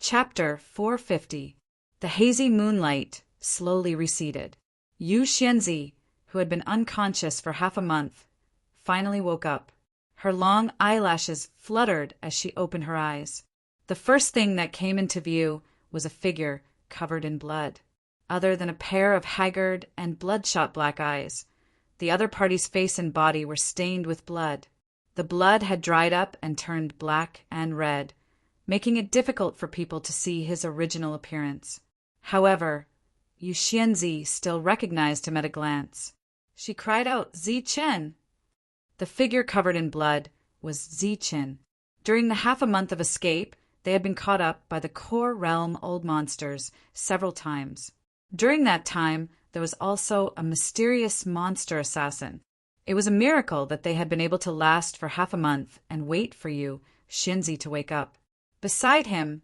Chapter 450. The hazy moonlight slowly receded. Yu Xianzi, who had been unconscious for half a month, finally woke up. Her long eyelashes fluttered as she opened her eyes. The first thing that came into view was a figure covered in blood. Other than a pair of haggard and bloodshot black eyes, the other party's face and body were stained with blood. The blood had dried up and turned black and red, making it difficult for people to see his original appearance. However, Yu Xianzi still recognized him at a glance. She cried out, "Zi Chen!" The figure covered in blood was Zi Chen. During the half a month of escape, they had been caught up by the core realm old monsters several times. During that time, there was also a mysterious monster assassin. It was a miracle that they had been able to last for half a month and wait for Yu Xianzi to wake up. Beside him,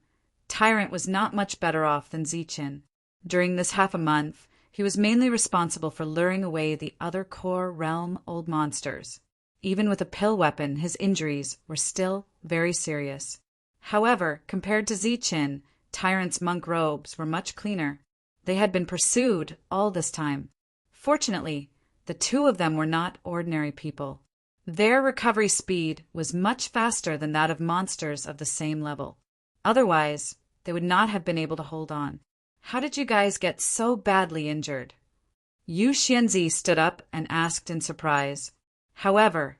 Tyrant was not much better off than Zichen. During this half a month, he was mainly responsible for luring away the other core realm old monsters. Even with a pill weapon, his injuries were still very serious. However, compared to Zichen, Tyrant's monk robes were much cleaner. They had been pursued all this time. Fortunately, the two of them were not ordinary people. Their recovery speed was much faster than that of monsters of the same level. Otherwise, they would not have been able to hold on. "How did you guys get so badly injured?" Yu Xianzi stood up and asked in surprise. However,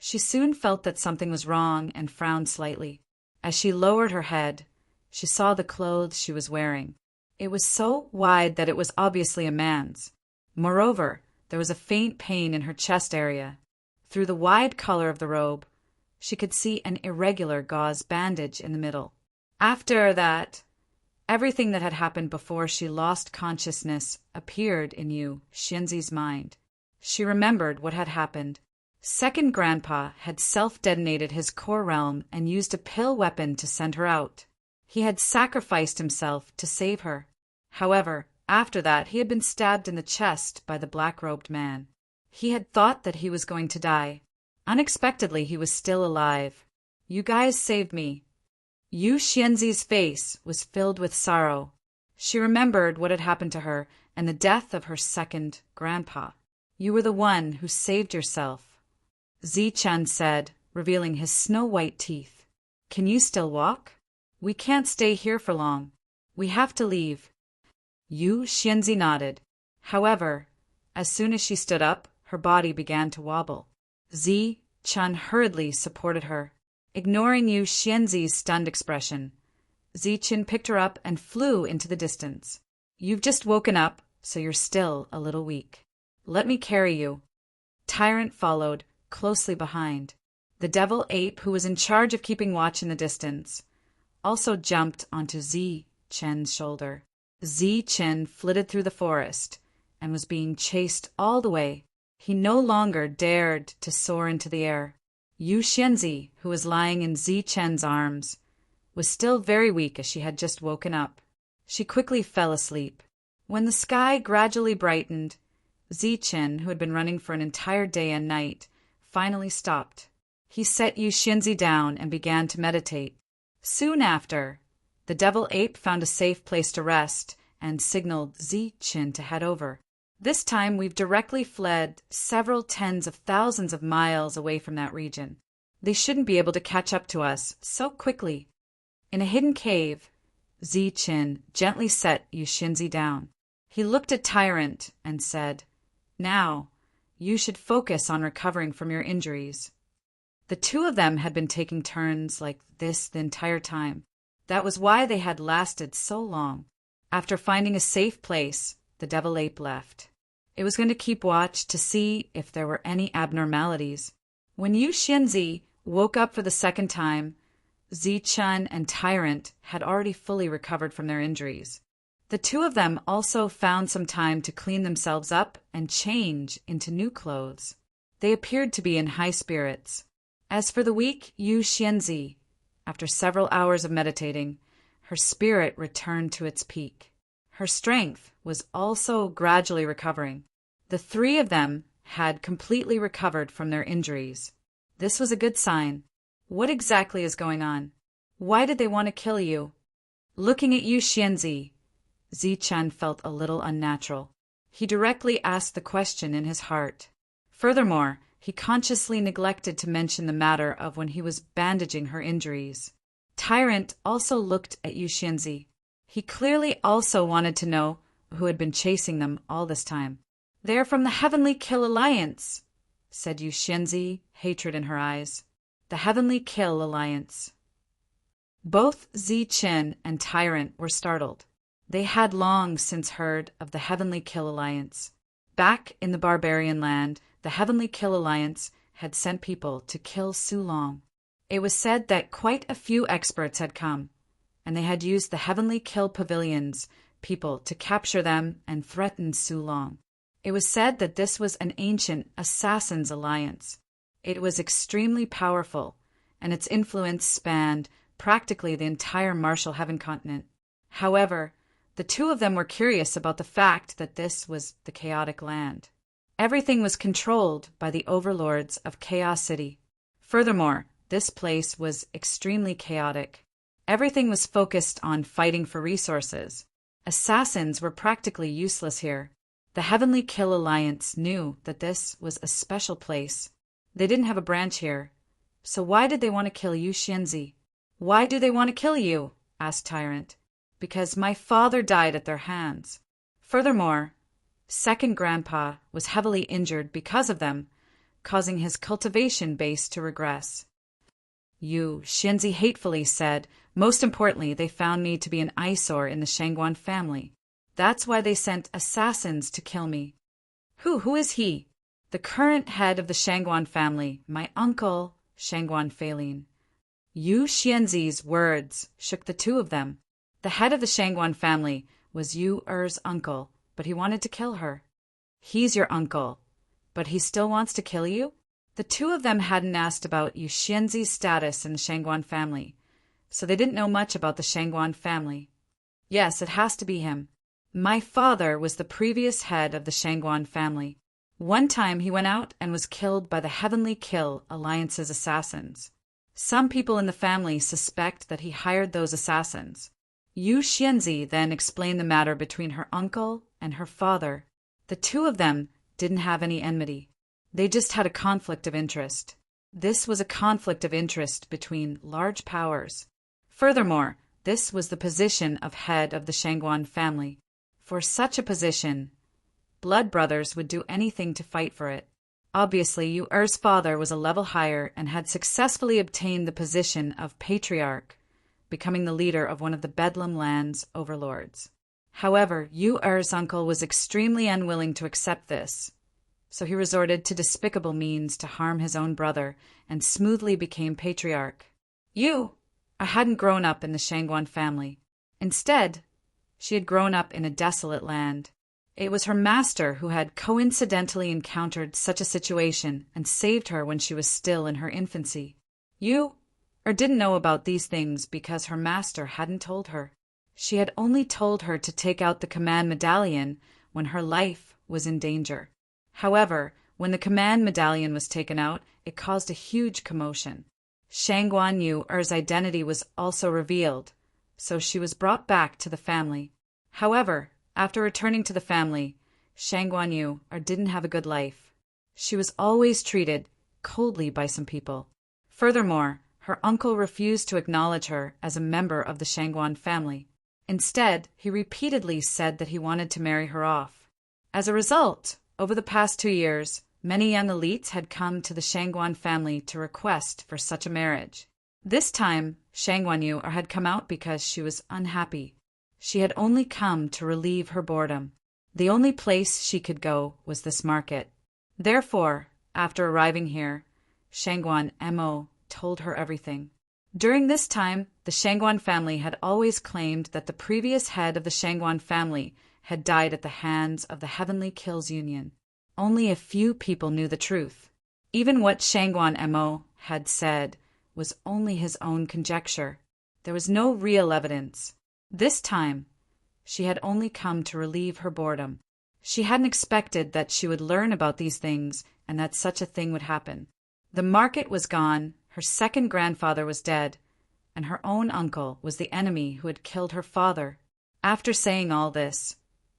she soon felt that something was wrong and frowned slightly. As she lowered her head, she saw the clothes she was wearing. It was so wide that it was obviously a man's. Moreover, there was a faint pain in her chest area. Through the wide collar of the robe, she could see an irregular gauze bandage in the middle. After that, everything that had happened before she lost consciousness appeared in Yu Xianzi's mind. She remembered what had happened. Second Grandpa had self-detonated his core realm and used a pill weapon to send her out. He had sacrificed himself to save her. However, after that, he had been stabbed in the chest by the black-robed man. He had thought that he was going to die. Unexpectedly, he was still alive. "You guys saved me." Yu Xianzi's face was filled with sorrow. She remembered what had happened to her and the death of her second grandpa. "You were the one who saved yourself," Zi Chen said, revealing his snow-white teeth. "Can you still walk? We can't stay here for long. We have to leave." Yu Xianzi nodded. However, as soon as she stood up, her body began to wobble. Zi Chen hurriedly supported her. Ignoring Yu Xianzi's stunned expression, Zi Chen picked her up and flew into the distance. "You've just woken up, so you're still a little weak. Let me carry you." Tyrant followed closely behind. The devil ape, who was in charge of keeping watch in the distance, also jumped onto Zi Chen's shoulder. Zi Chen flitted through the forest and was being chased all the way. He no longer dared to soar into the air. Yu Xianzi, who was lying in Zi Chen's arms, was still very weak as she had just woken up. She quickly fell asleep. When the sky gradually brightened, Zi Chen, who had been running for an entire day and night, finally stopped. He set Yu Xianzi down and began to meditate. Soon after, the devil ape found a safe place to rest and signaled Zi Chen to head over. "This time we've directly fled several tens of thousands of miles away from that region. They shouldn't be able to catch up to us so quickly." In a hidden cave, Zi Chen gently set Yu Xianzi down. He looked at Tyrant and said, "Now, you should focus on recovering from your injuries." The two of them had been taking turns like this the entire time. That was why they had lasted so long. After finding a safe place, the devil ape left. It was going to keep watch to see if there were any abnormalities. When Yu Xianzi woke up for the second time, Zi Chen and Tyrant had already fully recovered from their injuries. The two of them also found some time to clean themselves up and change into new clothes. They appeared to be in high spirits. As for the weak Yu Xianzi, after several hours of meditating, her spirit returned to its peak. Her strength was also gradually recovering. The three of them had completely recovered from their injuries. This was a good sign. "What exactly is going on? Why did they want to kill you?" Looking at Yu Xianzi, Zichen felt a little unnatural. He directly asked the question in his heart. Furthermore, he consciously neglected to mention the matter of when he was bandaging her injuries. Tyrant also looked at Yu Xianzi. He clearly also wanted to know who had been chasing them all this time. "They are from the Heavenly Kill Alliance," said Yu Xianzi, hatred in her eyes. The Heavenly Kill Alliance. Both Zichen and Tyrant were startled. They had long since heard of the Heavenly Kill Alliance. Back in the barbarian land, the Heavenly Kill Alliance had sent people to kill Sulong. It was said that quite a few experts had come, and they had used the Heavenly Kill Pavilion's people to capture them and threaten Sulong. It was said that this was an ancient assassins' alliance. It was extremely powerful, and its influence spanned practically the entire Martial Heaven continent. However, the two of them were curious about the fact that this was the chaotic land. Everything was controlled by the overlords of Chaos City. Furthermore, this place was extremely chaotic. Everything was focused on fighting for resources. Assassins were practically useless here. The Heavenly Kill Alliance knew that this was a special place. They didn't have a branch here. So why did they want to kill Yu Xianzi? "Why do they want to kill you?" asked Tyrant. "Because my father died at their hands. Furthermore, second grandpa was heavily injured because of them, causing his cultivation base to regress." Yu Xianzi hatefully said, "Most importantly, they found me to be an eyesore in the Shangguan family. That's why they sent assassins to kill me." Who is he?" "The current head of the Shangguan family, my uncle, Shangguan Feilin." Yu Xianzi's words shook the two of them. The head of the Shangguan family was Yu Er's uncle, but he wanted to kill her. "He's your uncle, but he still wants to kill you?" The two of them hadn't asked about Yu Xianzi's status in the Shangguan family, so they didn't know much about the Shangguan family. "Yes, it has to be him. My father was the previous head of the Shangguan family. One time he went out and was killed by the Heavenly Kill Alliance's assassins. Some people in the family suspect that he hired those assassins." Yu Xianzi then explained the matter between her uncle and her father. The two of them didn't have any enmity. They just had a conflict of interest. This was a conflict of interest between large powers. Furthermore, this was the position of head of the Shangguan family. For such a position, blood brothers would do anything to fight for it. Obviously, Yu Er's father was a level higher and had successfully obtained the position of patriarch, becoming the leader of one of the Bedlam land's overlords. However, Yu Er's uncle was extremely unwilling to accept this, so he resorted to despicable means to harm his own brother and smoothly became patriarch. Yu hadn't grown up in the Shangguan family. Instead, she had grown up in a desolate land. It was her master who had coincidentally encountered such a situation and saved her when she was still in her infancy. Yu didn't know about these things because her master hadn't told her. She had only told her to take out the command medallion when her life was in danger. However, when the command medallion was taken out, it caused a huge commotion. Shangguan Yu Er's identity was also revealed, so she was brought back to the family. However, after returning to the family, Shangguan Yu didn't have a good life. She was always treated coldly by some people. Furthermore, her uncle refused to acknowledge her as a member of the Shangguan family. Instead, he repeatedly said that he wanted to marry her off. As a result, over the past 2 years, many young elites had come to the Shangguan family to request for such a marriage. This time, Shangguan Yu had come out because she was unhappy. She had only come to relieve her boredom. The only place she could go was this market. Therefore, after arriving here, Shangguan Mo told her everything. During this time, the Shangguan family had always claimed that the previous head of the Shangguan family had died at the hands of the Heavenly Kills Union. Only a few people knew the truth. Even what Shangguan Mo had said was only his own conjecture. There was no real evidence. This time, she had only come to relieve her boredom. She hadn't expected that she would learn about these things and that such a thing would happen. The market was gone, her second grandfather was dead, and her own uncle was the enemy who had killed her father. After saying all this,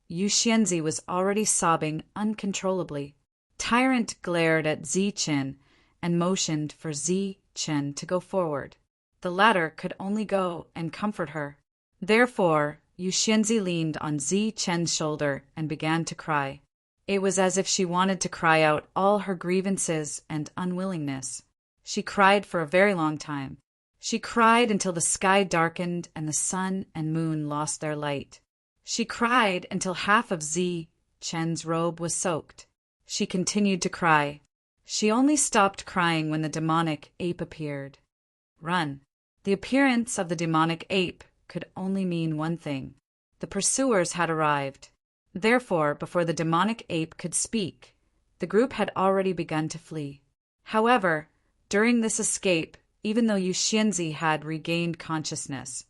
Yu Xianzi was already sobbing uncontrollably. Tyrant glared at Zi Chen and motioned for Zi Chen to go forward. The latter could only go and comfort her. Therefore, Yu Xianzi leaned on Zi Chen's shoulder and began to cry. It was as if she wanted to cry out all her grievances and unwillingness. She cried for a very long time. She cried until the sky darkened and the sun and moon lost their light. She cried until half of Zi Chen's robe was soaked. She continued to cry. She only stopped crying when the demonic ape appeared. Run. The appearance of the demonic ape could only mean one thing. The pursuers had arrived. Therefore, before the demonic ape could speak, the group had already begun to flee. However, during this escape, even though Yu Xianzi had regained consciousness,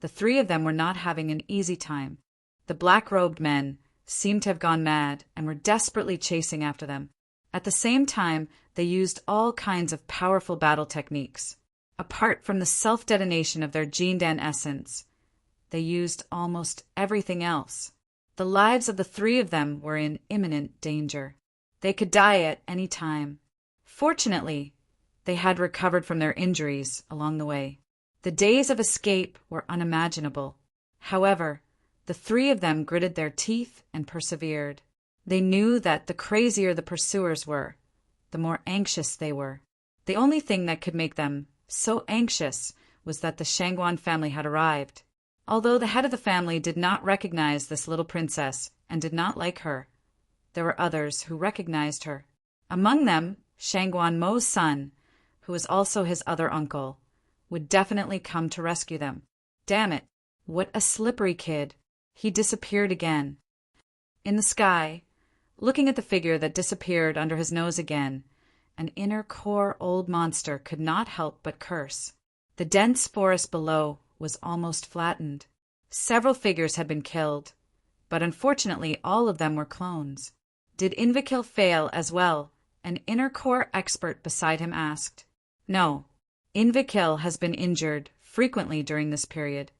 the three of them were not having an easy time. The black-robed men seemed to have gone mad and were desperately chasing after them. At the same time, they used all kinds of powerful battle techniques. Apart from the self-detonation of their Jindan essence, they used almost everything else. The lives of the three of them were in imminent danger. They could die at any time. Fortunately, they had recovered from their injuries along the way. The days of escape were unimaginable. However, the three of them gritted their teeth and persevered. They knew that the crazier the pursuers were, the more anxious they were. The only thing that could make them so anxious was that the Shangguan family had arrived. Although the head of the family did not recognize this little princess and did not like her, there were others who recognized her. Among them, Shangguan Mo's son, who was also his other uncle, would definitely come to rescue them. Damn it, what a slippery kid. He disappeared again. In the sky, looking at the figure that disappeared under his nose again, an inner core old monster could not help but curse. The dense forest below was almost flattened. Several figures had been killed, but unfortunately all of them were clones. Did Invicil fail as well? An inner core expert beside him asked. No, Invicil has been injured frequently during this period.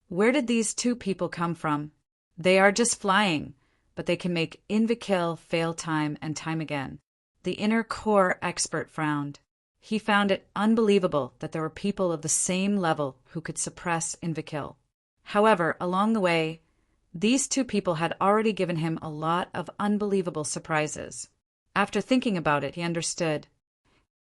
Where did these two people come from? They are just flying, but they can make Invicil fail time and time again. The inner core expert frowned. He found it unbelievable that there were people of the same level who could suppress Invicil. However, along the way, these two people had already given him a lot of unbelievable surprises. After thinking about it, he understood.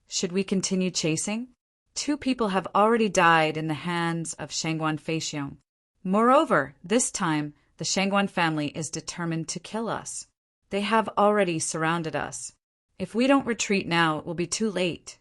Should we continue chasing? 2 people have already died in the hands of Shangguan Feixiong. Moreover, this time, the Shangguan family is determined to kill us. They have already surrounded us. If we don't retreat now, it will be too late.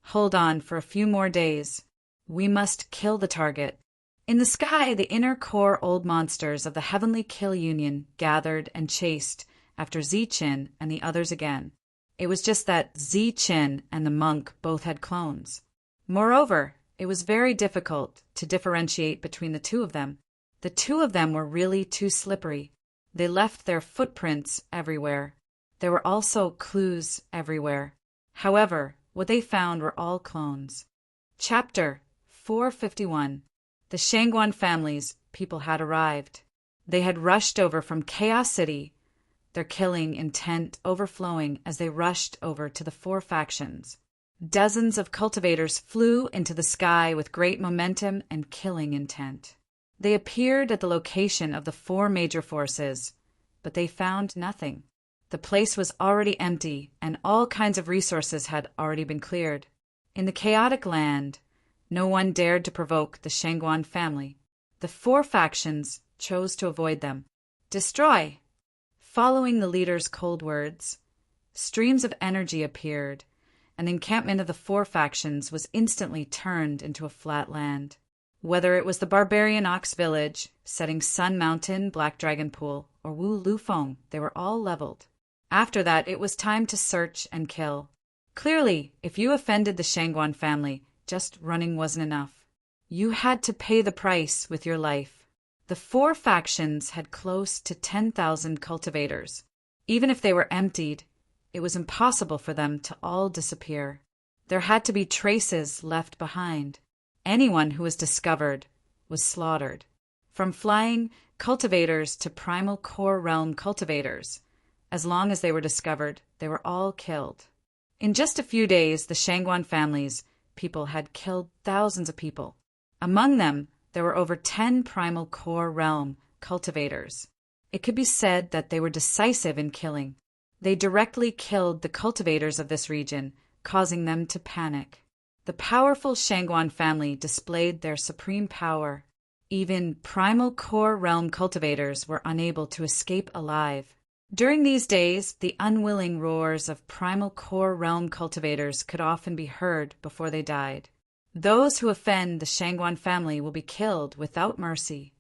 Hold on for a few more days. We must kill the target. In the sky, the inner core old monsters of the Heavenly Kill Union gathered and chased after Ziqin and the others again. It was just that Ziqin and the monk both had clones. Moreover, it was very difficult to differentiate between the two of them. The two of them were really too slippery. They left their footprints everywhere. There were also clues everywhere. However, what they found were all clones. Chapter 451. The Shangguan family's people had arrived. They had rushed over from Chaos City, their killing intent overflowing as they rushed over to the 4 factions. Dozens of cultivators flew into the sky with great momentum and killing intent. They appeared at the location of the 4 major forces, but they found nothing. The place was already empty, and all kinds of resources had already been cleared. In the chaotic land, no one dared to provoke the Shangguan family. The 4 factions chose to avoid them. Destroy! Following the leader's cold words, streams of energy appeared, and the encampment of the 4 factions was instantly turned into a flat land. Whether it was the barbarian Ox Village, Setting Sun Mountain, Black Dragon Pool, or Wu Lufeng, they were all leveled. After that, it was time to search and kill. Clearly, if you offended the Shangguan family, just running wasn't enough. You had to pay the price with your life. The 4 factions had close to 10,000 cultivators. Even if they were emptied, it was impossible for them to all disappear. There had to be traces left behind. Anyone who was discovered was slaughtered. From flying cultivators to primal core realm cultivators, as long as they were discovered, they were all killed. In just a few days, the Shangguan family's people had killed thousands of people. Among them, there were over 10 primal core realm cultivators. It could be said that they were decisive in killing. They directly killed the cultivators of this region, causing them to panic. The powerful Shangguan family displayed their supreme power. Even primal core realm cultivators were unable to escape alive. During these days, the unwilling roars of primal core realm cultivators could often be heard before they died. Those who offend the Shangguan family will be killed without mercy.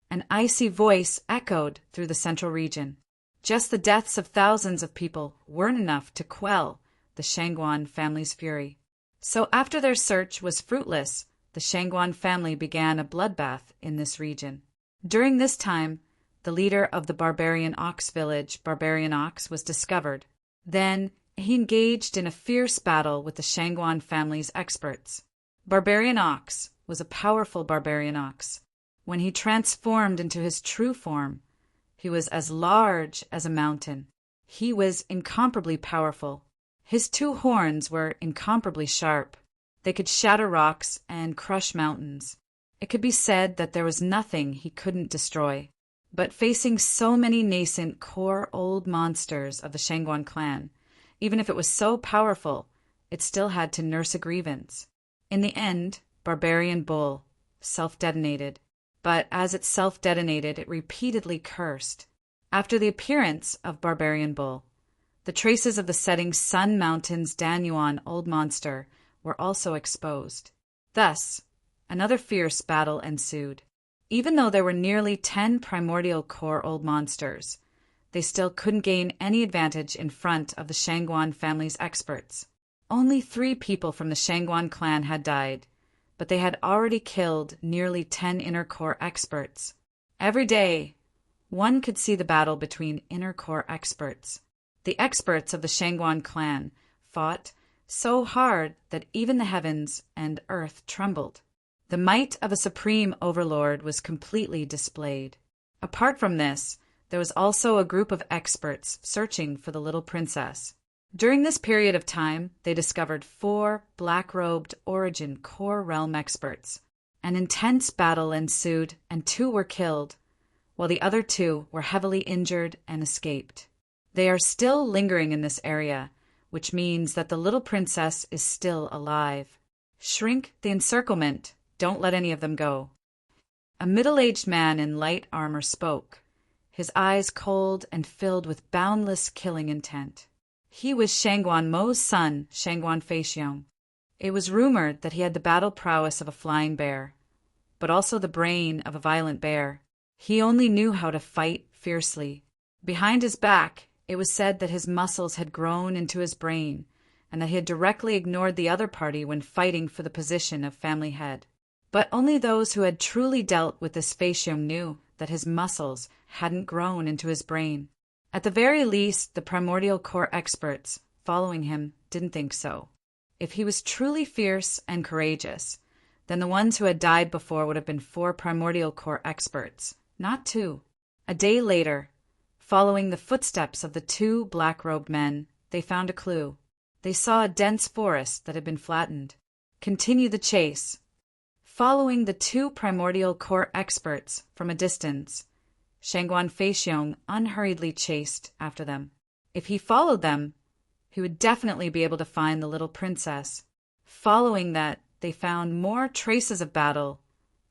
An icy voice echoed through the central region. Just the deaths of thousands of people weren't enough to quell the Shangguan family's fury. So after their search was fruitless, the Shangguan family began a bloodbath in this region. During this time, the leader of the Barbarian Ox village, Barbarian Ox, was discovered. Then he engaged in a fierce battle with the Shangguan family's experts. Barbarian Ox was a powerful Barbarian Ox. When he transformed into his true form, he was as large as a mountain. He was incomparably powerful. His 2 horns were incomparably sharp. They could shatter rocks and crush mountains. It could be said that there was nothing he couldn't destroy. But facing so many nascent core old monsters of the Shangguan clan, even if it was so powerful, it still had to nurse a grievance. In the end, Barbarian Bull self-detonated. But as it self-detonated, it repeatedly cursed. After the appearance of Barbarian Bull, the traces of the setting Sun Mountain's Danyuan old monster were also exposed. Thus, another fierce battle ensued. Even though there were nearly 10 primordial core old monsters, they still couldn't gain any advantage in front of the Shangguan family's experts. Only 3 people from the Shangguan clan had died, but they had already killed nearly 10 inner core experts. Every day, one could see the battle between inner core experts. The experts of the Shangguan clan fought so hard that even the heavens and earth trembled. The might of a supreme overlord was completely displayed. Apart from this, there was also a group of experts searching for the little princess. During this period of time, they discovered 4 black-robed origin core realm experts. An intense battle ensued, and 2 were killed, while the other 2 were heavily injured and escaped. They are still lingering in this area, which means that the little princess is still alive. Shrink the encirclement. Don't let any of them go. A middle-aged man in light armor spoke, his eyes cold and filled with boundless killing intent. He was Shangguan Mo's son, Shangguan Feixiong. It was rumored that he had the battle prowess of a flying bear, but also the brain of a violent bear. He only knew how to fight fiercely. Behind his back, it was said that his muscles had grown into his brain, and that he had directly ignored the other party when fighting for the position of family head. But only those who had truly dealt with this Feixiong knew that his muscles hadn't grown into his brain. At the very least, the primordial core experts following him didn't think so. If he was truly fierce and courageous, then the ones who had died before would have been 4 primordial core experts, not 2. A day later, following the footsteps of the 2 black-robed men, they found a clue. They saw a dense forest that had been flattened. Continue the chase. Following the 2 primordial core experts from a distance, Shangguan Feixiong unhurriedly chased after them. If he followed them, he would definitely be able to find the little princess. Following that, they found more traces of battle,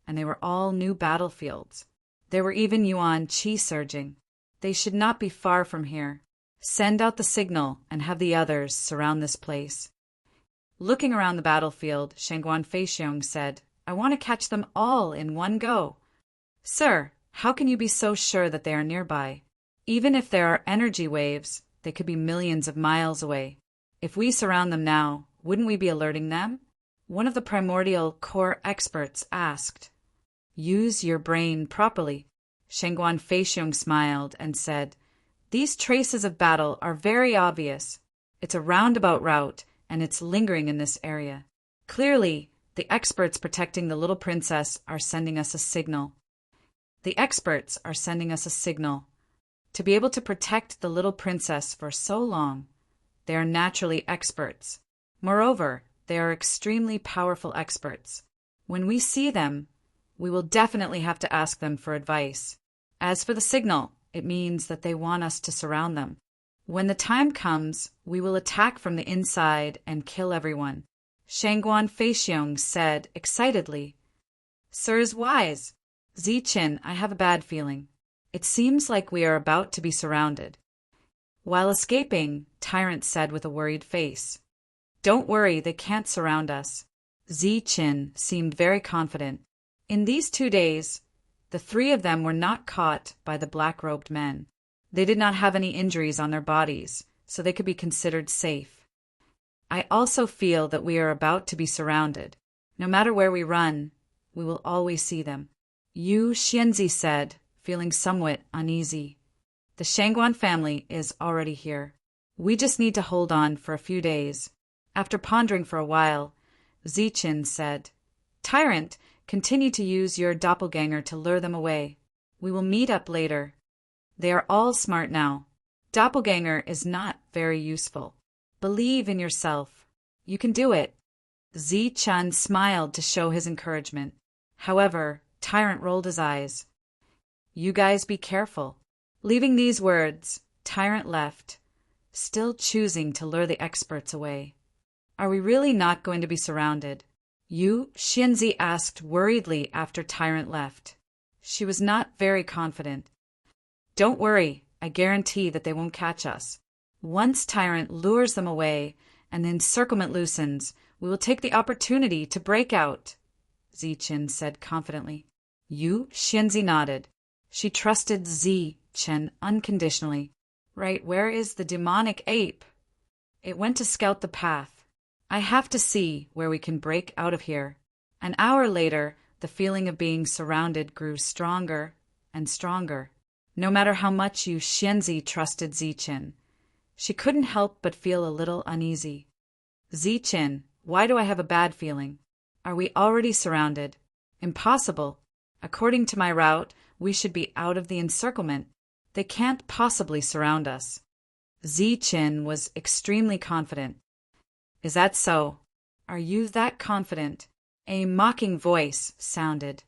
and they were all new battlefields. There were even Yuan Qi surging. They should not be far from here. Send out the signal and have the others surround this place. Looking around the battlefield, Shangguan Feixiong said, I want to catch them all in one go. Sir, how can you be so sure that they are nearby? Even if there are energy waves, they could be millions of miles away. If we surround them now, wouldn't we be alerting them? One of the primordial core experts asked. Use your brain properly. Shangguan Feixiong smiled and said, These traces of battle are very obvious. It's a roundabout route, and it's lingering in this area. Clearly, The experts protecting the little princess are sending us a signal. The experts are sending us a signal. To be able to protect the little princess for so long, they are naturally experts. Moreover, they are extremely powerful experts. When we see them, we will definitely have to ask them for advice. As for the signal, it means that they want us to surround them. When the time comes, we will attack from the inside and kill everyone. Shangguan Feixiong said excitedly. Sir is wise. Ziqin, I have a bad feeling. It seems like we are about to be surrounded. While escaping, Tyrant said with a worried face. Don't worry, they can't surround us. Ziqin seemed very confident. In these 2 days, the 3 of them were not caught by the black-robed men. They did not have any injuries on their bodies, so they could be considered safe. I also feel that we are about to be surrounded. No matter where we run, we will always see them. Yu Xianzi said, feeling somewhat uneasy. The Shangguan family is already here. We just need to hold on for a few days. After pondering for a while, Ziqin said, Tyrant, continue to use your doppelganger to lure them away. We will meet up later. They are all smart now. Doppelganger is not very useful. Believe in yourself. You can do it. Ziqin smiled to show his encouragement. However, Tyrant rolled his eyes. You guys be careful. Leaving these words, Tyrant left, still choosing to lure the experts away. Are we really not going to be surrounded? Yu Xianzi asked worriedly after Tyrant left. She was not very confident. Don't worry, I guarantee that they won't catch us. Once Tyrant lures them away and the encirclement loosens, we will take the opportunity to break out, Ziqin said confidently. Yu Xianzi nodded. She trusted Ziqin unconditionally. Right, where is the demonic ape? It went to scout the path. I have to see where we can break out of here. An hour later, the feeling of being surrounded grew stronger and stronger. No matter how much Yu Xianzi trusted Ziqin, she couldn't help but feel a little uneasy. Ziqin, why do I have a bad feeling? Are we already surrounded? Impossible. According to my route, we should be out of the encirclement. They can't possibly surround us. Ziqin was extremely confident. Is that so? Are you that confident? A mocking voice sounded.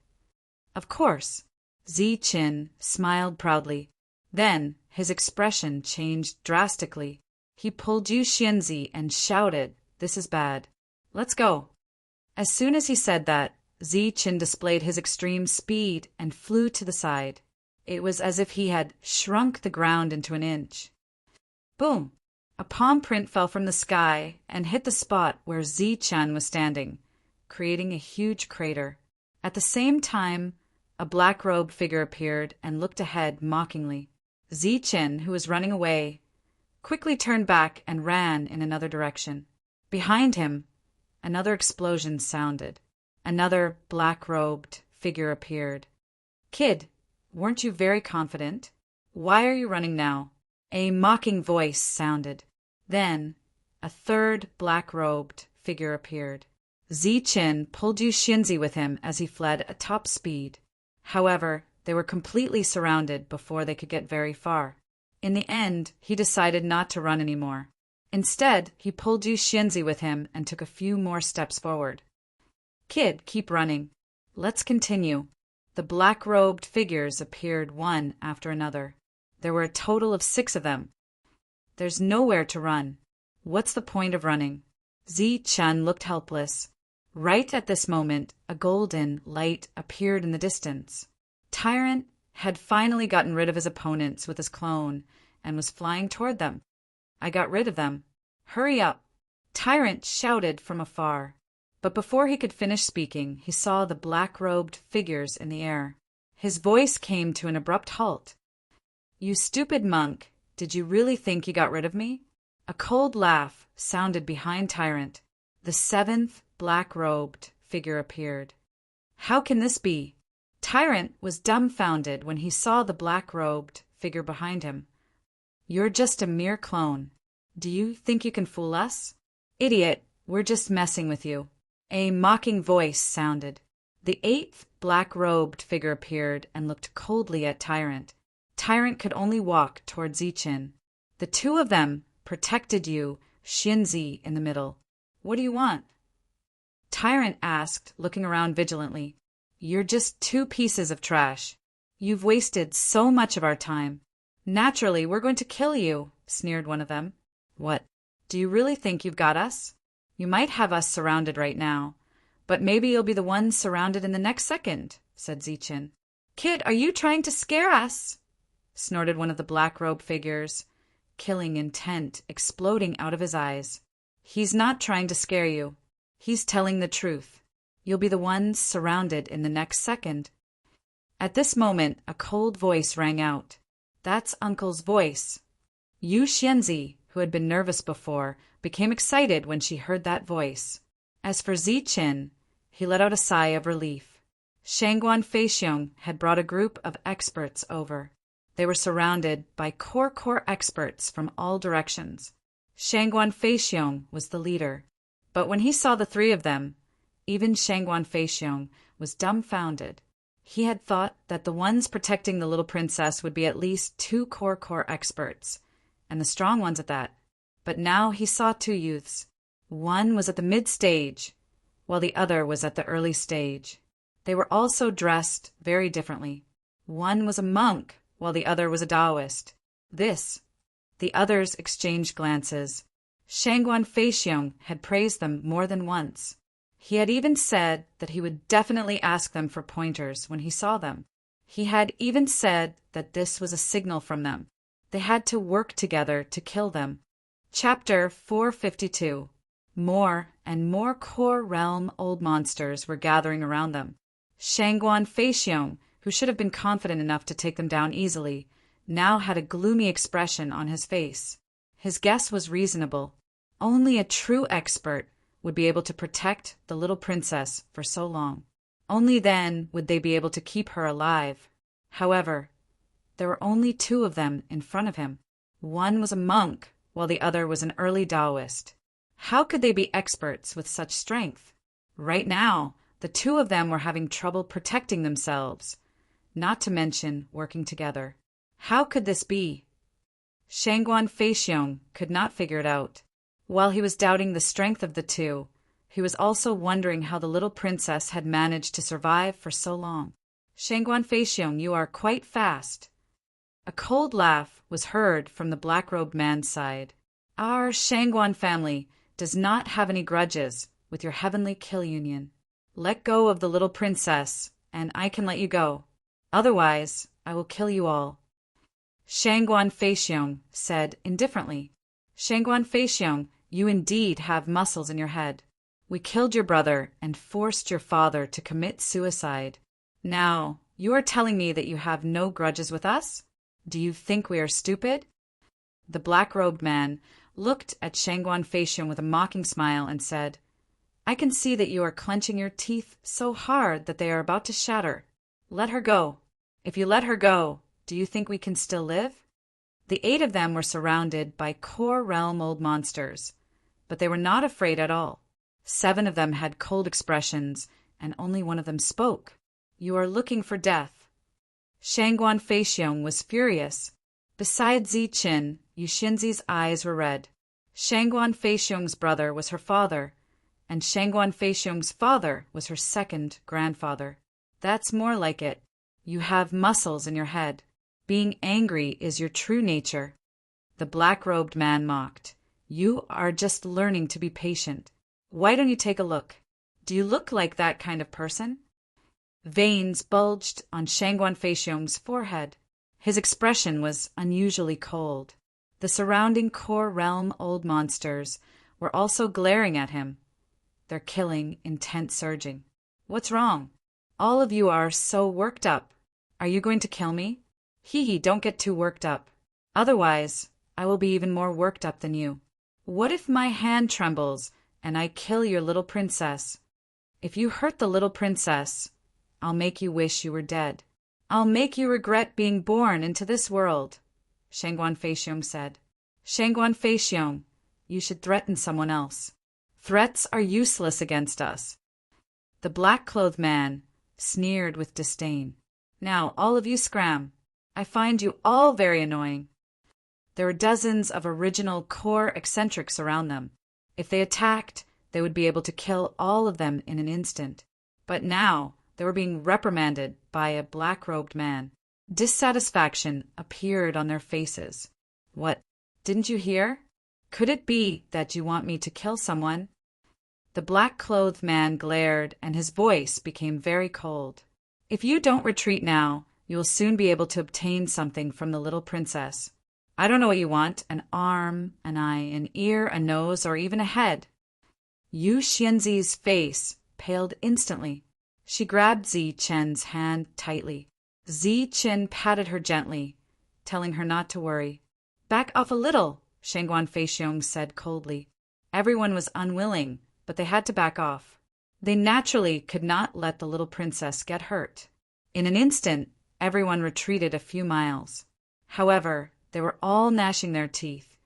Of course. Ziqin smiled proudly. Then his expression changed drastically. He pulled Yu Xianzi and shouted, This is bad. Let's go. As soon as he said that, Ziqin displayed his extreme speed and flew to the side. It was as if he had shrunk the ground into an inch. Boom! A palm print fell from the sky and hit the spot where Ziqin was standing, creating a huge crater. At the same time, a black-robed figure appeared and looked ahead mockingly. Ziqin, who was running away, quickly turned back and ran in another direction. Behind him, another explosion sounded. Another black-robed figure appeared. Kid, weren't you very confident? Why are you running now? A mocking voice sounded. Then, a third black-robed figure appeared. Ziqin pulled Yu Xianzi with him as he fled at top speed. However, they were completely surrounded before they could get very far. In the end, he decided not to run anymore. Instead, he pulled Yu Xianzi with him and took a few more steps forward. Kid, keep running. Let's continue. The black-robed figures appeared one after another. There were a total of 6 of them. There's nowhere to run. What's the point of running? Ziqin looked helpless. Right at this moment, a golden light appeared in the distance. Tyrant had finally gotten rid of his opponents with his clone and was flying toward them. I got rid of them. Hurry up! Tyrant shouted from afar. But before he could finish speaking, he saw the black-robed figures in the air. His voice came to an abrupt halt. You stupid monk, did you really think you got rid of me? A cold laugh sounded behind Tyrant. The 7th black-robed figure appeared. How can this be? Tyrant was dumbfounded when he saw the black-robed figure behind him. You're just a mere clone. Do you think you can fool us? Idiot, we're just messing with you. A mocking voice sounded. The eighth black-robed figure appeared and looked coldly at Tyrant. Tyrant could only walk toward Zichin. The two of them protected you, Shinzi in the middle. What do you want? Tyrant asked, looking around vigilantly. You're just two pieces of trash. You've wasted so much of our time. Naturally, we're going to kill you, sneered one of them. What? Do you really think you've got us? You might have us surrounded right now, but maybe you'll be the one surrounded in the next second, said Zichin. Kid, are you trying to scare us? Snorted one of the black-robed figures, killing intent exploding out of his eyes. He's not trying to scare you. He's telling the truth. You'll be the one surrounded in the next second. At this moment, a cold voice rang out. That's Uncle's voice. Yu Xianzi, who had been nervous before, became excited when she heard that voice. As for Zichin, he let out a sigh of relief. Shangguan Feixiong had brought a group of experts over. They were surrounded by core experts from all directions. Shangguan Feixiong was the leader. But when he saw the three of them, even Shangguan Feixiong was dumbfounded. He had thought that the ones protecting the little princess would be at least two core experts, and the strong ones at that. But now he saw two youths. One was at the mid-stage, while the other was at the early stage. They were also dressed very differently. One was a monk, while the other was a Taoist. The others exchanged glances. Shangguan Feixiong had praised them more than once. He had even said that he would definitely ask them for pointers when he saw them. He had even said that this was a signal from them. They had to work together to kill them. Chapter 452. More and more core realm old monsters were gathering around them. Shangguan Feixiong, who should have been confident enough to take them down easily, now had a gloomy expression on his face. His guess was reasonable. Only a true expert would be able to protect the little princess for so long. Only then would they be able to keep her alive. However, there were only two of them in front of him. One was a monk, while the other was an early Taoist. How could they be experts with such strength? Right now, the two of them were having trouble protecting themselves, not to mention working together. How could this be? Shangguan Feixiong could not figure it out. While he was doubting the strength of the two, he was also wondering how the little princess had managed to survive for so long. Shangguan Feixiong, you are quite fast. A cold laugh was heard from the black-robed man's side. Our Shangguan family does not have any grudges with your heavenly kill union. Let go of the little princess, and I can let you go. Otherwise, I will kill you all. Shangguan Feixiong said indifferently. Shangguan Feixiong, you indeed have muscles in your head. We killed your brother and forced your father to commit suicide. Now, you are telling me that you have no grudges with us? Do you think we are stupid? The black-robed man looked at Shangguan Feixiong with a mocking smile and said, I can see that you are clenching your teeth so hard that they are about to shatter. Let her go. If you let her go, do you think we can still live? The 8 of them were surrounded by core realm old monsters, but they were not afraid at all. 7 of them had cold expressions, and only one of them spoke. You are looking for death. Shangguan Feixiong was furious. Besides Zichin, Yushinzi's eyes were red. Shangguan Feixiong's brother was her father, and Shangguan Feixiong's father was her second grandfather. That's more like it. You have muscles in your head. Being angry is your true nature. The black-robed man mocked. You are just learning to be patient. Why don't you take a look? Do you look like that kind of person? Veins bulged on Shangguan Feixiong's forehead. His expression was unusually cold. The surrounding core realm old monsters were also glaring at him, their killing intent surging. What's wrong? All of you are so worked up. Are you going to kill me? Hee, don't get too worked up. Otherwise, I will be even more worked up than you. What if my hand trembles and I kill your little princess? If you hurt the little princess, I'll make you wish you were dead. I'll make you regret being born into this world, Shangguan Feixiong said. Shangguan Feixiong, you should threaten someone else. Threats are useless against us. The black-clothed man sneered with disdain. Now, all of you scram. I find you all very annoying. There were dozens of original core eccentrics around them. If they attacked, they would be able to kill all of them in an instant. But now, they were being reprimanded by a black-robed man. Dissatisfaction appeared on their faces. What? Didn't you hear? Could it be that you want me to kill someone? The black-clothed man glared, and his voice became very cold. If you don't retreat now, you will soon be able to obtain something from the little princess. I don't know what you want, an arm, an eye, an ear, a nose, or even a head. Yu Xianzi's face paled instantly. She grabbed Zi Chen's hand tightly. Zi Chen patted her gently, telling her not to worry. Back off a little, Shangguan Feixiong said coldly. Everyone was unwilling, but they had to back off. They naturally could not let the little princess get hurt. In an instant, everyone retreated a few miles. However, they were all gnashing their teeth,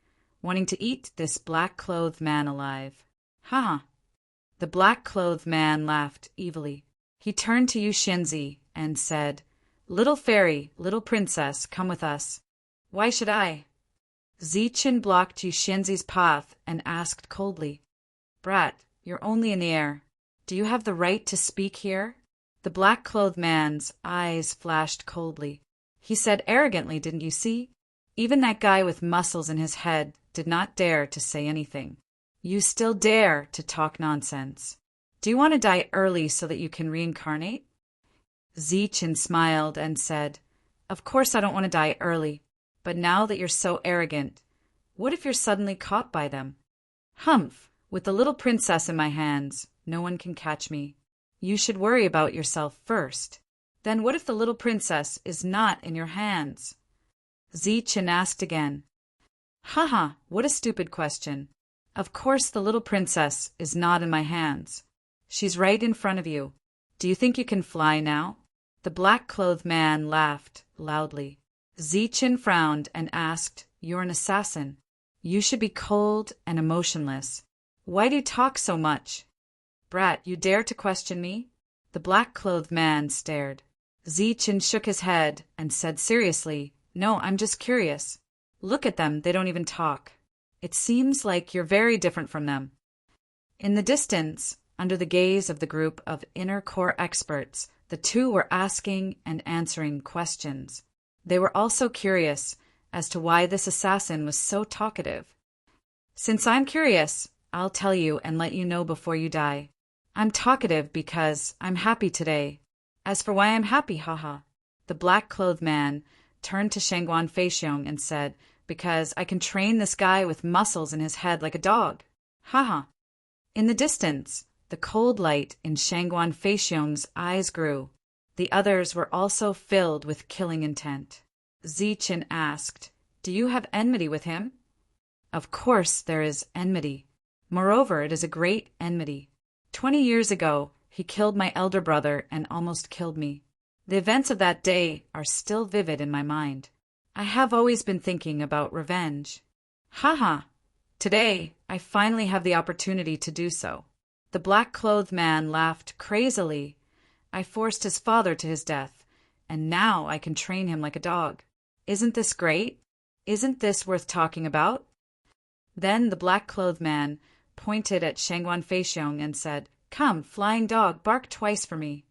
wanting to eat this black-clothed man alive. Ha! The black-clothed man laughed evilly. He turned to Yu Xianzi and said, Little fairy, little princess, come with us. Why should I? Zi Chen blocked Yu Xianzi's path and asked coldly, Brat, you're only in the air. Do you have the right to speak here? The black-clothed man's eyes flashed coldly. He said arrogantly, didn't you see? Even that guy with muscles in his head did not dare to say anything. You still dare to talk nonsense. Do you want to die early so that you can reincarnate? Zi Chen smiled and said, Of course I don't want to die early, but now that you're so arrogant, what if you're suddenly caught by them? Humph! With the little princess in my hands, no one can catch me. You should worry about yourself first. Then what if the little princess is not in your hands? Zi Chen asked again. Haha, what a stupid question. Of course the little princess is not in my hands. She's right in front of you. Do you think you can fly now? The black-clothed man laughed loudly. Zi Chen frowned and asked, You're an assassin. You should be cold and emotionless. Why do you talk so much? Brat, you dare to question me? The black-clothed man stared. Zi Chen shook his head and said seriously, No, I'm just curious. Look at them, they don't even talk. It seems like you're very different from them. In the distance, under the gaze of the group of inner core experts, the two were asking and answering questions. They were also curious as to why this assassin was so talkative. Since I'm curious, I'll tell you and let you know before you die. I'm talkative because I'm happy today. As for why I'm happy, haha. The black-clothed man turned to Shangguan Feixiong and said, Because I can train this guy with muscles in his head like a dog. Haha. In the distance, the cold light in Shangguan Feixiong's eyes grew. The others were also filled with killing intent. Zi Chen asked, Do you have enmity with him? Of course there is enmity. Moreover, it is a great enmity. 20 years ago, he killed my elder brother and almost killed me. The events of that day are still vivid in my mind. I have always been thinking about revenge. Haha! Today, I finally have the opportunity to do so. The black-clothed man laughed crazily. I forced his father to his death, and now I can train him like a dog. Isn't this great? Isn't this worth talking about? Then the black-clothed man pointed at Shangguan Feixiong and said, Come, flying dog, bark twice for me.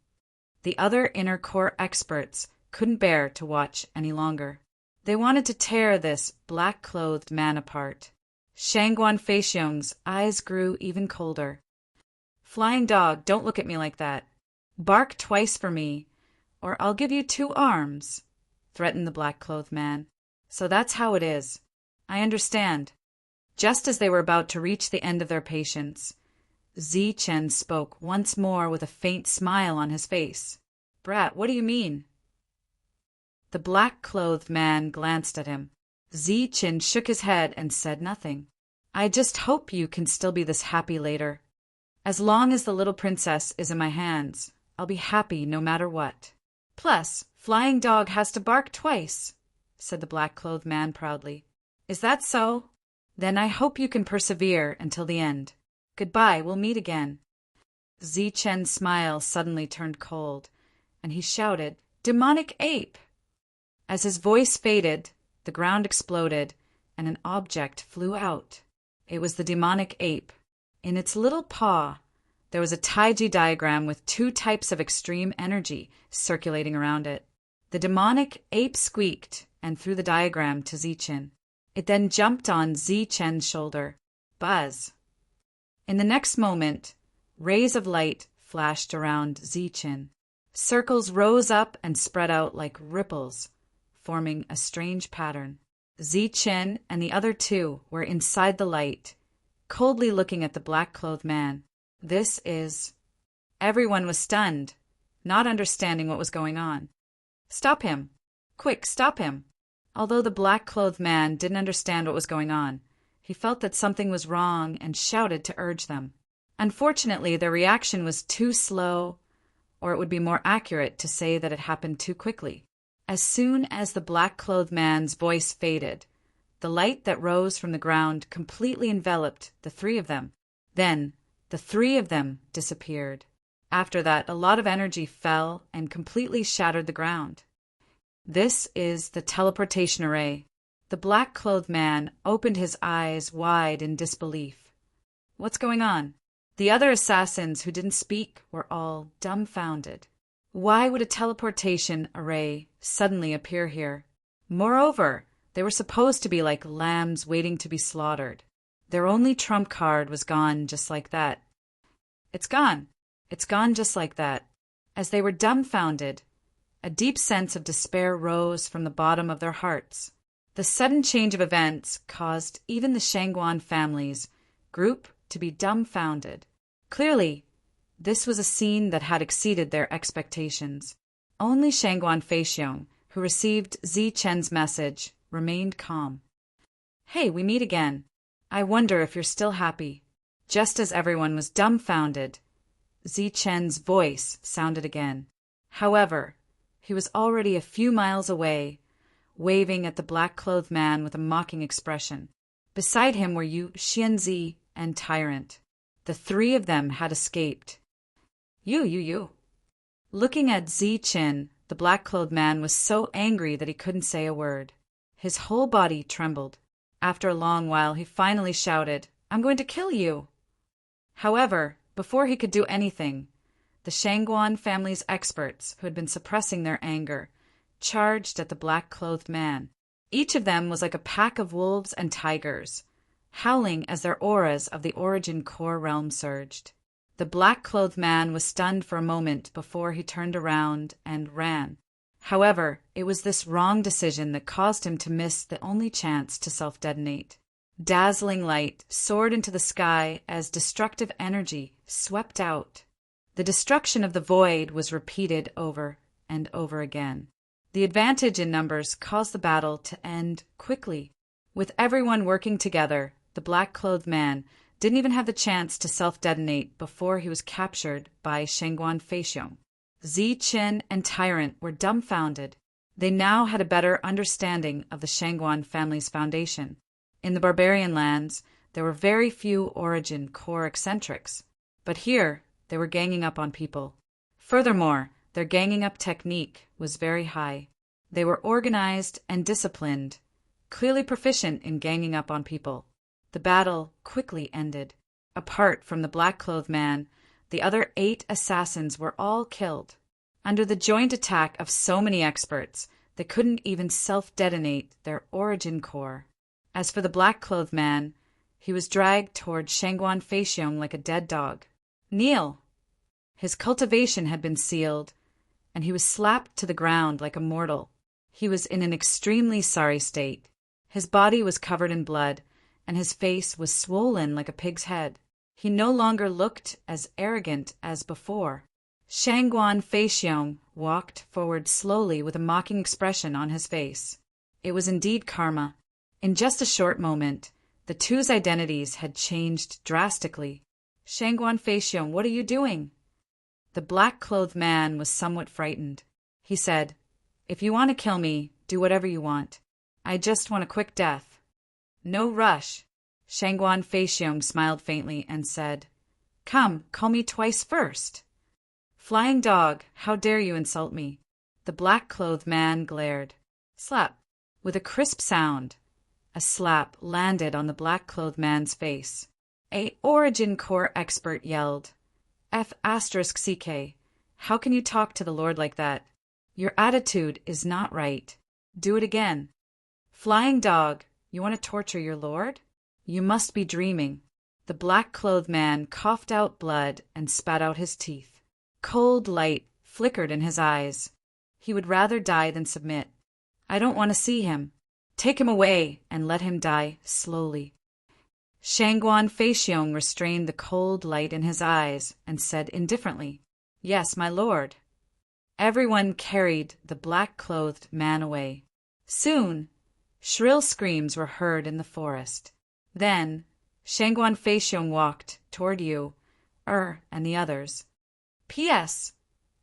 The other inner core experts couldn't bear to watch any longer. They wanted to tear this black-clothed man apart. Shangguan Feixiong's eyes grew even colder. Flying dog, don't look at me like that. Bark twice for me, or I'll give you 2 arms, threatened the black-clothed man. So that's how it is. I understand. Just as they were about to reach the end of their patience, Zi Chen spoke once more with a faint smile on his face. Brat, what do you mean? The black-clothed man glanced at him. Zi Chen shook his head and said nothing. I just hope you can still be this happy later. As long as the little princess is in my hands, I'll be happy no matter what. Plus, flying dog has to bark twice, said the black-clothed man proudly. Is that so? Then I hope you can persevere until the end. Goodbye, we'll meet again. Zichen's smile suddenly turned cold, and he shouted, Demonic ape! As his voice faded, the ground exploded, and an object flew out. It was the demonic ape. In its little paw, there was a Taiji diagram with 2 types of extreme energy circulating around it. The demonic ape squeaked and threw the diagram to Zichen. It then jumped on Zichen's shoulder. Buzz! In the next moment, rays of light flashed around Zichen. Circles rose up and spread out like ripples, forming a strange pattern. Zichen and the other 2 were inside the light, coldly looking at the black-clothed man. This is... Everyone was stunned, not understanding what was going on. Stop him! Quick, stop him! Although the black-clothed man didn't understand what was going on, he felt that something was wrong and shouted to urge them. Unfortunately, their reaction was too slow, or it would be more accurate to say that it happened too quickly. As soon as the black-clothed man's voice faded, the light that rose from the ground completely enveloped the 3 of them. Then, the 3 of them disappeared. After that, a lot of energy fell and completely shattered the ground. This is the teleportation array. The black-clothed man opened his eyes wide in disbelief. What's going on? The other assassins who didn't speak were all dumbfounded. Why would a teleportation array suddenly appear here? Moreover, they were supposed to be like lambs waiting to be slaughtered. Their only trump card was gone just like that. It's gone. It's gone just like that. As they were dumbfounded, a deep sense of despair rose from the bottom of their hearts. The sudden change of events caused even the Shangguan family's group to be dumbfounded. Clearly, this was a scene that had exceeded their expectations. Only Shangguan Feixiong, who received Zichen's message, remained calm. Hey, we meet again. I wonder if you're still happy. Just as everyone was dumbfounded, Zichen's voice sounded again. However, he was already a few miles away, waving at the black-clothed man with a mocking expression. Beside him were Yu Xianzi and Tyrant. The 3 of them had escaped. You. Looking at Zichen, the black-clothed man was so angry that he couldn't say a word. His whole body trembled. After a long while, he finally shouted, I'm going to kill you! However, before he could do anything, the Shangguan family's experts, who had been suppressing their anger, charged at the black-clothed man. Each of them was like a pack of wolves and tigers, howling as their auras of the origin core realm surged. The black-clothed man was stunned for a moment before he turned around and ran. However, it was this wrong decision that caused him to miss the only chance to self-detonate. Dazzling light soared into the sky as destructive energy swept out. The destruction of the void was repeated over and over again. The advantage in numbers caused the battle to end quickly. With everyone working together, the black-clothed man didn't even have the chance to self-detonate before he was captured by Shangguan Feixiong. Zichen and Tyrant were dumbfounded. They now had a better understanding of the Shangguan family's foundation. In the barbarian lands, there were very few origin core eccentrics, but here they were ganging up on people. Furthermore, their ganging up technique was very high. They were organized and disciplined, clearly proficient in ganging up on people. The battle quickly ended. Apart from the black-clothed man, the other 8 assassins were all killed. Under the joint attack of so many experts, they couldn't even self-detonate their origin core. As for the black-clothed man, he was dragged toward Shangguan Feixiong like a dead dog. Kneel! His cultivation had been sealed, and he was slapped to the ground like a mortal. He was in an extremely sorry state. His body was covered in blood, and his face was swollen like a pig's head. He no longer looked as arrogant as before. Shangguan Feixiong walked forward slowly with a mocking expression on his face. It was indeed karma. In just a short moment, the two's identities had changed drastically. Shangguan Feixiong, what are you doing? The black-clothed man was somewhat frightened. He said, If you want to kill me, do whatever you want. I just want a quick death. No rush. Shangguan Feixiong smiled faintly and said, "Come, call me twice first." "Flying dog, how dare you insult me?" The black-clothed man glared. Slap! With a crisp sound, a slap landed on the black-clothed man's face. A Origin Core expert yelled, "F***CK, how can you talk to the Lord like that? Your attitude is not right. Do it again." "Flying dog, you want to torture your Lord? You must be dreaming." The black-clothed man coughed out blood and spat out his teeth. Cold light flickered in his eyes. He would rather die than submit. "I don't want to see him. Take him away and let him die slowly." Shangguan Feixiong restrained the cold light in his eyes and said indifferently, "Yes, my lord." Everyone carried the black-clothed man away. Soon, shrill screams were heard in the forest. Then, Shangguan Feixiong walked toward you, and the others. P.S.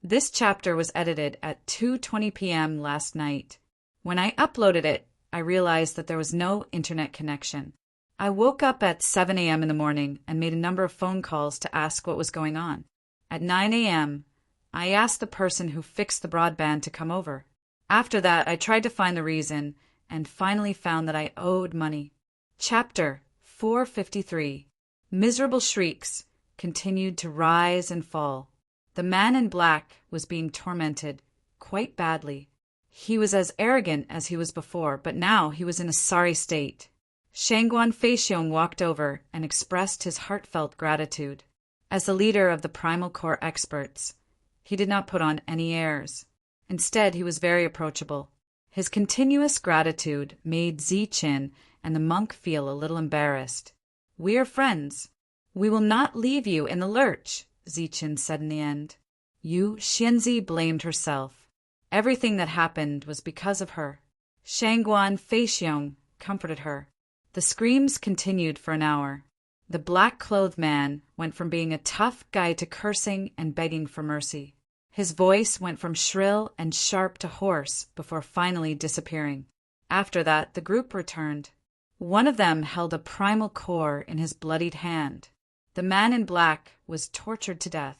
This chapter was edited at 2:20 p.m. last night. When I uploaded it, I realized that there was no internet connection. I woke up at 7 a.m. in the morning and made a number of phone calls to ask what was going on. At 9 a.m., I asked the person who fixed the broadband to come over. After that, I tried to find the reason and finally found that I owed money. Chapter 453. Miserable shrieks continued to rise and fall. The man in black was being tormented quite badly. He was as arrogant as he was before, but now he was in a sorry state. Shangguan Feixiong walked over and expressed his heartfelt gratitude. As the leader of the Primal Core experts, he did not put on any airs. Instead, he was very approachable. His continuous gratitude made Ziqin and the monk feel a little embarrassed. "We are friends. We will not leave you in the lurch," Ziqin said in the end. Yu Xianzi blamed herself. Everything that happened was because of her. Shangguan Feixiong comforted her. The screams continued for an hour. The black-clothed man went from being a tough guy to cursing and begging for mercy. His voice went from shrill and sharp to hoarse before finally disappearing. After that, the group returned. One of them held a primal core in his bloodied hand. The man in black was tortured to death.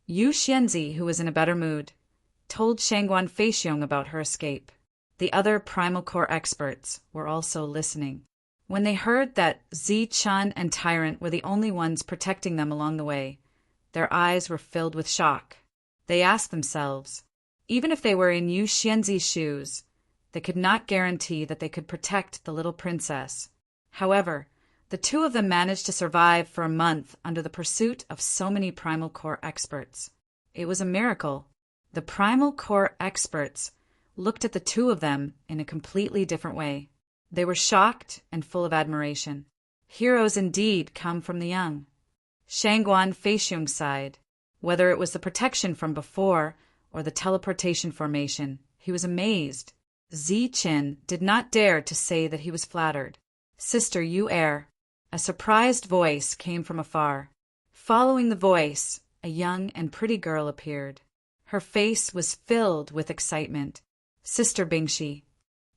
Yu Xianzi, who was in a better mood, told Shangguan Feixiong about her escape. The other primal core experts were also listening. When they heard that Ziqin and Tyrant were the only ones protecting them along the way, their eyes were filled with shock. They asked themselves, even if they were in Yu Xianzi's shoes, they could not guarantee that they could protect the little princess. However, the two of them managed to survive for a month under the pursuit of so many Primal Core experts. It was a miracle. The Primal Core experts looked at the two of them in a completely different way. They were shocked and full of admiration. Heroes indeed come from the young. Shangguan Feixiong sighed. Whether it was the protection from before or the teleportation formation, he was amazed. Ziqin did not dare to say that he was flattered. "Sister Yu Er." A surprised voice came from afar. Following the voice, a young and pretty girl appeared. Her face was filled with excitement. "Sister Bingshi."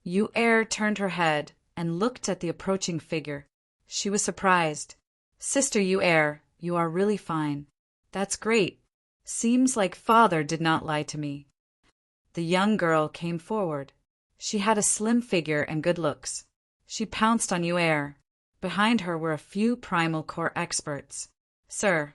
Yu Er turned her head and looked at the approaching figure. She was surprised. "Sister Yu Er, you are really fine." "That's great. Seems like father did not lie to me." The young girl came forward. She had a slim figure and good looks. She pounced on Yu Er. Behind her were a few Primal Core experts. "Sir."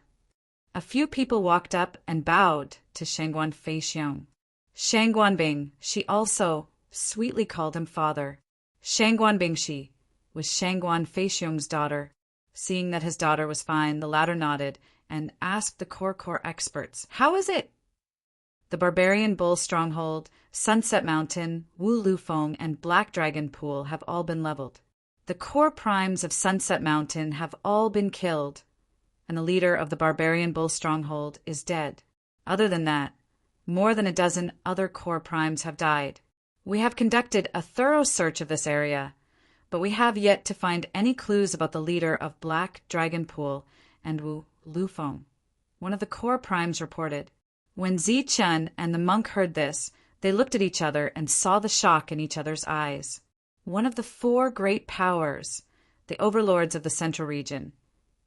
A few people walked up and bowed to Shangguan Feixiong. Shangguan Bing, she also sweetly called him father. Shangguan Bingshi was Shangguan Feixiong's daughter. Seeing that his daughter was fine, the latter nodded and asked the Core experts, "How is it?" The Barbarian Bull Stronghold, Sunset Mountain, Wu Lufeng, and Black Dragon Pool have all been leveled. The core primes of Sunset Mountain have all been killed, and the leader of the Barbarian Bull Stronghold is dead. Other than that, more than a dozen other core primes have died. We have conducted a thorough search of this area, but we have yet to find any clues about the leader of Black Dragon Pool and Wu Lufeng. One of the core primes reported. When Ziqin and the monk heard this, they looked at each other and saw the shock in each other's eyes. One of the four great powers, the overlords of the central region,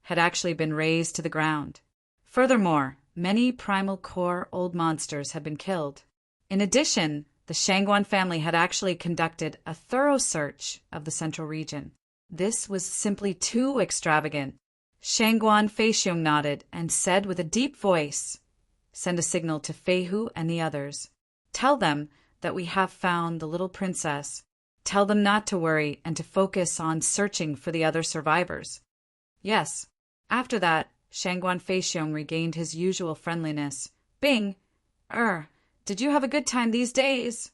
had actually been razed to the ground. Furthermore, many primal core old monsters had been killed. In addition, the Shangguan family had actually conducted a thorough search of the central region. This was simply too extravagant. Shangguan Feixiong nodded and said with a deep voice, "Send a signal to Feihu and the others. Tell them that we have found the little princess. Tell them not to worry and to focus on searching for the other survivors." Yes. After that, Shangguan Feixiong regained his usual friendliness. "Bing, did you have a good time these days?"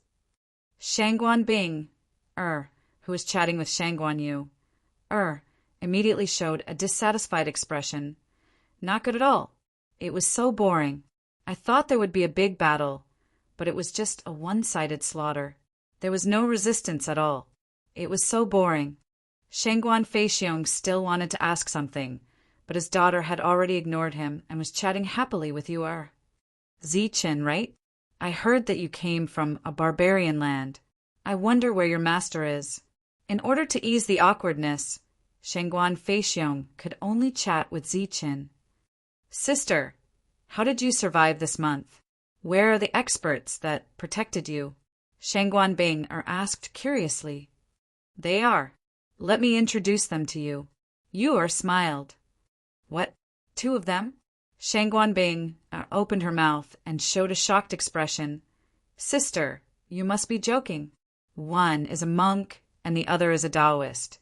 Shangguan Bing, who was chatting with Shangguan Yu, immediately showed a dissatisfied expression. "Not good at all. It was so boring. I thought there would be a big battle, but it was just a one-sided slaughter. There was no resistance at all. It was so boring." Shangguan Feixiong still wanted to ask something, but his daughter had already ignored him and was chatting happily with Yu. "Zichen, right? I heard that you came from a barbarian land. I wonder where your master is." In order to ease the awkwardness, Shangguan Feixiong could only chat with Zichen. "Sister, how did you survive this month? Where are the experts that protected you?" Shangguan Bing asked curiously. "They are. Let me introduce them to you." Yu smiled. "What? 2 of them?" Shangguan Bing opened her mouth and showed a shocked expression. "Sister, you must be joking. One is a monk and the other is a Taoist."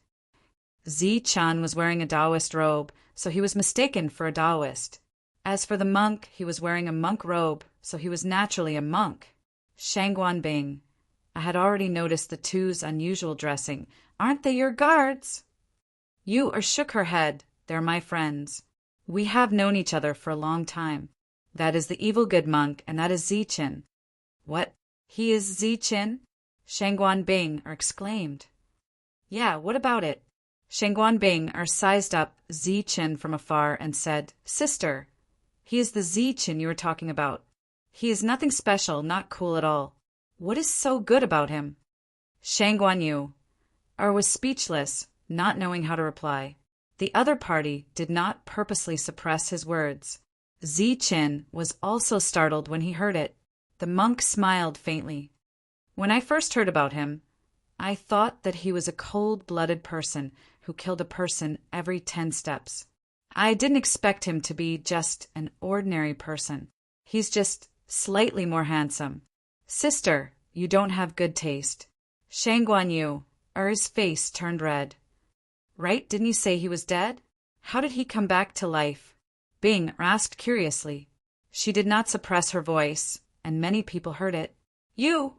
Zi-chan was wearing a Taoist robe, so he was mistaken for a Taoist. As for the monk, he was wearing a monk robe, so he was naturally a monk. Shangguan Bing, I had already noticed the 2's unusual dressing. Aren't they your guards? Yu shook her head. They're my friends. We have known each other for a long time. That is the evil good monk, and that is Zichen. What? He is Zichen? Shangguan Bing exclaimed. Yeah, what about it? Shangguan Bing sized up Zichen from afar and said, Sister, he is the Zichen you were talking about. He is nothing special, not cool at all. What is so good about him? Shangguan Yu was speechless, not knowing how to reply. The other party did not purposely suppress his words. Zichen was also startled when he heard it. The monk smiled faintly. When I first heard about him, I thought that he was a cold-blooded person who killed a person every 10 steps. I didn't expect him to be just an ordinary person. He's just slightly more handsome. Sister, you don't have good taste. Shangguan Yu, his face turned red. Right, didn't you say he was dead? How did he come back to life? Bing asked curiously. She did not suppress her voice, and many people heard it. You!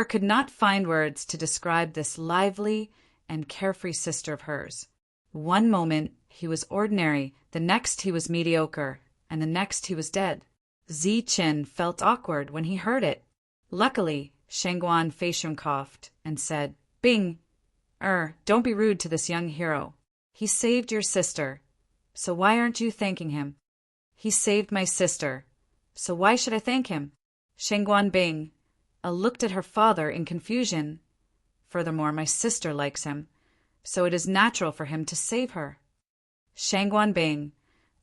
Could not find words to describe this lively and carefree sister of hers. One moment he was ordinary, the next he was mediocre, and the next he was dead. Zichen felt awkward when he heard it. Luckily, Shangguan Feixiong coughed and said, Bing, don't be rude to this young hero. He saved your sister, so why aren't you thanking him? He saved my sister, so why should I thank him? Shangguan Bing looked at her father in confusion. Furthermore, my sister likes him, so it is natural for him to save her. Shangguan Bing,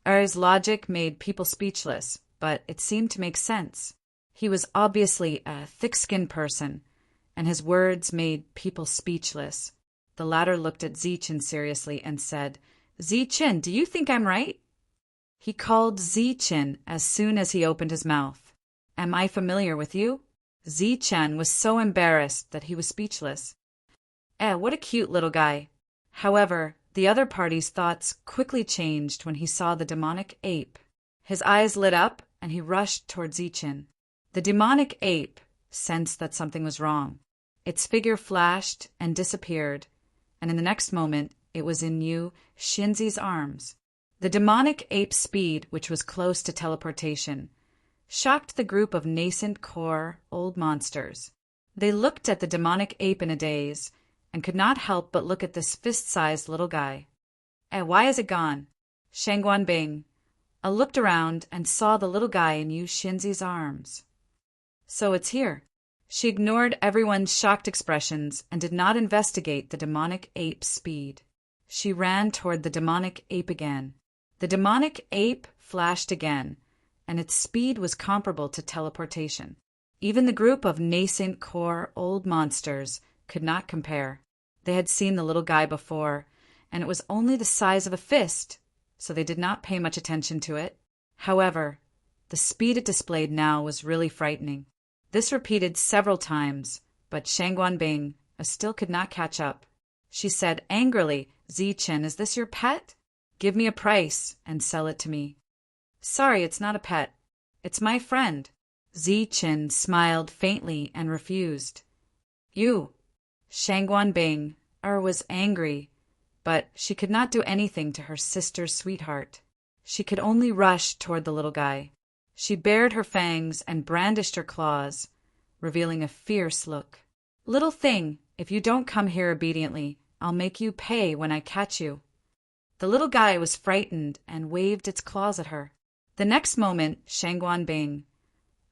his logic made people speechless, but it seemed to make sense. He was obviously a thick-skinned person, and his words made people speechless. The latter looked at Zichen seriously and said, Zichen, do you think I'm right? He called Zichen as soon as he opened his mouth. Am I familiar with you? Zichen was so embarrassed that he was speechless. What a cute little guy. However, the other party's thoughts quickly changed when he saw the demonic ape. His eyes lit up, and he rushed toward Zichen. The demonic ape sensed that something was wrong. Its figure flashed and disappeared, and in the next moment it was in Yu Xinzi's arms. The demonic ape's speed, which was close to teleportation, shocked the group of nascent core old monsters. They looked at the demonic ape in a daze, and could not help but look at this fist-sized little guy. Why is it gone? Shangguan Bing looked around and saw the little guy in Yu Xinzi's arms. So it's here. She ignored everyone's shocked expressions and did not investigate the demonic ape's speed. She ran toward the demonic ape again. The demonic ape flashed again, and its speed was comparable to teleportation. Even the group of nascent core old monsters could not compare. They had seen the little guy before, and it was only the size of a fist, so they did not pay much attention to it. However, the speed it displayed now was really frightening. This repeated several times, but Shangguanbing still could not catch up. She said angrily, "Zichen, is this your pet? Give me a price and sell it to me." "Sorry, it's not a pet. It's my friend." Zichen smiled faintly and refused. "You." Shangguanbing was angry, but she could not do anything to her sister's sweetheart. She could only rush toward the little guy. She bared her fangs and brandished her claws, revealing a fierce look. "Little thing, if you don't come here obediently, I'll make you pay when I catch you." The little guy was frightened and waved its claws at her. The next moment, Shangguanbing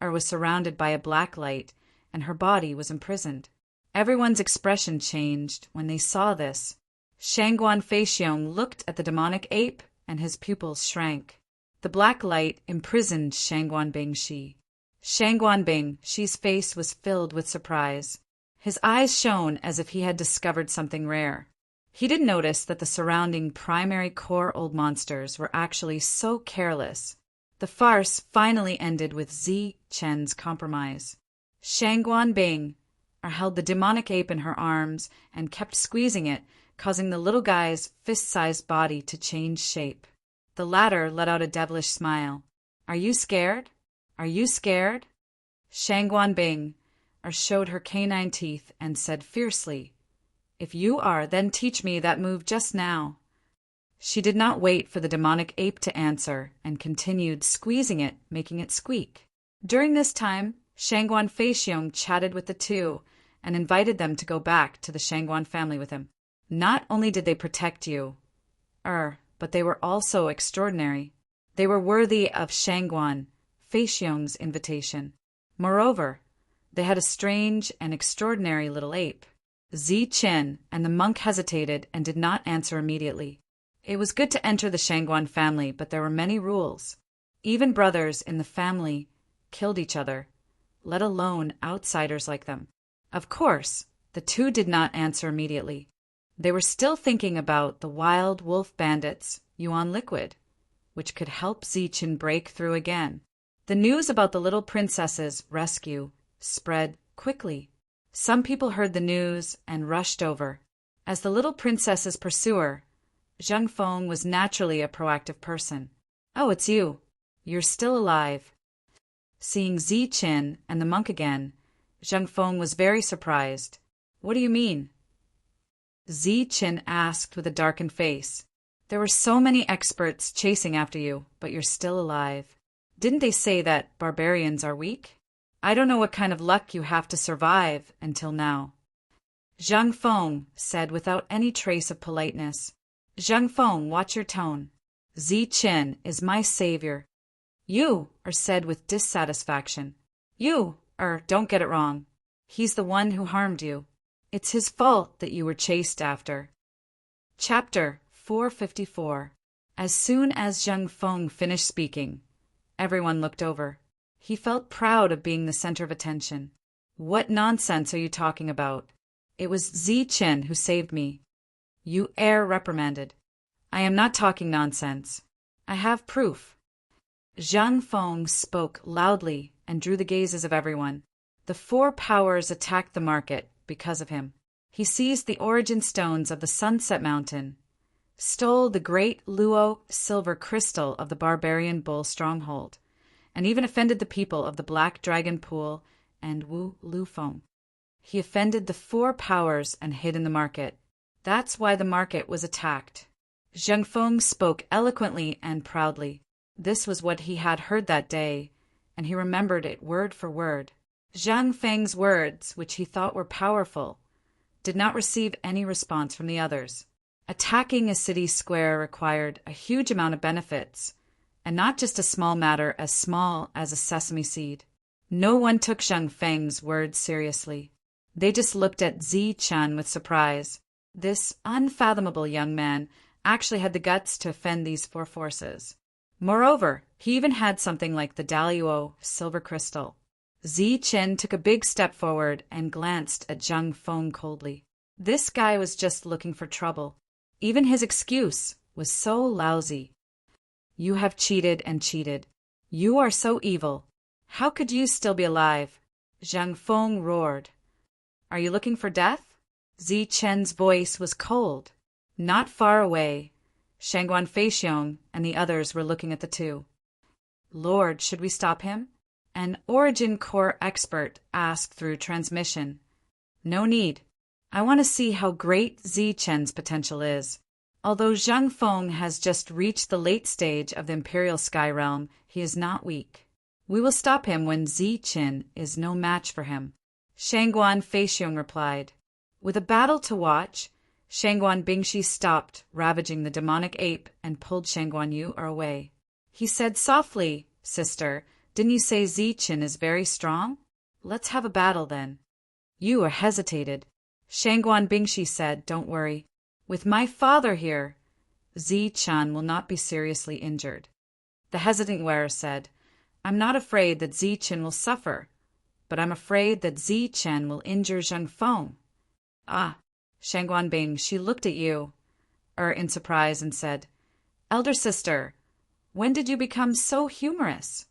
was surrounded by a black light, and her body was imprisoned. Everyone's expression changed when they saw this. Shangguan Feixiong looked at the demonic ape, and his pupils shrank. The black light imprisoned Shangguanbing Shi. Shangguanbing Shi's face was filled with surprise. His eyes shone as if he had discovered something rare. He didn't notice that the surrounding primary core old monsters were actually so careless. The farce finally ended with Zichen's compromise. Shangguanbing held the demonic ape in her arms and kept squeezing it, causing the little guy's fist-sized body to change shape. The latter let out a devilish smile. "Are you scared? Are you scared?" Shangguanbing showed her canine teeth and said fiercely, "If you are, then teach me that move just now." She did not wait for the demonic ape to answer and continued squeezing it, making it squeak. During this time, Shangguan Feixiong chatted with the two and invited them to go back to the Shangguan family with him. "Not only did they protect you, but they were also extraordinary. They were worthy of Shangguan Feixiong's invitation. Moreover, they had a strange and extraordinary little ape." Zichen and the monk hesitated and did not answer immediately. It was good to enter the Shangguan family, but there were many rules. Even brothers in the family killed each other, let alone outsiders like them. Of course, the two did not answer immediately. They were still thinking about the wild wolf bandits' Yuan liquid, which could help Zichen break through again. The news about the little princess's rescue spread quickly. Some people heard the news and rushed over. As the little princess's pursuer, Zheng Feng was naturally a proactive person. "Oh, it's you. You're still alive." Seeing Zichen and the monk again, Zheng Feng was very surprised. "What do you mean?" Zichen asked with a darkened face. "There were so many experts chasing after you, but you're still alive. Didn't they say that barbarians are weak? I don't know what kind of luck you have to survive until now." Zheng Feng said without any trace of politeness. "Zheng Feng, watch your tone. Zichen is my savior." "You," said with dissatisfaction. "You, don't get it wrong. He's the one who harmed you. It's his fault that you were chased after." Chapter 454. As soon as Zheng Feng finished speaking, everyone looked over. He felt proud of being the center of attention. "What nonsense are you talking about? It was Zichen who saved me." "You reprimanded." "I am not talking nonsense. I have proof." Zheng Feng spoke loudly and drew the gazes of everyone. The four powers attacked the market because of him. He seized the origin stones of the Sunset Mountain, stole the great Luo silver crystal of the barbarian bull stronghold, and even offended the people of the Black Dragon Pool and Wu Lufeng. He offended the four powers and hid in the market. That's why the market was attacked. Zheng Feng spoke eloquently and proudly. This was what he had heard that day, and he remembered it word for word. Zhang Feng's words, which he thought were powerful, did not receive any response from the others. Attacking a city square required a huge amount of benefits, and not just a small matter as small as a sesame seed. No one took Zhang Feng's words seriously. They just looked at Zichen with surprise. This unfathomable young man actually had the guts to offend these four forces. Moreover, he even had something like the Daluo silver crystal. Zichen took a big step forward and glanced at Zhang Feng coldly. This guy was just looking for trouble. Even his excuse was so lousy. You have cheated and cheated. You are so evil. How could you still be alive? Zhang Feng roared. Are you looking for death? Zichen's voice was cold. Not far away, Shangguan Feixiong and the others were looking at the two. Lord, should we stop him? An Origin Core expert asked through transmission. No need. I want to see how great Zichen's potential is. Although Zhang Feng has just reached the late stage of the Imperial Sky Realm, he is not weak. We will stop him when Zichen is no match for him. Shangguan Feixiong replied. With a battle to watch, Shangguan Bingshi stopped ravaging the demonic ape and pulled Shangguan Yu away. He said softly, Sister, didn't you say Zichen is very strong? Let's have a battle then. Yu hesitated. Shangguan Bingshi said, Don't worry. With my father here, Zichen will not be seriously injured. The hesitant wearer said, I'm not afraid that Zichen will suffer, but I'm afraid that Zichen will injure Zhang Feng. Ah, Shangguan Bing, she looked at you, in surprise and said, Elder sister, when did you become so humorous?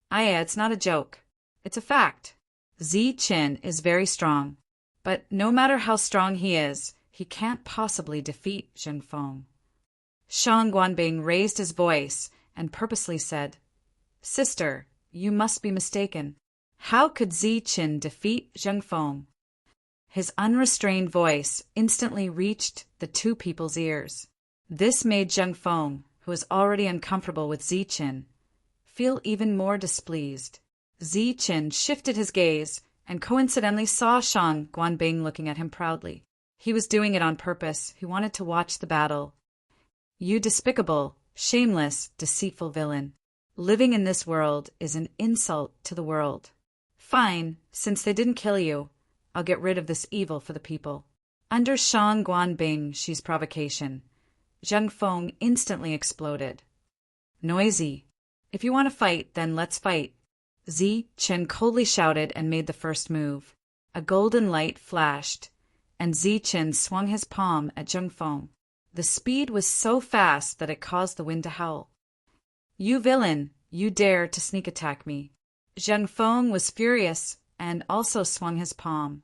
Aya, it's not a joke. It's a fact. Zichen is very strong, but no matter how strong he is, he can't possibly defeat Zhang Feng. Shang Guanbing raised his voice and purposely said, Sister, you must be mistaken. How could Zichen defeat Zhang Feng? His unrestrained voice instantly reached the two people's ears. This made Zhang Feng, who was already uncomfortable with Zichen, feel even more displeased. Zichen shifted his gaze and coincidentally saw Shang Guanbing looking at him proudly. He was doing it on purpose. He wanted to watch the battle. You despicable, shameless, deceitful villain. Living in this world is an insult to the world. Fine, since they didn't kill you, I'll get rid of this evil for the people. Under Shang Guanbing's provocation, Zhang Feng instantly exploded. Noisy. If you want to fight, then let's fight. Zichen coldly shouted and made the first move. A golden light flashed, and Zichen swung his palm at Zhang Feng. The speed was so fast that it caused the wind to howl. You villain, you dare to sneak attack me. Zhang Feng was furious and also swung his palm.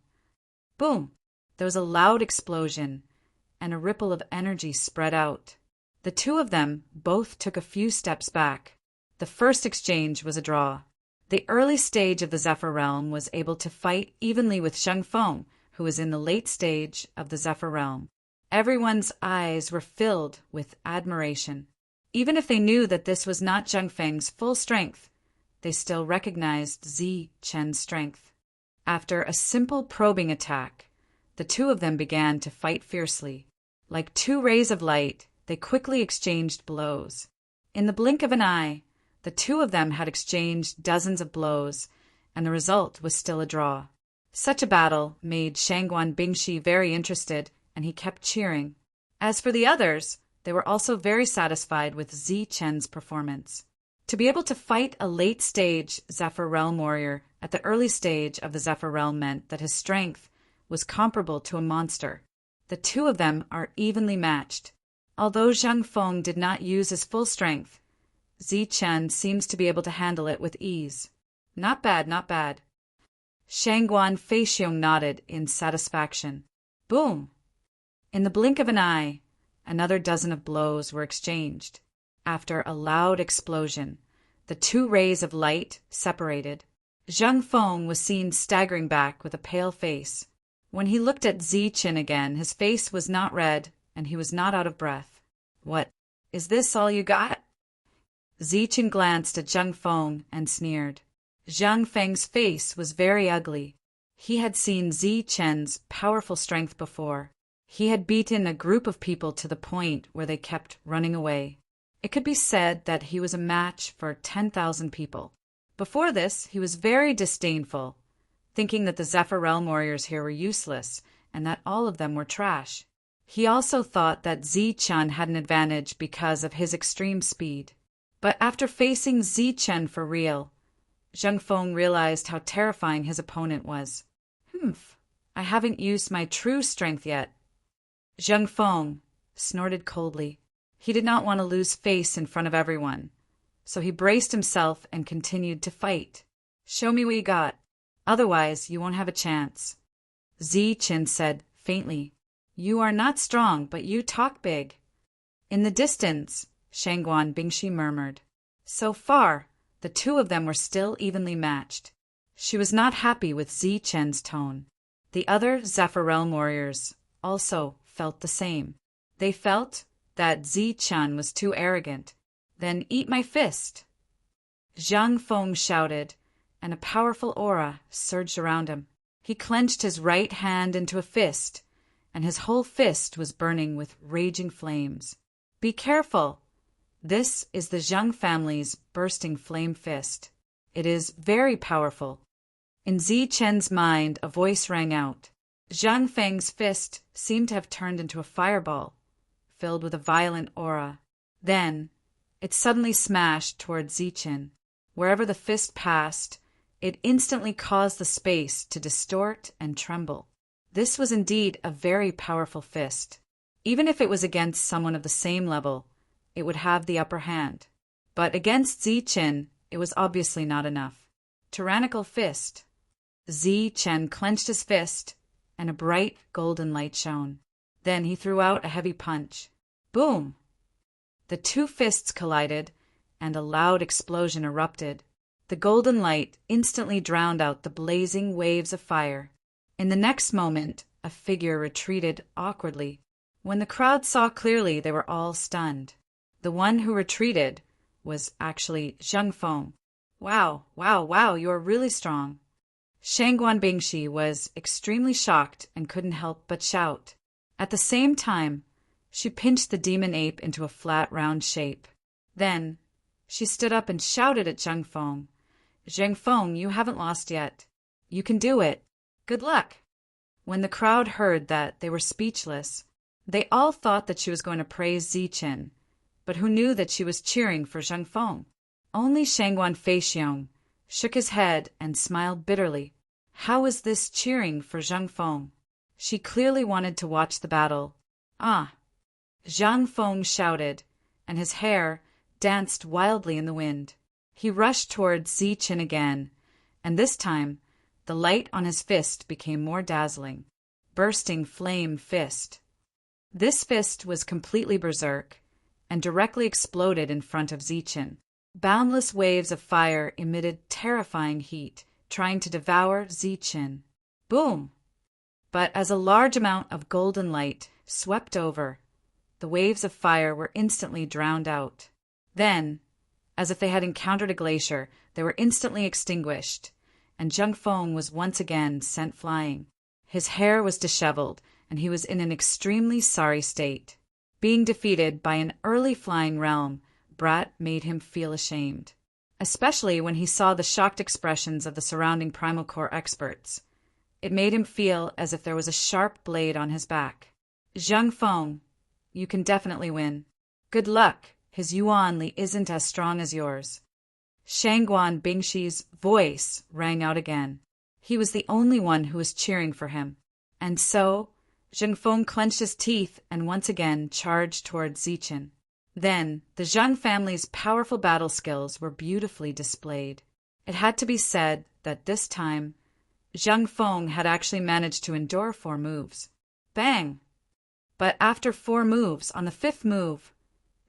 Boom! There was a loud explosion, and a ripple of energy spread out. The two of them both took a few steps back. The first exchange was a draw. The early stage of the Zephyr Realm was able to fight evenly with Zhang Feng, who was in the late stage of the Zephyr Realm. Everyone's eyes were filled with admiration. Even if they knew that this was not Zhang Feng's full strength, they still recognized Zichen's strength. After a simple probing attack, the two of them began to fight fiercely. Like two rays of light, they quickly exchanged blows. In the blink of an eye, the two of them had exchanged dozens of blows, and the result was still a draw. Such a battle made Shangguan Bingshi very interested, and he kept cheering. As for the others, they were also very satisfied with Zichen's performance. To be able to fight a late-stage Zephyr Realm warrior at the early stage of the Zephyr Realm meant that his strength was comparable to a monster. The two of them are evenly matched. Although Zhang Feng did not use his full strength, Zichen seems to be able to handle it with ease. Not bad, not bad. Shangguan Feixiong nodded in satisfaction. Boom! In the blink of an eye, another dozen of blows were exchanged. After a loud explosion, the two rays of light separated. Zhang Feng was seen staggering back with a pale face. When he looked at Zichen again, his face was not red, and he was not out of breath. What? Is this all you got? Zichen glanced at Zhang Feng and sneered. Zhang Feng's face was very ugly. He had seen Zichen's powerful strength before. He had beaten a group of people to the point where they kept running away. It could be said that he was a match for 10,000 people. Before this, he was very disdainful, thinking that the Zephyr Realm warriors here were useless and that all of them were trash. He also thought that Zichen had an advantage because of his extreme speed. But after facing Zichen for real, Zheng Feng realized how terrifying his opponent was. I haven't used my true strength yet. Zheng Feng snorted coldly. He did not want to lose face in front of everyone, so he braced himself and continued to fight. Show me what you got. Otherwise, you won't have a chance. Zichen said faintly. You are not strong, but you talk big. In the distance, Shangguan Bingshi murmured. So far, the two of them were still evenly matched. She was not happy with Zichen's tone. The other Zephyr Realm warriors also felt the same. They felt that Zichen was too arrogant. Then eat my fist. Zhang Feng shouted, and a powerful aura surged around him. He clenched his right hand into a fist, and his whole fist was burning with raging flames. Be careful! This is the Zhang family's bursting flame fist. It is very powerful. In Zichen's mind, a voice rang out. Zhang Feng's fist seemed to have turned into a fireball, filled with a violent aura. Then, it suddenly smashed toward Zichen. Wherever the fist passed, it instantly caused the space to distort and tremble. This was indeed a very powerful fist. Even if it was against someone of the same level, it would have the upper hand. But against Zichen, it was obviously not enough. Tyrannical fist. Zichen clenched his fist, and a bright golden light shone. Then he threw out a heavy punch. Boom! The two fists collided, and a loud explosion erupted. The golden light instantly drowned out the blazing waves of fire. In the next moment, a figure retreated awkwardly. When the crowd saw clearly, they were all stunned. The one who retreated was actually Zheng Feng. Wow, you are really strong. Shangguan Bingshi was extremely shocked and couldn't help but shout. At the same time, she pinched the demon ape into a flat, round shape. Then, she stood up and shouted at Zheng Feng. Zheng Feng, you haven't lost yet. You can do it. Good luck. When the crowd heard that, they were speechless. They all thought that she was going to praise Zichen, but who knew that she was cheering for Zheng Feng? Only Shangguan Feixiong shook his head and smiled bitterly. How is this cheering for Zheng Feng? She clearly wanted to watch the battle. Ah! Zheng Feng shouted, and his hair danced wildly in the wind. He rushed towards Zichen again, and this time the light on his fist became more dazzling. Bursting flame fist. This fist was completely berserk, and directly exploded in front of Zichen. Boundless waves of fire emitted terrifying heat, trying to devour Zichen. Boom! But as a large amount of golden light swept over, the waves of fire were instantly drowned out. Then, as if they had encountered a glacier, they were instantly extinguished, and Zheng Feng was once again sent flying. His hair was disheveled, and he was in an extremely sorry state. Being defeated by an early flying realm, Brat made him feel ashamed, especially when he saw the shocked expressions of the surrounding Primal Core experts. It made him feel as if there was a sharp blade on his back. Zheng Feng, you can definitely win. Good luck, his Yuan Li isn't as strong as yours. Shangguan Bingshi's voice rang out again. He was the only one who was cheering for him. And so, Zheng Feng clenched his teeth and once again charged towards Zichen. Then, the Zhang family's powerful battle skills were beautifully displayed. It had to be said that this time, Zheng Feng had actually managed to endure 4 moves. Bang! But after 4 moves, on the 5th move,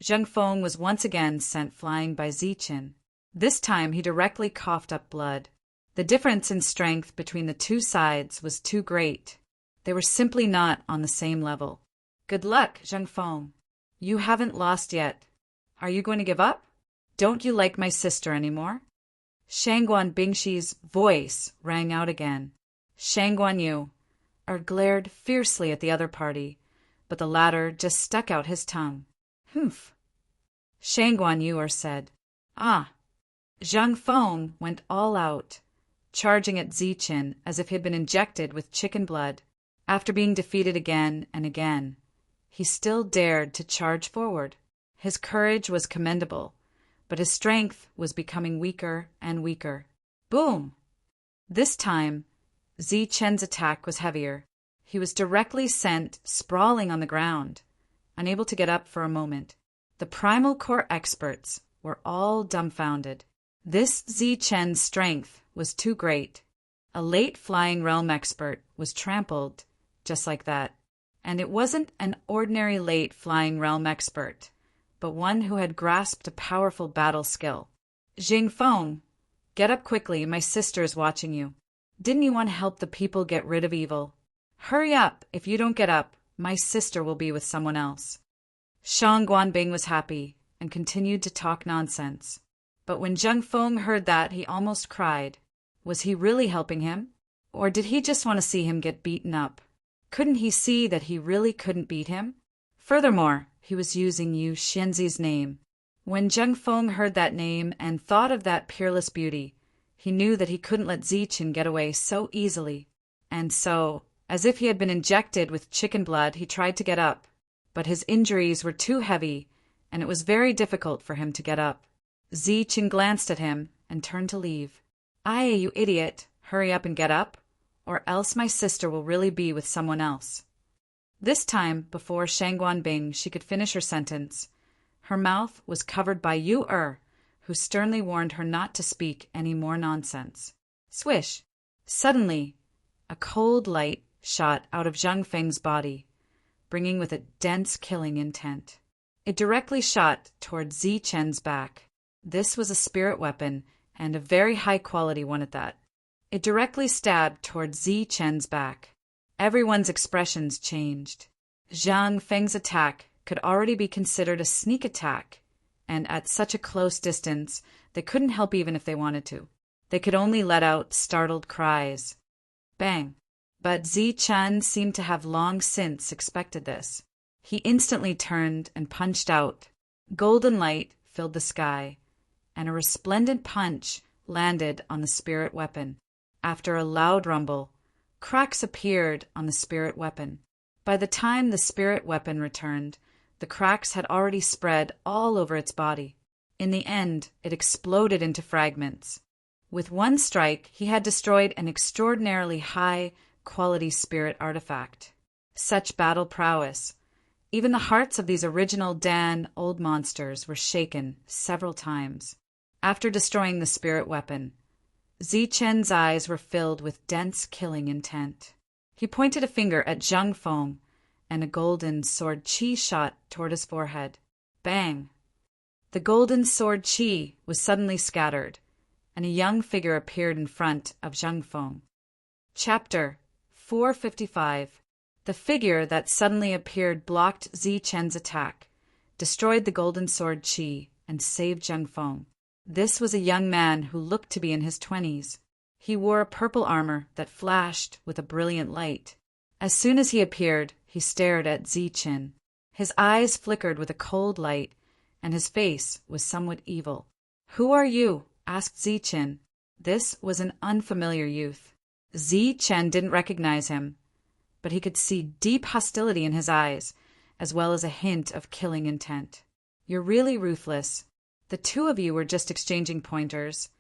Zheng Feng was once again sent flying by Zichen. This time he directly coughed up blood. The difference in strength between the two sides was too great. They were simply not on the same level. Good luck, Zheng Feng. You haven't lost yet. Are you going to give up? Don't you like my sister anymore? Shangguan Bingshi's voice rang out again. Shangguan Yu glared fiercely at the other party, but the latter just stuck out his tongue. Humph. Shangguan Yu said, Ah. Zheng Feng went all out, charging at Zichen as if he had been injected with chicken blood. After being defeated again and again, he still dared to charge forward. His courage was commendable, but his strength was becoming weaker and weaker. Boom! This time, Zichen's attack was heavier. He was directly sent sprawling on the ground, unable to get up for a moment. The primal core experts were all dumbfounded. This Zichen's strength was too great. A late flying realm expert was trampled just like that. And it wasn't an ordinary late flying realm expert, but one who had grasped a powerful battle skill. Jingfeng, get up quickly, my sister is watching you. Didn't you want to help the people get rid of evil? Hurry up, if you don't get up, my sister will be with someone else. Shang Guanbing was happy and continued to talk nonsense. But when Zheng Feng heard that, he almost cried. Was he really helping him? Or did he just want to see him get beaten up? Couldn't he see that he really couldn't beat him? Furthermore, he was using Yu Xianzi's name. When Zheng Feng heard that name and thought of that peerless beauty, he knew that he couldn't let Zichen get away so easily. And so, as if he had been injected with chicken blood, he tried to get up. But his injuries were too heavy, and it was very difficult for him to get up. Zichen glanced at him and turned to leave. Aye, you idiot, hurry up and get up, or else my sister will really be with someone else. This time, before Shang Guanbing she could finish her sentence, her mouth was covered by Yu who sternly warned her not to speak any more nonsense. Swish! Suddenly, a cold light shot out of Zhang Feng's body, bringing with it dense killing intent. It directly shot toward Zichen's back. This was a spirit weapon, and a very high-quality one at that. It directly stabbed toward Zichen's back. Everyone's expressions changed. Zhang Feng's attack could already be considered a sneak attack, and at such a close distance, they couldn't help even if they wanted to. They could only let out startled cries. Bang! But Zichen seemed to have long since expected this. He instantly turned and punched out. Golden light filled the sky, and a resplendent punch landed on the spirit weapon. After a loud rumble, cracks appeared on the spirit weapon. By the time the spirit weapon returned, the cracks had already spread all over its body. In the end, it exploded into fragments. With one strike, he had destroyed an extraordinarily high-quality spirit artifact. Such battle prowess! Even the hearts of these original Dan old monsters were shaken several times. After destroying the spirit weapon, Zichen's eyes were filled with dense killing intent. He pointed a finger at Zheng Feng, and a golden sword qi shot toward his forehead. Bang! The golden sword qi was suddenly scattered, and a young figure appeared in front of Zheng Feng. Chapter 455. The figure that suddenly appeared blocked Zichen's attack, destroyed the golden sword qi, and saved Zheng Feng. This was a young man who looked to be in his 20s. He wore a purple armor that flashed with a brilliant light. As soon as he appeared, he stared at Zichen. His eyes flickered with a cold light, and his face was somewhat evil. "Who are you?" asked Zichen. This was an unfamiliar youth. Zichen didn't recognize him, but he could see deep hostility in his eyes, as well as a hint of killing intent. "You're really ruthless. The two of you were just exchanging pointers,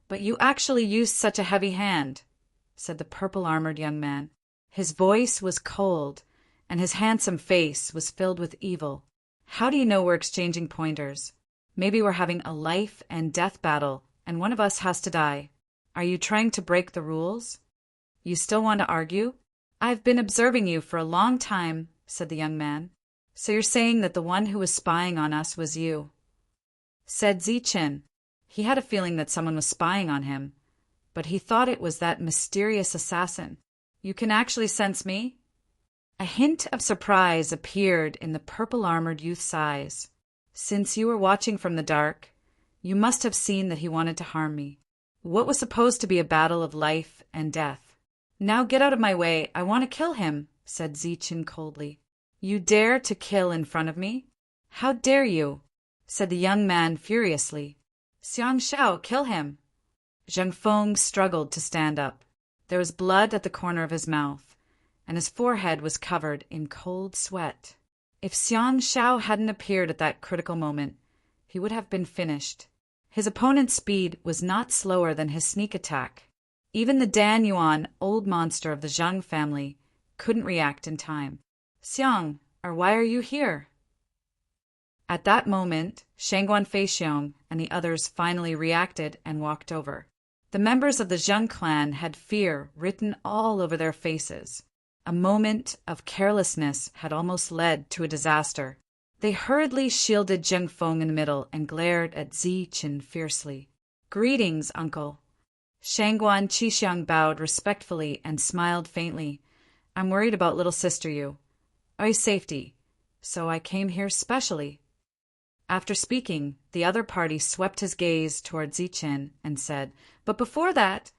but you actually used such a heavy hand," said the purple-armored young man. His voice was cold, and his handsome face was filled with evil. "How do you know we're exchanging pointers? Maybe we're having a life and death battle, and one of us has to die. Are you trying to break the rules? You still want to argue?" "I've been observing you for a long time," said the young man. "So you're saying that the one who was spying on us was you?" said Zichen. He had a feeling that someone was spying on him, but he thought it was that mysterious assassin. "You can actually sense me?" A hint of surprise appeared in the purple-armored youth's eyes. "Since you were watching from the dark, you must have seen that he wanted to harm me. What was supposed to be a battle of life and death. Now get out of my way, I want to kill him," said Zichen coldly. "You dare to kill in front of me? How dare you?" said the young man furiously. "Xiang Shao, kill him." Zheng Feng struggled to stand up. There was blood at the corner of his mouth, and his forehead was covered in cold sweat. If Xiang Shao hadn't appeared at that critical moment, he would have been finished. His opponent's speed was not slower than his sneak attack. Even the Dan Yuan, old monster of the Zhang family, couldn't react in time. Xiang, or why are you here? At that moment, Shangguan Feixiong and the others finally reacted and walked over. The members of the Zheng clan had fear written all over their faces. A moment of carelessness had almost led to a disaster. They hurriedly shielded Zheng Feng in the middle and glared at Zi Qin fiercely. Greetings, uncle. Shangguan Qixiang bowed respectfully and smiled faintly. I'm worried about little sister Yu. Oi's safety, so I came here specially. After speaking, the other party swept his gaze toward Zi Qin and said, But before that,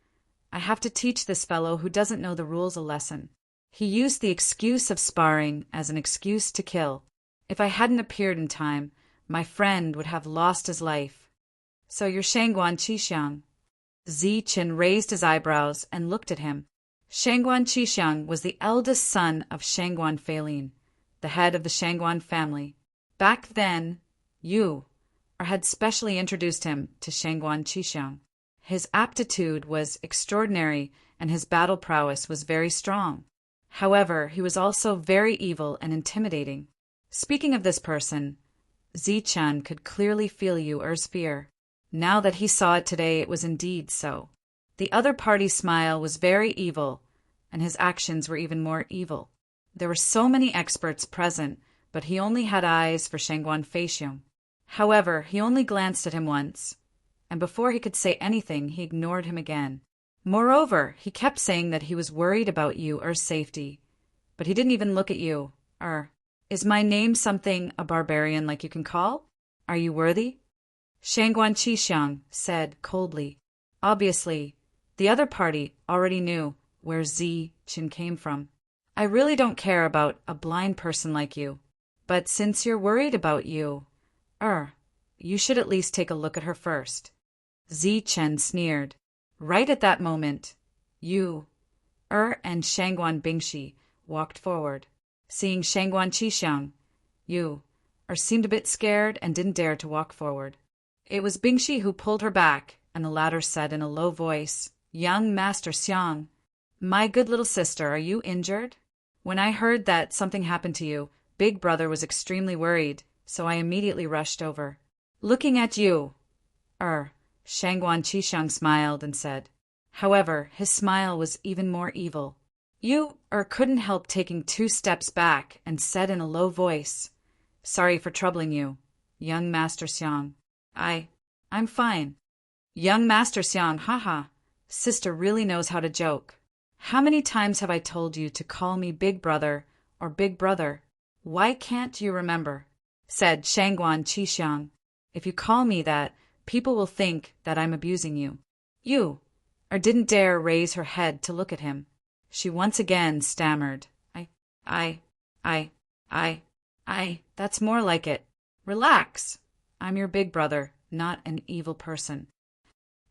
I have to teach this fellow who doesn't know the rules a lesson. He used the excuse of sparring as an excuse to kill. If I hadn't appeared in time, my friend would have lost his life. So you're Shangguan Qixiang. Zi Qin raised his eyebrows and looked at him. Shangguan Qixiang was the eldest son of Shangguan Feilin, the head of the Shangguan family. Back then, Yu had specially introduced him to Shangguan Qixiang. His aptitude was extraordinary and his battle prowess was very strong. However, he was also very evil and intimidating. Speaking of this person, Zi Qin could clearly feel Yu's fear. Now that he saw it today, it was indeed so. The other party's smile was very evil, and his actions were even more evil. There were so many experts present, but he only had eyes for Shangguan Feixiong. However, he only glanced at him once, and before he could say anything, he ignored him again. Moreover, he kept saying that he was worried about Yu's safety, but he didn't even look at Yu. Is my name something a barbarian like you can call? Are you worthy? Shangguan Qixiang said coldly. Obviously, the other party already knew where Zi Qin came from. I really don't care about a blind person like you, but since you're worried about you should at least take a look at her first. Zi Qin sneered. Right at that moment, Yu and Shangguan Bingshi walked forward. Seeing Shangguan Qixiang, Yu seemed a bit scared and didn't dare to walk forward. It was Bingshi who pulled her back, and the latter said in a low voice, Young Master Xiang, my good little sister, are you injured? When I heard that something happened to you, Big Brother was extremely worried, so I immediately rushed over. Looking at you, Shangguan Qixiang smiled and said. However, his smile was even more evil. Yu couldn't help taking 2 steps back and said in a low voice, Sorry for troubling you, young Master Xiang. I'm fine. Young Master Xiang, haha. Sister really knows how to joke. How many times have I told you to call me Big Brother or Big Brother? Why can't you remember? Said Shangguan Qixiang. If you call me that, people will think that I'm abusing you. Yu didn't dare raise her head to look at him. She once again stammered. That's more like it. Relax. I'm your big brother, not an evil person.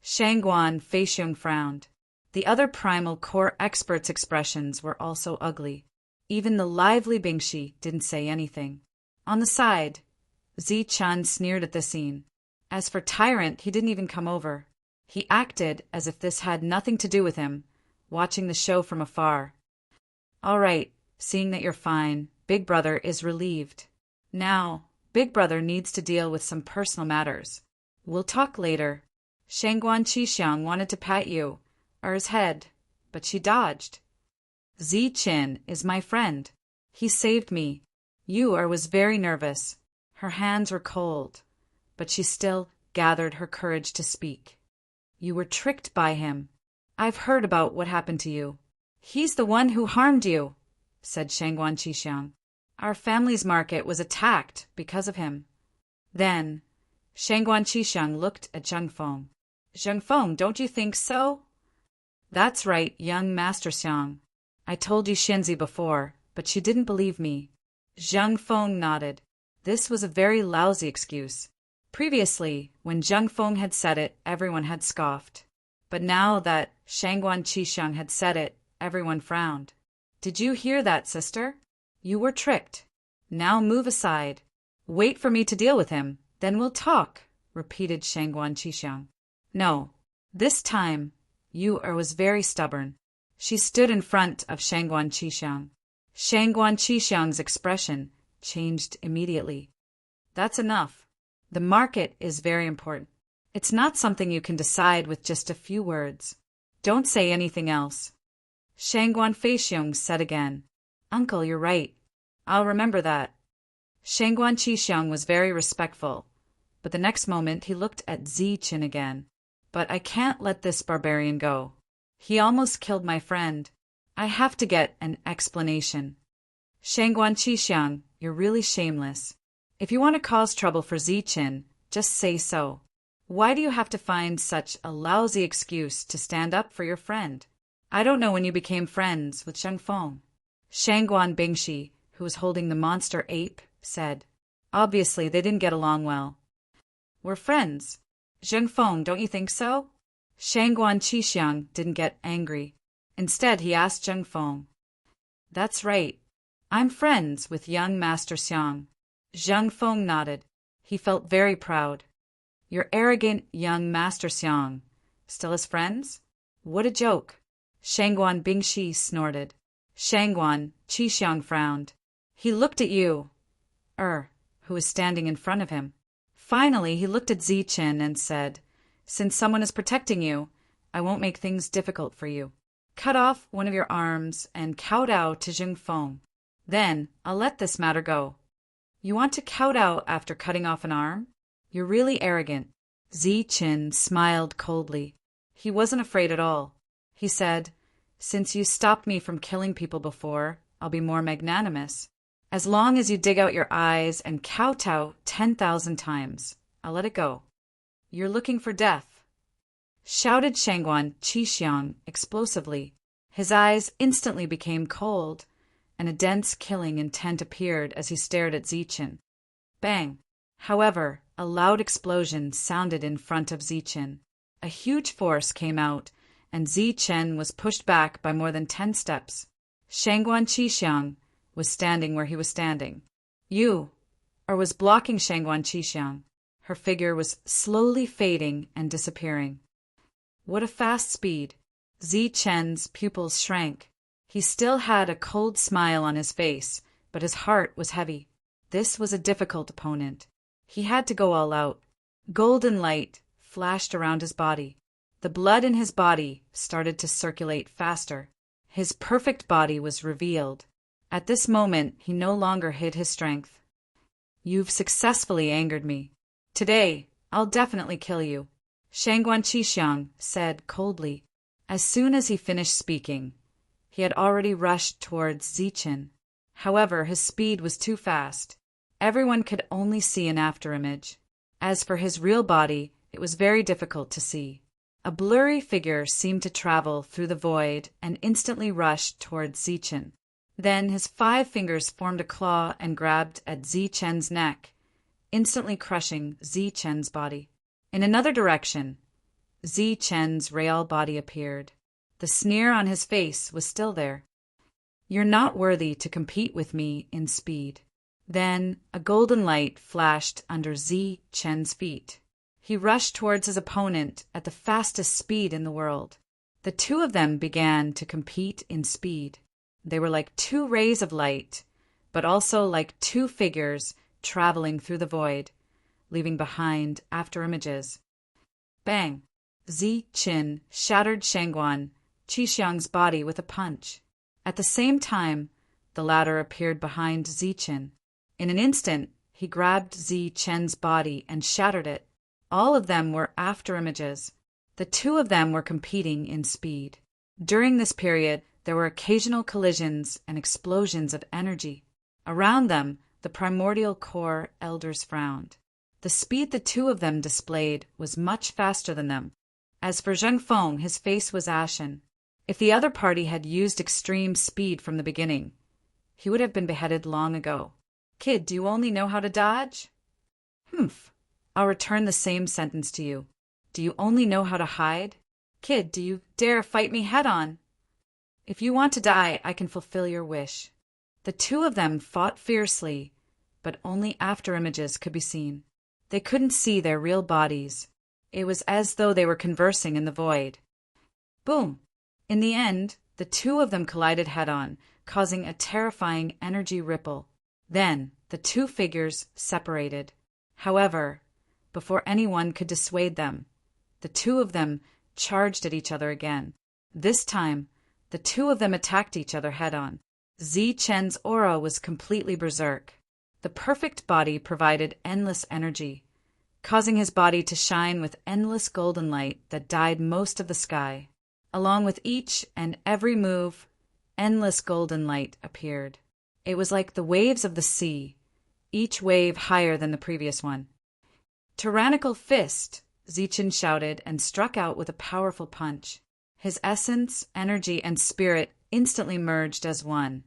Shangguan Feixiong frowned. The other primal core experts' expressions were also ugly. Even the lively Bingshi didn't say anything. On the side, Zi Qin sneered at the scene. As for Tyrant, he didn't even come over. He acted as if this had nothing to do with him, watching the show from afar. All right, seeing that you're fine, Big Brother is relieved. Now, Big Brother needs to deal with some personal matters. We'll talk later. Shangguan Qixiang wanted to pat Yu's head, but she dodged. Zi Qin is my friend. He saved me. Yu was very nervous. Her hands were cold, but she still gathered her courage to speak. You were tricked by him. I've heard about what happened to you. He's the one who harmed you, said Shangguan Qixiang. Our family's market was attacked because of him. Then, Shangguan Qixiang looked at Zheng Feng. Zheng Feng, don't you think so? That's right, young Master Xiang. I told you Shenzi before, but she didn't believe me. Zheng Feng nodded. This was a very lousy excuse. Previously, when Zheng Feng had said it, everyone had scoffed. But now that Shangguan Qixiang had said it, everyone frowned. Did you hear that, sister? You were tricked. Now move aside. Wait for me to deal with him, then we'll talk, repeated Shangguan Qishan. No, this time, Yu-Er was very stubborn. She stood in front of Shangguan Qishan. Shangguan Qishan's expression changed immediately. That's enough. The market is very important. It's not something you can decide with just a few words. Don't say anything else. Shangguan Feixiong said again. Uncle, you're right. I'll remember that. Shangguan Qishan was very respectful, but the next moment he looked at Ziqin again. But I can't let this barbarian go. He almost killed my friend. I have to get an explanation. Shangguan Qishan, you're really shameless. If you want to cause trouble for Ziqin, just say so. Why do you have to find such a lousy excuse to stand up for your friend? I don't know when you became friends with Zheng Feng. Shangguan Bingshi, who was holding the monster ape, said. Obviously, they didn't get along well. We're friends. Zheng Feng, don't you think so? Shangguan Qishan didn't get angry. Instead, he asked Zheng Feng. That's right. I'm friends with young Master Xiang. Zheng Feng nodded. He felt very proud. Your arrogant young Master Xiang. Still as friends? What a joke. Shangguan Bingshi snorted. Shangguan Qishan frowned. He looked at you, who was standing in front of him. Finally, he looked at Ziqin and said, Since someone is protecting you, I won't make things difficult for you. Cut off one of your arms and kowtow to Zheng Feng. Then I'll let this matter go. You want to kowtow after cutting off an arm? You're really arrogant. Ziqin smiled coldly. He wasn't afraid at all. He said, Since you stopped me from killing people before, I'll be more magnanimous. As long as you dig out your eyes and kowtow 10,000 times, I'll let it go. You're looking for death, shouted Shangguan Qishan explosively. His eyes instantly became cold, and a dense killing intent appeared as he stared at Ziqin. Bang! However, a loud explosion sounded in front of Ziqin. A huge force came out, and Ziqin was pushed back by more than 10 steps. Shangguan Qishan was standing where he was standing. Was blocking Shangguan Qishan. Her figure was slowly fading and disappearing. What a fast speed! Ziqin's pupils shrank. He still had a cold smile on his face, but his heart was heavy. This was a difficult opponent. He had to go all out. Golden light flashed around his body. The blood in his body started to circulate faster. His perfect body was revealed. At this moment, he no longer hid his strength. You've successfully angered me. Today, I'll definitely kill you, Shangguan Qishan said coldly. As soon as he finished speaking, he had already rushed towards Ziqin. However, his speed was too fast. Everyone could only see an afterimage. As for his real body, it was very difficult to see. A blurry figure seemed to travel through the void and instantly rushed towards Ziqin. Then his 5 fingers formed a claw and grabbed at Ziqin's neck, instantly crushing Ziqin's body. In another direction, Ziqin's real body appeared. The sneer on his face was still there. You're not worthy to compete with me in speed. Then a golden light flashed under Ziqin's feet. He rushed towards his opponent at the fastest speed in the world. The two of them began to compete in speed. They were like 2 rays of light, but also like 2 figures traveling through the void, leaving behind afterimages. Bang! Ziqin shattered Shangguan Qishan's body with a punch. At the same time, the latter appeared behind Ziqin. In an instant, he grabbed Ziqin's body and shattered it. All of them were afterimages. The 2 of them were competing in speed. During this period, there were occasional collisions and explosions of energy. Around them, the primordial core elders frowned. The speed the 2 of them displayed was much faster than them. As for Zheng Feng, his face was ashen. If the other party had used extreme speed from the beginning, he would have been beheaded long ago. Kid, do you only know how to dodge? Humph. I'll return the same sentence to you. Do you only know how to hide? Kid, do you dare fight me head-on? If you want to die, I can fulfill your wish. The 2 of them fought fiercely, but only after images could be seen. They couldn't see their real bodies. It was as though they were conversing in the void. Boom! In the end, the two of them collided head-on, causing a terrifying energy ripple. Then, the two figures separated. However, before anyone could dissuade them, the two of them charged at each other again. This time, the two of them attacked each other head-on. Zi-Chen's aura was completely berserk. The perfect body provided endless energy, causing his body to shine with endless golden light that dyed most of the sky. Along with each and every move, endless golden light appeared. It was like the waves of the sea, each wave higher than the previous one. "Tyrannical fist!" Zi-Chen shouted and struck out with a powerful punch. His essence, energy, and spirit instantly merged as one,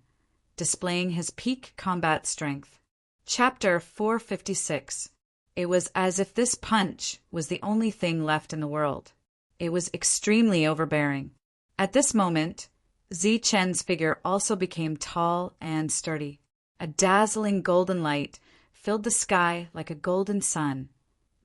displaying his peak combat strength. Chapter 456. It was as if this punch was the only thing left in the world. It was extremely overbearing. At this moment, Zi-Chen's figure also became tall and sturdy. A dazzling golden light filled the sky like a golden sun,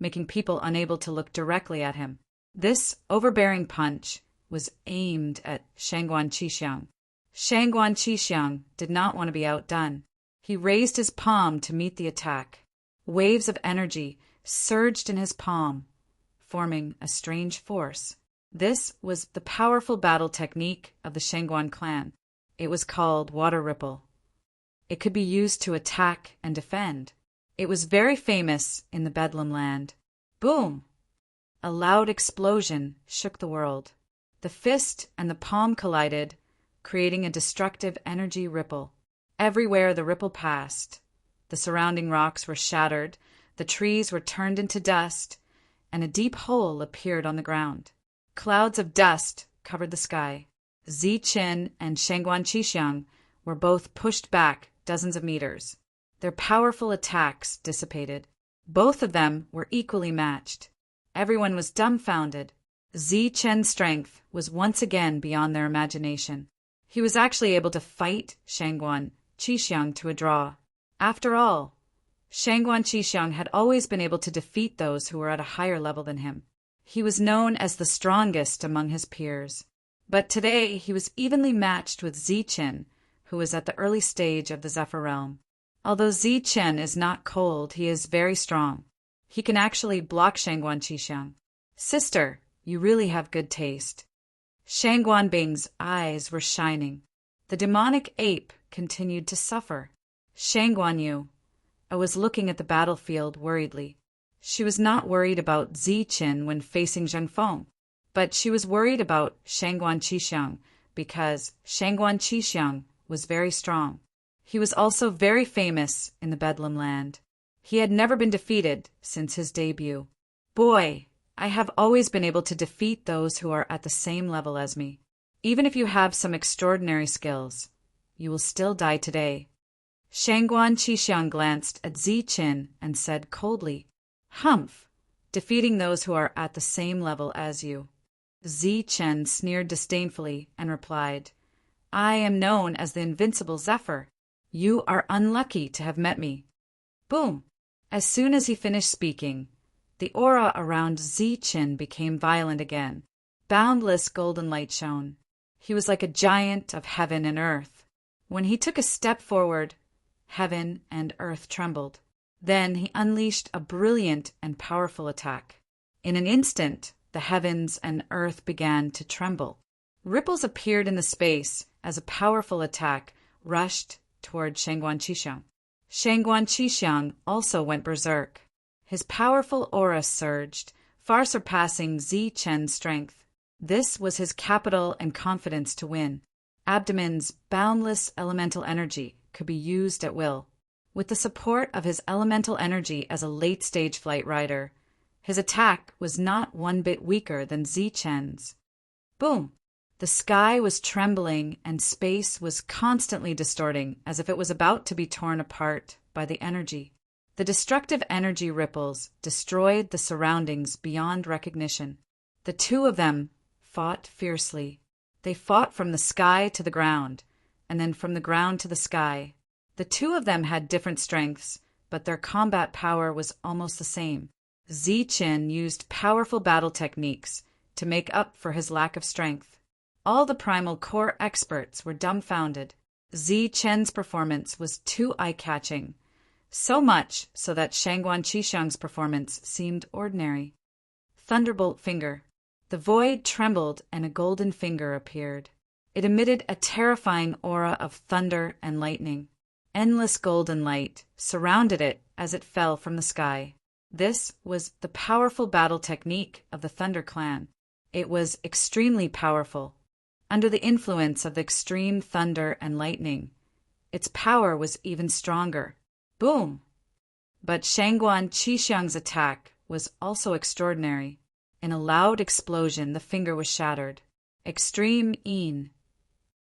making people unable to look directly at him. This overbearing punch was aimed at Shangguan Qixiang. Shangguan Qixiang did not want to be outdone. He raised his palm to meet the attack. Waves of energy surged in his palm, forming a strange force. This was the powerful battle technique of the Shangguan clan. It was called water ripple. It could be used to attack and defend. It was very famous in the Bedlam land. Boom! A loud explosion shook the world. The fist and the palm collided, creating a destructive energy ripple. Everywhere the ripple passed, the surrounding rocks were shattered, the trees were turned into dust, and a deep hole appeared on the ground. Clouds of dust covered the sky. Zi-Chen and Shangguan Qixiang were both pushed back dozens of meters. Their powerful attacks dissipated. Both of them were equally matched. Everyone was dumbfounded. Zi-Chen's strength was once again beyond their imagination. He was actually able to fight Shangguan Qixiang to a draw. After all, Shangguan Qixiang had always been able to defeat those who were at a higher level than him. He was known as the strongest among his peers. But today he was evenly matched with Zi-Chen, who was at the early stage of the Zephyr realm. Although Zi-Chen is not cold, he is very strong. He can actually block Shangguan Qixiang. "Sister, you really have good taste." Shangguan Bing's eyes were shining. The demonic ape continued to suffer. Shangguan Yu was looking at the battlefield worriedly. She was not worried about Zi-Chen when facing Zheng Feng, but she was worried about Shangguan Qixiang because Shangguan Qixiang was very strong. He was also very famous in the Bedlam land. He had never been defeated since his debut. "Boy, I have always been able to defeat those who are at the same level as me. Even if you have some extraordinary skills, you will still die today." Shangguan Qixiang glanced at Zi-Chen and said coldly, "Humph, defeating those who are at the same level as you." Zi-Chen sneered disdainfully and replied, "I am known as the invincible Zephyr. You are unlucky to have met me." Boom! As soon as he finished speaking, the aura around Zi-Chen became violent again. Boundless golden light shone. He was like a giant of heaven and earth. When he took a step forward, heaven and earth trembled. Then he unleashed a brilliant and powerful attack. In an instant, the heavens and earth began to tremble. Ripples appeared in the space as a powerful attack rushed toward Shangguan Qixiang. Shangguan Qixiang also went berserk. His powerful aura surged, far surpassing Zi-Chen's strength. This was his capital and confidence to win. Abdomen's boundless elemental energy could be used at will. With the support of his elemental energy as a late-stage flight rider, his attack was not one bit weaker than Zi-Chen's. Boom! The sky was trembling and space was constantly distorting as if it was about to be torn apart by the energy. The destructive energy ripples destroyed the surroundings beyond recognition. The two of them fought fiercely. They fought from the sky to the ground, and then from the ground to the sky. The two of them had different strengths, but their combat power was almost the same. Zichen used powerful battle techniques to make up for his lack of strength. All the primal core experts were dumbfounded. Zichen's performance was too eye-catching, so much so that Shangguan Qishuang's performance seemed ordinary. Thunderbolt Finger. The void trembled and a golden finger appeared. It emitted a terrifying aura of thunder and lightning. Endless golden light surrounded it as it fell from the sky. This was the powerful battle technique of the Thunder Clan. It was extremely powerful. Under the influence of the extreme thunder and lightning, its power was even stronger. Boom! But Shangguan Qishuang's attack was also extraordinary. In a loud explosion, the finger was shattered. Extreme Yin.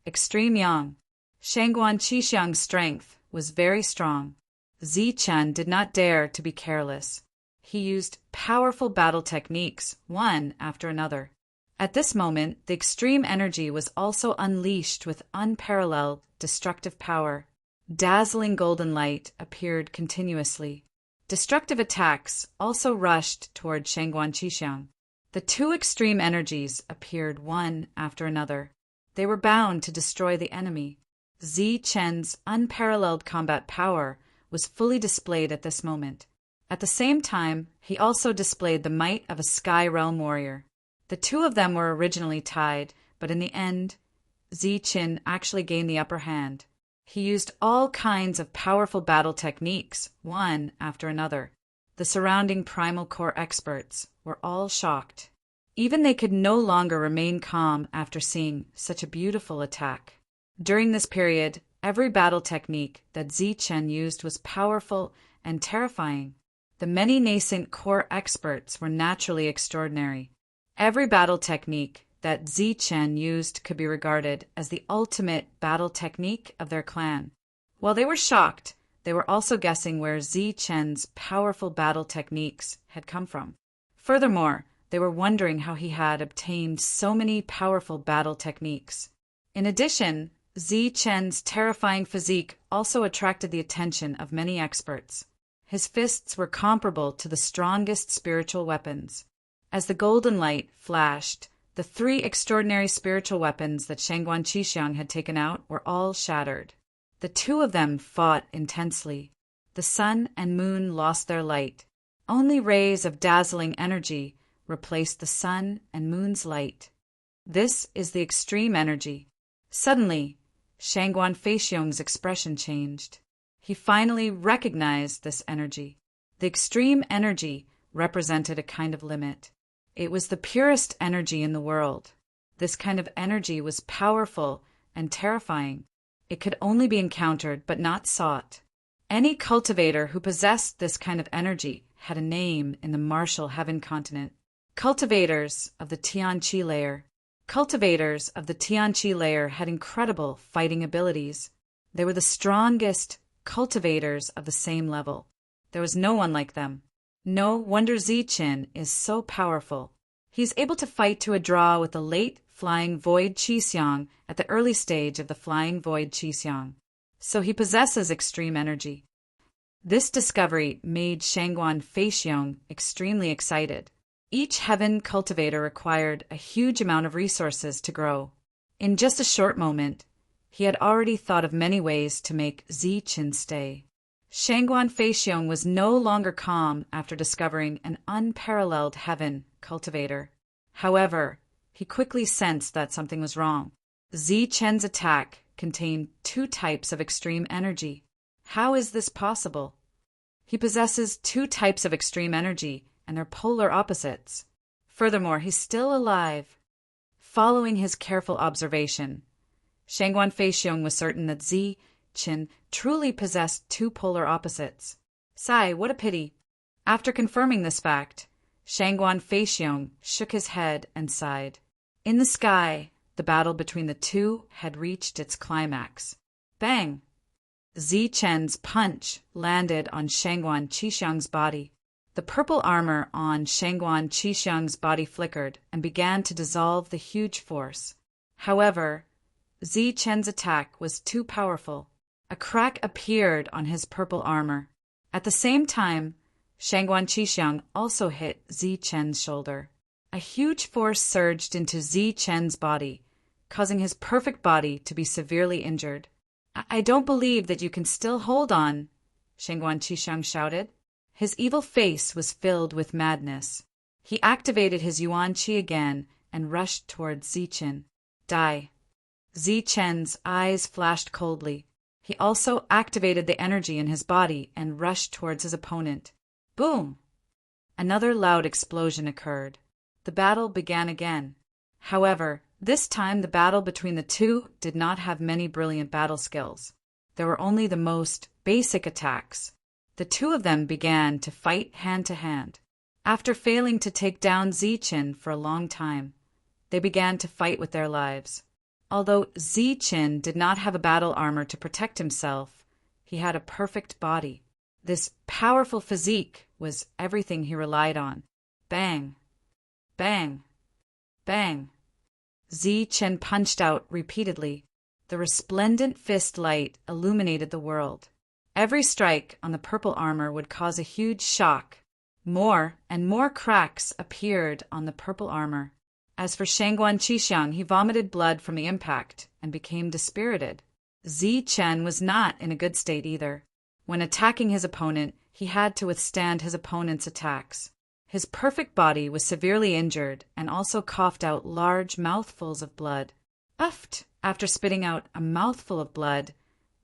Extreme Yang. Shangguan Qishuang's strength was very strong. Zichen did not dare to be careless. He used powerful battle techniques, one after another. At this moment, the extreme energy was also unleashed with unparalleled destructive power. Dazzling golden light appeared continuously. Destructive attacks also rushed toward Shangguan Qishuang. The two extreme energies appeared one after another. They were bound to destroy the enemy. Zichen's unparalleled combat power was fully displayed at this moment. At the same time, he also displayed the might of a Sky Realm warrior. The two of them were originally tied, but in the end, Zichen actually gained the upper hand. He used all kinds of powerful battle techniques, one after another. The surrounding primal core experts were all shocked. Even they could no longer remain calm after seeing such a beautiful attack. During this period, every battle technique that Zichen used was powerful and terrifying. The many nascent core experts were naturally extraordinary. Every battle technique that Zichen used could be regarded as the ultimate battle technique of their clan. While they were shocked, they were also guessing where Zichen's powerful battle techniques had come from. Furthermore, they were wondering how he had obtained so many powerful battle techniques. In addition, Zichen's terrifying physique also attracted the attention of many experts. His fists were comparable to the strongest spiritual weapons. As the golden light flashed, the three extraordinary spiritual weapons that Shangguan Qishuang had taken out were all shattered. The two of them fought intensely. The sun and moon lost their light. Only rays of dazzling energy replaced the sun and moon's light. This is the extreme energy. Suddenly, Shangguan Feixiong's expression changed. He finally recognized this energy. The extreme energy represented a kind of limit. It was the purest energy in the world. This kind of energy was powerful and terrifying. It could only be encountered but not sought. Any cultivator who possessed this kind of energy had a name in the martial heaven continent. Cultivators of the Tianqi layer. Cultivators of the Tianqi layer had incredible fighting abilities. They were the strongest cultivators of the same level. There was no one like them. No wonder Zichen is so powerful. He's able to fight to a draw with the late flying void Qishuang at the early stage of the flying void Qishuang. So he possesses extreme energy. This discovery made Shangguan Feixiong extremely excited. Each heaven cultivator required a huge amount of resources to grow. In just a short moment, he had already thought of many ways to make Zichen stay. Shangguan Feixiong was no longer calm after discovering an unparalleled heaven cultivator. However, he quickly sensed that something was wrong. Zichen's attack contained two types of extreme energy. How is this possible? He possesses two types of extreme energy, and they're polar opposites. Furthermore, he's still alive. Following his careful observation, Shangguan Feixiong was certain that Zichen truly possessed two polar opposites. Sigh, what a pity. After confirming this fact, Shangguan Feixiong shook his head and sighed. In the sky, the battle between the two had reached its climax. Bang! Zichen's punch landed on Shangguan Qishuang's body. The purple armor on Shangguan Qishuang's body flickered and began to dissolve the huge force. However, Zichen's attack was too powerful. A crack appeared on his purple armor. At the same time, Shangguan Qishiang also hit Zi Chen's shoulder. A huge force surged into Zi Chen's body, causing his perfect body to be severely injured. I don't believe that you can still hold on, Shangguan Qishiang shouted. His evil face was filled with madness. He activated his Yuan Qi again and rushed towards Zi Chen. Die. Zi Chen's eyes flashed coldly. He also activated the energy in his body and rushed towards his opponent. Boom! Another loud explosion occurred. The battle began again. However, this time the battle between the two did not have many brilliant battle skills. There were only the most basic attacks. The two of them began to fight hand to hand. After failing to take down Zi Chen for a long time, they began to fight with their lives. Although Zi Chen did not have a battle armor to protect himself, he had a perfect body. This powerful physique was everything he relied on. Bang! Bang! Bang! Zi Chen punched out repeatedly. The resplendent fist light illuminated the world. Every strike on the purple armor would cause a huge shock. More and more cracks appeared on the purple armor. As for Shangguan Qishiang, he vomited blood from the impact and became dispirited. Zi Chen was not in a good state either. When attacking his opponent, he had to withstand his opponent's attacks. His perfect body was severely injured and also coughed out large mouthfuls of blood. Uffed! After spitting out a mouthful of blood,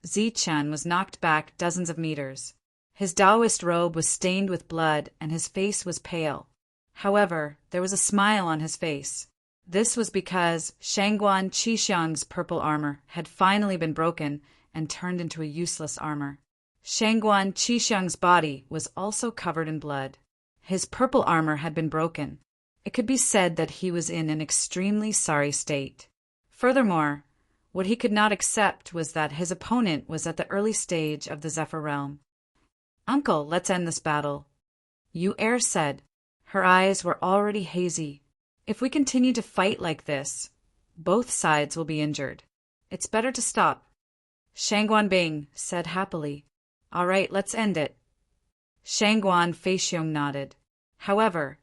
Zi Chen was knocked back dozens of meters. His Taoist robe was stained with blood and his face was pale. However, there was a smile on his face. This was because Shangguan Qishiang's purple armor had finally been broken and turned into a useless armor. Shangguan Qishiang's body was also covered in blood. His purple armor had been broken. It could be said that he was in an extremely sorry state. Furthermore, what he could not accept was that his opponent was at the early stage of the Zephyr realm. Uncle, let's end this battle, Yu Er said. Her eyes were already hazy. If we continue to fight like this, both sides will be injured. It's better to stop. Shangguan Bing said happily. All right, let's end it. Shangguan Feixiong nodded. However,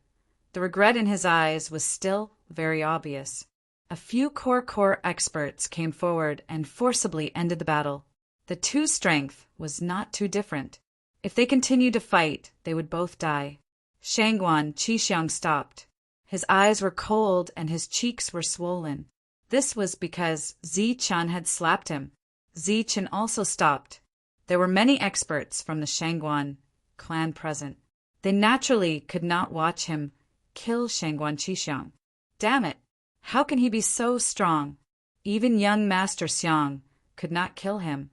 the regret in his eyes was still very obvious. A few core experts came forward and forcibly ended the battle. The two strength was not too different. If they continued to fight, they would both die. Shangguan Qishiang stopped. His eyes were cold and his cheeks were swollen. This was because Zi Chen had slapped him. Zi Chen also stopped. There were many experts from the Shangguan clan present. They naturally could not watch him kill Shangguan Qishiang. Damn it! How can he be so strong? Even young Master Xiang could not kill him.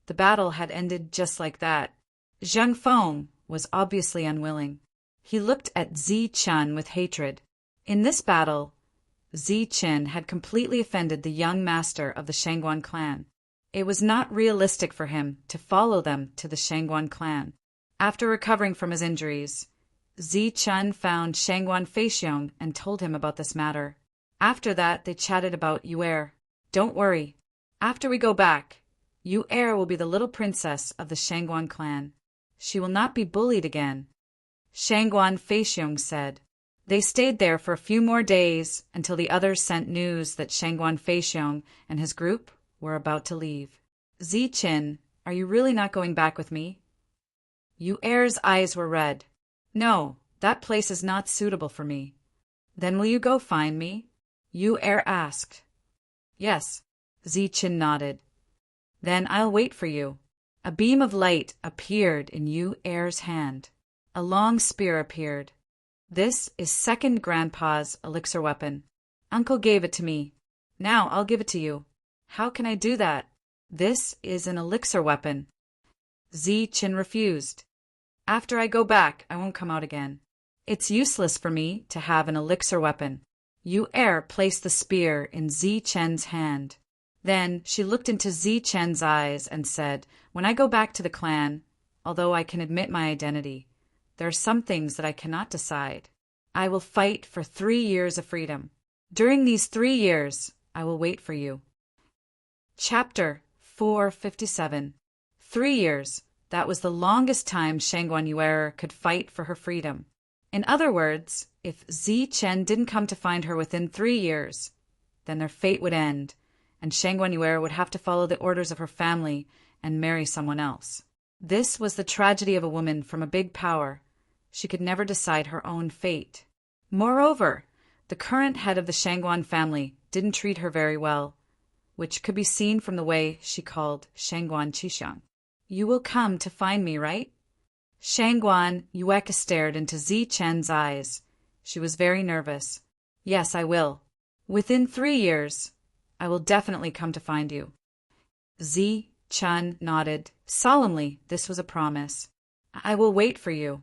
The battle had ended just like that. Zheng Feng was obviously unwilling. He looked at Zi Chen with hatred. In this battle, Zi Chen had completely offended the young master of the Shangguan clan. It was not realistic for him to follow them to the Shangguan clan. After recovering from his injuries, Zi Chen found Shangguan Feixiong and told him about this matter. After that, they chatted about Yu Er. Don't worry. After we go back, Yu Er will be the little princess of the Shangguan clan. She will not be bullied again. Shangguan Feixiong said. They stayed there for a few more days until the others sent news that Shangguan Feixiong and his group were about to leave. Zi Chen, are you really not going back with me? Yu Er's eyes were red. No, that place is not suitable for me. Then will you go find me? Yu Er asked. Yes, Zi Chen nodded. Then I'll wait for you. A beam of light appeared in Yu Er's hand. A long spear appeared. This is second grandpa's elixir weapon. Uncle gave it to me. Now I'll give it to you. How can I do that? This is an elixir weapon. Zi Chen refused. After I go back, I won't come out again. It's useless for me to have an elixir weapon. Yu Er placed the spear in Zi Chen's hand. Then she looked into Zi Chen's eyes and said, When I go back to the clan, although I can admit my identity, there are some things that I cannot decide. I will fight for 3 years of freedom. During these 3 years, I will wait for you. Chapter 457. 3 years. That was the longest time Shangguan Yuer could fight for her freedom. In other words, if Zi Chen didn't come to find her within 3 years, then their fate would end, and Shangguan Yuer would have to follow the orders of her family and marry someone else. This was the tragedy of a woman from a big power. She could never decide her own fate. Moreover, the current head of the Shangguan family didn't treat her very well, which could be seen from the way she called Shangguan Qishan. "You will come to find me, right?" Shangguan Yueka stared into Zi Chen's eyes. She was very nervous. "Yes, I will. Within 3 years, I will definitely come to find you." Zi Chen nodded. Solemnly, this was a promise. "I will wait for you."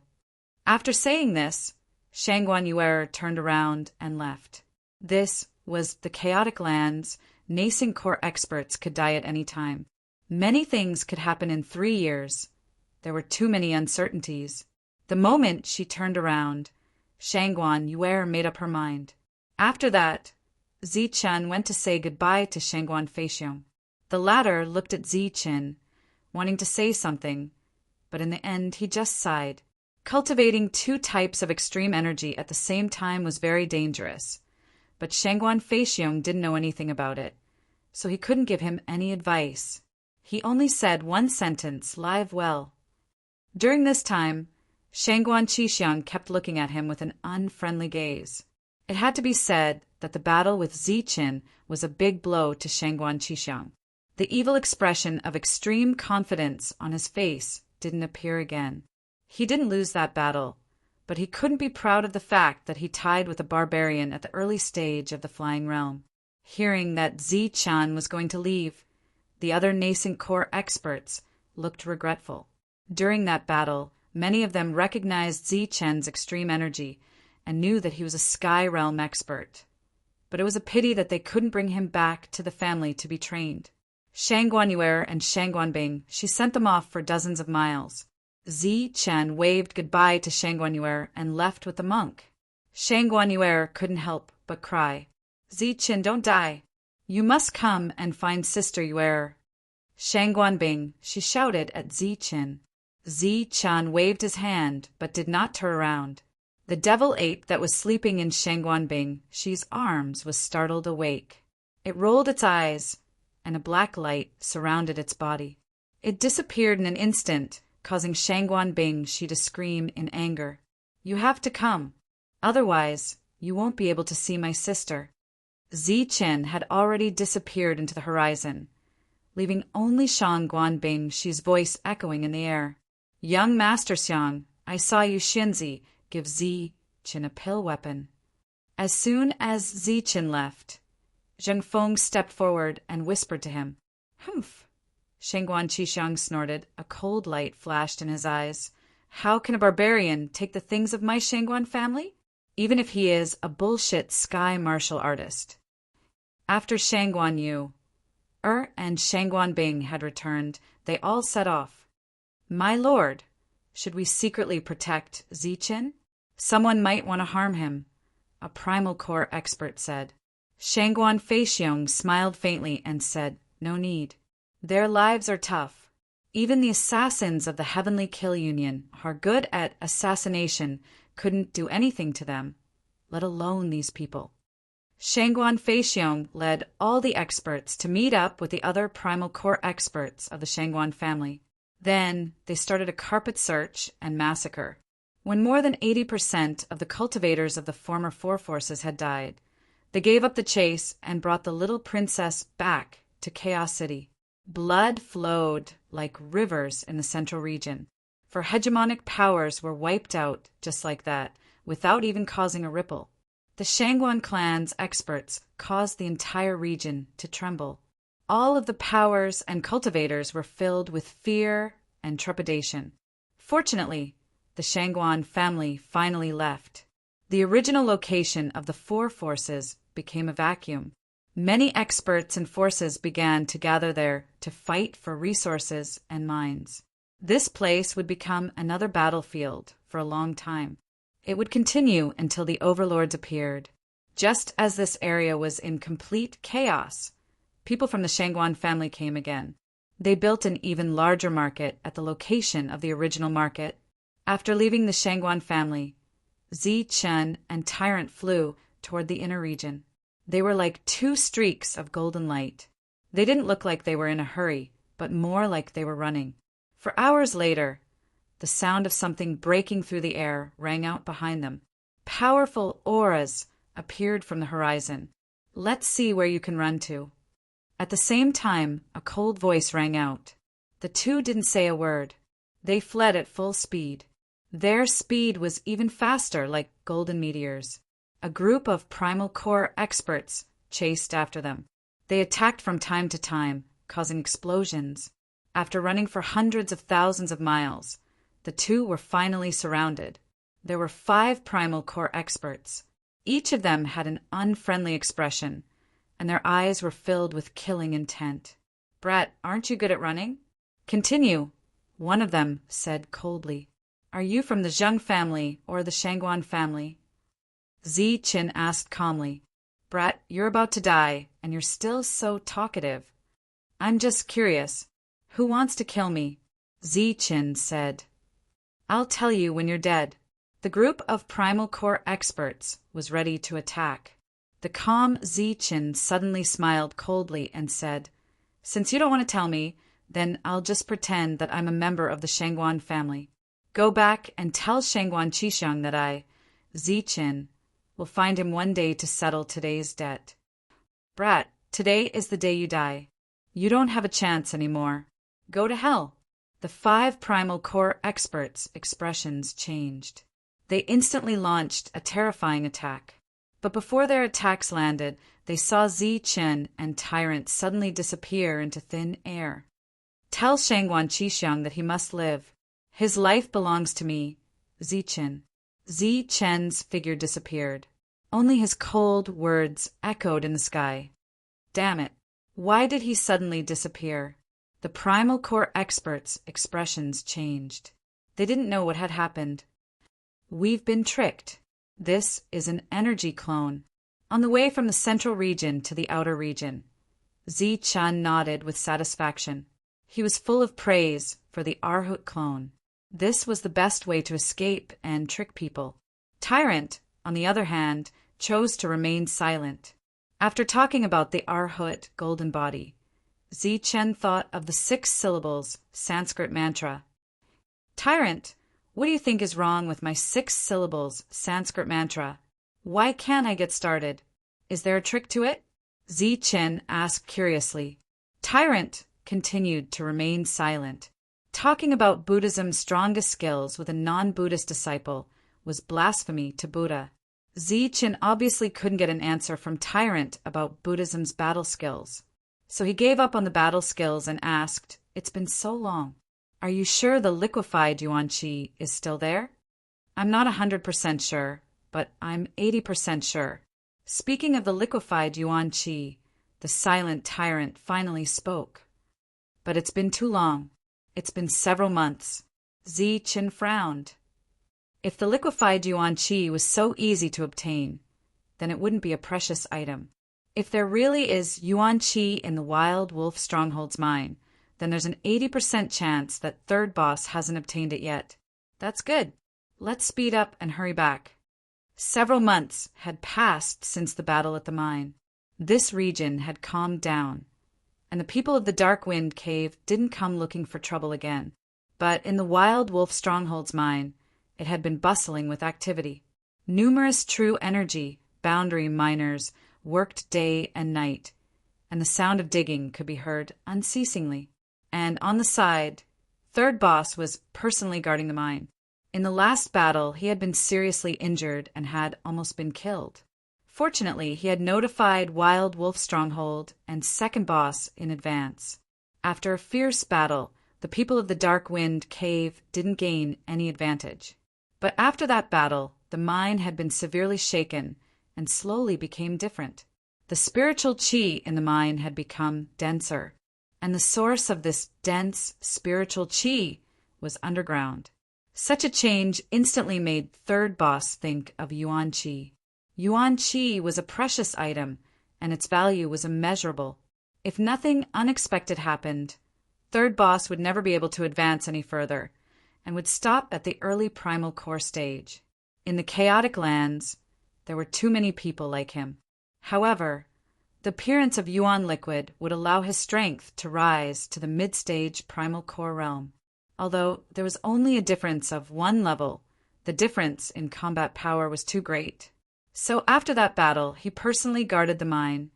After saying this, Shangguan Yuer turned around and left. This was the chaotic lands. Nascent core experts could die at any time. Many things could happen in 3 years. There were too many uncertainties. The moment she turned around, Shangguan Yuer made up her mind. After that, Zi Chen went to say goodbye to Shangguan Feixiong. The latter looked at Zi Chen, wanting to say something, but in the end he just sighed. Cultivating 2 types of extreme energy at the same time was very dangerous, but Shangguan Feixiong didn't know anything about it, so he couldn't give him any advice. He only said one sentence, "Live well." During this time, Shangguan Qishan kept looking at him with an unfriendly gaze. It had to be said that the battle with Zi Chen was a big blow to Shangguan Qishan. The evil expression of extreme confidence on his face didn't appear again. He didn't lose that battle, but he couldn't be proud of the fact that he tied with a barbarian at the early stage of the Flying Realm. Hearing that Zi Chen was going to leave, the other nascent core experts looked regretful. During that battle, many of them recognized Zi Chen's extreme energy and knew that he was a Sky Realm expert. But it was a pity that they couldn't bring him back to the family to be trained. Shangguan Yuer and Shangguan Bing, she sent them off for dozens of miles. Zi Chen waved goodbye to Shangguan Yuer and left with the monk. Shangguan Yuer couldn't help but cry. "Zi Chen, don't die. You must come and find Sister Yuer." Shangguan Bing, she shouted at Zi Chen. Zi Chen waved his hand but did not turn around. The devil ape that was sleeping in Shangguan Bing, she's arms, was startled awake. It rolled its eyes, and a black light surrounded its body. It disappeared in an instant, causing Shangguan Bing she to scream in anger. "You have to come. Otherwise, you won't be able to see my sister." Zi Chen had already disappeared into the horizon, leaving only Shangguan Bing she's voice echoing in the air. "Young Master Xiang, I saw you Xinzi give Zi Chen a pill weapon." As soon as Zi Chen left, Zheng Feng stepped forward and whispered to him. "Humph." Shangguan Qishan snorted. A cold light flashed in his eyes. "How can a barbarian take the things of my Shangguan family? Even if he is a bullshit sky martial artist." After Shangguan Yu and Shangguan Bing had returned, they all set off. "My lord, should we secretly protect Zi Chen? Someone might want to harm him," a primal core expert said. Shangguan Feixiong smiled faintly and said, "No need. Their lives are tough. Even the assassins of the Heavenly Kill Union, who are good at assassination, couldn't do anything to them, let alone these people." Shangguan Feixiong led all the experts to meet up with the other primal core experts of the Shangguan family. Then they started a carpet search and massacre. When more than 80% of the cultivators of the former Four Forces had died, they gave up the chase and brought the little princess back to Chaos City. Blood flowed like rivers in the central region, for hegemonic powers were wiped out just like that, without even causing a ripple. The Shangguan clan's experts caused the entire region to tremble. All of the powers and cultivators were filled with fear and trepidation. Fortunately, the Shangguan family finally left. The original location of the Four Forces became a vacuum. Many experts and forces began to gather there to fight for resources and mines. This place would become another battlefield for a long time. It would continue until the overlords appeared. Just as this area was in complete chaos, people from the Shangguan family came again. They built an even larger market at the location of the original market. After leaving the Shangguan family, Zi Chen and Tyrant flew toward the inner region. They were like two streaks of golden light. They didn't look like they were in a hurry, but more like they were running. For hours later, the sound of something breaking through the air rang out behind them. Powerful auras appeared from the horizon. Let's see where you can run to. At the same time, a cold voice rang out. The two didn't say a word. They fled at full speed. Their speed was even faster, like golden meteors. A group of primal core experts chased after them. They attacked from time to time, causing explosions. After running for hundreds of thousands of miles, the two were finally surrounded. There were 5 primal core experts. Each of them had an unfriendly expression, and their eyes were filled with killing intent. "Brat, aren't you good at running?" "Continue," one of them said coldly. "Are you from the Zheng family or the Shangguan family?" Zi Qin asked calmly. "Brat, you're about to die, and you're still so talkative." "I'm just curious. Who wants to kill me?" Zi Qin said. "I'll tell you when you're dead." The group of primal core experts was ready to attack. The calm Zi Qin suddenly smiled coldly and said, "Since you don't want to tell me, then I'll just pretend that I'm a member of the Shangguan family. Go back and tell Shangguan Qisheng that I, Zi Qin, will find him one day to settle today's debt." "Brat, today is the day you die. You don't have a chance anymore. Go to hell." The 5 primal core experts' expressions changed. They instantly launched a terrifying attack. But before their attacks landed, they saw Zi Chen and Tyrant suddenly disappear into thin air. "Tell Shangguan Qisheng that he must live. His life belongs to me, Zi Chen." Zi Chen's figure disappeared. Only his cold words echoed in the sky. Damn it. Why did he suddenly disappear? The primal core experts' expressions changed. They didn't know what had happened. "We've been tricked. This is an energy clone." On the way from the central region to the outer region, Zi Chen nodded with satisfaction. He was full of praise for the Arhut clone. This was the best way to escape and trick people. Tyrant, on the other hand, chose to remain silent. After talking about the Arhut golden body, Zi Chen thought of the 6 syllables Sanskrit mantra. "Tyrant, what do you think is wrong with my 6 syllables Sanskrit mantra? Why can't I get started? Is there a trick to it?" Zi Chen asked curiously. Tyrant continued to remain silent. Talking about Buddhism's strongest skills with a non-Buddhist disciple was blasphemy to Buddha. Zi Chen obviously couldn't get an answer from Tyrant about Buddhism's battle skills. So he gave up on the battle skills and asked, "It's been so long. Are you sure the liquefied Yuan Qi is still there?" "I'm not 100% sure, but I'm 80% sure." Speaking of the liquefied Yuan Qi, the silent Tyrant finally spoke. "But it's been too long. It's been several months." Zi Chen frowned. If the liquefied Yuan Qi was so easy to obtain, then it wouldn't be a precious item. If there really is Yuan Qi in the Wild Wolf Stronghold's mine, then there's an 80% chance that third boss hasn't obtained it yet. That's good. Let's speed up and hurry back. Several months had passed since the battle at the mine. This region had calmed down, and the people of the Dark Wind Cave didn't come looking for trouble again. But in the Wild Wolf Stronghold's mine, it had been bustling with activity. Numerous true energy boundary miners worked day and night, and the sound of digging could be heard unceasingly. And on the side, Third Boss was personally guarding the mine. In the last battle, he had been seriously injured and had almost been killed. Fortunately, he had notified Wild Wolf Stronghold and Second Boss in advance. After a fierce battle, the people of the Dark Wind Cave didn't gain any advantage. But after that battle, the mine had been severely shaken and slowly became different. The spiritual qi in the mine had become denser, and the source of this dense spiritual qi was underground. Such a change instantly made Third Boss think of Yuan Qi. Yuan Qi was a precious item, and its value was immeasurable. If nothing unexpected happened, third boss would never be able to advance any further, and would stop at the early primal core stage. In the chaotic lands, there were too many people like him. However, the appearance of Yuan liquid would allow his strength to rise to the mid-stage primal core realm. Although there was only a difference of one level, the difference in combat power was too great. So after that battle, he personally guarded the mine,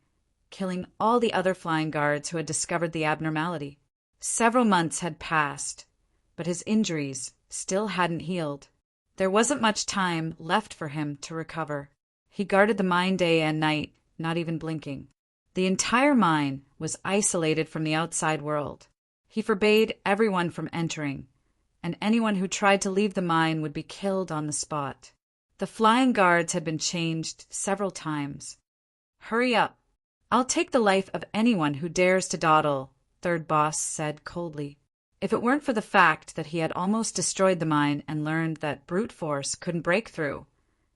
killing all the other flying guards who had discovered the abnormality. Several months had passed, but his injuries still hadn't healed. There wasn't much time left for him to recover. He guarded the mine day and night, not even blinking. The entire mine was isolated from the outside world. He forbade everyone from entering, and anyone who tried to leave the mine would be killed on the spot. The flying guards had been changed several times. "Hurry up. I'll take the life of anyone who dares to dawdle," third boss said coldly. If it weren't for the fact that he had almost destroyed the mine and learned that brute force couldn't break through,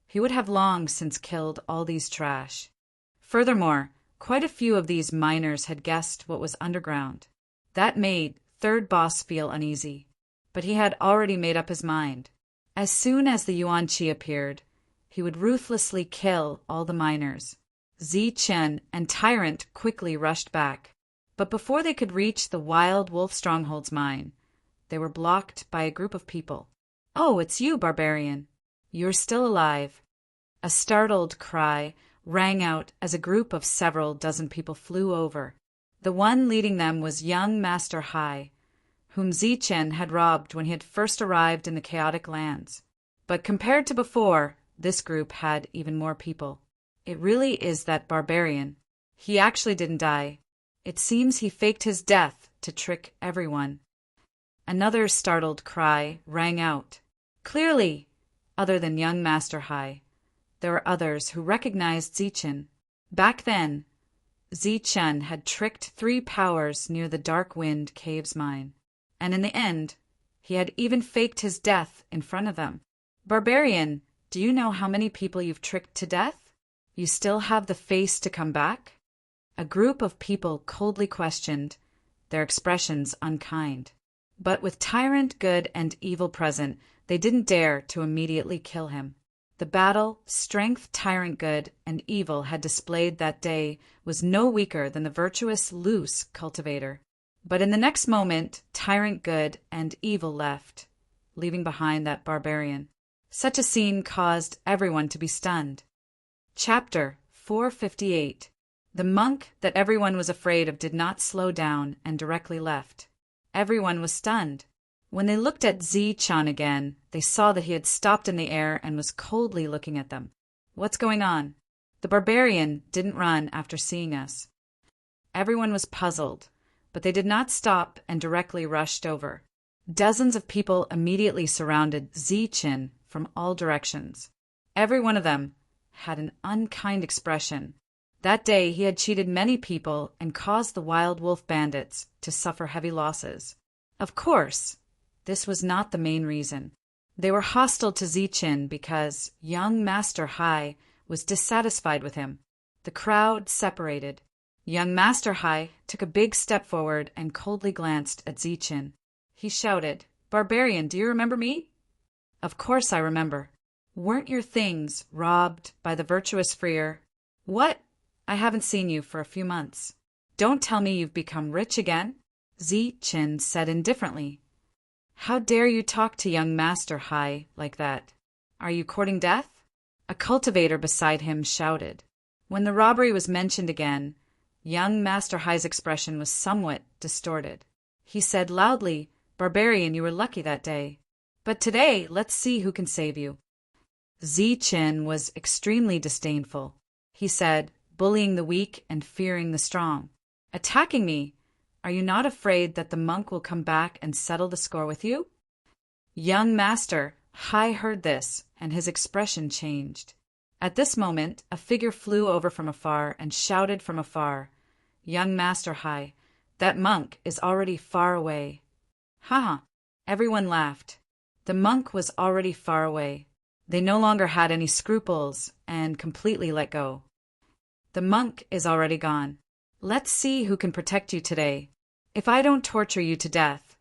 he would have long since killed all these trash. Furthermore, quite a few of these miners had guessed what was underground. That made third boss feel uneasy, but he had already made up his mind. As soon as the Yuan Qi appeared, he would ruthlessly kill all the miners. Zichen and Tyrant quickly rushed back, but before they could reach the Wild Wolf Stronghold's mine, they were blocked by a group of people. "Oh, it's you, barbarian. You're still alive." A startled cry rang out as a group of several dozen people flew over. The one leading them was young Master Hai, whom Zichen had robbed when he had first arrived in the chaotic lands. But compared to before, this group had even more people. "It really is that barbarian. He actually didn't die. It seems he faked his death to trick everyone." Another startled cry rang out. Clearly, other than young Master Hai, there were others who recognized Zichen. Back then, Zichen had tricked 3 powers near the Dark Wind Caves mine, and in the end, he had even faked his death in front of them. "Barbarian, do you know how many people you've tricked to death? You still have the face to come back?" A group of people coldly questioned, their expressions unkind. But with Tyrant Good and Evil present, they didn't dare to immediately kill him. The battle strength Tyrant Good and Evil had displayed that day was no weaker than the virtuous Loose cultivator. But in the next moment, Tyrant Good and Evil left, leaving behind that barbarian. Such a scene caused everyone to be stunned. Chapter 458. The monk that everyone was afraid of did not slow down and directly left. Everyone was stunned. When they looked at Zichen again, they saw that he had stopped in the air and was coldly looking at them. "What's going on?" "The barbarian didn't run after seeing us." Everyone was puzzled, but they did not stop and directly rushed over. Dozens of people immediately surrounded Zichen from all directions. Every one of them had an unkind expression. That day he had cheated many people and caused the Wild Wolf bandits to suffer heavy losses. Of course, this was not the main reason. They were hostile to Zichen because young Master Hai was dissatisfied with him. The crowd separated. Young Master Hai took a big step forward and coldly glanced at Zichen. He shouted, "Barbarian, do you remember me?" "Of course I remember. Weren't your things robbed by the virtuous Freer?" "What? I haven't seen you for a few months." "Don't tell me you've become rich again," Zichen said indifferently. "How dare you talk to young Master Hai like that? Are you courting death?" A cultivator beside him shouted. When the robbery was mentioned again, young Master Hai's expression was somewhat distorted. He said loudly, "Barbarian, you were lucky that day. But today, let's see who can save you." Zichen was extremely disdainful. He said, "Bullying the weak and fearing the strong. Attacking me? Are you not afraid that the monk will come back and settle the score with you?" Young Master Hai heard this, and his expression changed. At this moment, a figure flew over from afar and shouted from afar, "Young Master Hai, that monk is already far away." Ha! Everyone laughed. The monk was already far away. They no longer had any scruples and completely let go. "The monk is already gone. Let's see who can protect you today." If I don't torture you to death,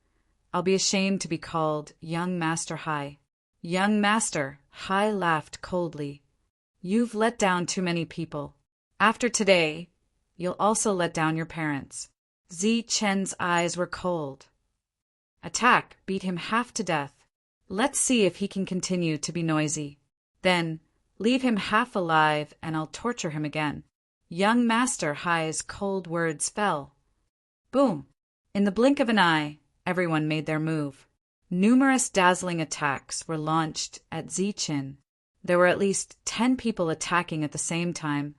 I'll be ashamed to be called Young Master Hai. Young Master, Hai laughed coldly. You've let down too many people. After today, you'll also let down your parents. Ziqen's eyes were cold. Attack beat him half to death. Let's see if he can continue to be noisy. Then, leave him half alive and I'll torture him again. Young Master Hai's cold words fell. Boom! In the blink of an eye, everyone made their move. Numerous dazzling attacks were launched at Ziqen. There were at least 10 people attacking at the same time,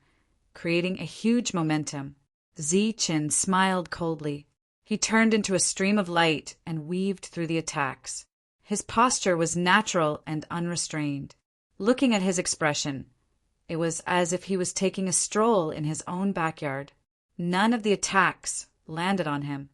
creating a huge momentum. Ziqen smiled coldly. He turned into a stream of light and weaved through the attacks. His posture was natural and unrestrained. Looking at his expression, it was as if he was taking a stroll in his own backyard. None of the attacks landed on him.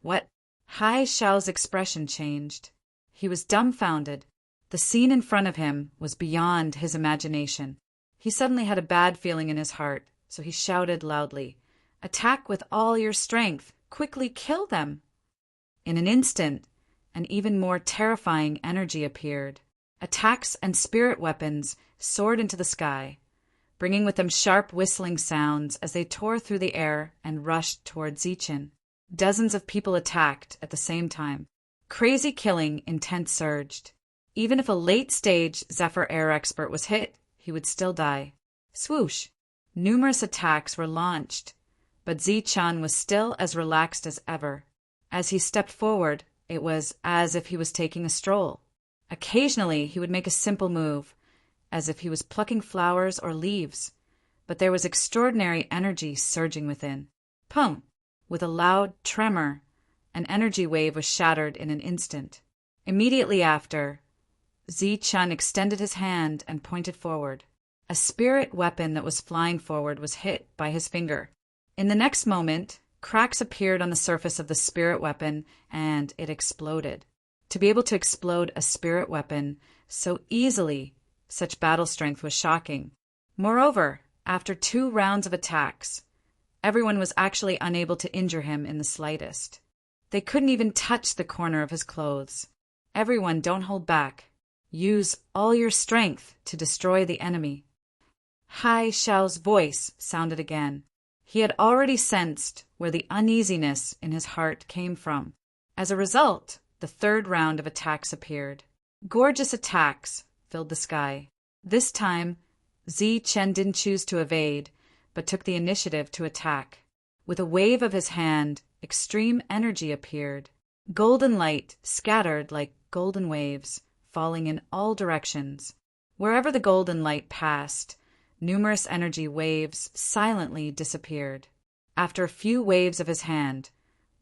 What? Hai Xiao's expression changed. He was dumbfounded. The scene in front of him was beyond his imagination. He suddenly had a bad feeling in his heart, so he shouted loudly, "Attack with all your strength! Quickly kill them!" In an instant, an even more terrifying energy appeared. Attacks and spirit weapons soared into the sky, bringing with them sharp whistling sounds as they tore through the air and rushed toward Ziqen. Dozens of people attacked at the same time. Crazy killing intent surged. Even if a late-stage Zephyr Air expert was hit, he would still die. Swoosh! Numerous attacks were launched, but Ziqen was still as relaxed as ever. As he stepped forward, it was as if he was taking a stroll. Occasionally, he would make a simple move, as if he was plucking flowers or leaves, but there was extraordinary energy surging within. Pum! With a loud tremor, an energy wave was shattered in an instant. Immediately after, Ziqen extended his hand and pointed forward. A spirit weapon that was flying forward was hit by his finger. In the next moment, cracks appeared on the surface of the spirit weapon and it exploded. To be able to explode a spirit weapon so easily, such battle strength was shocking. Moreover, after 2 rounds of attacks, everyone was actually unable to injure him in the slightest. They couldn't even touch the corner of his clothes. Everyone, don't hold back. Use all your strength to destroy the enemy. Hai Xiao's voice sounded again. He had already sensed where the uneasiness in his heart came from. As a result, the 3rd round of attacks appeared. Gorgeous attacks filled the sky. This time, Ziqen didn't choose to evade, but took the initiative to attack. With a wave of his hand, extreme energy appeared. Golden light scattered like golden waves, falling in all directions. Wherever the golden light passed, numerous energy waves silently disappeared. After a few waves of his hand,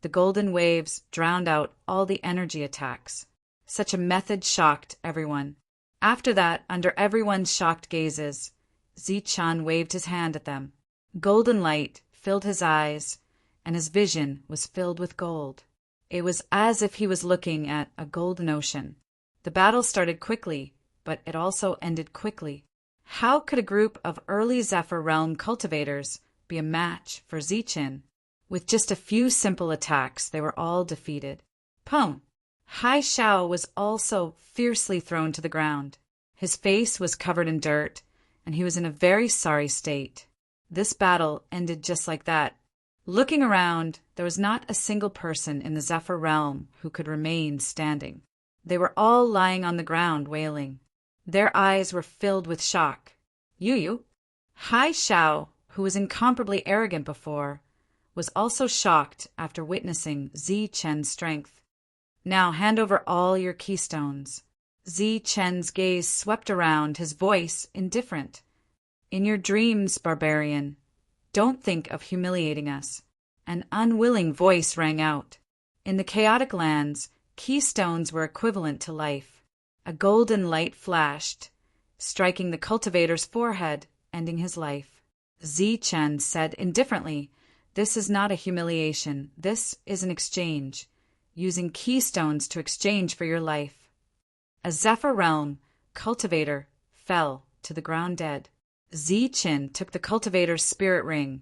the golden waves drowned out all the energy attacks. Such a method shocked everyone. After that, under everyone's shocked gazes, Ziqen waved his hand at them. Golden light filled his eyes, and his vision was filled with gold. It was as if he was looking at a golden ocean. The battle started quickly, but it also ended quickly. How could a group of early Zephyr Realm cultivators be a match for Ziqen? With just a few simple attacks, they were all defeated. Pum! Hai Xiao was also fiercely thrown to the ground. His face was covered in dirt, and he was in a very sorry state. This battle ended just like that. Looking around, there was not a single person in the Zephyr Realm who could remain standing. They were all lying on the ground wailing. Their eyes were filled with shock. Yu, Hai Xiao, who was incomparably arrogant before, was also shocked after witnessing Ziqen's strength. Now hand over all your keystones. Ziqen's gaze swept around, his voice indifferent. In your dreams, barbarian, don't think of humiliating us. An unwilling voice rang out. In the chaotic lands, keystones were equivalent to life. A golden light flashed, striking the cultivator's forehead, ending his life. Ziqen said indifferently, "This is not a humiliation. This is an exchange, using keystones to exchange for your life." A Zephyr Realm cultivator fell to the ground dead. Ziqen took the cultivator's spirit ring,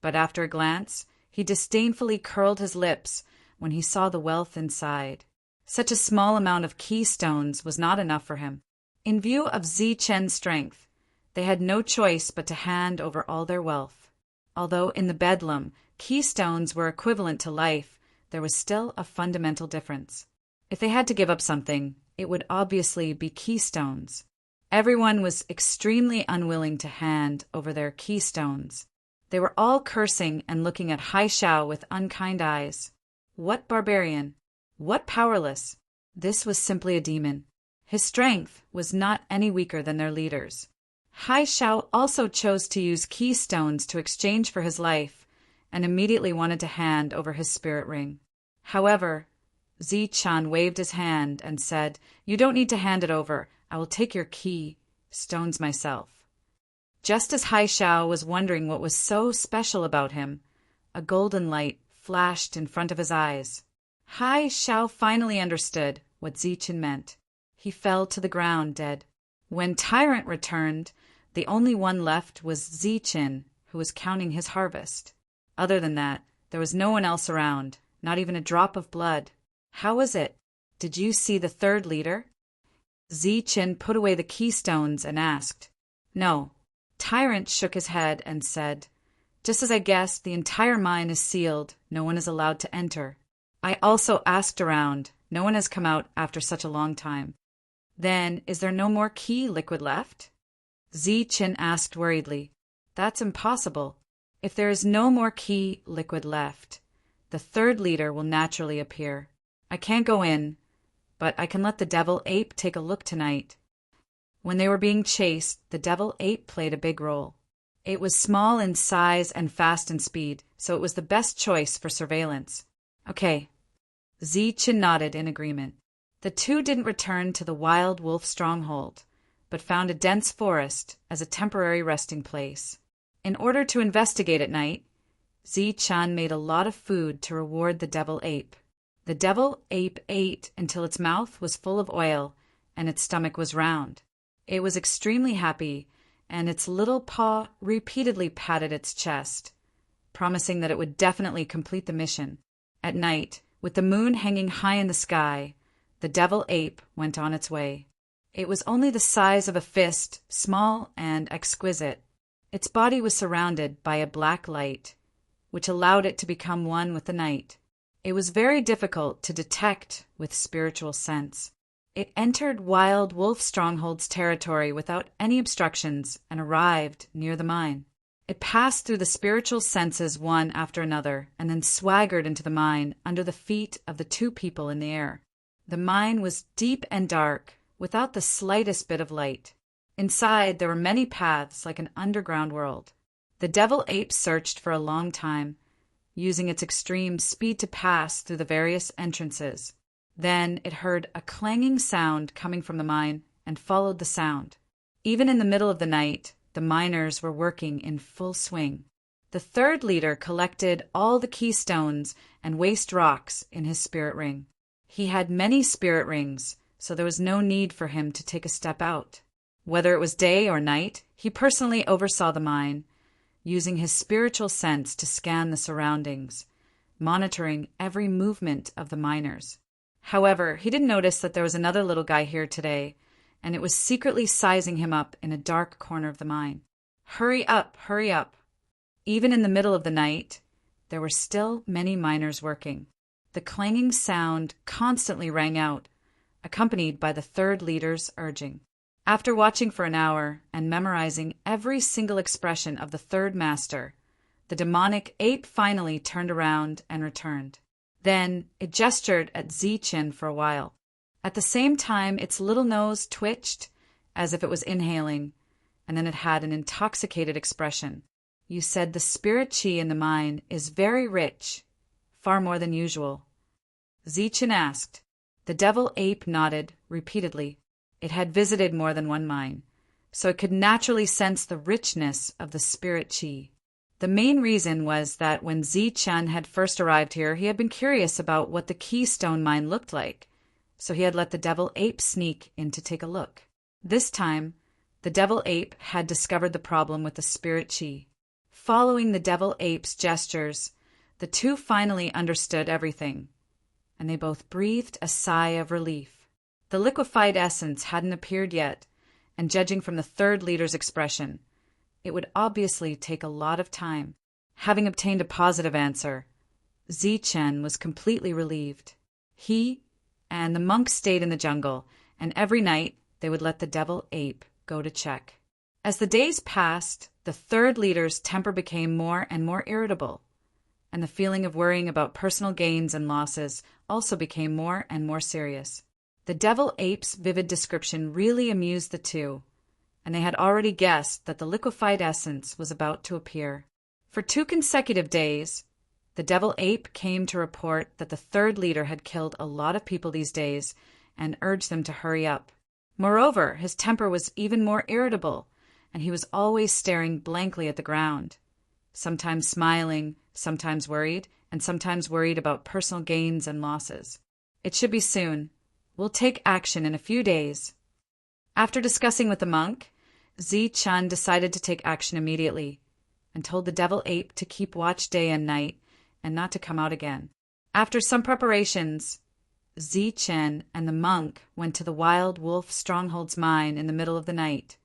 but after a glance, He disdainfully curled his lips when he saw the wealth inside. Such a small amount of keystones was not enough for him. In view of Zichen's strength, they had no choice but to hand over all their wealth. Although in the bedlam, keystones were equivalent to life, there was still a fundamental difference. If they had to give up something, it would obviously be keystones. Everyone was extremely unwilling to hand over their keystones. They were all cursing and looking at Hai Shao with unkind eyes. What barbarian! What powerless! This was simply a demon. His strength was not any weaker than their leaders. Hai Shao also chose to use keystones to exchange for his life, and immediately wanted to hand over his spirit ring. However, Zichen waved his hand and said, "You don't need to hand it over. I will take your keystones myself." Just as Hai Shao was wondering what was so special about him, a golden light flashed in front of his eyes. Hai Shao finally understood what Zichen meant. He fell to the ground dead. When Tyrant returned, the only one left was Zichen, who was counting his harvest. Other than that, there was no one else around, not even a drop of blood. How was it? Did you see the third leader? Zichen put away the keystones and asked. No. Tyrant shook his head and said, "Just as I guessed, the entire mine is sealed. No one is allowed to enter. I also asked around. No one has come out after such a long time." "Then, is there no more key liquid left?" Zichen asked worriedly. "That's impossible. If there is no more key liquid left, the third leader will naturally appear. I can't go in, but I can let the devil ape take a look tonight." When they were being chased, the devil ape played a big role. It was small in size and fast in speed, so it was the best choice for surveillance. Okay. Zichen nodded in agreement. The two didn't return to the wild wolf stronghold, but found a dense forest as a temporary resting place. In order to investigate at night, Zichen made a lot of food to reward the devil ape. The devil ape ate until its mouth was full of oil and its stomach was round. It was extremely happy, and its little paw repeatedly patted its chest, promising that it would definitely complete the mission. At night, with the moon hanging high in the sky, the devil ape went on its way. It was only the size of a fist, small and exquisite. Its body was surrounded by a black light, which allowed it to become one with the night. It was very difficult to detect with spiritual sense. It entered Wild Wolf Stronghold's territory without any obstructions and arrived near the mine. It passed through the spiritual senses one after another and then swaggered into the mine under the feet of the two people in the air. The mine was deep and dark, without the slightest bit of light. Inside, there were many paths like an underground world. The devil ape searched for a long time, using its extreme speed to pass through the various entrances. Then it heard a clanging sound coming from the mine and followed the sound. Even in the middle of the night, the miners were working in full swing. The third leader collected all the keystones and waste rocks in his spirit ring. He had many spirit rings, so there was no need for him to take a step out. Whether it was day or night, he personally oversaw the mine, using his spiritual sense to scan the surroundings, monitoring every movement of the miners. However, he didn't notice that there was another little guy here today, and it was secretly sizing him up in a dark corner of the mine. Hurry up, hurry up. Even in the middle of the night, there were still many miners working. The clanging sound constantly rang out, accompanied by the third leader's urging. After watching for an hour and memorizing every single expression of the third master, the demonic ape finally turned around and returned. Then it gestured at Zichen for a while. At the same time, its little nose twitched as if it was inhaling, and then it had an intoxicated expression. "You said the spirit chi in the mine is very rich, far more than usual?" Zichen asked. The devil ape nodded repeatedly. It had visited more than one mine, so it could naturally sense the richness of the spirit chi. The main reason was that when Zichen had first arrived here, he had been curious about what the Keystone Mine looked like, so he had let the devil ape sneak in to take a look. This time, the devil ape had discovered the problem with the spirit chi. Following the devil ape's gestures, The two finally understood everything, and they both breathed a sigh of relief. The liquefied essence hadn't appeared yet, and judging from the third leader's expression, it would obviously take a lot of time. Having obtained a positive answer, Zichen was completely relieved. He and the monk stayed in the jungle, and every night they would let the devil ape go to check. As the days passed, the third leader's temper became more and more irritable, and the feeling of worrying about personal gains and losses also became more and more serious. The devil ape's vivid description really amused the two, and they had already guessed that the liquefied essence was about to appear. For 2 consecutive days, the devil ape came to report that the third leader had killed a lot of people these days and urged them to hurry up. Moreover, his temper was even more irritable, and he was always staring blankly at the ground, sometimes smiling, sometimes worried, and sometimes worried about personal gains and losses. It should be soon. We'll take action in a few days. After discussing with the monk, Zichen decided to take action immediately and told the devil ape to keep watch day and night and not to come out again. After some preparations, Zichen and the monk went to the wild wolf stronghold's mine in the middle of the night.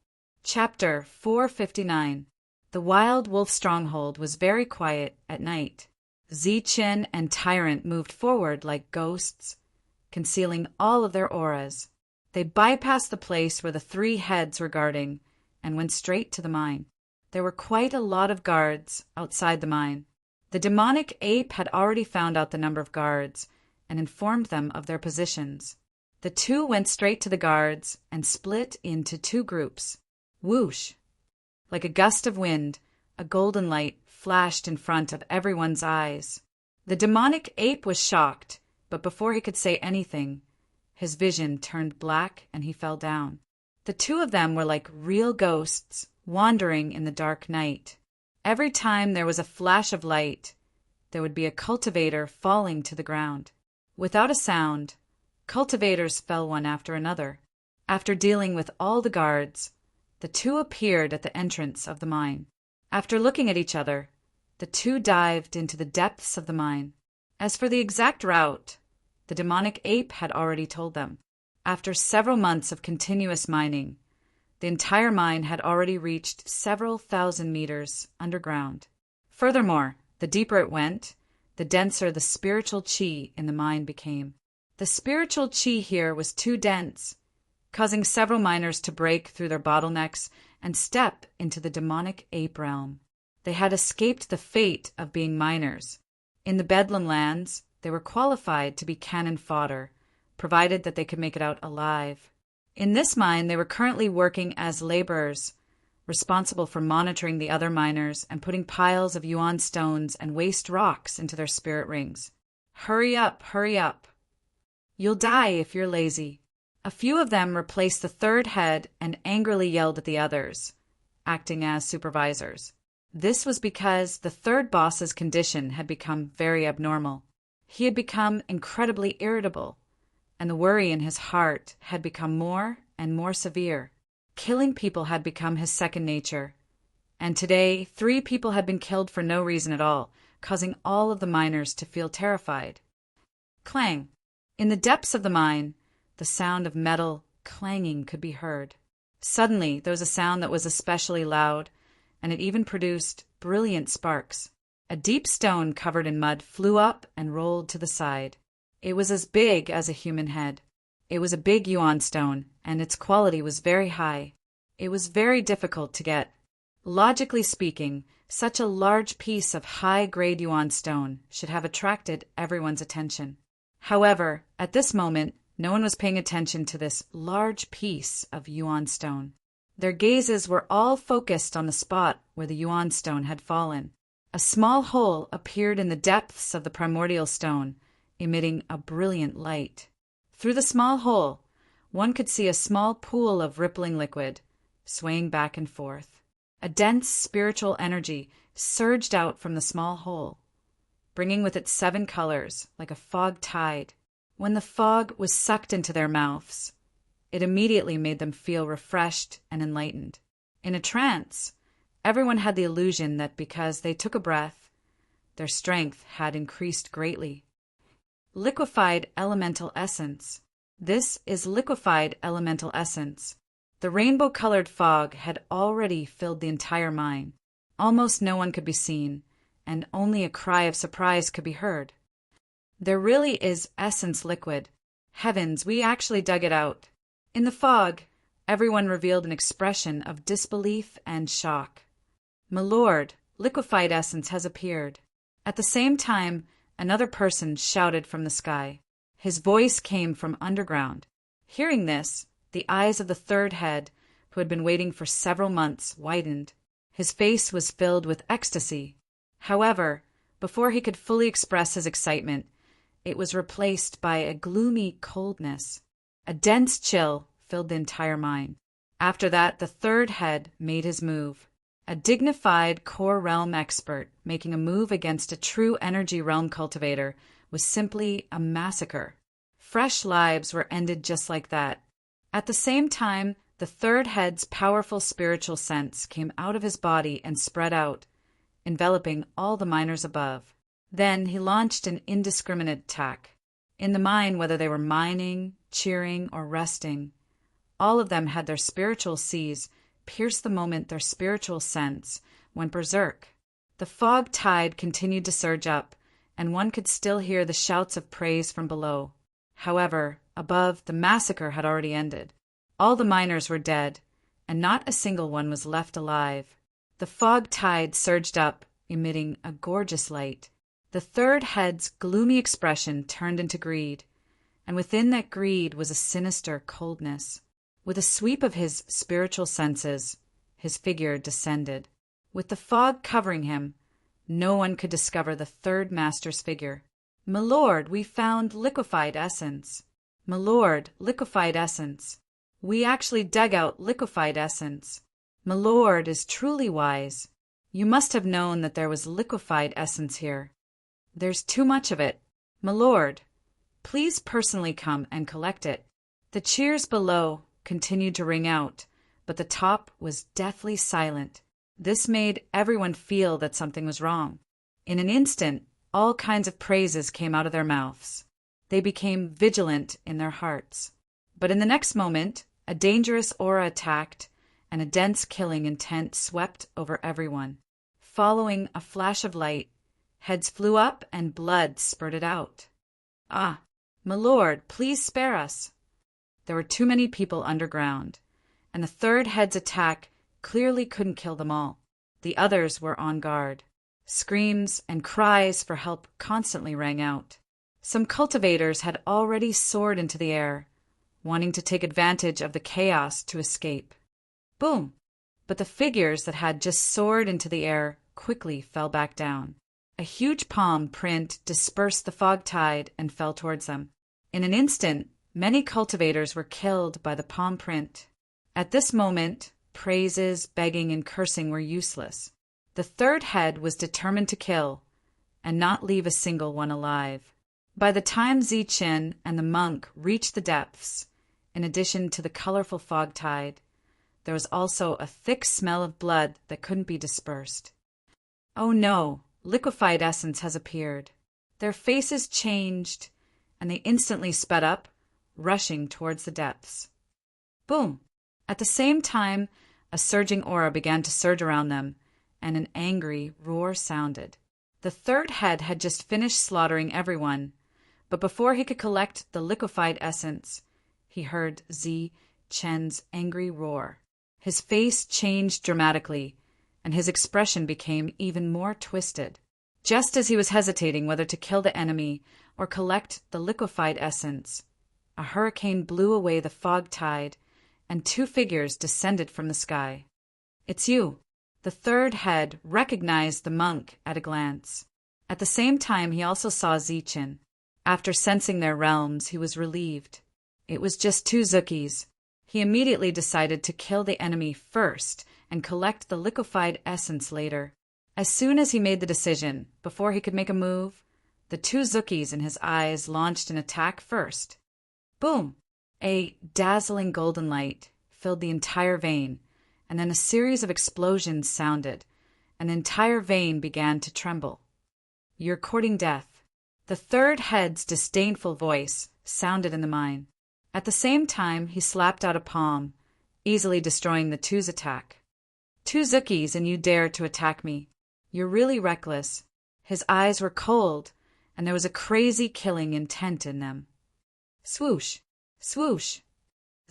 Chapter 459. The wild wolf stronghold was very quiet at night. Zichen and Tyrant moved forward like ghosts, concealing all of their auras. They bypassed the place where the 3 heads were guarding and went straight to the mine. There were quite a lot of guards outside the mine. The demonic ape had already found out the number of guards and informed them of their positions. The two went straight to the guards and split into 2 groups. Whoosh! Like a gust of wind, a golden light flashed in front of everyone's eyes. The demonic ape was shocked, but before he could say anything, his vision turned black and he fell down. The 2 of them were like real ghosts wandering in the dark night. Every time there was a flash of light, there would be a cultivator falling to the ground. Without a sound, cultivators fell one after another. After dealing with all the guards, the 2 appeared at the entrance of the mine. After looking at each other, the 2 dived into the depths of the mine. As for the exact route, the demonic ape had already told them. After several months of continuous mining, the entire mine had already reached several thousand meters underground. Furthermore, the deeper it went, the denser the spiritual chi in the mine became. The spiritual chi here was too dense, causing several miners to break through their bottlenecks and step into the demonic ape realm. They had escaped the fate of being miners. In the Bedlam lands, they were qualified to be cannon fodder, provided that they could make it out alive. In this mine, they were currently working as laborers, responsible for monitoring the other miners and putting piles of yuan stones and waste rocks into their spirit rings. Hurry up, hurry up. You'll die if you're lazy. A few of them replaced the 3rd head and angrily yelled at the others, acting as supervisors. This was because the 3rd boss's condition had become very abnormal. He had become incredibly irritable, and the worry in his heart had become more and more severe. Killing people had become his second nature, and today 3 people had been killed for no reason at all, causing all of the miners to feel terrified. Clang! In the depths of the mine, the sound of metal clanging could be heard. Suddenly, there was a sound that was especially loud, and it even produced brilliant sparks. A deep stone covered in mud flew up and rolled to the side. It was as big as a human head. It was a big yuan stone, and its quality was very high. It was very difficult to get. Logically speaking, such a large piece of high-grade yuan stone should have attracted everyone's attention. However, at this moment, no one was paying attention to this large piece of yuan stone. Their gazes were all focused on the spot where the yuan stone had fallen. A small hole appeared in the depths of the primordial stone, emitting a brilliant light. Through the small hole, one could see a small pool of rippling liquid, swaying back and forth. A dense spiritual energy surged out from the small hole, bringing with it 7 colors, like a fog tide. When the fog was sucked into their mouths, it immediately made them feel refreshed and enlightened. In a trance, everyone had the illusion that because they took a breath, their strength had increased greatly. Liquefied elemental essence. This is liquefied elemental essence. The rainbow-colored fog had already filled the entire mine. Almost no one could be seen, and only a cry of surprise could be heard. There really is essence liquid. Heavens, we actually dug it out. In the fog, everyone revealed an expression of disbelief and shock. My lord, liquefied essence has appeared. At the same time, another person shouted from the sky. His voice came from underground. Hearing this, the eyes of the third head, who had been waiting for several months, widened. His face was filled with ecstasy. However, before he could fully express his excitement, it was replaced by a gloomy coldness. A dense chill filled the entire mine. After that, the third head made his move. A dignified core realm expert making a move against a true energy realm cultivator was simply a massacre. Fresh lives were ended just like that. At the same time, the third head's powerful spiritual sense came out of his body and spread out, enveloping all the miners above. Then he launched an indiscriminate attack. In the mine, whether they were mining, cheering, or resting, all of them had their spiritual seas pierce the moment their spiritual sense went berserk. The fog tide continued to surge up, and one could still hear the shouts of praise from below. However, above, the massacre had already ended. All the miners were dead, and not a single one was left alive. The fog tide surged up, emitting a gorgeous light. The third head's gloomy expression turned into greed, and within that greed was a sinister coldness. With a sweep of his spiritual senses, his figure descended. With the fog covering him, no one could discover the third master's figure. My lord, we found liquefied essence. My lord, liquefied essence. We actually dug out liquefied essence. My lord is truly wise. You must have known that there was liquefied essence here. There's too much of it. My lord, please personally come and collect it. The cheers below continued to ring out, but the top was deathly silent. This made everyone feel that something was wrong. In an instant, all kinds of praises came out of their mouths. They became vigilant in their hearts. But in the next moment, a dangerous aura attacked, and a dense killing intent swept over everyone. Following a flash of light, heads flew up and blood spurted out. Ah, my lord, please spare us. There were too many people underground, and the third head's attack clearly couldn't kill them all. The others were on guard. Screams and cries for help constantly rang out. Some cultivators had already soared into the air, wanting to take advantage of the chaos to escape. Boom! But the figures that had just soared into the air quickly fell back down. A huge palm print dispersed the fog tide and fell towards them. In an instant, many cultivators were killed by the palm print. At this moment, praises, begging, and cursing were useless. The third head was determined to kill, and not leave a single one alive. By the time Zichen and the monk reached the depths, in addition to the colorful fog tide, there was also a thick smell of blood that couldn't be dispersed. Oh no, liquefied essence has appeared. Their faces changed, and they instantly sped up, rushing towards the depths. Boom! At the same time, a surging aura began to surge around them, and an angry roar sounded. The third head had just finished slaughtering everyone, but before he could collect the liquefied essence, he heard Zi Chen's angry roar. His face changed dramatically, and his expression became even more twisted. Just as he was hesitating whether to kill the enemy or collect the liquefied essence, a hurricane blew away the fog tide, and two figures descended from the sky. It's you. The third head recognized the monk at a glance. At the same time, he also saw Zichen. After sensing their realms, he was relieved. It was just two Zookies. He immediately decided to kill the enemy first and collect the liquefied essence later. As soon as he made the decision, before he could make a move, the two Zookies in his eyes launched an attack first. Boom! A dazzling golden light filled the entire vein, and then a series of explosions sounded, and the entire vein began to tremble. You're courting death. The third head's disdainful voice sounded in the mine. At the same time, he slapped out a palm, easily destroying the two's attack. 2 Zookies and you dare to attack me. You're really reckless. His eyes were cold, and there was a crazy killing intent in them. Swoosh! Swoosh!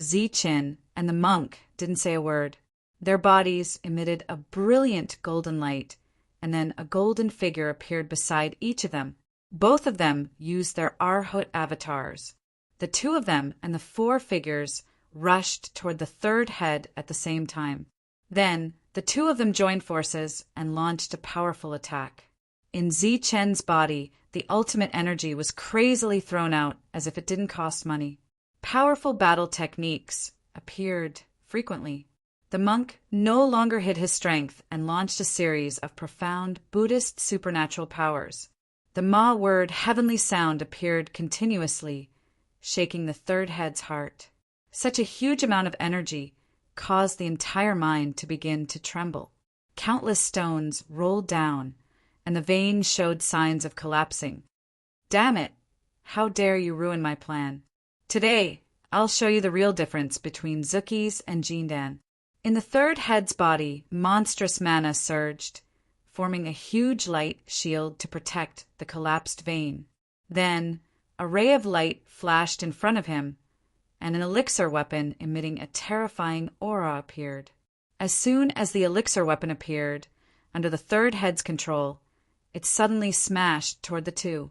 Zichin and the monk didn't say a word. Their bodies emitted a brilliant golden light, and then a golden figure appeared beside each of them. Both of them used their Arhut avatars. The 2 of them and the 4 figures rushed toward the third head at the same time. Then, the 2 of them joined forces and launched a powerful attack. In Zichen's body, the ultimate energy was crazily thrown out as if it didn't cost money. Powerful battle techniques appeared frequently. The monk no longer hid his strength and launched a series of profound Buddhist supernatural powers. The Ma word heavenly sound appeared continuously, shaking the third head's heart. Such a huge amount of energy caused the entire mind to begin to tremble. Countless stones rolled down, and the veins showed signs of collapsing. Damn it! How dare you ruin my plan? Today, I'll show you the real difference between Zookies and Jindan. In the third head's body, monstrous mana surged, forming a huge light shield to protect the collapsed vein. Then, a ray of light flashed in front of him, and an elixir weapon emitting a terrifying aura appeared. As soon as the elixir weapon appeared, under the third head's control, it suddenly smashed toward the 2.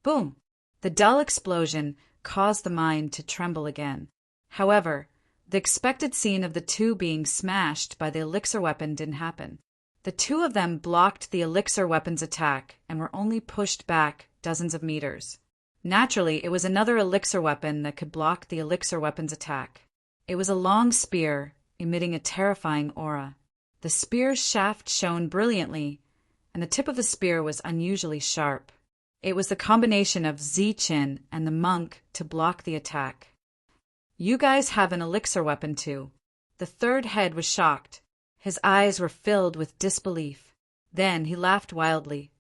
Boom! The dull explosion caused the mind to tremble again. However, the expected scene of the 2 being smashed by the elixir weapon didn't happen. The 2 of them blocked the elixir weapon's attack and were only pushed back dozens of meters. Naturally, it was another elixir weapon that could block the elixir weapon's attack. It was a long spear, emitting a terrifying aura. The spear's shaft shone brilliantly, and the tip of the spear was unusually sharp. It was the combination of Zichin and the monk to block the attack. You guys have an elixir weapon too. The third head was shocked. His eyes were filled with disbelief. Then he laughed wildly.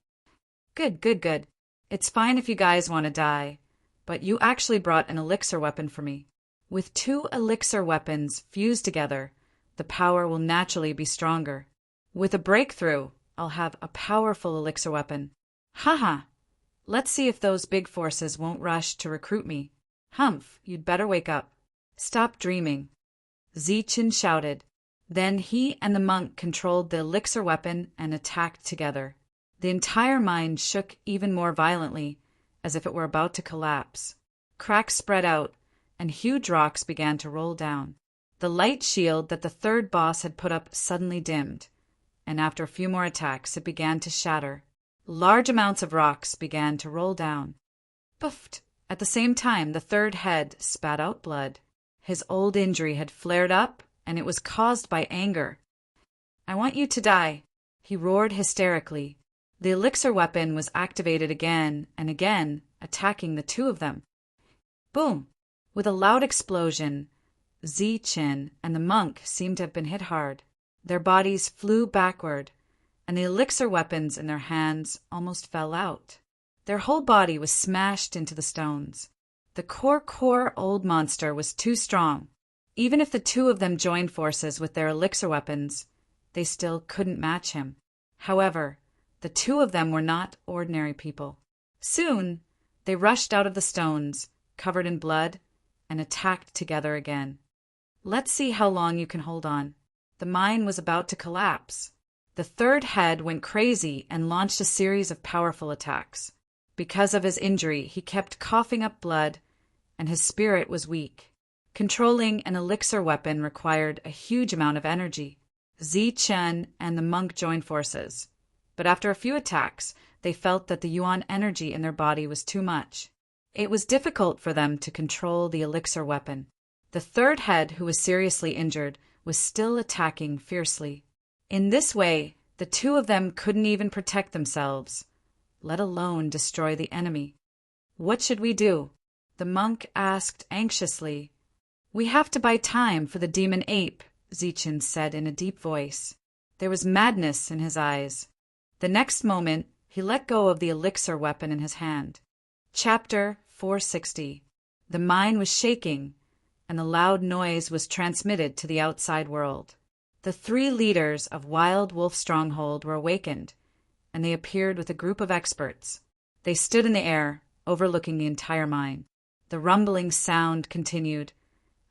Good, good, good. It's fine if you guys want to die, but you actually brought an elixir weapon for me. With 2 elixir weapons fused together, the power will naturally be stronger. With a breakthrough, I'll have a powerful elixir weapon. Haha! Let's see if those big forces won't rush to recruit me. Humph, you'd better wake up. Stop dreaming. Zichin shouted. Then he and the monk controlled the elixir weapon and attacked together. The entire mine shook even more violently, as if it were about to collapse. Cracks spread out, and huge rocks began to roll down. The light shield that the third boss had put up suddenly dimmed, and after a few more attacks it began to shatter. Large amounts of rocks began to roll down. Puffed! At the same time, the third head spat out blood. His old injury had flared up, and it was caused by anger. I want you to die, he roared hysterically. The elixir weapon was activated again and again, attacking the 2 of them. Boom! With a loud explosion, Zichin and the monk seemed to have been hit hard. Their bodies flew backward, and the elixir weapons in their hands almost fell out. Their whole body was smashed into the stones. The core old monster was too strong. Even if the 2 of them joined forces with their elixir weapons, they still couldn't match him. However, the 2 of them were not ordinary people. Soon, they rushed out of the stones, covered in blood, and attacked together again. Let's see how long you can hold on. The mine was about to collapse. The third head went crazy and launched a series of powerful attacks. Because of his injury, he kept coughing up blood, and his spirit was weak. Controlling an elixir weapon required a huge amount of energy. Zichin and the monk joined forces, but after a few attacks, they felt that the yuan energy in their body was too much. It was difficult for them to control the elixir weapon. The third head, who was seriously injured, was still attacking fiercely. In this way, the 2 of them couldn't even protect themselves, let alone destroy the enemy. What should we do? The monk asked anxiously. We have to buy time for the demon ape, Zichin said in a deep voice. There was madness in his eyes. The next moment, He let go of the elixir weapon in his hand. Chapter 460. The mine was shaking, and the loud noise was transmitted to the outside world. The 3 leaders of Wild Wolf Stronghold were awakened, and they appeared with a group of experts. They stood in the air, overlooking the entire mine. The rumbling sound continued,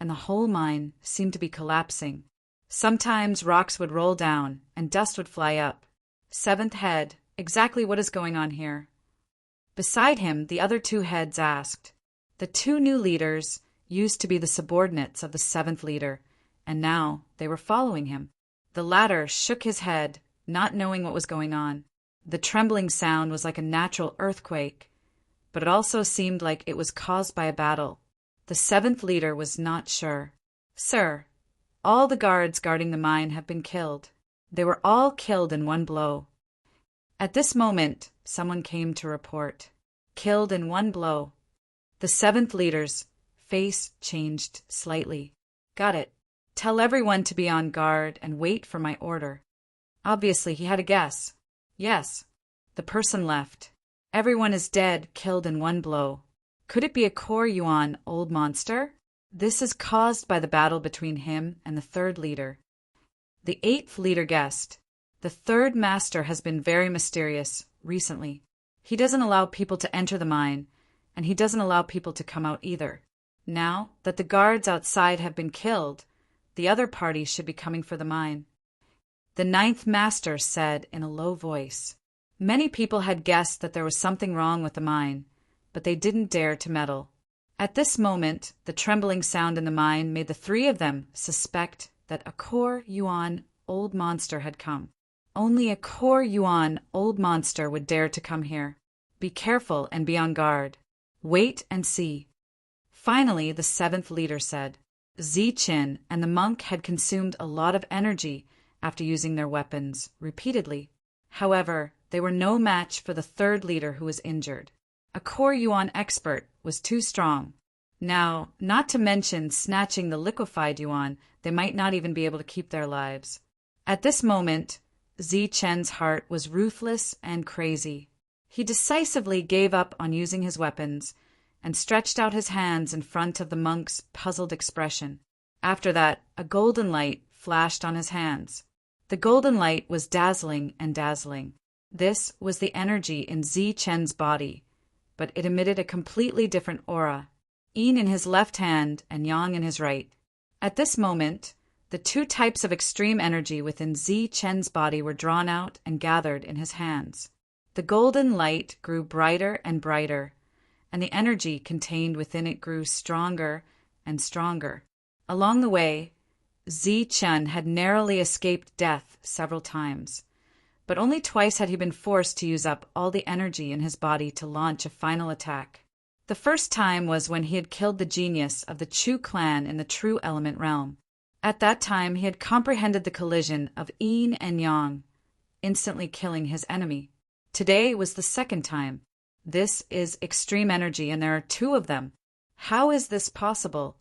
and the whole mine seemed to be collapsing. Sometimes rocks would roll down, and dust would fly up. Seventh head, exactly what is going on here? Beside him, the other 2 heads asked. The 2 new leaders used to be the subordinates of the 7th leader, and now they were following him. The latter shook his head, not knowing what was going on. The trembling sound was like a natural earthquake, but it also seemed like it was caused by a battle. The 7th leader was not sure. Sir, all the guards guarding the mine have been killed. They were all killed in one blow. At this moment, someone came to report. Killed in one blow. The 7th leader's face changed slightly. Got it. Tell everyone to be on guard and wait for my order. Obviously, he had a guess. Yes. The person left. Everyone is dead, killed in one blow. Could it be a Kor Yuan old monster? This is caused by the battle between him and the 3rd leader. The 8th leader guessed. The 3rd master has been very mysterious recently. He doesn't allow people to enter the mine, and he doesn't allow people to come out either. Now that the guards outside have been killed, the other party should be coming for the mine. The 9th master said in a low voice. Many people had guessed that there was something wrong with the mine, but they didn't dare to meddle. At this moment, the trembling sound in the mine made the 3 of them suspect that a Kor Yuan old monster had come. Only a Kor Yuan old monster would dare to come here. Be careful and be on guard. Wait and see. Finally, the 7th leader said. Ziqin and the monk had consumed a lot of energy after using their weapons repeatedly. However, they were no match for the 3rd leader who was injured. A Kor Yuan expert was too strong. Now, not to mention snatching the liquefied yuan, they might not even be able to keep their lives. At this moment, Ziqin's heart was ruthless and crazy. He decisively gave up on using his weapons and stretched out his hands in front of the monk's puzzled expression. After that, a golden light flashed on his hands. The golden light was dazzling and dazzling. This was the energy in Ziqin's body, but it emitted a completely different aura, Yin in his left hand and Yang in his right. At this moment, the 2 types of extreme energy within Ziqin's body were drawn out and gathered in his hands. The golden light grew brighter and brighter, and the energy contained within it grew stronger and stronger. Along the way, Ziqin had narrowly escaped death several times, but only twice had he been forced to use up all the energy in his body to launch a final attack. The first time was when he had killed the genius of the Chu clan in the True Element realm. At that time, he had comprehended the collision of Yin and Yang, instantly killing his enemy. Today was the second time. This is extreme energy, and there are 2 of them. How is this possible?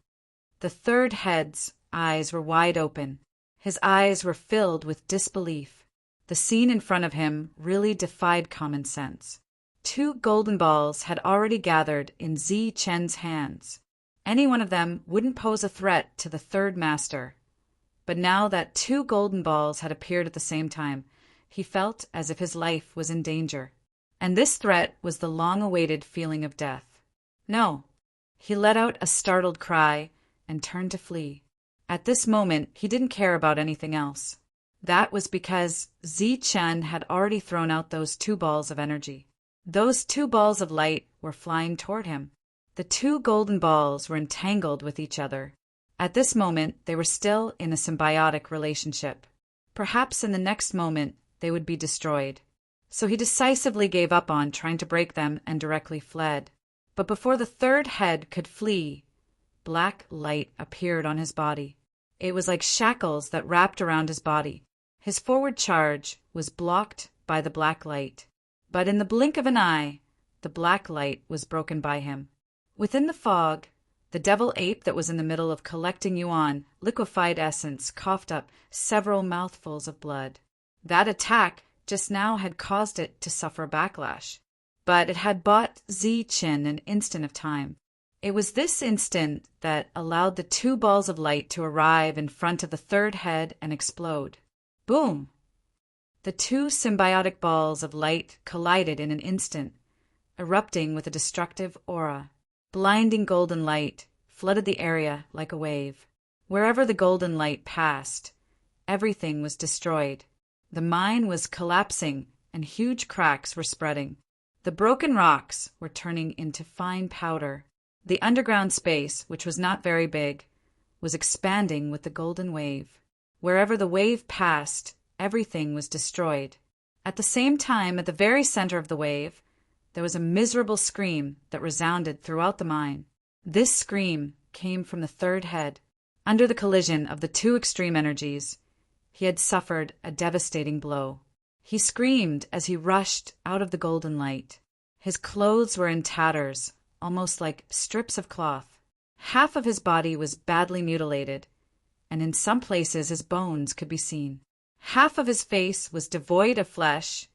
The 3rd head's eyes were wide open. His eyes were filled with disbelief. The scene in front of him really defied common sense. 2 golden balls had already gathered in Ziqin's hands. Any one of them wouldn't pose a threat to the 3rd master. But now that 2 golden balls had appeared at the same time, he felt as if his life was in danger. And this threat was the long-awaited feeling of death. No. He let out a startled cry and turned to flee. At this moment, he didn't care about anything else. That was because Ziqin had already thrown out those 2 balls of energy. Those 2 balls of light were flying toward him. The 2 golden balls were entangled with each other. At this moment, they were still in a symbiotic relationship. Perhaps in the next moment, they would be destroyed. So he decisively gave up on trying to break them and directly fled. But before the 3rd head could flee, black light appeared on his body. It was like shackles that wrapped around his body. His forward charge was blocked by the black light. But in the blink of an eye, the black light was broken by him. Within the fog, the devil ape that was in the middle of collecting yuan, liquefied essence, coughed up several mouthfuls of blood. That attack just now had caused it to suffer a backlash, but it had bought Ziqin an instant of time. It was this instant that allowed the two balls of light to arrive in front of the third head and explode. Boom! The two symbiotic balls of light collided in an instant, erupting with a destructive aura. Blinding golden light flooded the area like a wave. Wherever the golden light passed, everything was destroyed. The mine was collapsing and huge cracks were spreading. The broken rocks were turning into fine powder. The underground space, which was not very big, was expanding with the golden wave. Wherever the wave passed, everything was destroyed. At the same time, at the very center of the wave, there was a miserable scream that resounded throughout the mine. This scream came from the third head. Under the collision of the two extreme energies, he had suffered a devastating blow. He screamed as he rushed out of the golden light. His clothes were in tatters, almost like strips of cloth. Half of his body was badly mutilated, and in some places his bones could be seen. Half of his face was devoid of flesh,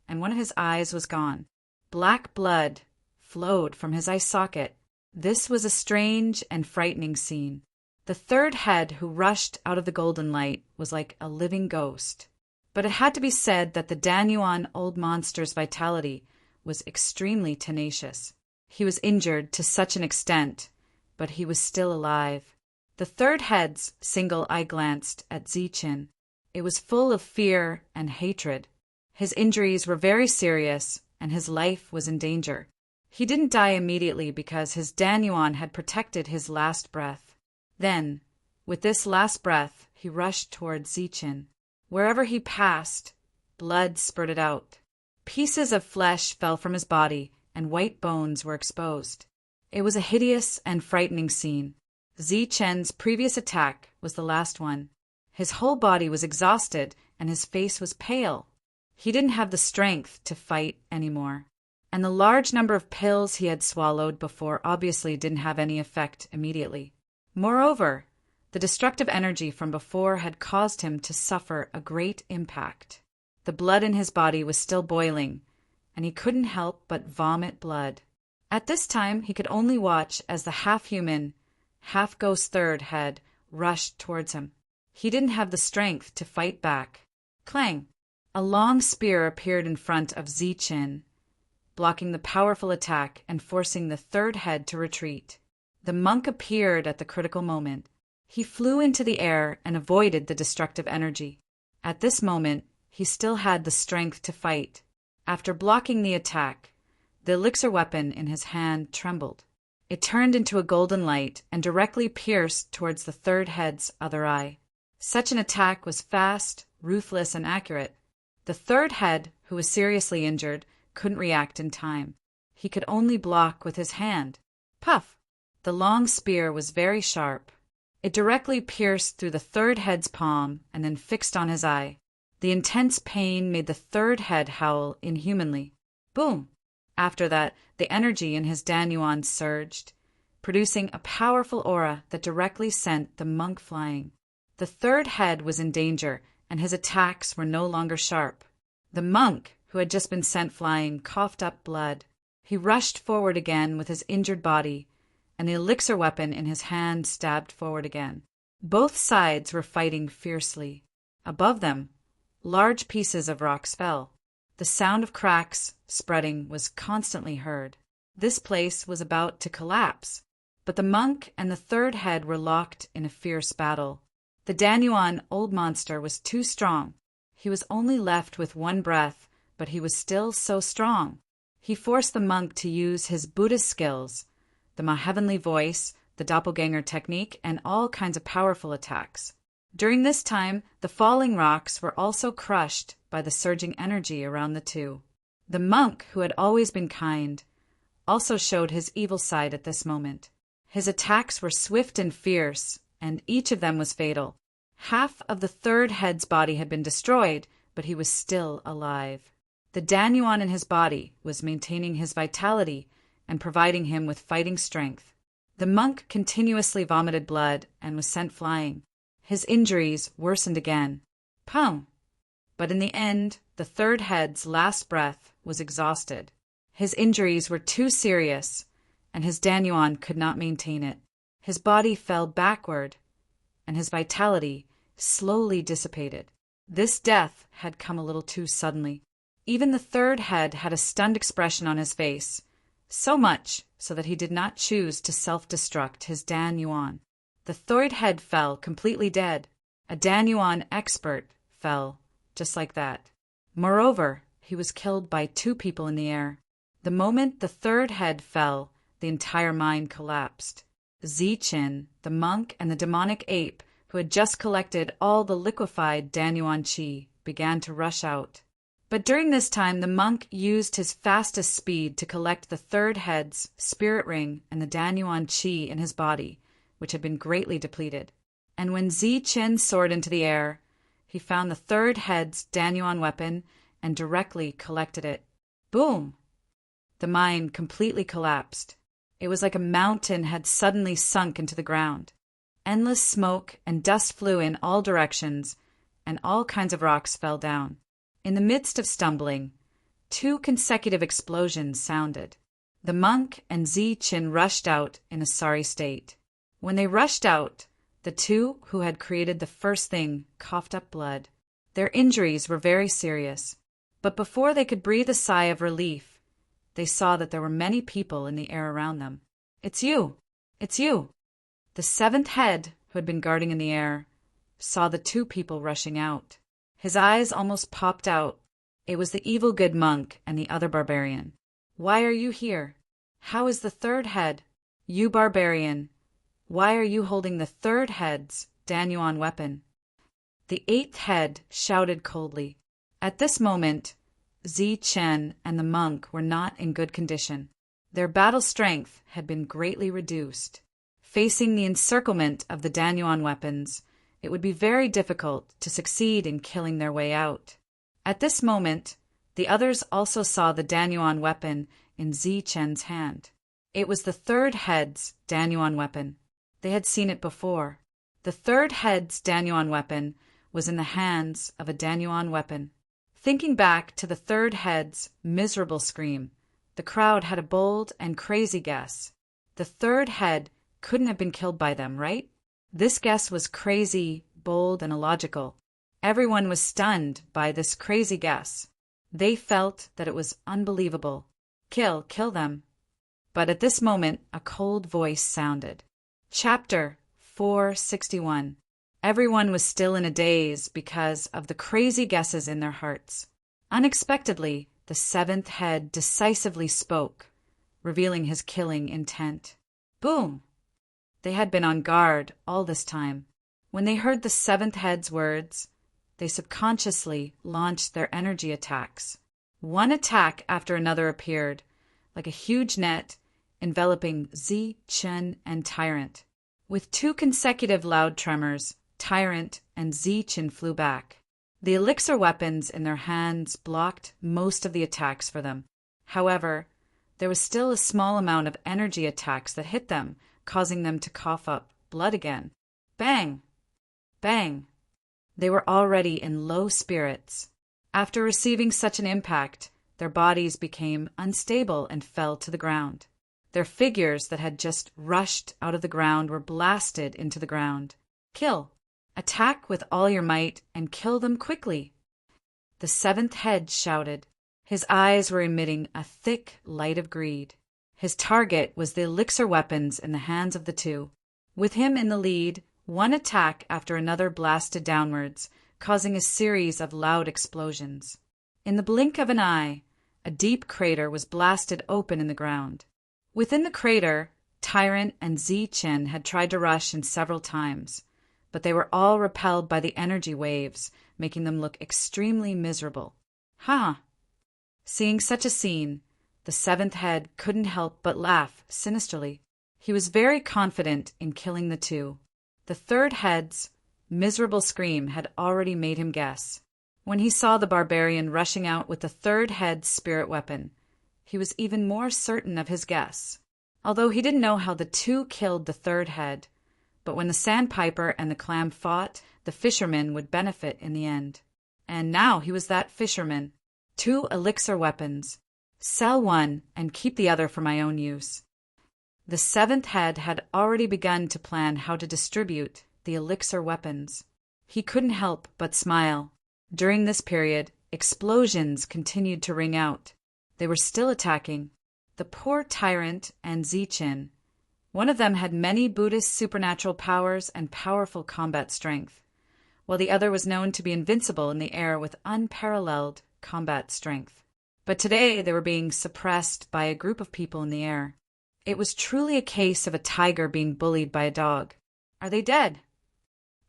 and one of his eyes was gone. Black blood flowed from his eye socket. This was a strange and frightening scene. The third head who rushed out of the golden light was like a living ghost. But it had to be said that the Danyuan old monster's vitality was extremely tenacious. He was injured to such an extent, but he was still alive. The third head's single eye glanced at Ziqin. It was full of fear and hatred. His injuries were very serious, and his life was in danger. He didn't die immediately because his Danyuan had protected his last breath. Then, with this last breath, he rushed toward Ziqin. Wherever he passed, blood spurted out. Pieces of flesh fell from his body, and white bones were exposed. It was a hideous and frightening scene. Ziqin's previous attack was the last one. His whole body was exhausted, and his face was pale. He didn't have the strength to fight anymore. And the large number of pills he had swallowed before obviously didn't have any effect immediately. Moreover, the destructive energy from before had caused him to suffer a great impact. The blood in his body was still boiling, and he couldn't help but vomit blood. At this time, he could only watch as the half-human, half-ghost third head rushed towards him. He didn't have the strength to fight back. Clang! A long spear appeared in front of Ziqin, blocking the powerful attack and forcing the third head to retreat. The monk appeared at the critical moment. He flew into the air and avoided the destructive energy. At this moment, he still had the strength to fight. After blocking the attack, the elixir weapon in his hand trembled. It turned into a golden light and directly pierced towards the third head's other eye. Such an attack was fast, ruthless, and accurate. The third head, who was seriously injured, couldn't react in time. He could only block with his hand. Puff! The long spear was very sharp. It directly pierced through the third head's palm and then fixed on his eye. The intense pain made the third head howl inhumanly. Boom! After that, the energy in his Danyuan surged, producing a powerful aura that directly sent the monk flying. The third head was in danger, and his attacks were no longer sharp. The monk, who had just been sent flying, coughed up blood. He rushed forward again with his injured body, and the elixir weapon in his hand stabbed forward again. Both sides were fighting fiercely. Above them, large pieces of rocks fell. The sound of cracks spreading was constantly heard. This place was about to collapse, but the monk and the third head were locked in a fierce battle. The Danyuan old monster was too strong. He was only left with one breath, but he was still so strong. He forced the monk to use his Buddhist skills, the heavenly voice, the doppelganger technique, and all kinds of powerful attacks. During this time, the falling rocks were also crushed by the surging energy around the two. The monk, who had always been kind, also showed his evil side at this moment. His attacks were swift and fierce, and each of them was fatal. Half of the third head's body had been destroyed, but he was still alive. The Danyuan in his body was maintaining his vitality and providing him with fighting strength. The monk continuously vomited blood and was sent flying. His injuries worsened again. Pum! But in the end, the third head's last breath was exhausted. His injuries were too serious, and his Danyuan could not maintain it. His body fell backward, and his vitality slowly dissipated. This death had come a little too suddenly. Even the third head had a stunned expression on his face, so much so that he did not choose to self-destruct his Danyuan. The third head fell completely dead. A Danyuan expert fell just like that. Moreover, he was killed by 2 people in the air. The moment the third head fell, the entire mine collapsed. Ziqin, the monk, and the demonic ape, who had just collected all the liquefied Danyuan qi, began to rush out. But during this time, the monk used his fastest speed to collect the third head's spirit ring and the Danyuan qi in his body, which had been greatly depleted. And when Ziqin soared into the air, he found the third head's Danyuan weapon and directly collected it. Boom! The mine completely collapsed. It was like a mountain had suddenly sunk into the ground. Endless smoke and dust flew in all directions, and all kinds of rocks fell down. In the midst of stumbling, 2 consecutive explosions sounded. The monk and Ziqin rushed out in a sorry state. When they rushed out, the 2 who had created the first thing coughed up blood. Their injuries were very serious, but before they could breathe a sigh of relief, they saw that there were many people in the air around them. "It's you! It's you!" The 7th head, who had been guarding in the air, saw the 2 people rushing out. His eyes almost popped out. It was the evil good monk and the other barbarian. "Why are you here? How is the third head? You barbarian, why are you holding the third head's Danyuan weapon?" The 8th head shouted coldly. At this moment, Ziqin and the monk were not in good condition. Their battle strength had been greatly reduced. Facing the encirclement of the Danyuan weapons, it would be very difficult to succeed in killing their way out. At this moment, the others also saw the Danyuan weapon in Ziqin's hand. It was the third head's Danyuan weapon. They had seen it before. The third head's Danyuan weapon was in the hands of a Danyuan weapon. Thinking back to the third head's miserable scream, the crowd had a bold and crazy guess. The third head couldn't have been killed by them, right? This guess was crazy, bold, and illogical. Everyone was stunned by this crazy guess. They felt that it was unbelievable. Kill them. But at this moment, a cold voice sounded. Chapter 461. Everyone was still in a daze because of the crazy guesses in their hearts. Unexpectedly, the 7th head decisively spoke, revealing his killing intent. Boom! They had been on guard all this time. When they heard the 7th head's words, they subconsciously launched their energy attacks. One attack after another appeared, like a huge net, enveloping Ziqin and Tyrant. With 2 consecutive loud tremors, Tyrant and Ziqin flew back. The elixir weapons in their hands blocked most of the attacks for them. However, there was still a small amount of energy attacks that hit them, causing them to cough up blood again. Bang! Bang! They were already in low spirits. After receiving such an impact, their bodies became unstable and fell to the ground. Their figures that had just rushed out of the ground were blasted into the ground. Kill! Attack with all your might and kill them quickly. The 7th head shouted. His eyes were emitting a thick light of greed. His target was the elixir weapons in the hands of the 2. With him in the lead, one attack after another blasted downwards, causing a series of loud explosions. In the blink of an eye, a deep crater was blasted open in the ground. Within the crater, Tyrant and Ziqin had tried to rush in several times, but they were all repelled by the energy waves, making them look extremely miserable. Seeing such a scene, the 7th head couldn't help but laugh sinisterly. He was very confident in killing the 2. The third head's miserable scream had already made him guess. When he saw the barbarian rushing out with the third head's spirit weapon, he was even more certain of his guess. Although he didn't know how the 2 killed the third head, but when the sandpiper and the clam fought, the fisherman would benefit in the end. And now he was that fisherman. 2 elixir weapons. Sell one and keep the other for my own use. The 7th head had already begun to plan how to distribute the elixir weapons. He couldn't help but smile. During this period, explosions continued to ring out. They were still attacking. The poor tyrant and Zichen. One of them had many Buddhist supernatural powers and powerful combat strength, while the other was known to be invincible in the air with unparalleled combat strength. But today they were being suppressed by a group of people in the air. It was truly a case of a tiger being bullied by a dog. Are they dead?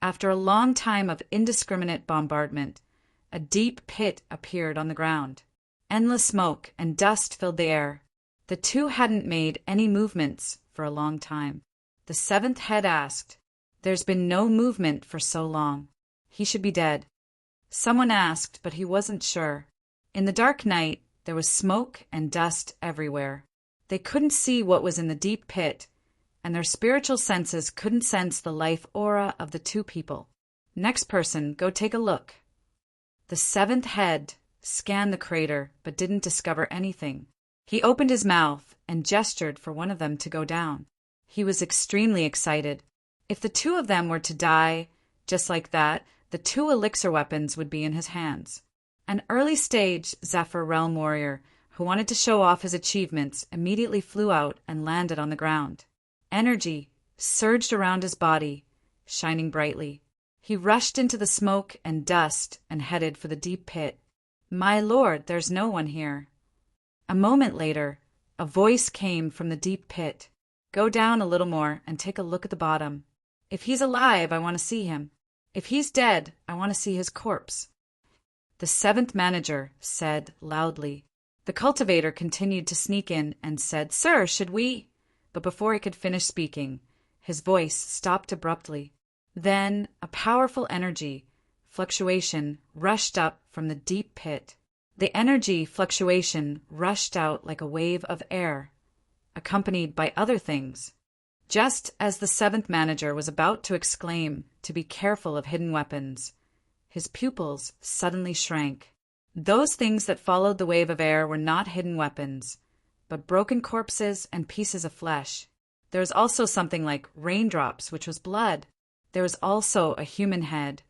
After a long time of indiscriminate bombardment, a deep pit appeared on the ground. Endless smoke and dust filled the air. The 2 hadn't made any movements for a long time. The 7th head asked, "There's been no movement for so long. He should be dead." Someone asked, but he wasn't sure. In the dark night, there was smoke and dust everywhere. They couldn't see what was in the deep pit, and their spiritual senses couldn't sense the life aura of the 2 people. "Next person, go take a look." The 7th head scanned the crater, but didn't discover anything. He opened his mouth and gestured for one of them to go down. He was extremely excited. If the 2 of them were to die just like that, the 2 elixir weapons would be in his hands. An early-stage Zephyr Realm warrior who wanted to show off his achievements immediately flew out and landed on the ground. Energy surged around his body, shining brightly. He rushed into the smoke and dust and headed for the deep pit. "My lord, there's no one here." A moment later, a voice came from the deep pit. "Go down a little more and take a look at the bottom. If he's alive, I want to see him. If he's dead, I want to see his corpse." The 7th manager said loudly. The cultivator continued to sneak in and said, "Sir, should we—" But before he could finish speaking, his voice stopped abruptly. Then a powerful energy fluctuation rushed up from the deep pit. The energy fluctuation rushed out like a wave of air, accompanied by other things. Just as the 7th manager was about to exclaim to be careful of hidden weapons, his pupils suddenly shrank. Those things that followed the wave of air were not hidden weapons, but broken corpses and pieces of flesh. There was also something like raindrops, which was blood. There was also a human head,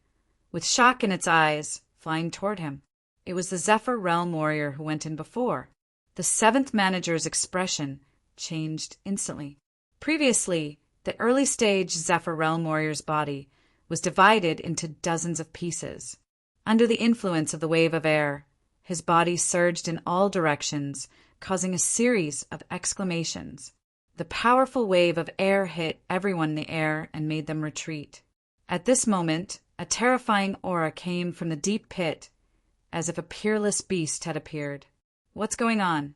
with shock in its eyes, flying toward him. It was the Zephyr Realm warrior who went in before. The 7th manager's expression changed instantly. Previously, the early-stage Zephyr Realm warrior's body was divided into dozens of pieces. Under the influence of the wave of air, his body surged in all directions, causing a series of exclamations. The powerful wave of air hit everyone in the air and made them retreat. At this moment, a terrifying aura came from the deep pit, as if a peerless beast had appeared. "What's going on?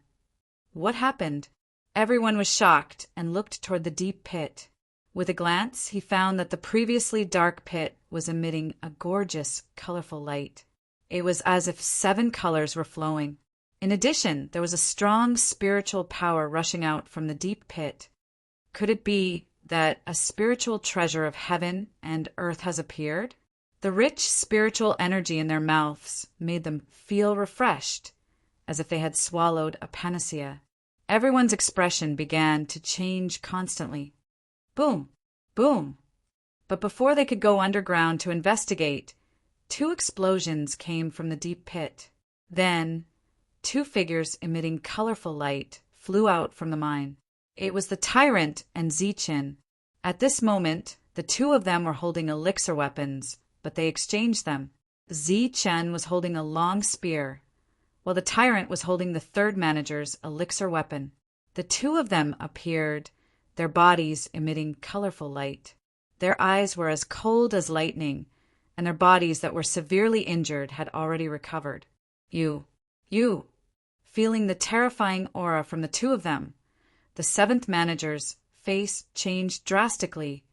What happened?" Everyone was shocked and looked toward the deep pit. With a glance, he found that the previously dark pit was emitting a gorgeous, colorful light. It was as if 7 colors were flowing. In addition, there was a strong spiritual power rushing out from the deep pit. Could it be that a spiritual treasure of heaven and earth has appeared? The rich spiritual energy in their mouths made them feel refreshed, as if they had swallowed a panacea. Everyone's expression began to change constantly. Boom! Boom! But before they could go underground to investigate, 2 explosions came from the deep pit. Then 2 figures emitting colorful light flew out from the mine. It was the tyrant and Zichen. At this moment, the 2 of them were holding elixir weapons, but they exchanged them. Zichen was holding a long spear, while the tyrant was holding the 3rd manager's elixir weapon. The 2 of them appeared, their bodies emitting colorful light. Their eyes were as cold as lightning, and their bodies that were severely injured had already recovered. You. Feeling the terrifying aura from the 2 of them, the 7th manager's face changed drastically,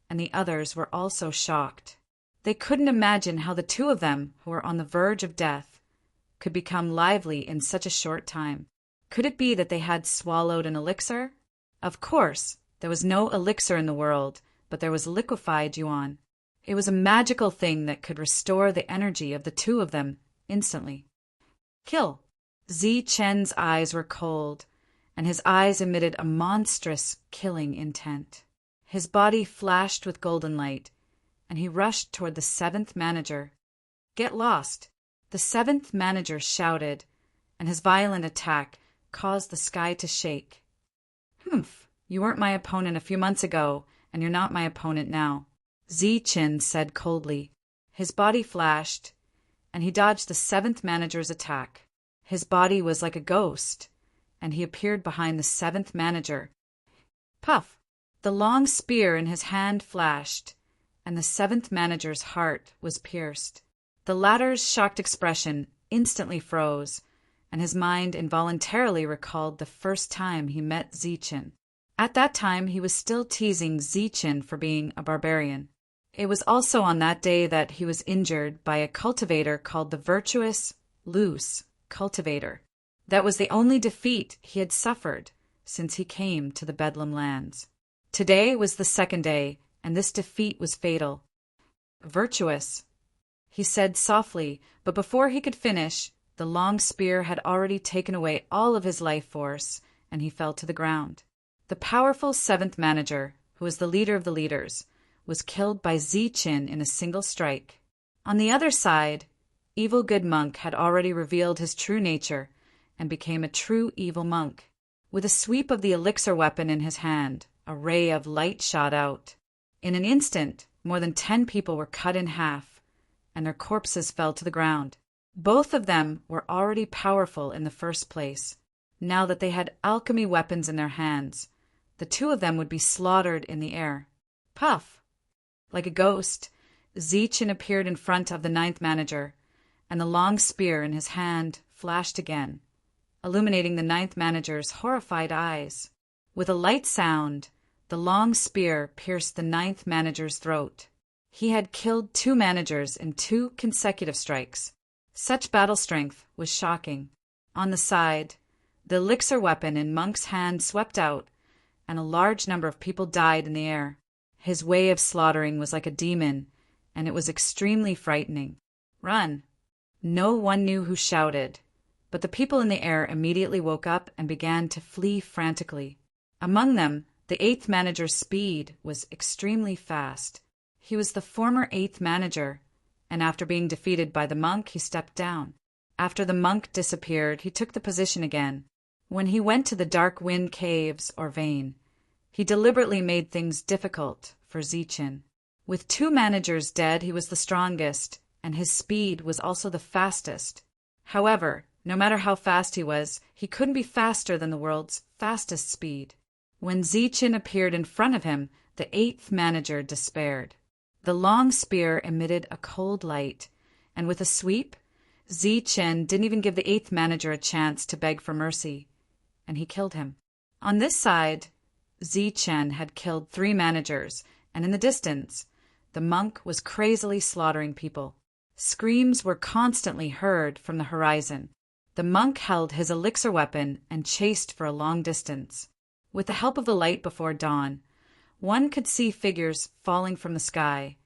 and the others were also shocked. They couldn't imagine how the 2 of them, who were on the verge of death, could become lively in such a short time. Could it be that they had swallowed an elixir? Of course, there was no elixir in the world, but there was liquefied yuan. It was a magical thing that could restore the energy of the two of them instantly. Kill! Zichen's eyes were cold, and his eyes emitted a monstrous, killing intent. His body flashed with golden light, and he rushed toward the seventh manager. Get lost! The seventh manager shouted, and his violent attack caused the sky to shake. Humph! You weren't my opponent a few months ago, and you're not my opponent now, Zichen said coldly. His body flashed, and he dodged the seventh manager's attack. His body was like a ghost, and he appeared behind the seventh manager. Puff! The long spear in his hand flashed, and the seventh manager's heart was pierced. The latter's shocked expression instantly froze, and his mind involuntarily recalled the first time he met Zichen. At that time, he was still teasing Zichen for being a barbarian. It was also on that day that he was injured by a cultivator called the virtuous, loose cultivator. That was the only defeat he had suffered since he came to the Bedlam lands. Today was the second day, and this defeat was fatal. Virtuous, he said softly, but before he could finish, the long spear had already taken away all of his life force, and he fell to the ground. The powerful seventh manager, who was the leader of the leaders, was killed by Zichen in a single strike. On the other side, Evil Good Monk had already revealed his true nature and became a true evil monk. With a sweep of the elixir weapon in his hand, a ray of light shot out. In an instant, more than 10 people were cut in half, and their corpses fell to the ground. Both of them were already powerful in the first place. Now that they had alchemy weapons in their hands, the two of them would be slaughtered in the air. Puff! Like a ghost, Zichen appeared in front of the ninth manager, and the long spear in his hand flashed again, illuminating the ninth manager's horrified eyes. With a light sound, the long spear pierced the ninth manager's throat. He had killed 2 managers in 2 consecutive strikes. Such battle strength was shocking. On the side, the elixir weapon in Monk's hand swept out, and a large number of people died in the air. His way of slaughtering was like a demon, and it was extremely frightening. Run! No one knew who shouted, but the people in the air immediately woke up and began to flee frantically. Among them, the 8th manager's speed was extremely fast. He was the former 8th manager, and after being defeated by the monk, he stepped down. After the monk disappeared, he took the position again. When he went to the Dark Wind Caves or vein, he deliberately made things difficult for Zichen. With 2 managers dead, he was the strongest, and his speed was also the fastest. However, no matter how fast he couldn't be faster than the world's fastest speed. When Zichen appeared in front of him, the 8th manager despaired. The long spear emitted a cold light, and with a sweep, Zichen didn't even give the 8th manager a chance to beg for mercy, and he killed him. On this side, Zichen had killed 3 managers, and in the distance, the monk was crazily slaughtering people. Screams were constantly heard from the horizon. The monk held his elixir weapon and chased for a long distance. With the help of the light before dawn, one could see figures falling from the sky,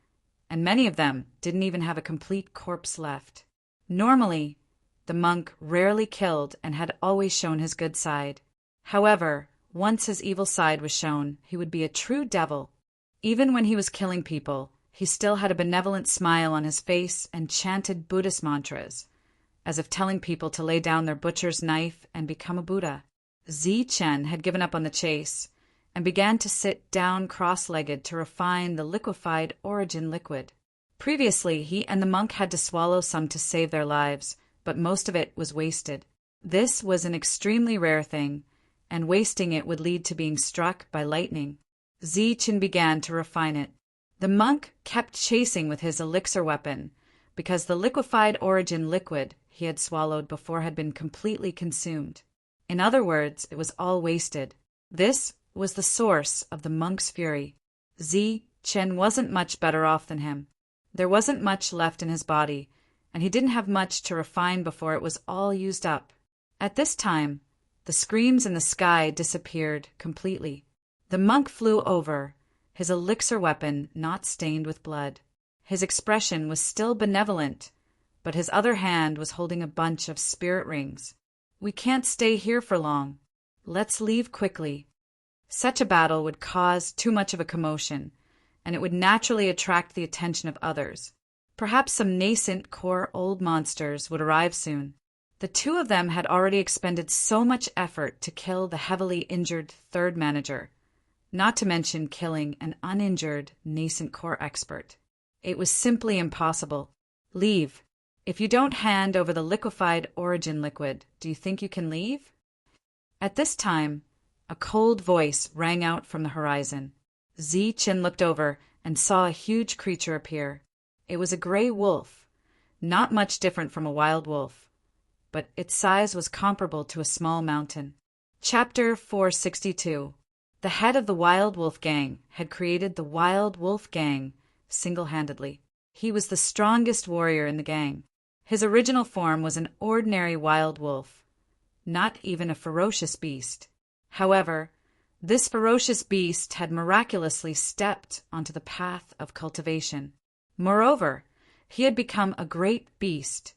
and many of them didn't even have a complete corpse left. Normally, the monk rarely killed and had always shown his good side. However, once his evil side was shown, he would be a true devil. Even when he was killing people, he still had a benevolent smile on his face and chanted Buddhist mantras, as if telling people to lay down their butcher's knife and become a Buddha. Zichen had given up on the chase and began to sit down cross-legged to refine the liquefied origin liquid. Previously, he and the monk had to swallow some to save their lives, but most of it was wasted. This was an extremely rare thing, and wasting it would lead to being struck by lightning. Zichen began to refine it. The monk kept chasing with his elixir weapon, because the liquefied origin liquid he had swallowed before had been completely consumed. In other words, it was all wasted. This was the source of the monk's fury. Zichen wasn't much better off than him. There wasn't much left in his body, and he didn't have much to refine before it was all used up. At this time, the screams in the sky disappeared completely. The monk flew over, his elixir weapon not stained with blood. His expression was still benevolent, but his other hand was holding a bunch of spirit rings. "We can't stay here for long. Let's leave quickly." Such a battle would cause too much of a commotion, and it would naturally attract the attention of others. Perhaps some nascent core old monsters would arrive soon. The two of them had already expended so much effort to kill the heavily injured third manager, not to mention killing an uninjured nascent core expert. It was simply impossible. "Leave. If you don't hand over the liquefied origin liquid, do you think you can leave?" At this time, a cold voice rang out from the horizon. Zichen looked over and saw a huge creature appear. It was a gray wolf, not much different from a wild wolf, but its size was comparable to a small mountain. Chapter 462. The head of the Wild Wolf Gang had created the Wild Wolf Gang single-handedly. He was the strongest warrior in the gang. His original form was an ordinary wild wolf, not even a ferocious beast. However, this ferocious beast had miraculously stepped onto the path of cultivation. Moreover, he had become a great beast,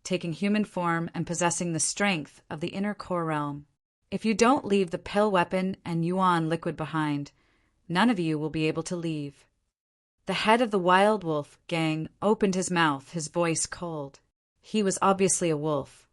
taking human form and possessing the strength of the inner core realm. If you don't leave the pill weapon and yuan liquid behind, none of you will be able to leave. The head of the Wild Wolf Gang opened his mouth, his voice cold. He was obviously a wolf,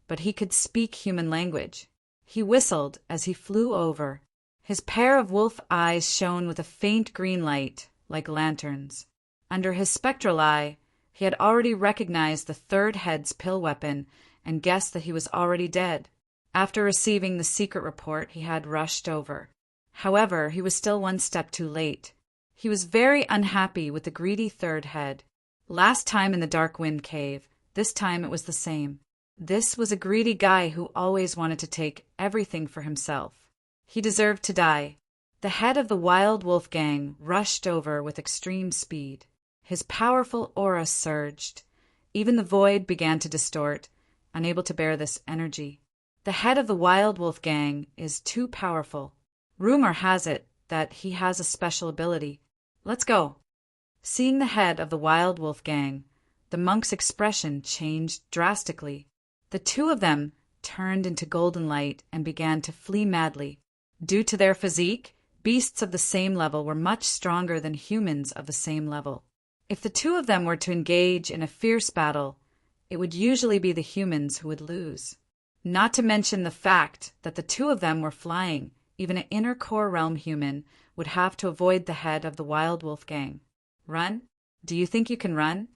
but he could speak human language. He whistled as he flew over. His pair of wolf eyes shone with a faint green light, like lanterns. Under his spectral eye, he had already recognized the third head's pill weapon and guessed that he was already dead. After receiving the secret report, he had rushed over. However, he was still one step too late. He was very unhappy with the greedy third head. Last time in the Dark Wind Cave, this time it was the same. This was a greedy guy who always wanted to take everything for himself. He deserved to die. The head of the Wild Wolf Gang rushed over with extreme speed. His powerful aura surged. Even the void began to distort, unable to bear this energy. The head of the Wild Wolf Gang is too powerful. Rumor has it that he has a special ability. Let's go. Seeing the head of the Wild Wolf Gang, the monk's expression changed drastically. The two of them turned into golden light and began to flee madly. Due to their physique, beasts of the same level were much stronger than humans of the same level. If the two of them were to engage in a fierce battle, it would usually be the humans who would lose. Not to mention the fact that the two of them were flying. Even an inner core realm human would have to avoid the head of the Wild Wolf Gang. Run? Do you think you can run?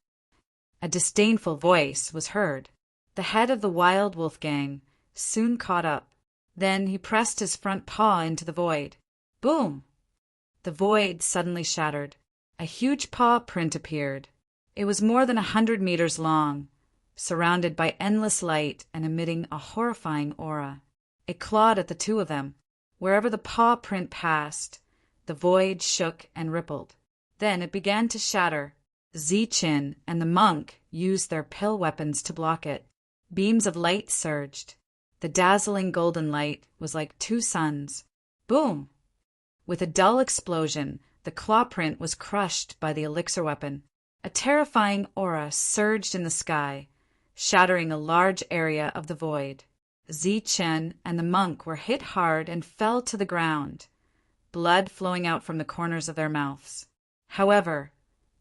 A disdainful voice was heard. The head of the Wild Wolf Gang soon caught up. Then he pressed his front paw into the void. Boom! The void suddenly shattered. A huge paw print appeared. It was more than 100 meters long, surrounded by endless light and emitting a horrifying aura. It clawed at the two of them. Wherever the paw print passed, the void shook and rippled. Then it began to shatter. Zichen and the monk used their pill weapons to block it. Beams of light surged. The dazzling golden light was like two suns. Boom! With a dull explosion, the claw print was crushed by the elixir weapon. A terrifying aura surged in the sky, shattering a large area of the void. Zichen and the monk were hit hard and fell to the ground, blood flowing out from the corners of their mouths. However,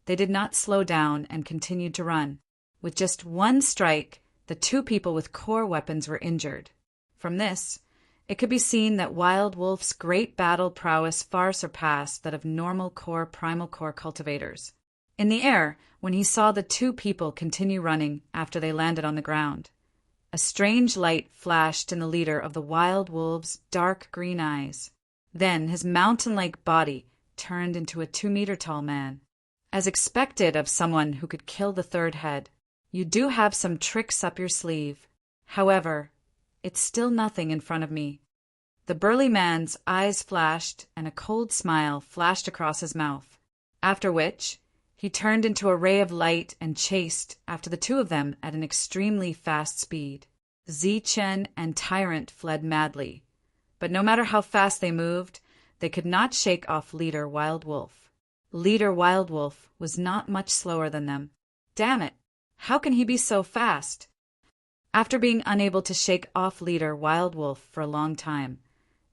they did not slow down and continued to run. With just one strike, the two people with core weapons were injured. From this, it could be seen that Wild Wolf's great battle prowess far surpassed that of normal core primal core cultivators. In the air, when he saw the two people continue running after they landed on the ground, a strange light flashed in the leader of the Wild Wolves' dark green eyes. Then his mountain-like body turned into a 2-meter-tall man. As expected of someone who could kill the third head, you do have some tricks up your sleeve. However, it's still nothing in front of me. The burly man's eyes flashed and a cold smile flashed across his mouth, after which he turned into a ray of light and chased after the two of them at an extremely fast speed. Zichen and Tyrant fled madly, but no matter how fast they moved, they could not shake off leader Wild Wolf. Leader Wild Wolf was not much slower than them. Damn it! How can he be so fast? After being unable to shake off Leader Wild Wolf for a long time,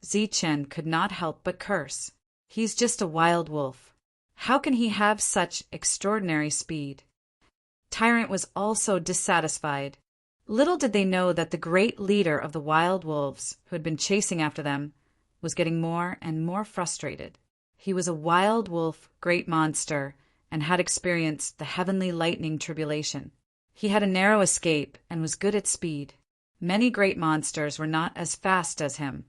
Zichen could not help but curse. He's just a wild wolf. How can he have such extraordinary speed? Tyrant was also dissatisfied. Little did they know that the great leader of the wild wolves, who had been chasing after them, was getting more and more frustrated. He was a wild wolf great monster and had experienced the heavenly lightning tribulation. He had a narrow escape and was good at speed. Many great monsters were not as fast as him,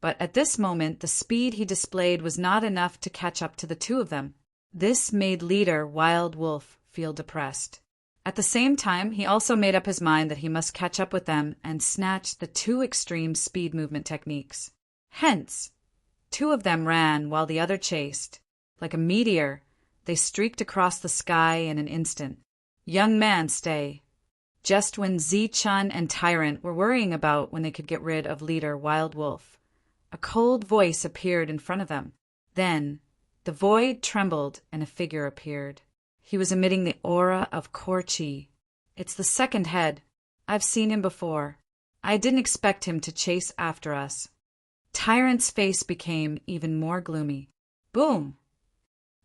but at this moment the speed he displayed was not enough to catch up to the two of them. This made Leader Wild Wolf feel depressed. At the same time, he also made up his mind that he must catch up with them and snatch the two extreme speed movement techniques. Hence, two of them ran while the other chased. Like a meteor, they streaked across the sky in an instant. Young man, stay. Just when Zichen and Tyrant were worrying about when they could get rid of Leader Wild Wolf, a cold voice appeared in front of them. Then, the void trembled and a figure appeared. He was emitting the aura of core chi. It's the second head. I've seen him before. I didn't expect him to chase after us. Tyrant's face became even more gloomy. Boom!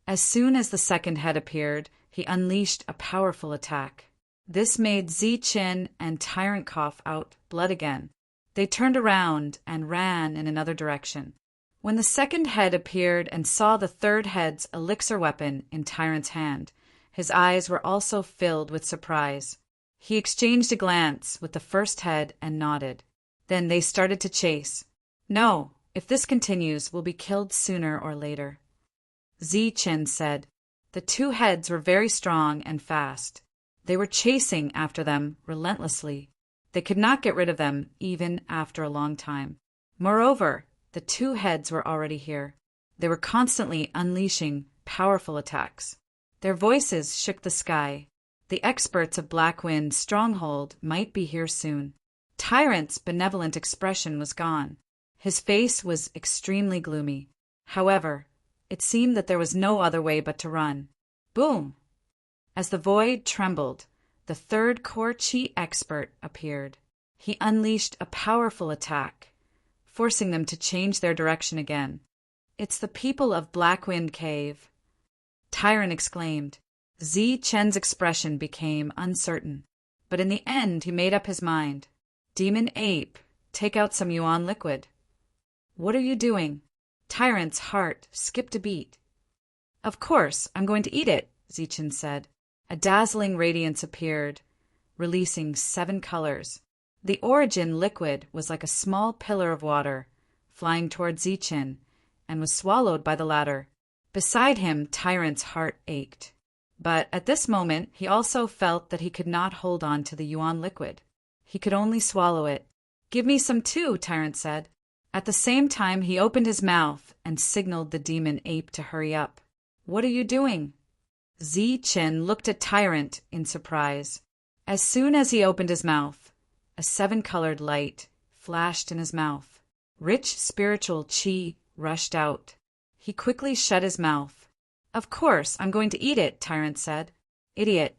As soon as the second head appeared, he unleashed a powerful attack. This made Zichen and Tyrant cough out blood again. They turned around and ran in another direction. When the second head appeared and saw the third head's elixir weapon in Tyrant's hand, his eyes were also filled with surprise. He exchanged a glance with the first head and nodded. Then they started to chase. No, if this continues, we'll be killed sooner or later. Zichen said. The two heads were very strong and fast. They were chasing after them relentlessly. They could not get rid of them even after a long time. Moreover, the two heads were already here. They were constantly unleashing powerful attacks. Their voices shook the sky. The experts of Black Wind's stronghold might be here soon. Tyrant's benevolent expression was gone. His face was extremely gloomy. However, it seemed that there was no other way but to run. Boom! As the void trembled, the third core chi expert appeared. He unleashed a powerful attack, forcing them to change their direction again. It's the people of Blackwind Cave. Tyrant exclaimed. Zichen's expression became uncertain, but in the end he made up his mind. Demon Ape, take out some yuan liquid. What are you doing? Tyrant's heart skipped a beat. Of course, I'm going to eat it, Zichen said. A dazzling radiance appeared, releasing 7 colors. The origin liquid was like a small pillar of water, flying toward Zichen, and was swallowed by the latter. Beside him, Tyrant's heart ached. But at this moment, he also felt that he could not hold on to the yuan liquid. He could only swallow it. Give me some too, Tyrant said. At the same time, he opened his mouth and signaled the demon ape to hurry up. What are you doing? Zichen looked at Tyrant in surprise. As soon as he opened his mouth, a 7-colored light flashed in his mouth. Rich spiritual chi rushed out. He quickly shut his mouth. Of course, I'm going to eat it, Tyrant said. Idiot.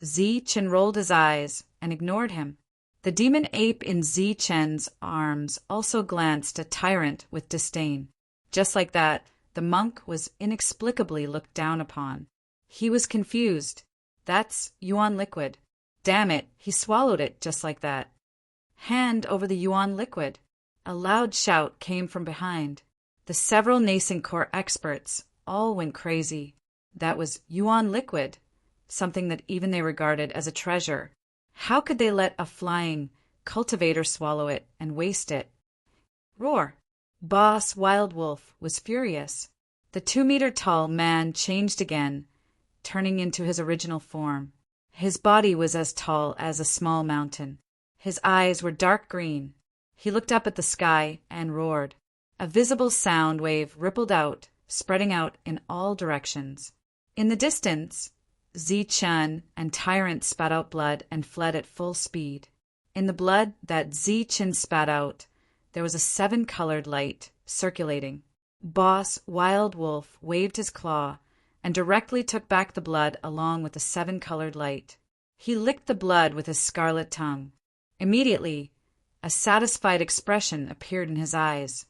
Zichen rolled his eyes and ignored him. The demon ape in Zichen's arms also glanced at Tyrant with disdain. Just like that, the monk was inexplicably looked down upon. He was confused. That's yuan liquid. Damn it, he swallowed it just like that. Hand over the yuan liquid. A loud shout came from behind. The several nascent core experts all went crazy. That was yuan liquid, something that even they regarded as a treasure. How could they let a flying cultivator swallow it and waste it? Roar! Boss Wild Wolf was furious. The 2-meter-tall man changed again, turning into his original form. His body was as tall as a small mountain. His eyes were dark green. He looked up at the sky and roared. A visible sound wave rippled out, spreading out in all directions. In the distance, Zichen and Tyrant spat out blood and fled at full speed. In the blood that Zichen spat out, there was a 7-colored light circulating. Boss Wild Wolf waved his claw, and directly took back the blood along with the 7-colored light. He licked the blood with his scarlet tongue. Immediately, a satisfied expression appeared in his eyes.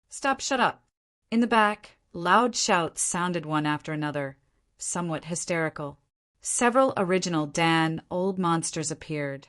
"Stop, shut up!" In the back, loud shouts sounded one after another, somewhat hysterical. Several original old monsters appeared,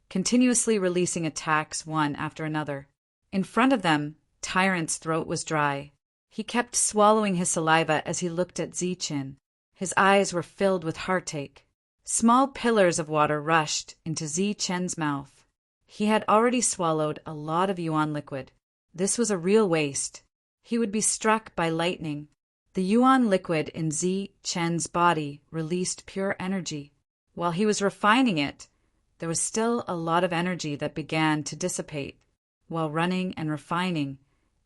continuously releasing attacks one after another. In front of them, Tyrant's throat was dry. He kept swallowing his saliva as he looked at Zichen. His eyes were filled with heartache. Small pillars of water rushed into Zichen's mouth. He had already swallowed a lot of yuan liquid. This was a real waste. He would be struck by lightning. The yuan liquid in Zichen's body released pure energy. While he was refining it, there was still a lot of energy that began to dissipate. While running and refining,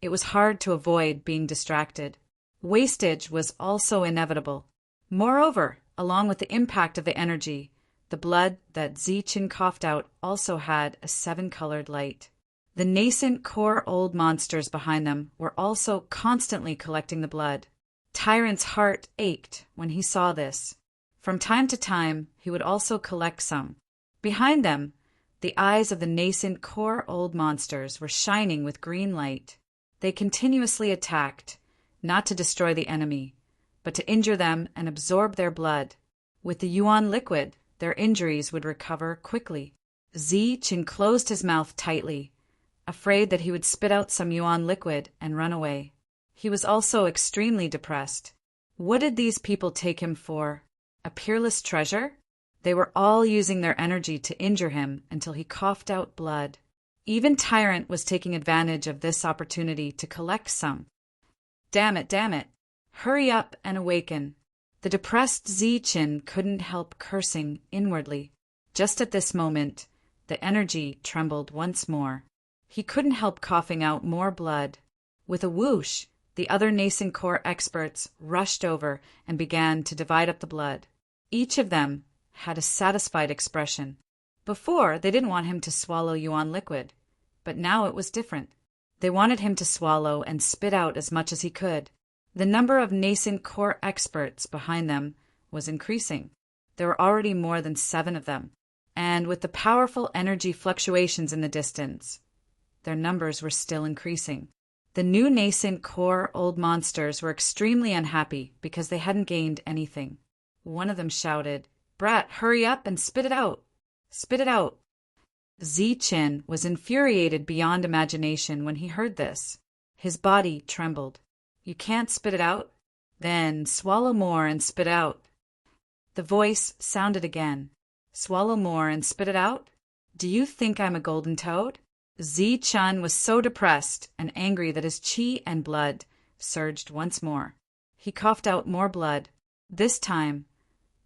it was hard to avoid being distracted. Wastage was also inevitable. Moreover, along with the impact of the energy, the blood that Zichen coughed out also had a 7-colored light. The nascent core old monsters behind them were also constantly collecting the blood. Tyrant's heart ached when he saw this. From time to time, he would also collect some. Behind them, the eyes of the nascent core old monsters were shining with green light. They continuously attacked, not to destroy the enemy, but to injure them and absorb their blood. With the yuan liquid, their injuries would recover quickly. Zichen closed his mouth tightly, afraid that he would spit out some yuan liquid and run away. He was also extremely depressed. What did these people take him for? A peerless treasure? They were all using their energy to injure him until he coughed out blood. Even Tyrant was taking advantage of this opportunity to collect some. Damn it, damn it. Hurry up and awaken. The depressed Zichen couldn't help cursing inwardly. Just at this moment, the energy trembled once more. He couldn't help coughing out more blood. With a whoosh, the other nascent core experts rushed over and began to divide up the blood. Each of them had a satisfied expression. Before, they didn't want him to swallow yuan liquid, but now it was different. They wanted him to swallow and spit out as much as he could. The number of nascent core experts behind them was increasing. There were already more than 7 of them, and with the powerful energy fluctuations in the distance, their numbers were still increasing. The new nascent core old monsters were extremely unhappy because they hadn't gained anything. One of them shouted, "Brat, hurry up and spit it out! Spit it out!" Zichen was infuriated beyond imagination when he heard this. His body trembled. "You can't spit it out? Then swallow more and spit out." The voice sounded again. "Swallow more and spit it out? Do you think I'm a golden toad?" Zichen was so depressed and angry that his qi and blood surged once more. He coughed out more blood. This time,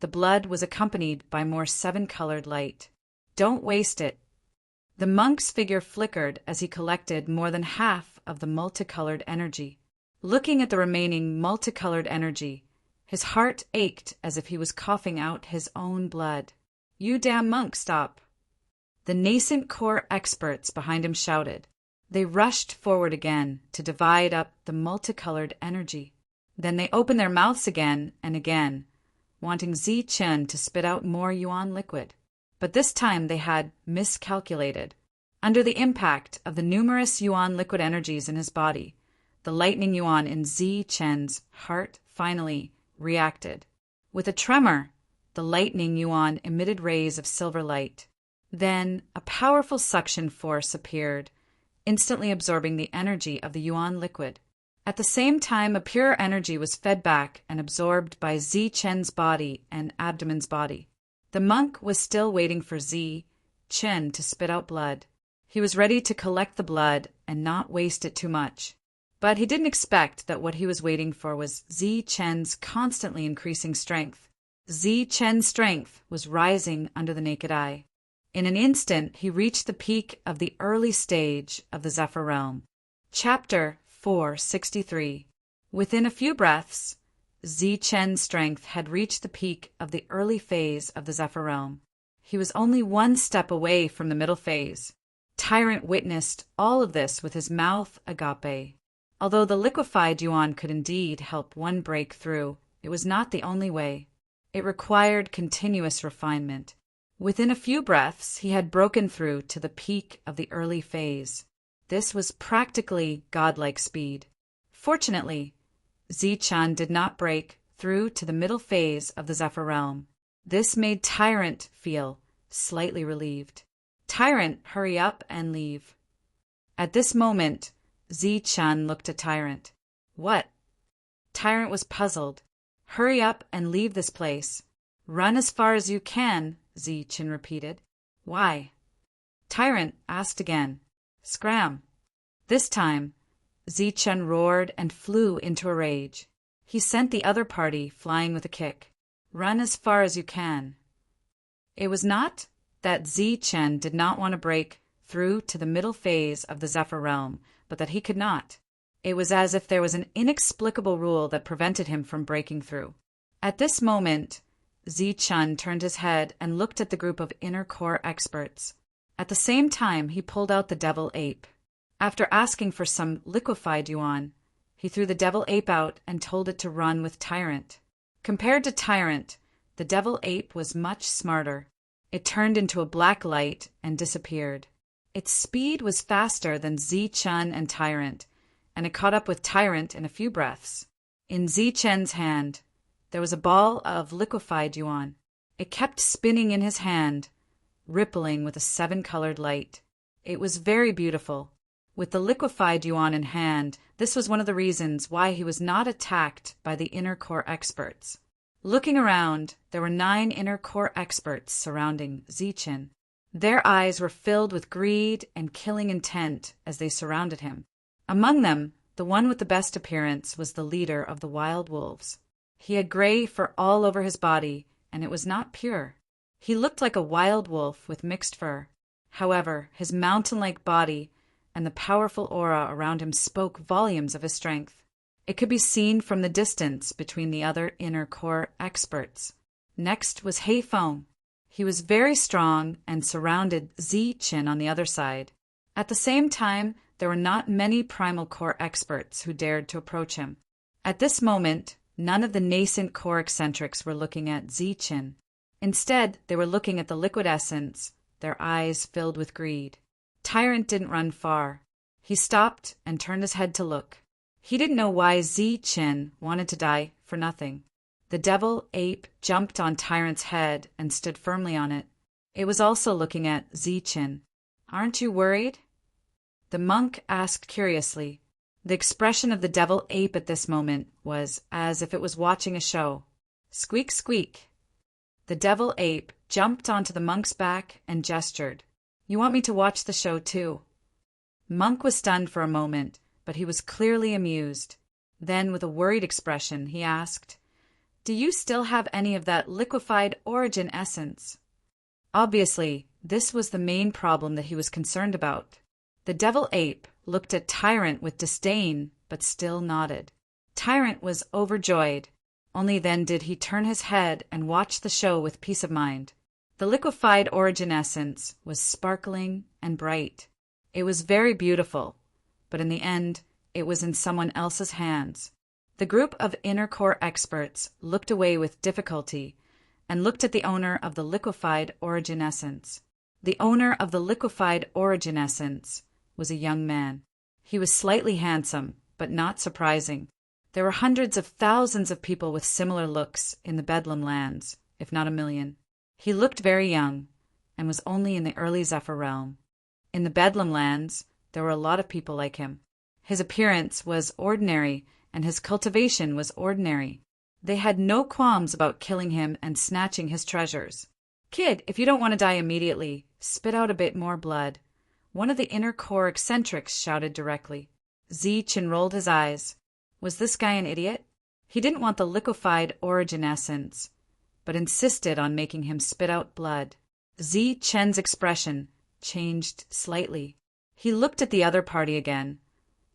the blood was accompanied by more 7-colored light. "Don't waste it." The monk's figure flickered as he collected more than half of the multicolored energy. Looking at the remaining multicolored energy, his heart ached as if he was coughing out his own blood. "You damn monk, stop!" The nascent core experts behind him shouted. They rushed forward again to divide up the multicolored energy. Then they opened their mouths again and again, wanting Zichen to spit out more yuan liquid. But this time they had miscalculated. Under the impact of the numerous yuan liquid energies in his body, the lightning yuan in Zichen's heart finally reacted. With a tremor, the lightning yuan emitted rays of silver light. Then a powerful suction force appeared, instantly absorbing the energy of the yuan liquid. At the same time, a pure energy was fed back and absorbed by Zichen's body and abdomen's body. The monk was still waiting for Zichen to spit out blood. He was ready to collect the blood and not waste it too much. But he didn't expect that what he was waiting for was Zichen's constantly increasing strength. Zichen's strength was rising under the naked eye. In an instant, he reached the peak of the early stage of the Zephyr Realm. Chapter 463. Within a few breaths, Zichen's strength had reached the peak of the early phase of the Zephyr Realm. He was only one step away from the middle phase. Tyrant witnessed all of this with his mouth agape. Although the liquefied yuan could indeed help one break through it was not the only way. It required continuous refinement. Within a few breaths, he had broken through to the peak of the early phase. This was practically godlike speed. Fortunately, Zichun did not break through to the middle phase of the Zephyr realm. This made Tyrant feel slightly relieved. Tyrant, hurry up and leave. At this moment, Zichun looked at Tyrant. What? Tyrant was puzzled. Hurry up and leave this place. Run as far as you can, Zichun repeated. Why? Tyrant asked again. Scram. This time, Zichun roared and flew into a rage. He sent the other party flying with a kick. Run as far as you can. It was not that Zichun did not want to break through to the middle phase of the Zephyr realm, but that he could not. It was as if there was an inexplicable rule that prevented him from breaking through. At this moment, Zichun turned his head and looked at the group of inner core experts. At the same time, he pulled out the devil ape. After asking for some liquefied yuan, he threw the devil ape out and told it to run with Tyrant. Compared to Tyrant, the devil ape was much smarter. It turned into a black light and disappeared. Its speed was faster than Zichun and Tyrant, and it caught up with Tyrant in a few breaths. In Zichun's hand, there was a ball of liquefied yuan. It kept spinning in his hand, rippling with a 7-colored light. It was very beautiful. With the liquefied yuan in hand, this was one of the reasons why he was not attacked by the inner core experts. Looking around, there were 9 inner core experts surrounding Zichun. Their eyes were filled with greed and killing intent as they surrounded him. Among them, the one with the best appearance was the leader of the wild wolves. He had gray fur all over his body, and it was not pure. He looked like a wild wolf with mixed fur. However, his mountain-like body and the powerful aura around him spoke volumes of his strength. It could be seen from the distance between the other inner core experts. Next was Heifeng. He was very strong and surrounded Zichun on the other side. At the same time, there were not many primal core experts who dared to approach him. At this moment, none of the nascent core eccentrics were looking at Zichun. Instead, they were looking at the liquid essence, their eyes filled with greed. Tyrant didn't run far. He stopped and turned his head to look. He didn't know why Zichun wanted to die for nothing. The devil ape jumped on Tyrant's head and stood firmly on it. It was also looking at Zichun. Aren't you worried? The monk asked curiously. The expression of the devil ape at this moment was as if it was watching a show. Squeak, squeak. The devil ape jumped onto the monk's back and gestured. You want me to watch the show too? Monk was stunned for a moment, but he was clearly amused. Then, with a worried expression, he asked, Do you still have any of that liquefied origin essence? Obviously, this was the main problem that he was concerned about. The devil ape looked at Tyrant with disdain, but still nodded. Tyrant was overjoyed. Only then did he turn his head and watch the show with peace of mind. The liquefied origin essence was sparkling and bright. It was very beautiful, but in the end, it was in someone else's hands. The group of inner core experts looked away with difficulty and looked at the owner of the liquefied origin essence. The owner of the liquefied origin essence was a young man. He was slightly handsome, but not surprising. There were hundreds of thousands of people with similar looks in the Bedlam lands, if not a million. He looked very young, and was only in the early Zephyr realm. In the Bedlam lands, there were a lot of people like him. His appearance was ordinary, and his cultivation was ordinary. They had no qualms about killing him and snatching his treasures. Kid, if you don't want to die immediately, spit out a bit more blood. One of the inner core eccentrics shouted directly. Zichun rolled his eyes. Was this guy an idiot? He didn't want the liquefied origin essence, but insisted on making him spit out blood. Zichun's expression changed slightly. He looked at the other party again,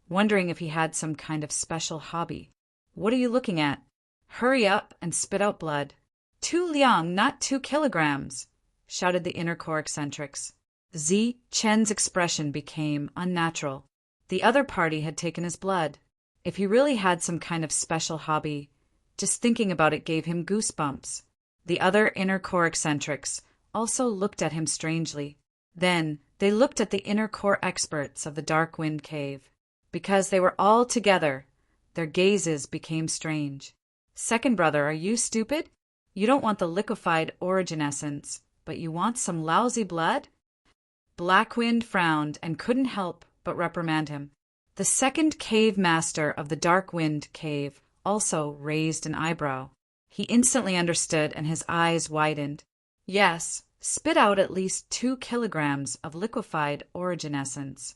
wondering if he had some kind of special hobby. What are you looking at? Hurry up and spit out blood. 2 liang, not 2 kilograms, shouted the inner core eccentrics. Zichun's expression became unnatural. The other party had taken his blood. If he really had some kind of special hobby, Just thinking about it gave him goosebumps. The other inner core eccentrics also looked at him strangely. Then they looked at the inner core experts of the Dark Wind Cave. Because they were all together, their gazes became strange. Second brother, are you stupid? You don't want the liquefied origin essence, but you want some lousy blood? Blackwind frowned and couldn't help but reprimand him. The second cave master of the Dark Wind Cave also raised an eyebrow. He instantly understood and his eyes widened. Yes, spit out at least 2 kilograms of liquefied origin essence.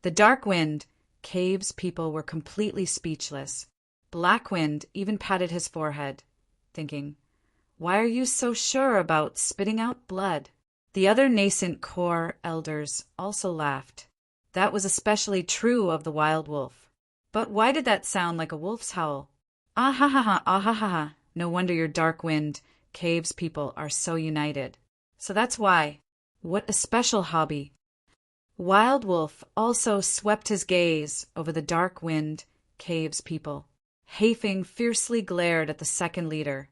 The Dark Wind Cave's people were completely speechless. Blackwind even patted his forehead, thinking, why are you so sure about spitting out blood? The other nascent core elders also laughed. That was especially true of the wild wolf. But why did that sound like a wolf's howl? Ah ha ha ha, ah ha ha ha. No wonder your Dark Wind Cave's people are so united. So that's why. What a special hobby. Wild Wolf also swept his gaze over the Dark Wind Cave's people. Hafing fiercely glared at the second leader,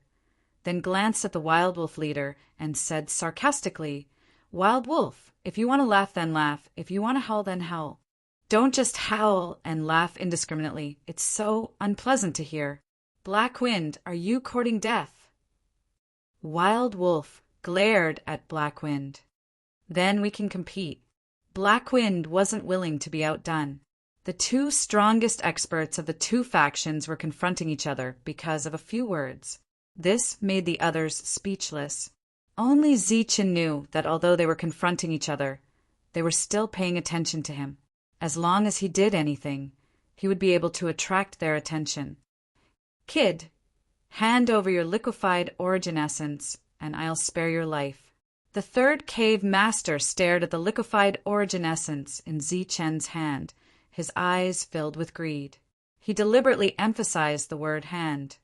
then glanced at the Wild Wolf leader and said sarcastically, Wild Wolf, if you want to laugh, then laugh. If you want to howl, then howl. Don't just howl and laugh indiscriminately. It's so unpleasant to hear. Black Wind, are you courting death? Wild Wolf glared at Black Wind. Then we can compete. Black Wind wasn't willing to be outdone. The 2 strongest experts of the 2 factions were confronting each other because of a few words. This made the others speechless. Only Zichen knew that although they were confronting each other, they were still paying attention to him. As long as he did anything, he would be able to attract their attention. Kid, hand over your liquefied origin essence, and I'll spare your life. The third cave master stared at the liquefied origin essence in Zichen's hand, his eyes filled with greed. He deliberately emphasized the word hand.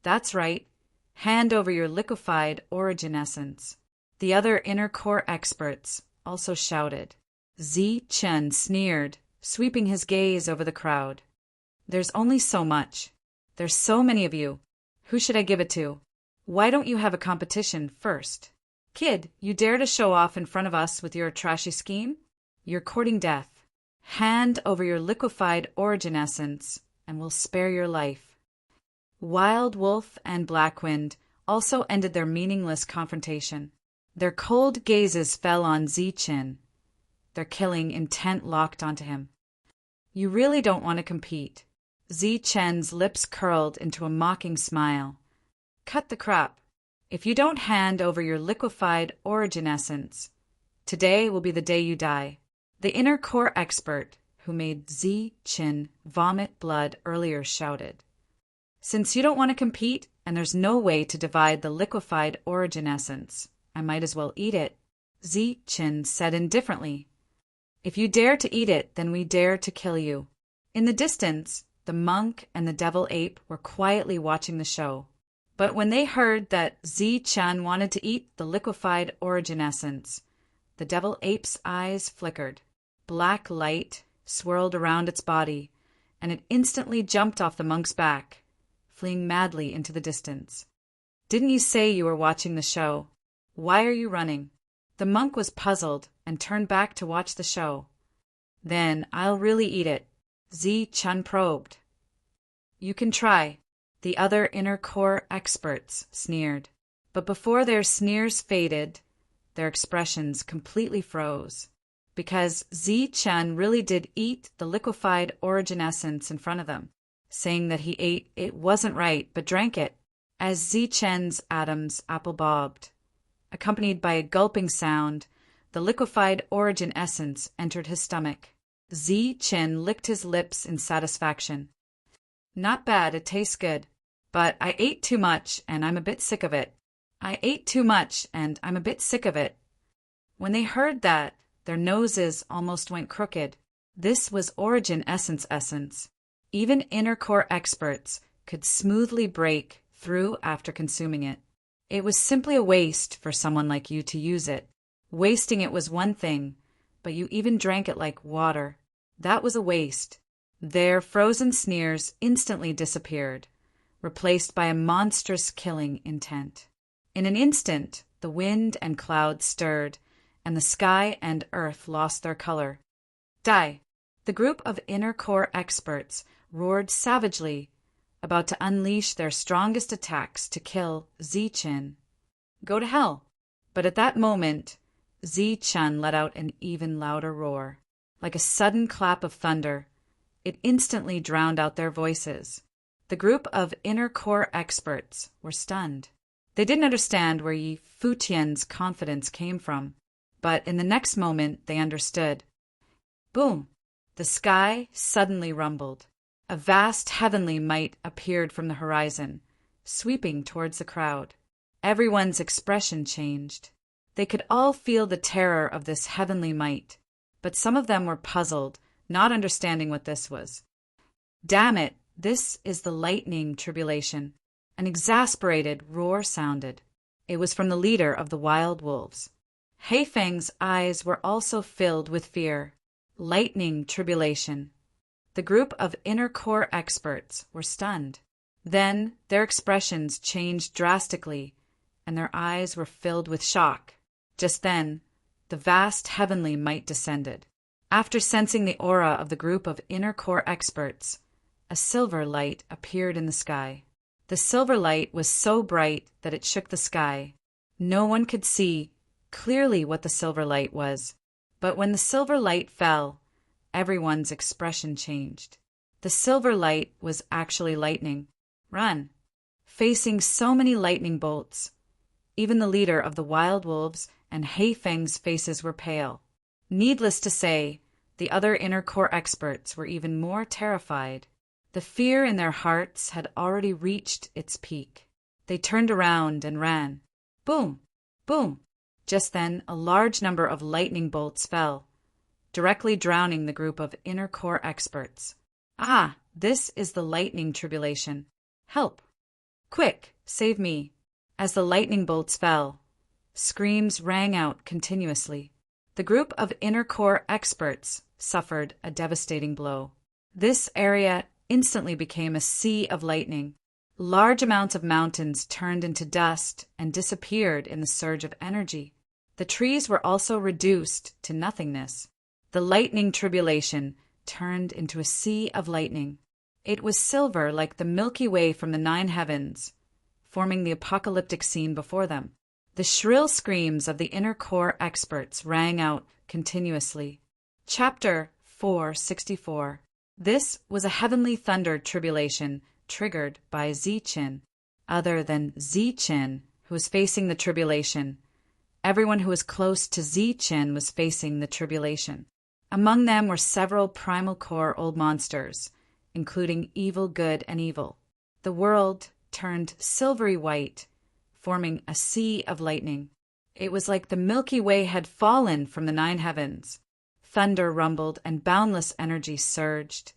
That's right. Hand over your liquefied origin essence. The other inner core experts also shouted. Zichen sneered, sweeping his gaze over the crowd. There's only so much. There's so many of you. Who should I give it to? Why don't you have a competition first? Kid, you dare to show off in front of us with your trashy scheme? You're courting death. Hand over your liquefied origin essence, and we'll spare your life. Wild Wolf and Blackwind also ended their meaningless confrontation. Their cold gazes fell on Zichen, their killing intent locked onto him. You really don't want to compete. Zichen's lips curled into a mocking smile. Cut the crap. If you don't hand over your liquefied origin essence, today will be the day you die. The inner core expert who made Zichen vomit blood earlier shouted. Since you don't want to compete and there's no way to divide the liquefied origin essence, I might as well eat it, Zichen said indifferently. If you dare to eat it, then we dare to kill you. In the distance, the monk and the devil ape were quietly watching the show. But when they heard that Zichen wanted to eat the liquefied origin essence, the devil ape's eyes flickered. Black light swirled around its body, and it instantly jumped off the monk's back, fleeing madly into the distance. Didn't you say you were watching the show? Why are you running? The monk was puzzled and turned back to watch the show. Then I'll really eat it, Zichen probed. You can try, the other inner core experts sneered. But before their sneers faded, their expressions completely froze. Because Zichen really did eat the liquefied origin essence in front of them. Saying that he ate it wasn't right, but drank it. As Zichen's atoms apple bobbed, accompanied by a gulping sound, the liquefied origin essence entered his stomach. Zichen licked his lips in satisfaction. Not bad, it tastes good. But I ate too much, and I'm a bit sick of it. I ate too much, and I'm a bit sick of it. When they heard that, their noses almost went crooked. This was origin essence. Even inner core experts could smoothly break through after consuming it. It was simply a waste for someone like you to use it. Wasting it was one thing, but you even drank it like water. That was a waste. Their frozen sneers instantly disappeared. replaced by a monstrous killing intent. In an instant, the wind and clouds stirred, and the sky and earth lost their color. Die! The group of inner core experts roared savagely, about to unleash their strongest attacks to kill Zichen. Go to hell! But at that moment, Zichen let out an even louder roar. Like a sudden clap of thunder, it instantly drowned out their voices. The group of inner core experts were stunned. They didn't understand where Yi Futian's confidence came from, but in the next moment they understood. Boom! The sky suddenly rumbled. A vast heavenly might appeared from the horizon, sweeping towards the crowd. Everyone's expression changed. They could all feel the terror of this heavenly might, but some of them were puzzled, not understanding what this was. Damn it, this is the lightning tribulation. An exasperated roar sounded. It was from the leader of the wild wolves. Heifeng's eyes were also filled with fear. Lightning tribulation. The group of inner core experts were stunned. Then their expressions changed drastically, and their eyes were filled with shock. Just then, the vast heavenly might descended. After sensing the aura of the group of inner core experts, a silver light appeared in the sky. The silver light was so bright that it shook the sky. No one could see clearly what the silver light was, but when the silver light fell, everyone's expression changed. The silver light was actually lightning. Run! Facing so many lightning bolts, even the leader of the wild wolves and Heifeng's faces were pale. Needless to say, the other inner core experts were even more terrified. The fear in their hearts had already reached its peak. They turned around and ran. Boom! Boom! Just then, a large number of lightning bolts fell, directly drowning the group of inner core experts. Ah, this is the lightning tribulation. Help! Quick, save me! As the lightning bolts fell, screams rang out continuously. The group of inner core experts suffered a devastating blow. This area instantly became a sea of lightning. Large amounts of mountains turned into dust and disappeared in the surge of energy. The trees were also reduced to nothingness. The lightning tribulation turned into a sea of lightning. It was silver like the Milky Way from the 9 heavens, forming the apocalyptic scene before them. The shrill screams of the inner core experts rang out continuously. Chapter 464. This was a heavenly thunder tribulation triggered by Zichen. Other than Zichen, who was facing the tribulation, everyone who was close to Zichen was facing the tribulation. Among them were several primal core old monsters, including evil, good, and evil. The world turned silvery white, forming a sea of lightning. It was like the Milky Way had fallen from the 9 heavens. Thunder rumbled and boundless energy surged,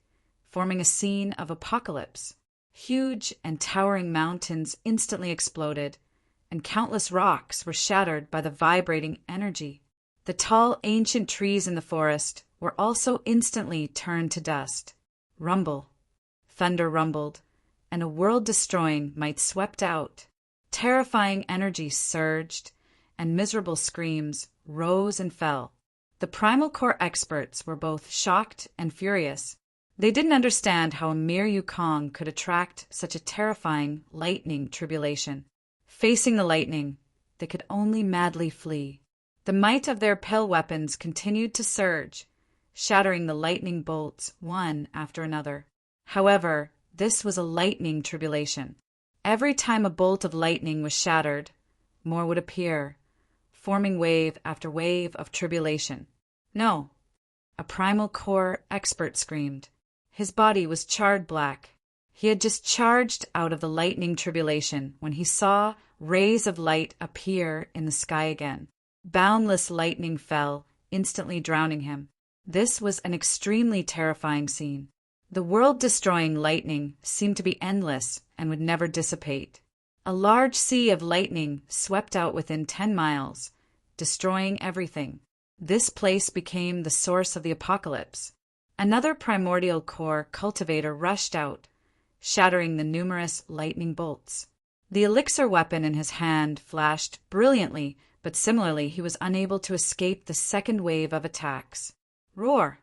forming a scene of apocalypse. Huge and towering mountains instantly exploded, and countless rocks were shattered by the vibrating energy. The tall, ancient trees in the forest were also instantly turned to dust. Rumble. Thunder rumbled, and a world-destroying might swept out. Terrifying energy surged, and miserable screams rose and fell. The primal core experts were both shocked and furious. They didn't understand how a mere Yukong could attract such a terrifying lightning tribulation. Facing the lightning, they could only madly flee. The might of their pale weapons continued to surge, shattering the lightning bolts one after another. However, this was a lightning tribulation. Every time a bolt of lightning was shattered, more would appear, forming wave after wave of tribulation. No, a primal core expert screamed. His body was charred black. He had just charged out of the lightning tribulation when he saw rays of light appear in the sky again. Boundless lightning fell, instantly drowning him. This was an extremely terrifying scene. The world-destroying lightning seemed to be endless and would never dissipate. A large sea of lightning swept out within 10 miles, destroying everything. This place became the source of the apocalypse. Another primordial core cultivator rushed out, shattering the numerous lightning bolts. The elixir weapon in his hand flashed brilliantly, but similarly he was unable to escape the second wave of attacks. Roar!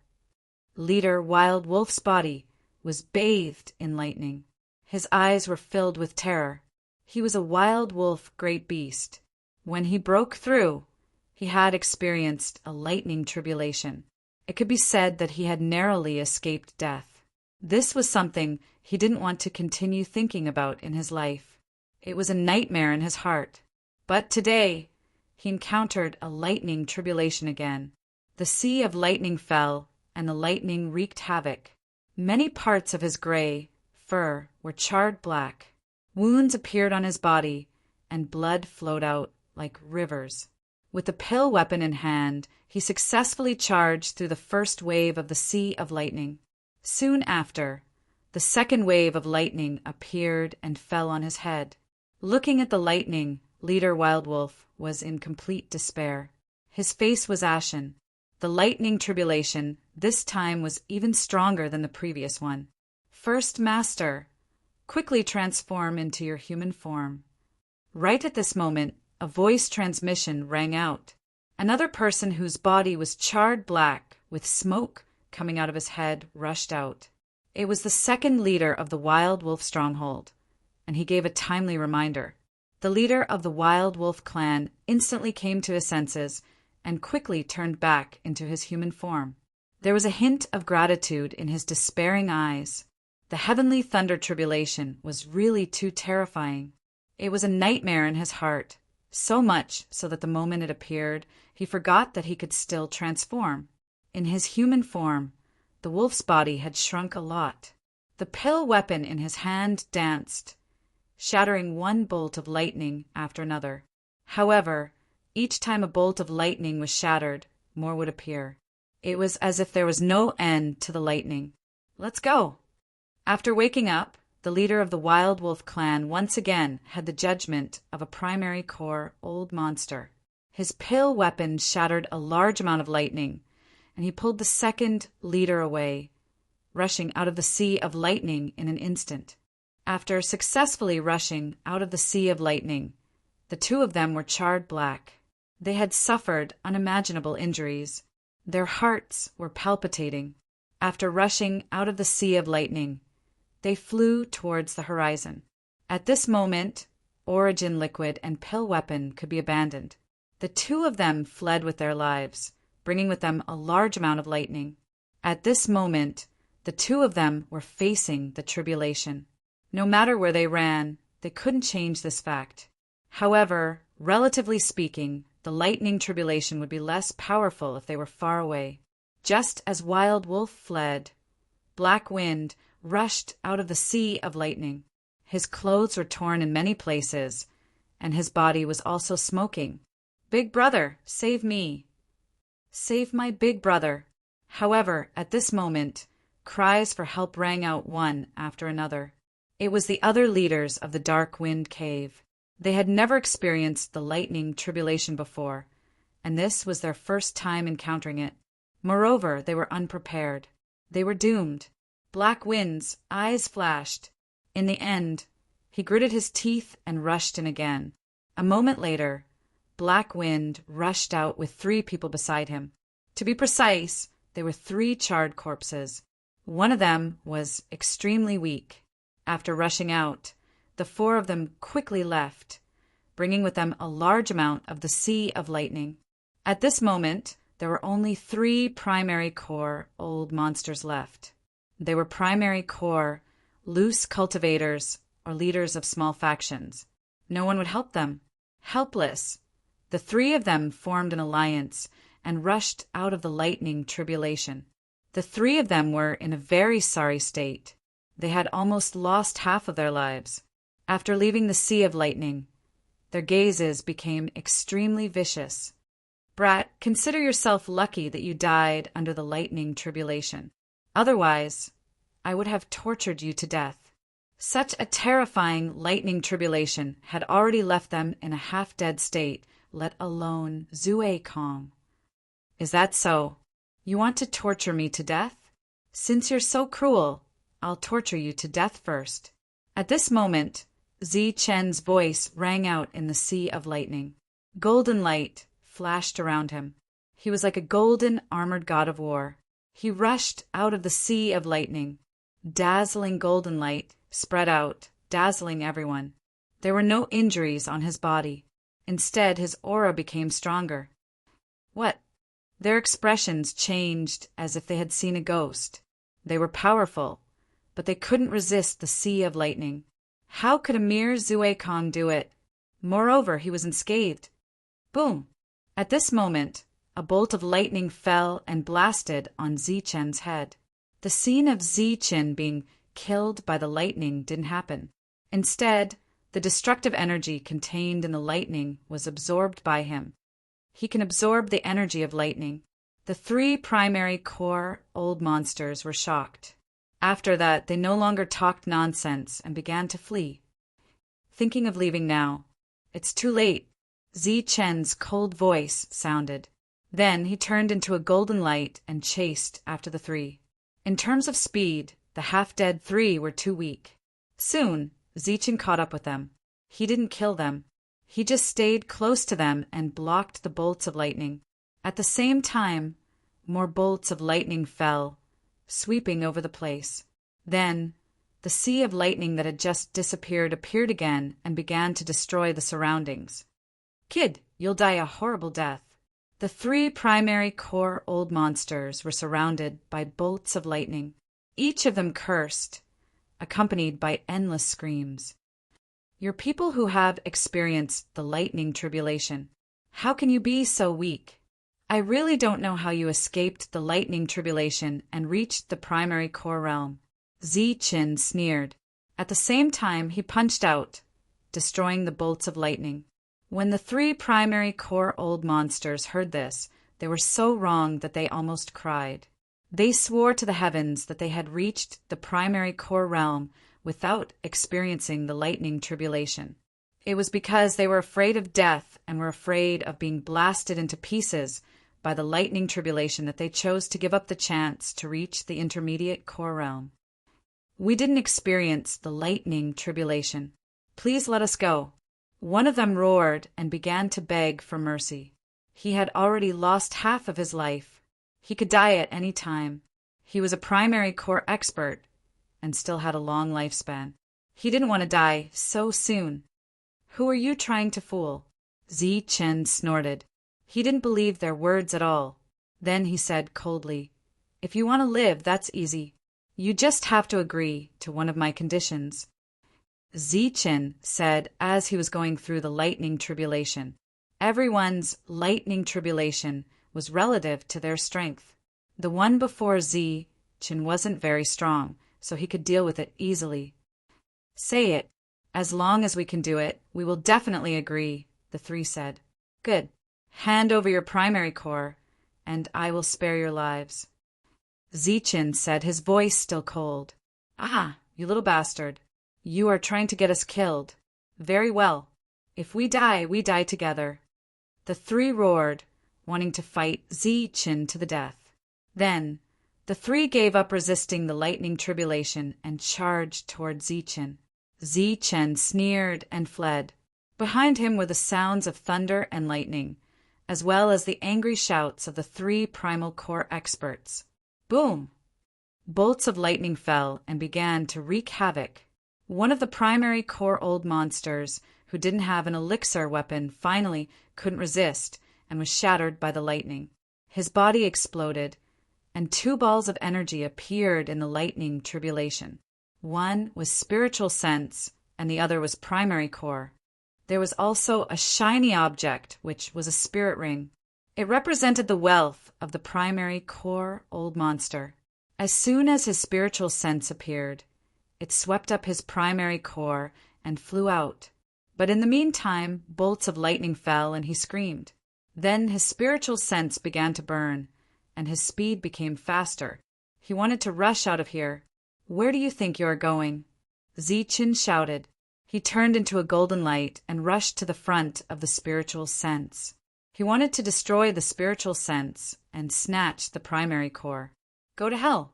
Leader Wild Wolf's body was bathed in lightning. His eyes were filled with terror. He was a wild wolf great beast. When he broke through, he had experienced a lightning tribulation. It could be said that he had narrowly escaped death. This was something he didn't want to continue thinking about in his life. It was a nightmare in his heart. But today, he encountered a lightning tribulation again. The sea of lightning fell, and the lightning wreaked havoc. Many parts of his gray fur were charred black. Wounds appeared on his body, and blood flowed out like rivers. With the pill weapon in hand, he successfully charged through the first wave of the sea of lightning. Soon after, the second wave of lightning appeared and fell on his head. Looking at the lightning, Leader Wild Wolf was in complete despair. His face was ashen. The lightning tribulation this time was even stronger than the previous one. First Master, quickly transform into your human form. Right at this moment, a voice transmission rang out. Another person whose body was charred black, with smoke coming out of his head, rushed out. It was the second leader of the Wild Wolf stronghold, and he gave a timely reminder. The leader of the Wild Wolf clan instantly came to his senses and quickly turned back into his human form. There was a hint of gratitude in his despairing eyes. The heavenly thunder tribulation was really too terrifying. It was a nightmare in his heart, so much so that the moment it appeared, he forgot that he could still transform. In his human form, the wolf's body had shrunk a lot. The pill weapon in his hand danced, shattering one bolt of lightning after another. However, each time a bolt of lightning was shattered, more would appear. It was as if there was no end to the lightning. Let's go! After waking up, the leader of the Wild Wolf clan once again had the judgment of a primary core old monster. His pill weapon shattered a large amount of lightning, and he pulled the second leader away, rushing out of the sea of lightning in an instant. After successfully rushing out of the sea of lightning, the two of them were charred black. They had suffered unimaginable injuries. Their hearts were palpitating. After rushing out of the sea of lightning, they flew towards the horizon. At this moment, Origin Liquid and Pill Weapon could be abandoned. The two of them fled with their lives, bringing with them a large amount of lightning. At this moment, the two of them were facing the tribulation. No matter where they ran, they couldn't change this fact. However, relatively speaking, the lightning tribulation would be less powerful if they were far away. Just as Wild Wolf fled, Black Wind rushed out of the sea of lightning. His clothes were torn in many places, and his body was also smoking. "Big brother, save me! Save my big brother!" However, at this moment, cries for help rang out one after another. It was the other leaders of the Dark Wind Cave. They had never experienced the lightning tribulation before, and this was their first time encountering it. Moreover, they were unprepared. They were doomed. Black Wind's eyes flashed. In the end, he gritted his teeth and rushed in again. A moment later, Black Wind rushed out with 3 people beside him. To be precise, they were 3 charred corpses. One of them was extremely weak. After rushing out, the 4 of them quickly left, bringing with them a large amount of the sea of lightning. At this moment, there were only 3 primary core old monsters left. They were primary core, loose cultivators, or leaders of small factions. No one would help them. Helpless, the 3 of them formed an alliance and rushed out of the lightning tribulation. The 3 of them were in a very sorry state. They had almost lost half of their lives. After leaving the sea of lightning, their gazes became extremely vicious. "Brat, consider yourself lucky that you died under the lightning tribulation. Otherwise, I would have tortured you to death." Such a terrifying lightning tribulation had already left them in a half-dead state, let alone Zue calm. "Is that so? You want to torture me to death? Since you're so cruel, I'll torture you to death first." At this moment, Zi Chen's voice rang out in the sea of lightning. Golden light flashed around him. He was like a golden, armored god of war. He rushed out of the sea of lightning. Dazzling golden light spread out, dazzling everyone. There were no injuries on his body. Instead, his aura became stronger. What? Their expressions changed as if they had seen a ghost. They were powerful, but they couldn't resist the sea of lightning. How could a mere Zue Kong do it? Moreover, he was unscathed. Boom! At this moment, a bolt of lightning fell and blasted on Zichen's head. The scene of Zichen being killed by the lightning didn't happen. Instead, the destructive energy contained in the lightning was absorbed by him. He can absorb the energy of lightning. The 3 primary core old monsters were shocked. After that, they no longer talked nonsense and began to flee. Thinking of leaving now. It's too late, Zi Chen's cold voice sounded. Then he turned into a golden light and chased after the 3. In terms of speed, the half-dead 3 were too weak. Soon, Zichen caught up with them. He didn't kill them. He just stayed close to them and blocked the bolts of lightning. At the same time, more bolts of lightning fell, sweeping over the place. Then, the sea of lightning that had just disappeared appeared again and began to destroy the surroundings. "Kid, you'll die a horrible death." The 3 primary core old monsters were surrounded by bolts of lightning. Each of them cursed, accompanied by endless screams. "You're people who have experienced the lightning tribulation. How can you be so weak? I really don't know how you escaped the lightning tribulation and reached the primary core realm." Zichen sneered. At the same time, he punched out, destroying the bolts of lightning. When the 3 primary core old monsters heard this, they were so wrong that they almost cried. They swore to the heavens that they had reached the primary core realm without experiencing the lightning tribulation. It was because they were afraid of death and were afraid of being blasted into pieces by the lightning tribulation that they chose to give up the chance to reach the intermediate core realm. "We didn't experience the lightning tribulation. Please let us go." One of them roared and began to beg for mercy. He had already lost half of his life. He could die at any time. He was a primary core expert and still had a long lifespan. He didn't want to die so soon. "Who are you trying to fool?" Zi Chen snorted. He didn't believe their words at all. Then he said coldly, "If you want to live, that's easy. You just have to agree to one of my conditions." Zichen said as he was going through the lightning tribulation. Everyone's lightning tribulation was relative to their strength. The one before Zichen wasn't very strong, so he could deal with it easily. "Say it. As long as we can do it, we will definitely agree," the 3 said. "Good. Hand over your primary core, and I will spare your lives." Zichen said, his voice still cold. "Ah, you little bastard. You are trying to get us killed. Very well. If we die together." The 3 roared, wanting to fight Zichen to the death. Then, the 3 gave up resisting the lightning tribulation and charged toward Zichen. Zichen sneered and fled. Behind him were the sounds of thunder and lightning, as well as the angry shouts of the 3 primal core experts. Boom! Bolts of lightning fell and began to wreak havoc. One of the primary core old monsters, who didn't have an elixir weapon, finally couldn't resist and was shattered by the lightning. His body exploded, and 2 balls of energy appeared in the lightning tribulation. One was spiritual sense, and the other was primary core. There was also a shiny object, which was a spirit ring. It represented the wealth of the primary core old monster. As soon as his spiritual sense appeared, it swept up his primary core and flew out. But in the meantime, bolts of lightning fell and he screamed. Then his spiritual sense began to burn, and his speed became faster. He wanted to rush out of here. "Where do you think you are going?" Zichen shouted. He turned into a golden light and rushed to the front of the spiritual sense. He wanted to destroy the spiritual sense and snatch the primary core. "Go to hell."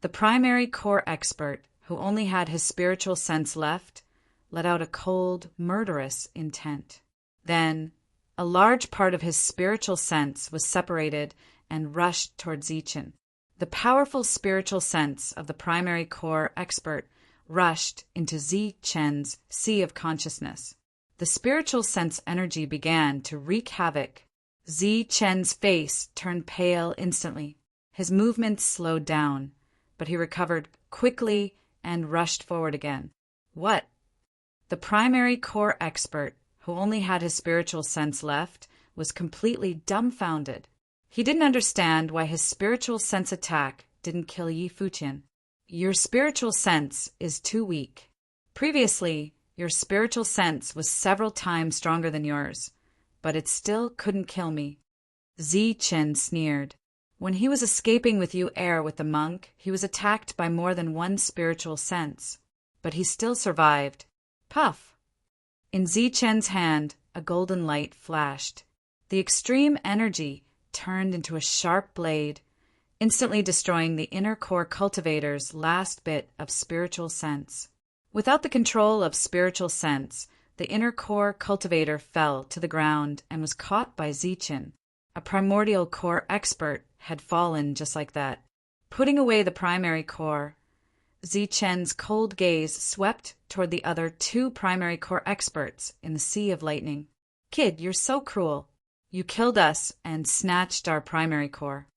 The primary core expert, who only had his spiritual sense left, let out a cold, murderous intent. Then, a large part of his spiritual sense was separated and rushed toward Zichen. The powerful spiritual sense of the primary core expert rushed into Zichen's sea of consciousness. The spiritual sense energy began to wreak havoc. Zichen's face turned pale instantly. His movements slowed down, but he recovered quickly and rushed forward again. What? The primary core expert, who only had his spiritual sense left, was completely dumbfounded. He didn't understand why his spiritual sense attack didn't kill Yi Fuqian. Your spiritual sense is too weak. Previously, your spiritual sense was several times stronger than yours, but it still couldn't kill me. Zichen sneered. When he was escaping with Yu Er with the monk, he was attacked by more than one spiritual sense, but he still survived. Puff! In Zichen's hand, a golden light flashed. The extreme energy turned into a sharp blade, instantly destroying the inner core cultivator's last bit of spiritual sense. Without the control of spiritual sense, the inner core cultivator fell to the ground and was caught by Zichen. A primordial core expert had fallen just like that. Putting away the primary core, Zichen's cold gaze swept toward the other two primary core experts in the sea of lightning. Kid, you're so cruel. You killed us and snatched our primary core.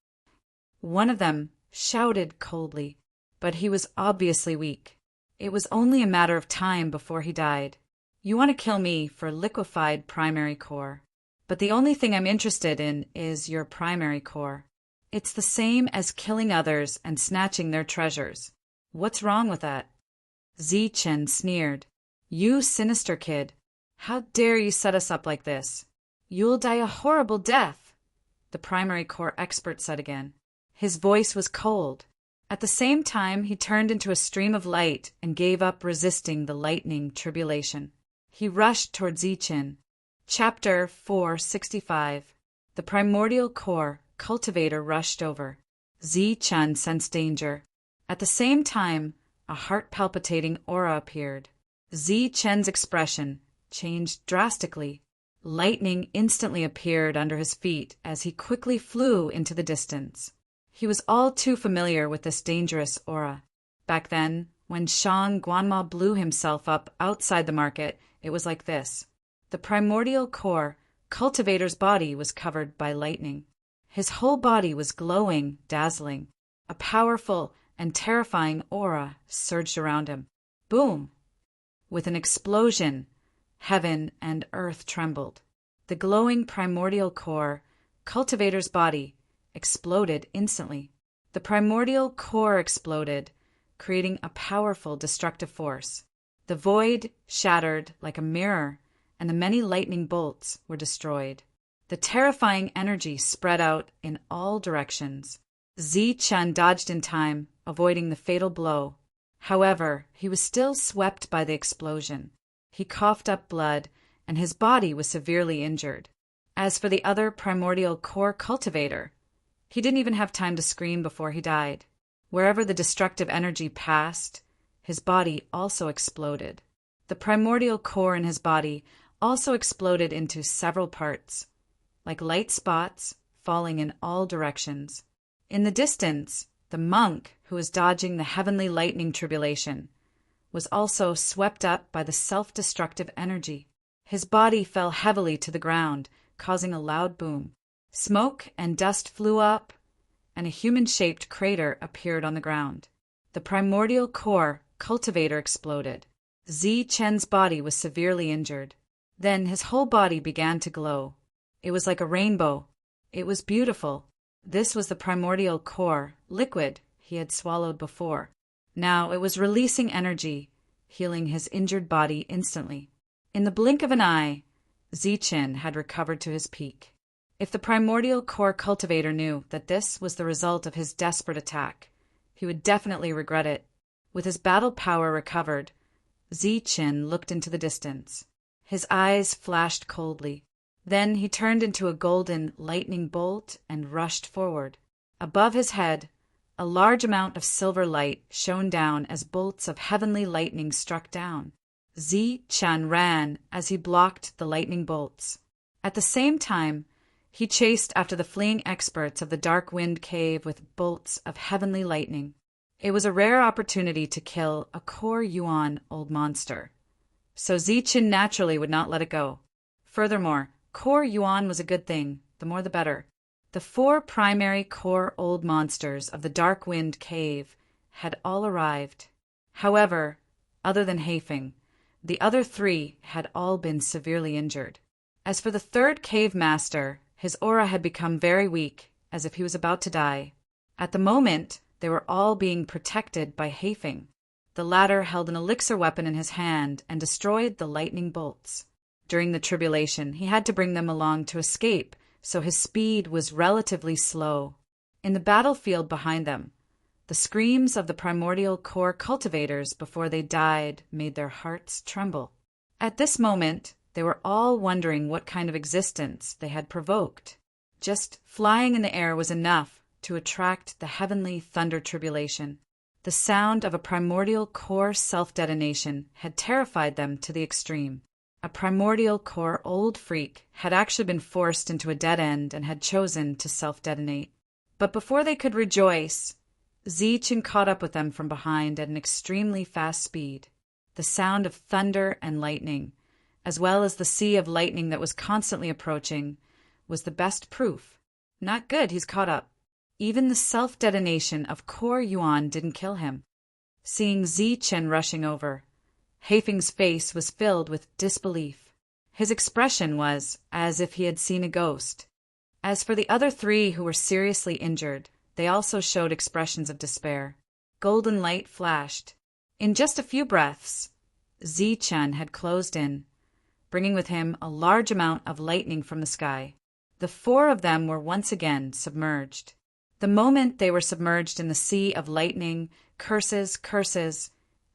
One of them shouted coldly, but he was obviously weak. It was only a matter of time before he died. You want to kill me for liquefied primary core, but the only thing I'm interested in is your primary core. It's the same as killing others and snatching their treasures. What's wrong with that? Zichen sneered. You sinister kid. How dare you set us up like this? You'll die a horrible death, the primary core expert said again. His voice was cold. At the same time, he turned into a stream of light and gave up resisting the lightning tribulation. He rushed toward Zichen. Chapter 465. The primordial core cultivator rushed over. Zichen sensed danger. At the same time, a heart-palpitating aura appeared. Zichen's expression changed drastically. Lightning instantly appeared under his feet as he quickly flew into the distance. He was all too familiar with this dangerous aura. Back then, when Shang Guanma blew himself up outside the market, it was like this. The primordial core cultivator's body was covered by lightning. His whole body was glowing, dazzling. A powerful and terrifying aura surged around him. Boom! With an explosion, heaven and earth trembled. The glowing primordial core cultivator's body exploded instantly. The primordial core exploded, creating a powerful destructive force. The void shattered like a mirror, and the many lightning bolts were destroyed. The terrifying energy spread out in all directions. Zichen dodged in time, avoiding the fatal blow. However, he was still swept by the explosion. He coughed up blood, and his body was severely injured. As for the other primordial core cultivator, he didn't even have time to scream before he died. Wherever the destructive energy passed, his body also exploded. The primordial core in his body also exploded into several parts, like light spots falling in all directions. In the distance, the monk, who was dodging the heavenly lightning tribulation, was also swept up by the self-destructive energy. His body fell heavily to the ground, causing a loud boom. Smoke and dust flew up, and a human-shaped crater appeared on the ground. The primordial core cultivator exploded. Zichen's body was severely injured. Then his whole body began to glow. It was like a rainbow. It was beautiful. This was the primordial core, liquid, he had swallowed before. Now it was releasing energy, healing his injured body instantly. In the blink of an eye, Zichen had recovered to his peak. If the primordial core cultivator knew that this was the result of his desperate attack, he would definitely regret it. With his battle power recovered, Zichen looked into the distance. His eyes flashed coldly. Then he turned into a golden lightning bolt and rushed forward. Above his head, A large amount of silver light shone down as bolts of heavenly lightning struck down. Zichen ran as he blocked the lightning bolts. At the same time, he chased after the fleeing experts of the Dark Wind Cave with bolts of heavenly lightning. It was a rare opportunity to kill a Core Yuan old monster, so Zichen naturally would not let it go. Furthermore, Core Yuan was a good thing, the more the better. The 4 primary core old monsters of the Dark Wind Cave had all arrived. However, other than Haifeng, the other 3 had all been severely injured. As for the 3rd cave master, his aura had become very weak, as if he was about to die. At the moment, they were all being protected by Haifeng. The latter held an elixir weapon in his hand and destroyed the lightning bolts. During the tribulation, he had to bring them along to escape, so his speed was relatively slow. In the battlefield behind them, the screams of the primordial core cultivators before they died made their hearts tremble. At this moment, they were all wondering what kind of existence they had provoked. Just flying in the air was enough to attract the heavenly thunder tribulation. The sound of a primordial core self-detonation had terrified them to the extreme. A primordial core old freak had actually been forced into a dead end and had chosen to self-detonate. But before they could rejoice, Zichen caught up with them from behind at an extremely fast speed. The sound of thunder and lightning, as well as the sea of lightning that was constantly approaching, was the best proof. Not good, he's caught up. Even the self-detonation of Core Yuan didn't kill him. Seeing Zichen rushing over, Haifeng's face was filled with disbelief. His expression was as if he had seen a ghost. As for the other 3 who were seriously injured, they also showed expressions of despair. Golden light flashed. In just a few breaths, Zichen had closed in, bringing with him a large amount of lightning from the sky. The 4 of them were once again submerged. The moment they were submerged in the sea of lightning, curses,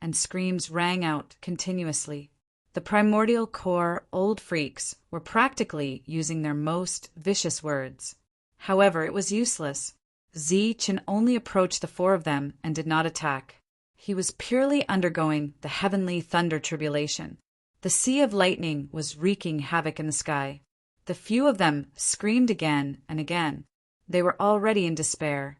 and screams rang out continuously. The primordial core old freaks were practically using their most vicious words. However, it was useless. Zichen only approached the 4 of them and did not attack. He was purely undergoing the heavenly thunder tribulation. The sea of lightning was wreaking havoc in the sky. The few of them screamed again and again. They were already in despair,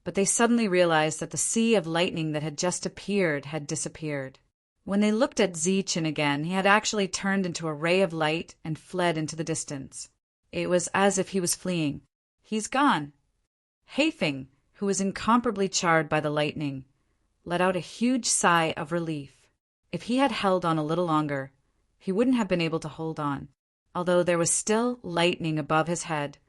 but they suddenly realized that the sea of lightning that had just appeared had disappeared. When they looked at Zichen again, he had actually turned into a ray of light and fled into the distance. It was as if he was fleeing. He's gone. Haifeng, who was incomparably charred by the lightning, let out a huge sigh of relief. If he had held on a little longer, he wouldn't have been able to hold on. Although there was still lightning above his head,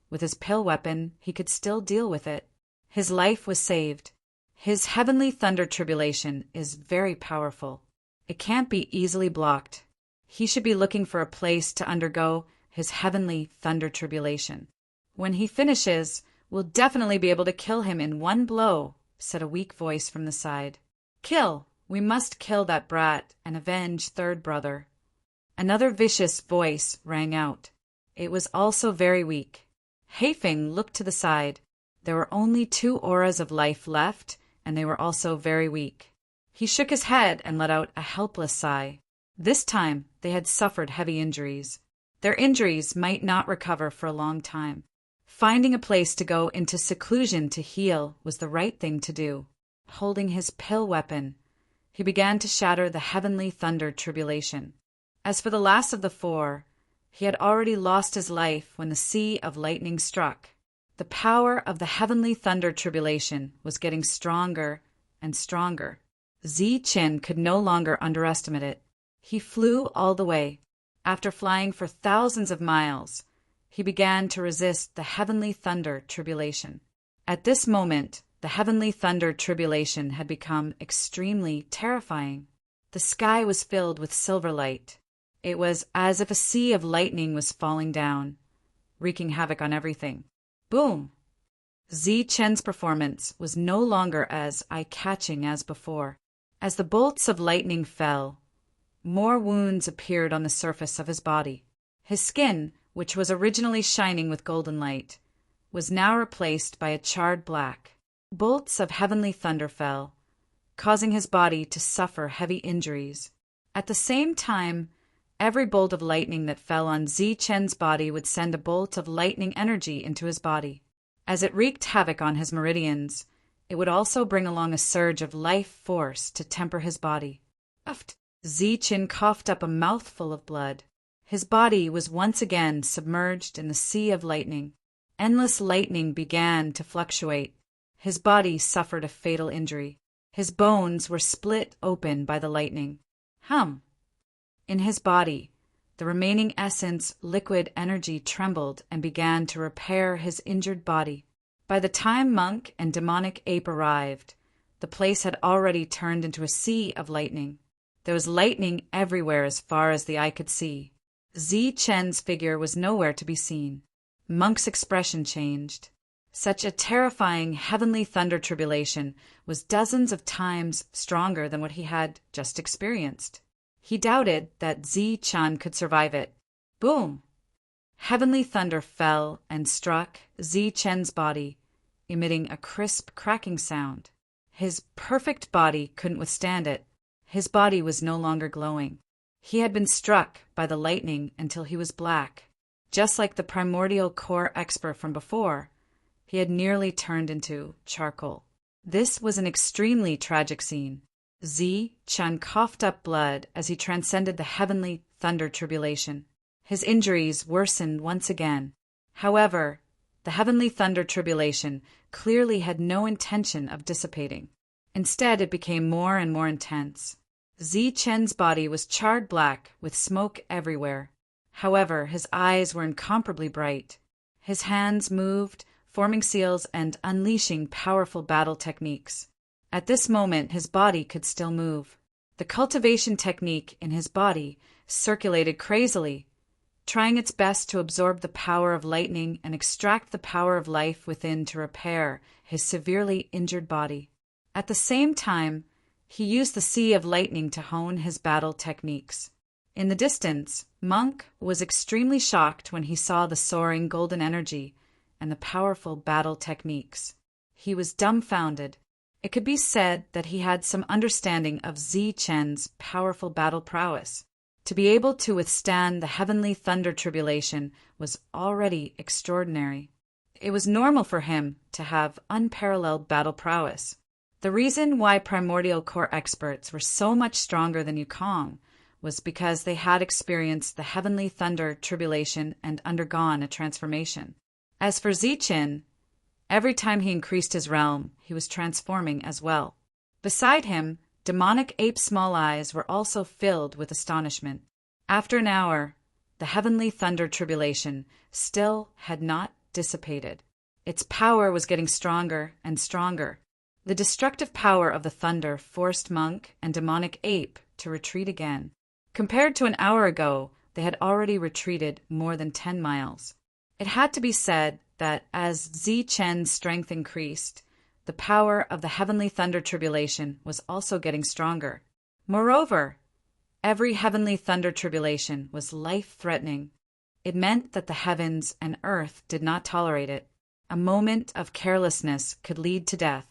with his pill weapon, he could still deal with it. His life was saved. His heavenly thunder tribulation is very powerful. It can't be easily blocked. He should be looking for a place to undergo his heavenly thunder tribulation. When he finishes, we'll definitely be able to kill him in one blow, said a weak voice from the side. Kill! We must kill that brat and avenge 3rd brother. Another vicious voice rang out. It was also very weak. Haifeng looked to the side. There were only 2 auras of life left, and they were also very weak. He shook his head and let out a helpless sigh. This time, they had suffered heavy injuries. Their injuries might not recover for a long time. Finding a place to go into seclusion to heal was the right thing to do. Holding his pill weapon, he began to shatter the heavenly thunder tribulation. As for the last of the 4, he had already lost his life when the sea of lightning struck. The power of the heavenly thunder tribulation was getting stronger and stronger. Zichen could no longer underestimate it. He flew all the way. After flying for thousands of miles, he began to resist the heavenly thunder tribulation. At this moment, the heavenly thunder tribulation had become extremely terrifying. The sky was filled with silver light. It was as if a sea of lightning was falling down, wreaking havoc on everything. Boom! Zichen's performance was no longer as eye-catching as before. As the bolts of lightning fell, more wounds appeared on the surface of his body. His skin, which was originally shining with golden light, was now replaced by a charred black. Bolts of heavenly thunder fell, causing his body to suffer heavy injuries. At the same time, every bolt of lightning that fell on Zi-Chen's body would send a bolt of lightning energy into his body. As it wreaked havoc on his meridians, it would also bring along a surge of life force to temper his body. Zi-Chen coughed up a mouthful of blood. His body was once again submerged in the sea of lightning. Endless lightning began to fluctuate. His body suffered a fatal injury. His bones were split open by the lightning. In his body, the remaining essence liquid energy trembled and began to repair his injured body. By the time Monk and demonic ape arrived, the place had already turned into a sea of lightning. There was lightning everywhere as far as the eye could see. Zi-Chen's figure was nowhere to be seen. Monk's expression changed. Such a terrifying heavenly thunder tribulation was dozens of times stronger than what he had just experienced. He doubted that Zi-Chen could survive it. Boom! Heavenly thunder fell and struck Zi-Chen's body, emitting a crisp cracking sound. His perfect body couldn't withstand it. His body was no longer glowing. He had been struck by the lightning until he was black. Just like the primordial core expert from before, he had nearly turned into charcoal. This was an extremely tragic scene. Zi-Chen coughed up blood as he transcended the heavenly thunder tribulation. His injuries worsened once again. However, the heavenly thunder tribulation clearly had no intention of dissipating. Instead, it became more and more intense. Zi-Chen's body was charred black with smoke everywhere. However, his eyes were incomparably bright. His hands moved, forming seals and unleashing powerful battle techniques. At this moment, his body could still move. The cultivation technique in his body circulated crazily, trying its best to absorb the power of lightning and extract the power of life within to repair his severely injured body. At the same time, he used the sea of lightning to hone his battle techniques. In the distance, Monk was extremely shocked when he saw the soaring golden energy and the powerful battle techniques. He was dumbfounded. It could be said that he had some understanding of Zi-Chen's powerful battle prowess. To be able to withstand the heavenly thunder tribulation was already extraordinary. It was normal for him to have unparalleled battle prowess. The reason why primordial core experts were so much stronger than Yukong was because they had experienced the heavenly thunder tribulation and undergone a transformation. As for Zi-Chen, every time he increased his realm, he was transforming as well. Beside him, demonic ape small eyes were also filled with astonishment. After an hour, the heavenly thunder tribulation still had not dissipated. Its power was getting stronger and stronger. The destructive power of the thunder forced Monk and demonic ape to retreat again. Compared to an hour ago, they had already retreated more than 10 miles. It had to be said that as Zi-Chen's strength increased, the power of the heavenly thunder tribulation was also getting stronger. Moreover, every heavenly thunder tribulation was life-threatening. It meant that the heavens and earth did not tolerate it. A moment of carelessness could lead to death.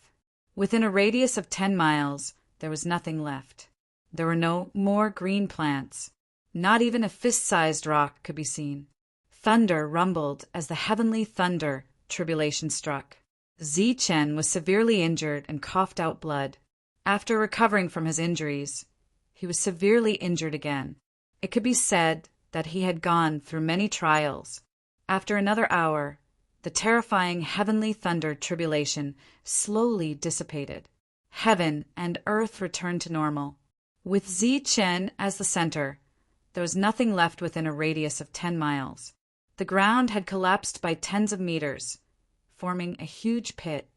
Within a radius of 10 miles, there was nothing left. There were no more green plants. Not even a fist-sized rock could be seen. Thunder rumbled as the heavenly thunder tribulation struck. Zi-Chen was severely injured and coughed out blood. After recovering from his injuries, he was severely injured again. It could be said that he had gone through many trials. After another hour, the terrifying heavenly thunder tribulation slowly dissipated. Heaven and earth returned to normal. With Zi-Chen as the center, there was nothing left within a radius of 10 miles. The ground had collapsed by tens of meters, forming a huge pit.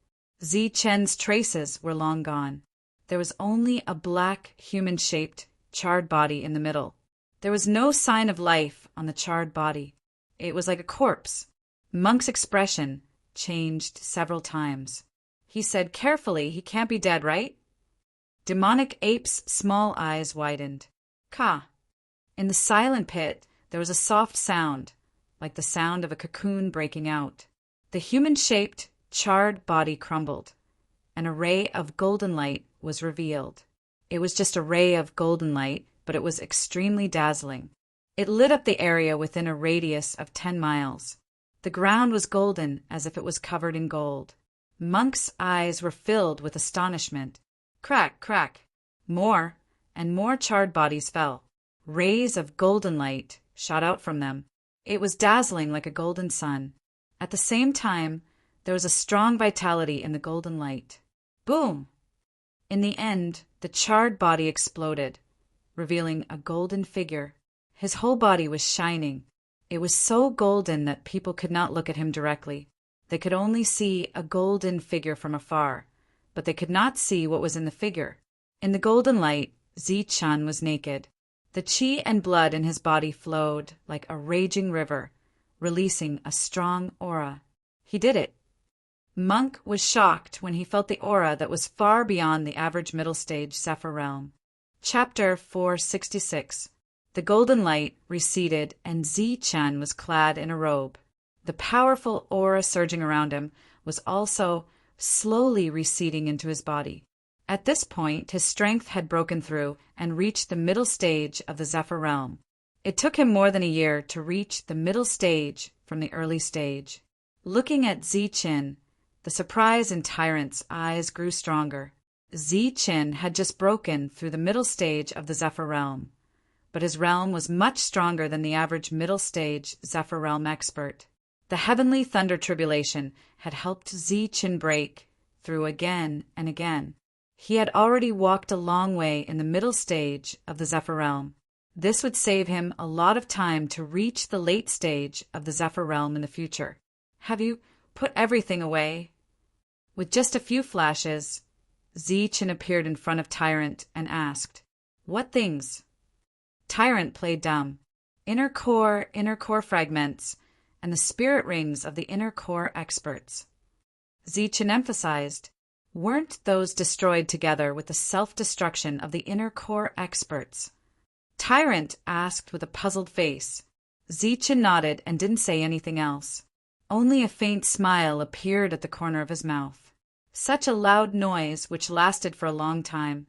Zi-Chen's traces were long gone. There was only a black, human-shaped, charred body in the middle. There was no sign of life on the charred body. It was like a corpse. Monk's expression changed several times. He said carefully, "He can't be dead, right?" Demonic ape's small eyes widened. "Ka." In the silent pit, there was a soft sound, like the sound of a cocoon breaking out. The human-shaped, charred body crumbled. and a ray of golden light was revealed. It was just a ray of golden light, but it was extremely dazzling. It lit up the area within a radius of 10 miles. The ground was golden as if it was covered in gold. Monk's eyes were filled with astonishment. Crack, crack. More and more charred bodies fell. Rays of golden light shot out from them. It was dazzling like a golden sun. At the same time, there was a strong vitality in the golden light. Boom! In the end, the charred body exploded, revealing a golden figure. His whole body was shining. It was so golden that people could not look at him directly. They could only see a golden figure from afar, but they could not see what was in the figure. In the golden light, Zichun was naked. The qi and blood in his body flowed like a raging river, releasing a strong aura. He did it. Monk was shocked when he felt the aura that was far beyond the average middle stage Zephyr realm. Chapter 466. The golden light receded and Zichun was clad in a robe. The powerful aura surging around him was also slowly receding into his body. At this point, his strength had broken through and reached the middle stage of the Zephyr realm. It took him more than a year to reach the middle stage from the early stage. Looking at Zichun, the surprise in Tyrant's eyes grew stronger. Zichun had just broken through the middle stage of the Zephyr realm, but his realm was much stronger than the average middle stage Zephyr realm expert. The heavenly thunder tribulation had helped Zichun break through again and again. He had already walked a long way in the middle stage of the Zephyr realm. This would save him a lot of time to reach the late stage of the Zephyr realm in the future. Have you put everything away? With just a few flashes, Zichun appeared in front of Tyrant and asked, "What things?" Tyrant played dumb. Inner core fragments, and the spirit rings of the inner core experts. Zichun emphasized, "Weren't those destroyed together with the self-destruction of the inner core experts?" Tyrant asked with a puzzled face. Zichun nodded and didn't say anything else. Only a faint smile appeared at the corner of his mouth. Such a loud noise, which lasted for a long time,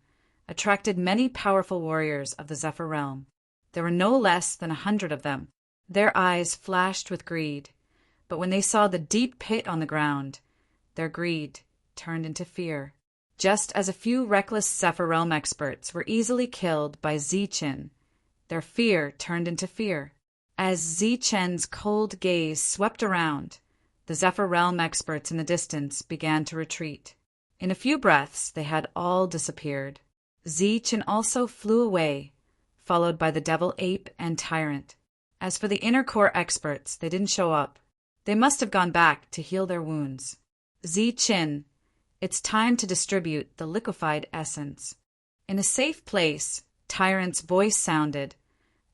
attracted many powerful warriors of the Zephyr realm. There were no less than 100 of them. Their eyes flashed with greed, but when they saw the deep pit on the ground, their greed turned into fear. Just as a few reckless Zephyr realm experts were easily killed by Zichun, their fear turned into fear. As Zichun's cold gaze swept around, the Zephyr realm experts in the distance began to retreat. In a few breaths, they had all disappeared. Zichun also flew away, followed by the devil ape and Tyrant. As for the inner core experts, they didn't show up. They must have gone back to heal their wounds. Zichun, it's time to distribute the liquefied essence. In a safe place, Tyrant's voice sounded,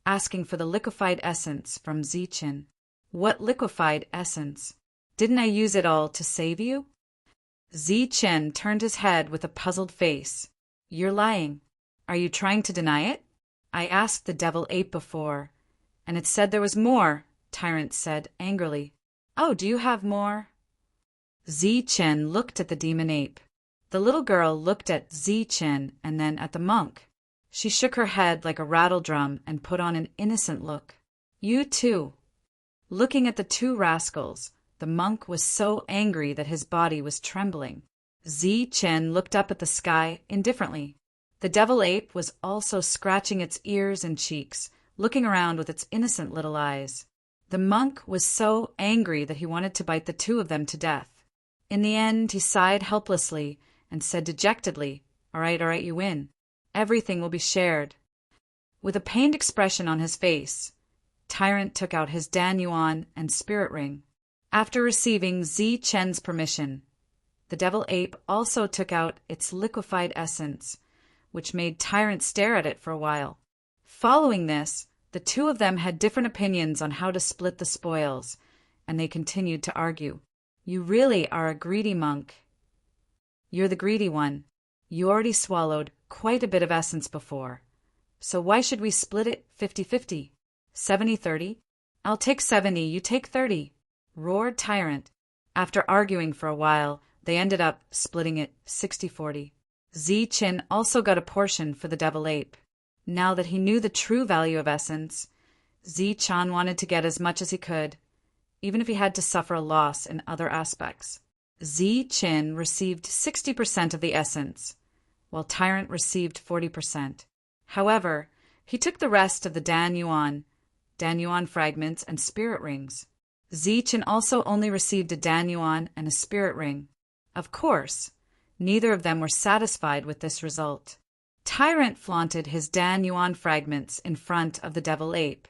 asking for the liquefied essence from Zichun. What liquefied essence? Didn't I use it all to save you? Zichun turned his head with a puzzled face. You're lying. Are you trying to deny it? I asked the devil ape before, and it said there was more, Tyrant said angrily. Oh, do you have more? Zichun looked at the demon ape. The little girl looked at Zichun and then at the monk. She shook her head like a rattle drum and put on an innocent look. You too. Looking at the two rascals, the monk was so angry that his body was trembling. Zichun looked up at the sky indifferently. The devil ape was also scratching its ears and cheeks, looking around with its innocent little eyes. The monk was so angry that he wanted to bite the two of them to death. In the end, he sighed helplessly and said dejectedly, all right, you win. Everything will be shared." With a pained expression on his face, Tyrant took out his Dan Yuan and spirit ring. After receiving Zichun's permission, the devil ape also took out its liquefied essence, which made Tyrant stare at it for a while. Following this, the two of them had different opinions on how to split the spoils, and they continued to argue. You really are a greedy monk. You're the greedy one. You already swallowed quite a bit of essence before. So why should we split it 50-50? 70-30? I'll take 70, you take 30, roared Tyrant. After arguing for a while, They ended up splitting it 60-40. Zi-Chin also got a portion for the devil ape. Now that he knew the true value of essence, Zi-Chan wanted to get as much as he could, even if he had to suffer a loss in other aspects. Zi-Chin received 60% of the essence, while Tyrant received 40%. However, he took the rest of the Dan Yuan fragments and spirit rings. Zi-Chin also only received a Dan Yuan and a spirit ring. Of course, neither of them were satisfied with this result. Tyrant flaunted his Dan Yuan fragments in front of the devil ape,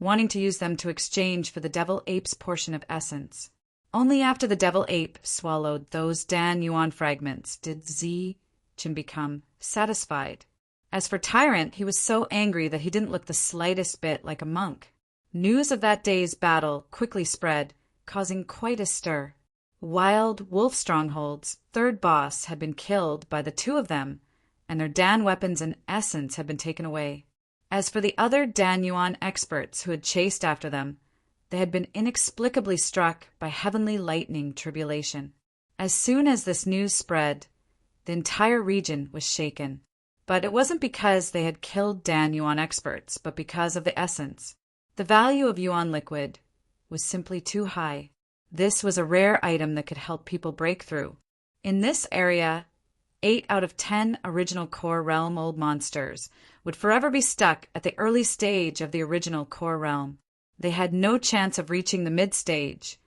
wanting to use them to exchange for the devil ape's portion of essence. Only after the devil ape swallowed those Dan Yuan fragments did Zi-Chin become satisfied. As for Tyrant, he was so angry that he didn't look the slightest bit like a monk. News of that day's battle quickly spread, causing quite a stir. Wild Wolf Stronghold's third boss had been killed by the two of them, and their Dan weapons and essence had been taken away. As for the other Dan Yuan experts who had chased after them, they had been inexplicably struck by heavenly lightning tribulation. As soon as this news spread, the entire region was shaken. But it wasn't because they had killed Dan Yuan experts, but because of the essence. The value of Yuan liquid was simply too high. This was a rare item that could help people break through. In this area, 8 out of 10 original core realm old monsters would forever be stuck at the early stage of the original core realm. They had no chance of reaching the mid-stage,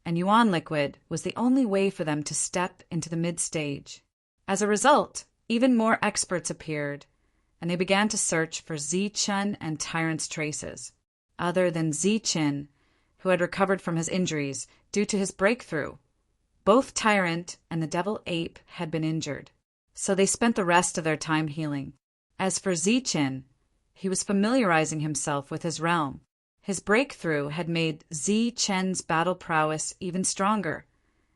and Yuan liquid was the only way for them to step into the mid-stage. As a result, even more experts appeared, and they began to search for Zi-Chin and Tyrant's traces. Other than Zi-Chin, who had recovered from his injuries due to his breakthrough, both Tyrant and the devil ape had been injured, so they spent the rest of their time healing. As for Zi-Chin, he was familiarizing himself with his realm. His breakthrough had made Zi-Chin's battle prowess even stronger,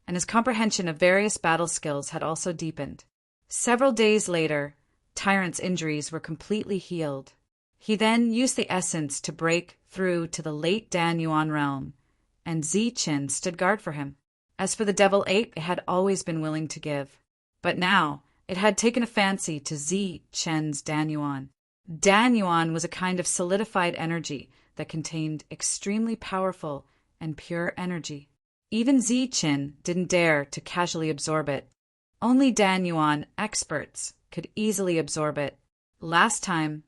and his comprehension of various battle skills had also deepened. Several days later, Tyrant's injuries were completely healed. He then used the essence to break through to the late Dan Yuan realm, and Zi-Chin stood guard for him. As for the devil ape, it had always been willing to give. But now, it had taken a fancy to Zi-Chin's Dan Yuan. Dan Yuan was a kind of solidified energy that contained extremely powerful and pure energy. Even Zi-Chin didn't dare to casually absorb it. Only Dan Yuan experts could easily absorb it. Last time,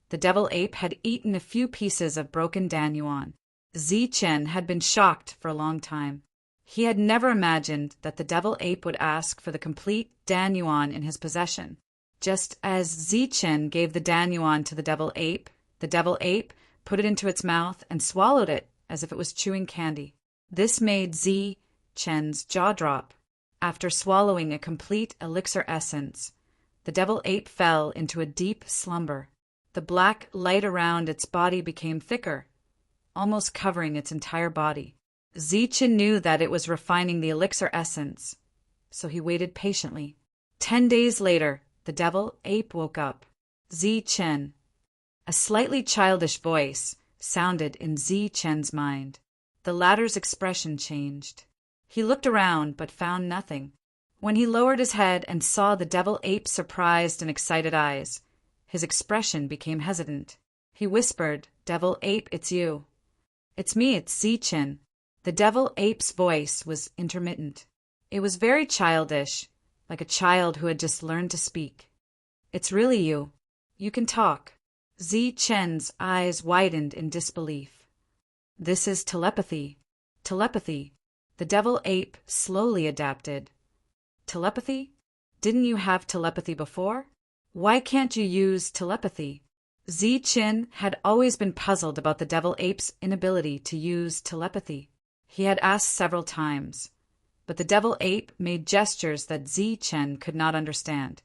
the devil ape had eaten a few pieces of broken Dan Yuan. Zi-Chin had been shocked for a long time. He had never imagined that the devil ape would ask for the complete Dan Yuan in his possession. Just as Zi-Chin gave the Dan Yuan to the devil ape put it into its mouth and swallowed it as if it was chewing candy. This made Zi-Chin's jaw drop. After swallowing a complete elixir essence, the devil ape fell into a deep slumber. The black light around its body became thicker, almost covering its entire body. Zi-Chin knew that it was refining the elixir essence, so he waited patiently. 10 days later, the devil ape woke up. Zi-Chin. A slightly childish voice sounded in Zi-Chin's mind. The latter's expression changed. He looked around but found nothing. When he lowered his head and saw the devil ape's surprised and excited eyes, his expression became hesitant. He whispered, "Devil ape, it's you." "It's me, it's Zi-Chin." The devil ape's voice was intermittent. It was very childish, like a child who had just learned to speak. "It's really you. You can talk." Zi-Chin's eyes widened in disbelief. "This is telepathy." "Telepathy." The devil ape slowly adapted. "Telepathy? Didn't you have telepathy before? Why can't you use telepathy?" Zi-Chin had always been puzzled about the devil ape's inability to use telepathy. He had asked several times, but the devil ape made gestures that Zi-Chin could not understand.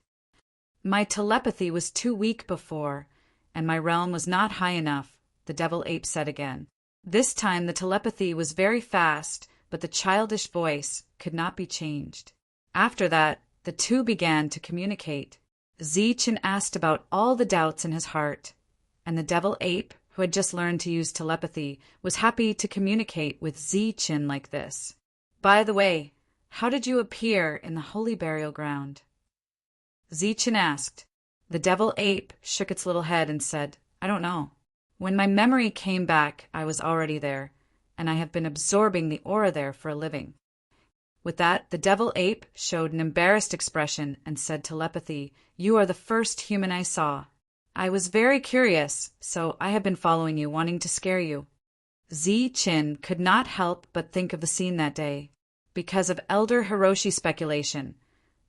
"My telepathy was too weak before, and my realm was not high enough," the devil ape said again. This time the telepathy was very fast, but the childish voice could not be changed. After that, the two began to communicate. Zi-Chin asked about all the doubts in his heart, and the devil ape, who had just learned to use telepathy, was happy to communicate with Zi-Chin like this. "By the way, How did you appear in the holy burial ground? Zichen asked. The devil ape shook its little head and said, I don't know. When my memory came back, I was already there, and I have been absorbing the aura there for a living. With that, the devil ape showed an embarrassed expression and said telepathy, You are the first human I saw. I was very curious, so I have been following you, wanting to scare you. Zichen could not help but think of the scene that day. Because of Elder Hiroshi speculation,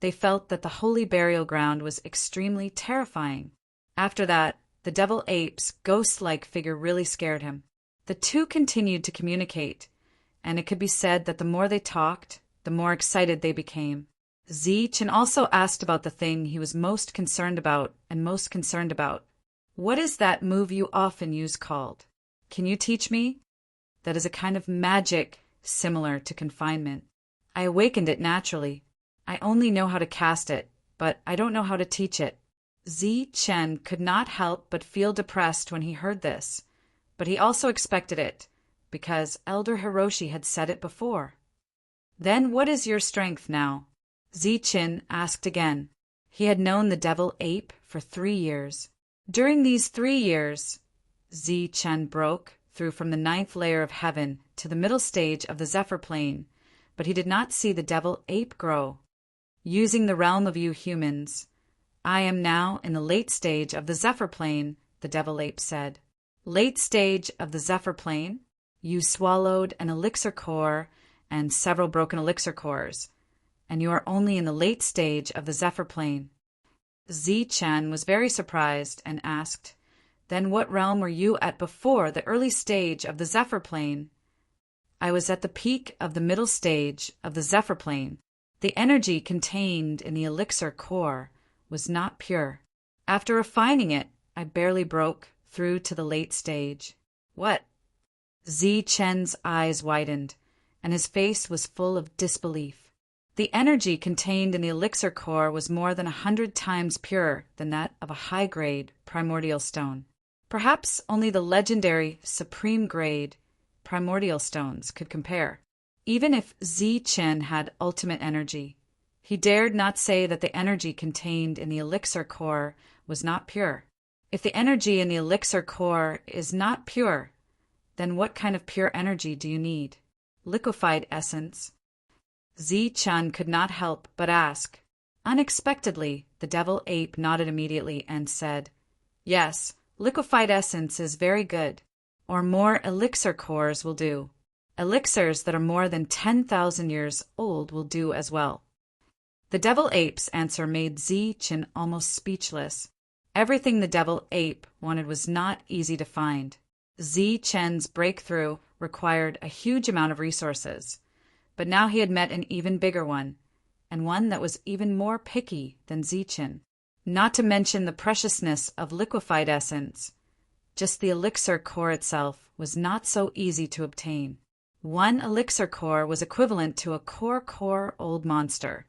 they felt that the holy burial ground was extremely terrifying. After that, the devil ape's ghost-like figure really scared him. The two continued to communicate, and it could be said that the more they talked, the more excited they became. Zichen also asked about the thing he was most concerned about. What is that move you often use called? Can you teach me? That is a kind of magic similar to confinement. I awakened it naturally. I only know how to cast it, but I don't know how to teach it. Zichen could not help but feel depressed when he heard this, but he also expected it, because Elder Hiroshi had said it before. Then what is your strength now? Zichen asked again. He had known the devil ape for 3 years. During these 3 years, Zichen broke through from the 9th layer of heaven to the middle stage of the Zephyr plane, but he did not see the devil ape grow. Using the realm of you humans, I am now in the late stage of the Zephyr plane, the devil ape said. Late stage of the Zephyr plane? You swallowed an elixir core and several broken elixir cores, and you are only in the late stage of the Zephyr plane. Zichen was very surprised and asked, Then what realm were you at before the early stage of the Zephyr plane? I was at the peak of the middle stage of the Zephyr plane. The energy contained in the elixir core was not pure. After refining it, I barely broke through to the late stage. What? Zichen's eyes widened, and his face was full of disbelief. The energy contained in the elixir core was more than 100 times purer than that of a high-grade primordial stone. Perhaps only the legendary supreme-grade primordial stones could compare. Even if Zichen had ultimate energy, he dared not say that the energy contained in the elixir core was not pure. If the energy in the elixir core is not pure, then what kind of pure energy do you need? Liquefied essence? Zichen could not help but ask. Unexpectedly, the devil ape nodded immediately and said, Yes, liquefied essence is very good, or more elixir cores will do. Elixirs that are more than 10,000 years old will do as well. The devil ape's answer made Zichen almost speechless. Everything the devil ape wanted was not easy to find. Zichen's breakthrough required a huge amount of resources, but now he had met an even bigger one, and one that was even more picky than Zichen. Not to mention the preciousness of liquefied essence. Just the elixir core itself was not so easy to obtain. 1 elixir core was equivalent to a core old monster,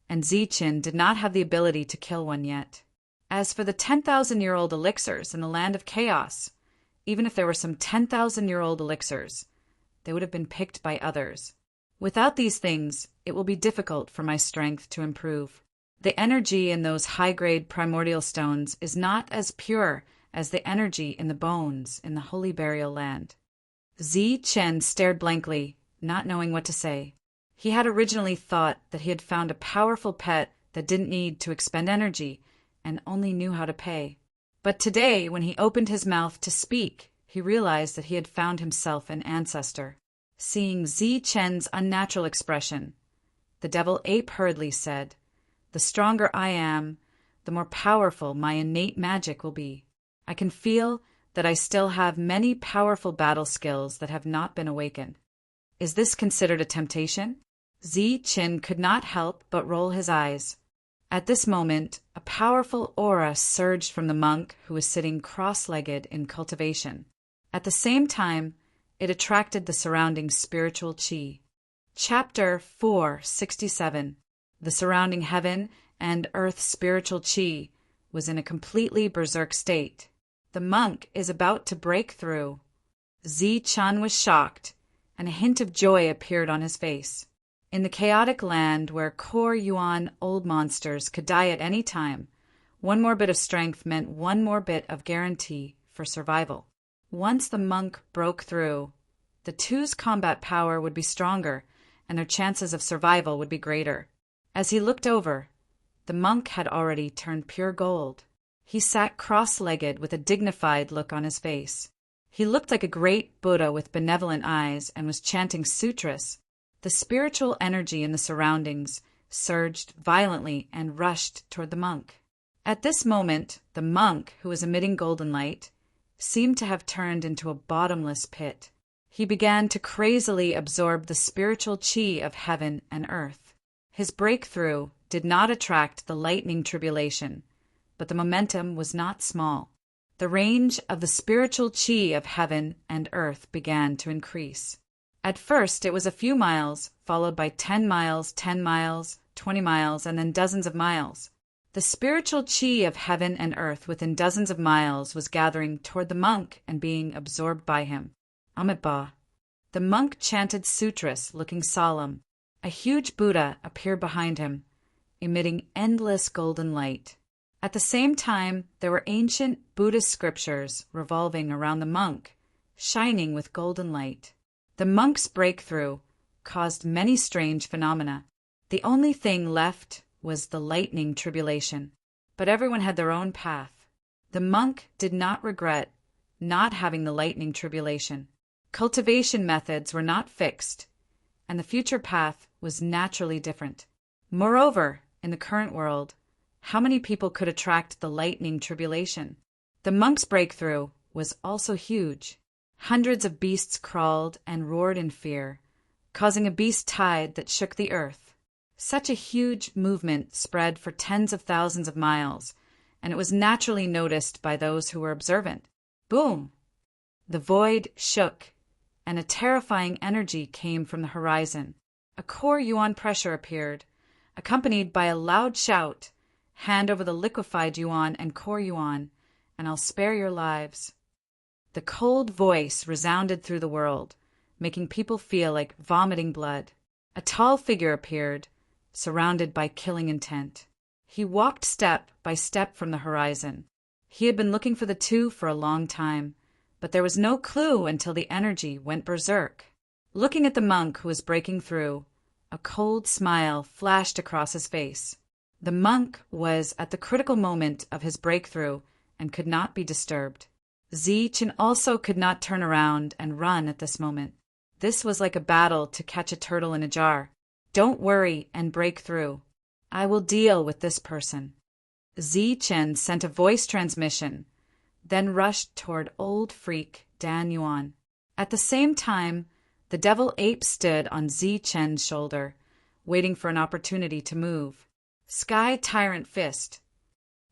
and Zichen did not have the ability to kill one yet. As for the 10,000-year-old elixirs in the land of chaos, even if there were some 10,000-year-old elixirs, they would have been picked by others. Without these things, it will be difficult for my strength to improve. The energy in those high-grade primordial stones is not as pure as the energy in the bones in the holy burial land. Zichen stared blankly, not knowing what to say. He had originally thought that he had found a powerful pet that didn't need to expend energy and only knew how to pay. But today, when he opened his mouth to speak, he realized that he had found himself an ancestor. Seeing Zichen's unnatural expression, the devil ape hurriedly said, The stronger I am, the more powerful my innate magic will be. I can feel that I still have many powerful battle skills that have not been awakened. Is this considered a temptation? Zichen could not help but roll his eyes. At this moment, a powerful aura surged from the monk who was sitting cross-legged in cultivation. At the same time, it attracted the surrounding spiritual chi. Chapter 467. The surrounding heaven and earth spiritual chi was in a completely berserk state. The monk is about to break through. Zichen was shocked, and a hint of joy appeared on his face. In the chaotic land where Kor Yuan old monsters could die at any time, one more bit of strength meant one more bit of guarantee for survival. Once the monk broke through, the two's combat power would be stronger and their chances of survival would be greater. As he looked over, the monk had already turned pure gold. He sat cross-legged with a dignified look on his face. He looked like a great Buddha with benevolent eyes and was chanting sutras. The spiritual energy in the surroundings surged violently and rushed toward the monk. At this moment, the monk, who was emitting golden light, seemed to have turned into a bottomless pit. He began to crazily absorb the spiritual chi of heaven and earth. His breakthrough did not attract the lightning tribulation, but the momentum was not small. The range of the spiritual chi of heaven and earth began to increase. At first, it was a few miles, followed by 10 miles, 10 miles, 20 miles, and then dozens of miles. The spiritual chi of heaven and earth within dozens of miles was gathering toward the monk and being absorbed by him. Amitabha. The monk chanted sutras, looking solemn. A huge Buddha appeared behind him, emitting endless golden light. At the same time, there were ancient Buddhist scriptures revolving around the monk, shining with golden light. The monk's breakthrough caused many strange phenomena. The only thing left was the lightning tribulation, but everyone had their own path. The monk did not regret not having the lightning tribulation. Cultivation methods were not fixed, and the future path was naturally different. Moreover, in the current world, how many people could attract the lightning tribulation? The monk's breakthrough was also huge. Hundreds of beasts crawled and roared in fear, causing a beast tide that shook the earth. Such a huge movement spread for tens of thousands of miles, and it was naturally noticed by those who were observant. Boom! The void shook, and a terrifying energy came from the horizon. A Kor Yuan pressure appeared, accompanied by a loud shout, "Hand over the liquefied yuan and Kor Yuan, and I'll spare your lives." The cold voice resounded through the world, making people feel like vomiting blood. A tall figure appeared, surrounded by killing intent. He walked step by step from the horizon. He had been looking for the two for a long time, but there was no clue until the energy went berserk. Looking at the monk who was breaking through, a cold smile flashed across his face. The monk was at the critical moment of his breakthrough and could not be disturbed. Zichen also could not turn around and run at this moment. This was like a battle to catch a turtle in a jar. Don't worry and break through. I will deal with this person. Zichen sent a voice transmission, then rushed toward old freak Dan Yuan. At the same time, the devil ape stood on Zichen's shoulder, waiting for an opportunity to move. Sky Tyrant Fist.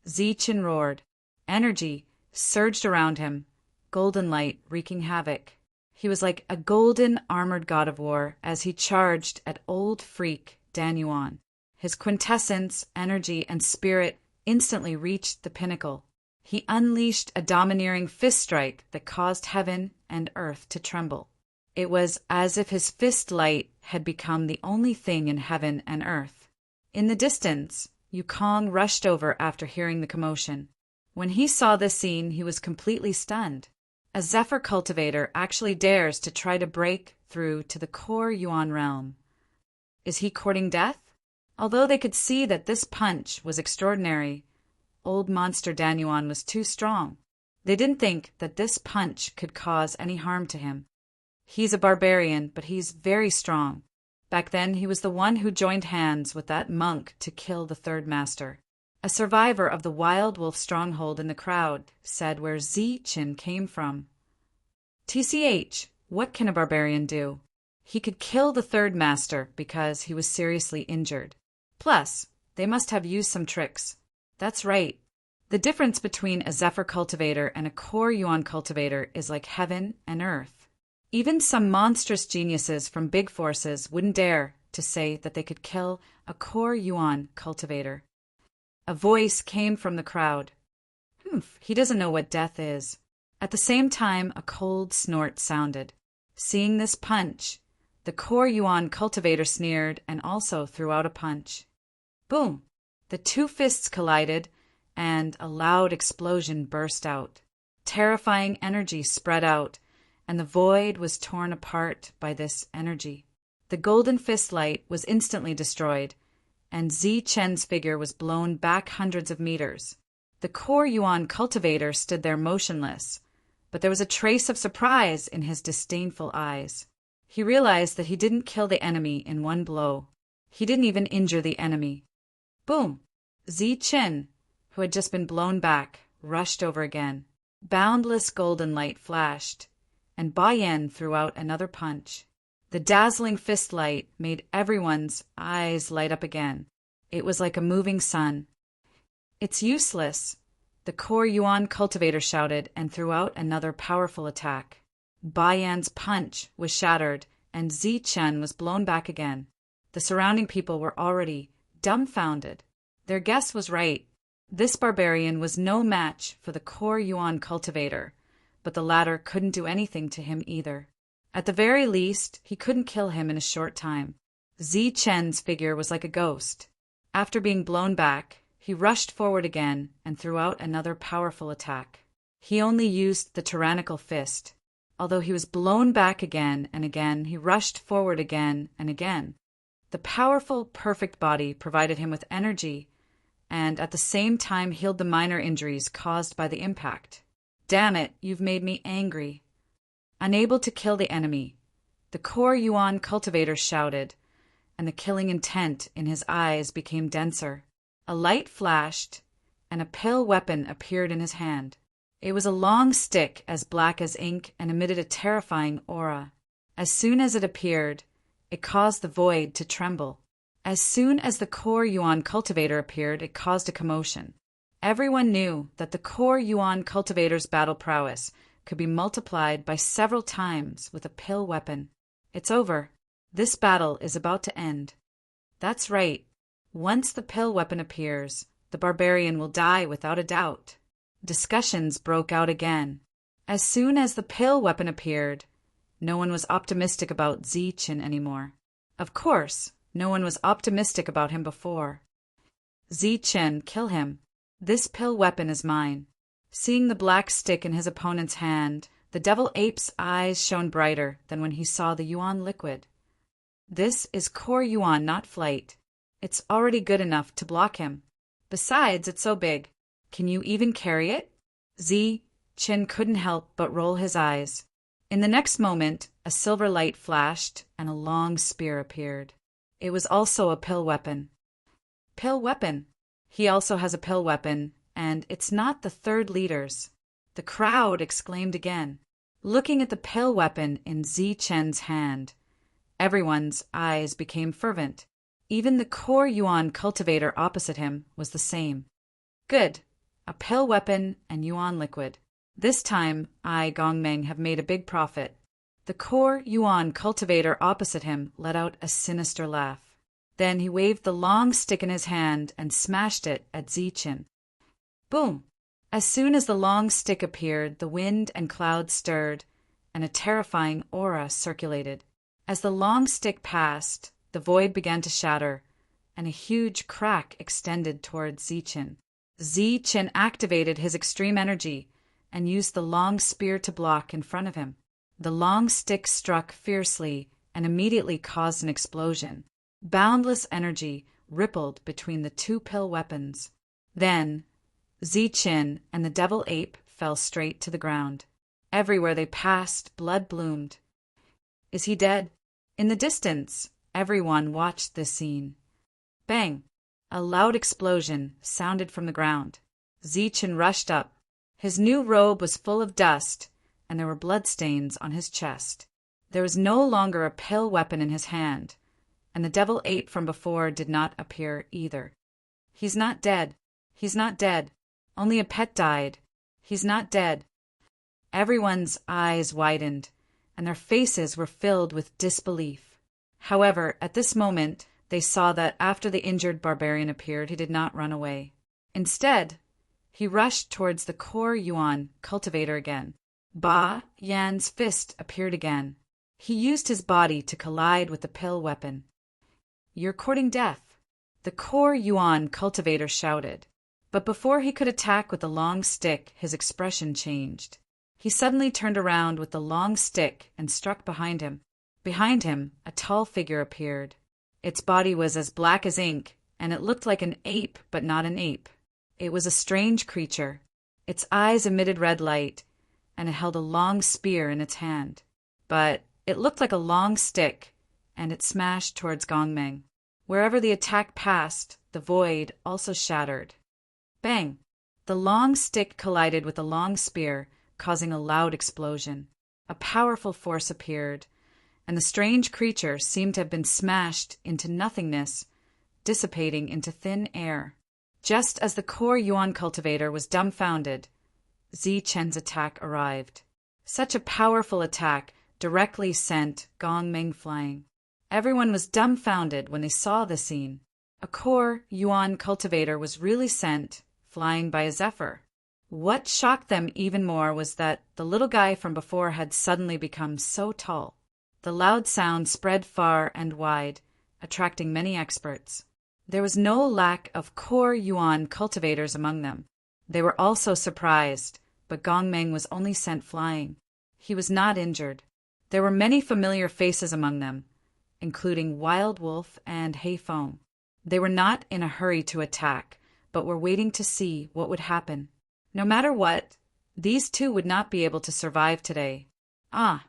Zichen roared. Energy surged around him, golden light wreaking havoc. He was like a golden armored god of war as he charged at old freak Dan Yuan. His quintessence, energy, and spirit instantly reached the pinnacle. He unleashed a domineering fist strike that caused heaven and earth to tremble. It was as if his fist light had become the only thing in heaven and earth. In the distance, Yukong rushed over after hearing the commotion. When he saw this scene, he was completely stunned. A Zephyr cultivator actually dares to try to break through to the Kor Yuan realm. Is he courting death? Although they could see that this punch was extraordinary, old monster Dan Yuan was too strong. They didn't think that this punch could cause any harm to him. He's a barbarian, but he's very strong. Back then, he was the one who joined hands with that monk to kill the third master. A survivor of the wild wolf stronghold in the crowd said where Zichen came from. TCH, what can a barbarian do? He could kill the third master because he was seriously injured. Plus, they must have used some tricks. That's right. The difference between a Zephyr cultivator and a Kor Yuan cultivator is like heaven and earth. Even some monstrous geniuses from big forces wouldn't dare to say that they could kill a Kor Yuan cultivator. A voice came from the crowd. He doesn't know what death is. At the same time, a cold snort sounded. Seeing this punch, The Core Yuan cultivator sneered and also threw out a punch. Boom! The two fists collided, and a loud explosion burst out. Terrifying energy spread out, and the void was torn apart by this energy. The golden fist light was instantly destroyed, and Zi Chen's figure was blown back hundreds of meters. The Core Yuan cultivator stood there motionless, but there was a trace of surprise in his disdainful eyes. He realized that he didn't kill the enemy in one blow. He didn't even injure the enemy. Boom! Zi Chen, who had just been blown back, rushed over again. Boundless golden light flashed, and Ba Yan threw out another punch. The dazzling fist light made everyone's eyes light up again. It was like a moving sun. It's useless, the Core Yuan cultivator shouted and threw out another powerful attack. Ba Yan's punch was shattered, and Zi Chen was blown back again. The surrounding people were already dumbfounded. Their guess was right. This barbarian was no match for the Core Yuan cultivator, but the latter couldn't do anything to him either. At the very least, he couldn't kill him in a short time. Zi Chen's figure was like a ghost. After being blown back, he rushed forward again and threw out another powerful attack. He only used the tyrannical fist. Although he was blown back again and again, he rushed forward again and again. The powerful, perfect body provided him with energy and at the same time healed the minor injuries caused by the impact. Damn it, you've made me angry. Unable to kill the enemy, the Core Yuan cultivator shouted, and the killing intent in his eyes became denser. A light flashed, and a pale weapon appeared in his hand. It was a long stick as black as ink and emitted a terrifying aura. As soon as it appeared, it caused the void to tremble. As soon as the Core Yuan cultivator appeared, it caused a commotion. Everyone knew that the Core Yuan cultivator's battle prowess could be multiplied by several times with a pill weapon. It's over. This battle is about to end. That's right. Once the pill weapon appears, the barbarian will die without a doubt. Discussions broke out again. As soon as the pill weapon appeared, no one was optimistic about Zi Chen anymore. Of course, no one was optimistic about him before. Zi Chen, kill him. This pill weapon is mine. Seeing the black stick in his opponent's hand, the devil ape's eyes shone brighter than when he saw the yuan liquid. This is Core Yuan, not flight. It's already good enough to block him. Besides, it's so big. Can you even carry it? Zi Chen couldn't help but roll his eyes. In the next moment, a silver light flashed and a long spear appeared. It was also a pill weapon. Pill weapon. He also has a pill weapon, and it's not the third leader's. The crowd exclaimed again. Looking at the pill weapon in Zi Chen's hand, everyone's eyes became fervent. Even the Core Yuan cultivator opposite him was the same. Good. A pill weapon and yuan liquid. This time, I, Gongmeng, have made a big profit. The Core Yuan cultivator opposite him let out a sinister laugh. Then he waved the long stick in his hand and smashed it at Zi Chen. Boom! As soon as the long stick appeared, the wind and clouds stirred, and a terrifying aura circulated. As the long stick passed, the void began to shatter, and a huge crack extended towards Zi Chen. Zi Chen activated his extreme energy and used the long spear to block in front of him. The long stick struck fiercely and immediately caused an explosion. Boundless energy rippled between the two pill weapons. Then, Zi Chen and the devil ape fell straight to the ground. Everywhere they passed, blood bloomed. Is he dead? In the distance, everyone watched this scene. Bang! A loud explosion sounded from the ground. Zi Chen rushed up. His new robe was full of dust, and there were bloodstains on his chest. There was no longer a pill weapon in his hand, and the devil ape from before did not appear either. He's not dead. He's not dead. Only a pet died. He's not dead. Everyone's eyes widened, and their faces were filled with disbelief. However, at this moment, they saw that after the injured barbarian appeared, he did not run away. Instead, he rushed towards the Core Yuan cultivator again. Ba Yan's fist appeared again. He used his body to collide with the pill weapon. "You're courting death," the core Yuan cultivator shouted. But before he could attack with the long stick, his expression changed. He suddenly turned around with the long stick and struck behind him. Behind him, a tall figure appeared. Its body was as black as ink, and it looked like an ape, but not an ape. It was a strange creature. Its eyes emitted red light, and it held a long spear in its hand. But it looked like a long stick, and it smashed towards Gongmeng. Wherever the attack passed, the void also shattered. Bang! The long stick collided with the long spear, causing a loud explosion. A powerful force appeared, and the strange creature seemed to have been smashed into nothingness, dissipating into thin air. Just as the core Yuan cultivator was dumbfounded, Zichen's attack arrived. Such a powerful attack directly sent Gongmeng flying. Everyone was dumbfounded when they saw the scene. A core Yuan cultivator was really sent flying by a zephyr. What shocked them even more was that the little guy from before had suddenly become so tall. The loud sound spread far and wide, attracting many experts. There was no lack of core Yuan cultivators among them. They were also surprised, but Gongmeng was only sent flying. He was not injured. There were many familiar faces among them, including Wild Wolf and Heifeng. They were not in a hurry to attack, but were waiting to see what would happen. No matter what, these two would not be able to survive today. Ah!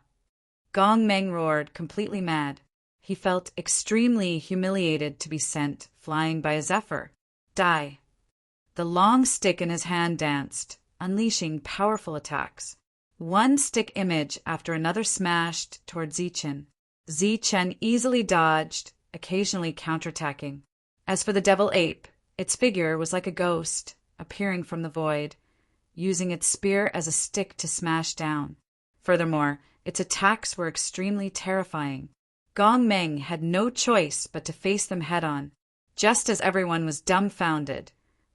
Gongmeng roared, completely mad. He felt extremely humiliated to be sent flying by a zephyr. Die! The long stick in his hand danced, unleashing powerful attacks. One stick image after another smashed toward Zichen. Zichen easily dodged, occasionally counterattacking. As for the devil ape, its figure was like a ghost, appearing from the void, using its spear as a stick to smash down. Furthermore, its attacks were extremely terrifying. Gongmeng had no choice but to face them head-on. Just as everyone was dumbfounded,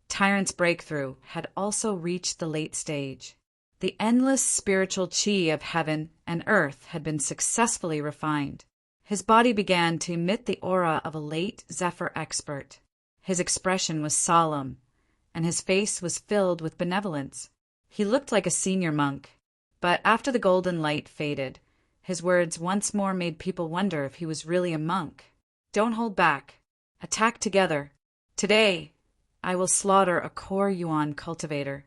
Tyrant's breakthrough had also reached the late stage. The endless spiritual chi of heaven and earth had been successfully refined. His body began to emit the aura of a late Zephyr expert. His expression was solemn, and his face was filled with benevolence. He looked like a senior monk, but after the golden light faded, his words once more made people wonder if he was really a monk. "Don't hold back. Attack together. Today, I will slaughter a core Yuan cultivator."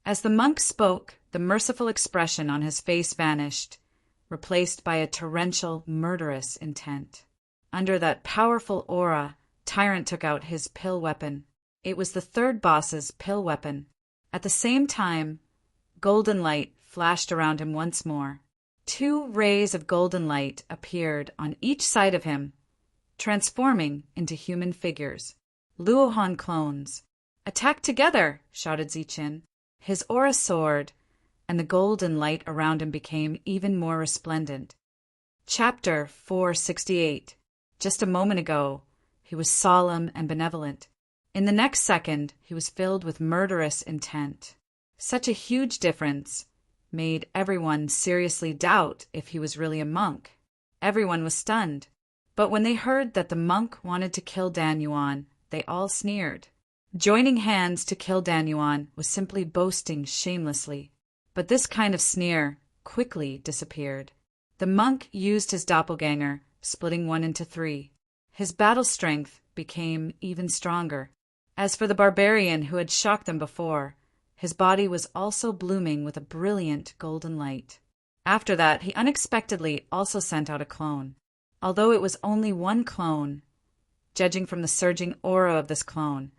As the monk spoke, the merciful expression on his face vanished, replaced by a torrential, murderous intent. Under that powerful aura, Tyrant took out his pill weapon. It was the third boss's pill weapon. At the same time, golden light flashed around him once more. 2 rays of golden light appeared on each side of him, transforming into human figures. Luohan clones. "Attack together!" shouted Zichen. His aura soared, and the golden light around him became even more resplendent. Chapter 468. Just a moment ago, he was solemn and benevolent. In the next second, he was filled with murderous intent. Such a huge difference made everyone seriously doubt if he was really a monk. Everyone was stunned. But when they heard that the monk wanted to kill Dan Yuan, they all sneered. Joining hands to kill Dan Yuan was simply boasting shamelessly. But this kind of sneer quickly disappeared. The monk used his doppelganger, splitting one into 3. His battle strength became even stronger. As for the barbarian who had shocked them before, his body was also blooming with a brilliant golden light. After that, he unexpectedly also sent out a clone. Although it was only one clone, judging from the surging aura of this clone,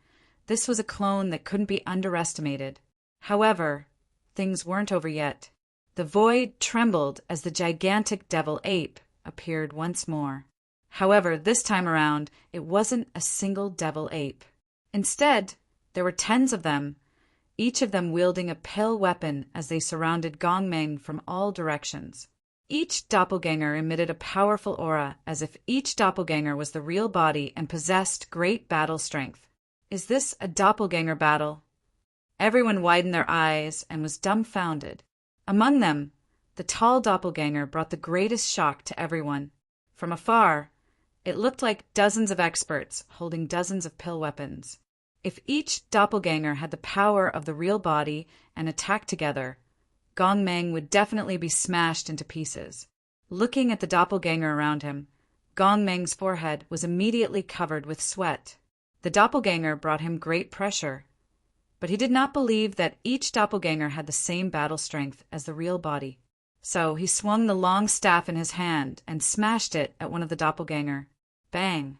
this was a clone that couldn't be underestimated. However, things weren't over yet. The void trembled as the gigantic devil ape appeared once more. However, this time around, it wasn't a single devil ape. Instead, there were 10s of them, each of them wielding a pill weapon as they surrounded Gongmeng from all directions. Each doppelganger emitted a powerful aura, as if each doppelganger was the real body and possessed great battle strength. Is this a doppelganger battle? Everyone widened their eyes and was dumbfounded. Among them, The tall doppelganger brought the greatest shock to everyone. From afar, it looked like dozens of experts holding dozens of pill weapons. If each doppelganger had the power of the real body and attacked together, Gong Meng would definitely be smashed into pieces. Looking at the doppelganger around him, Gong Meng's forehead was immediately covered with sweat. The doppelganger brought him great pressure, but he did not believe that each doppelganger had the same battle strength as the real body. So he swung the long staff in his hand and smashed it at one of the doppelganger. Bang!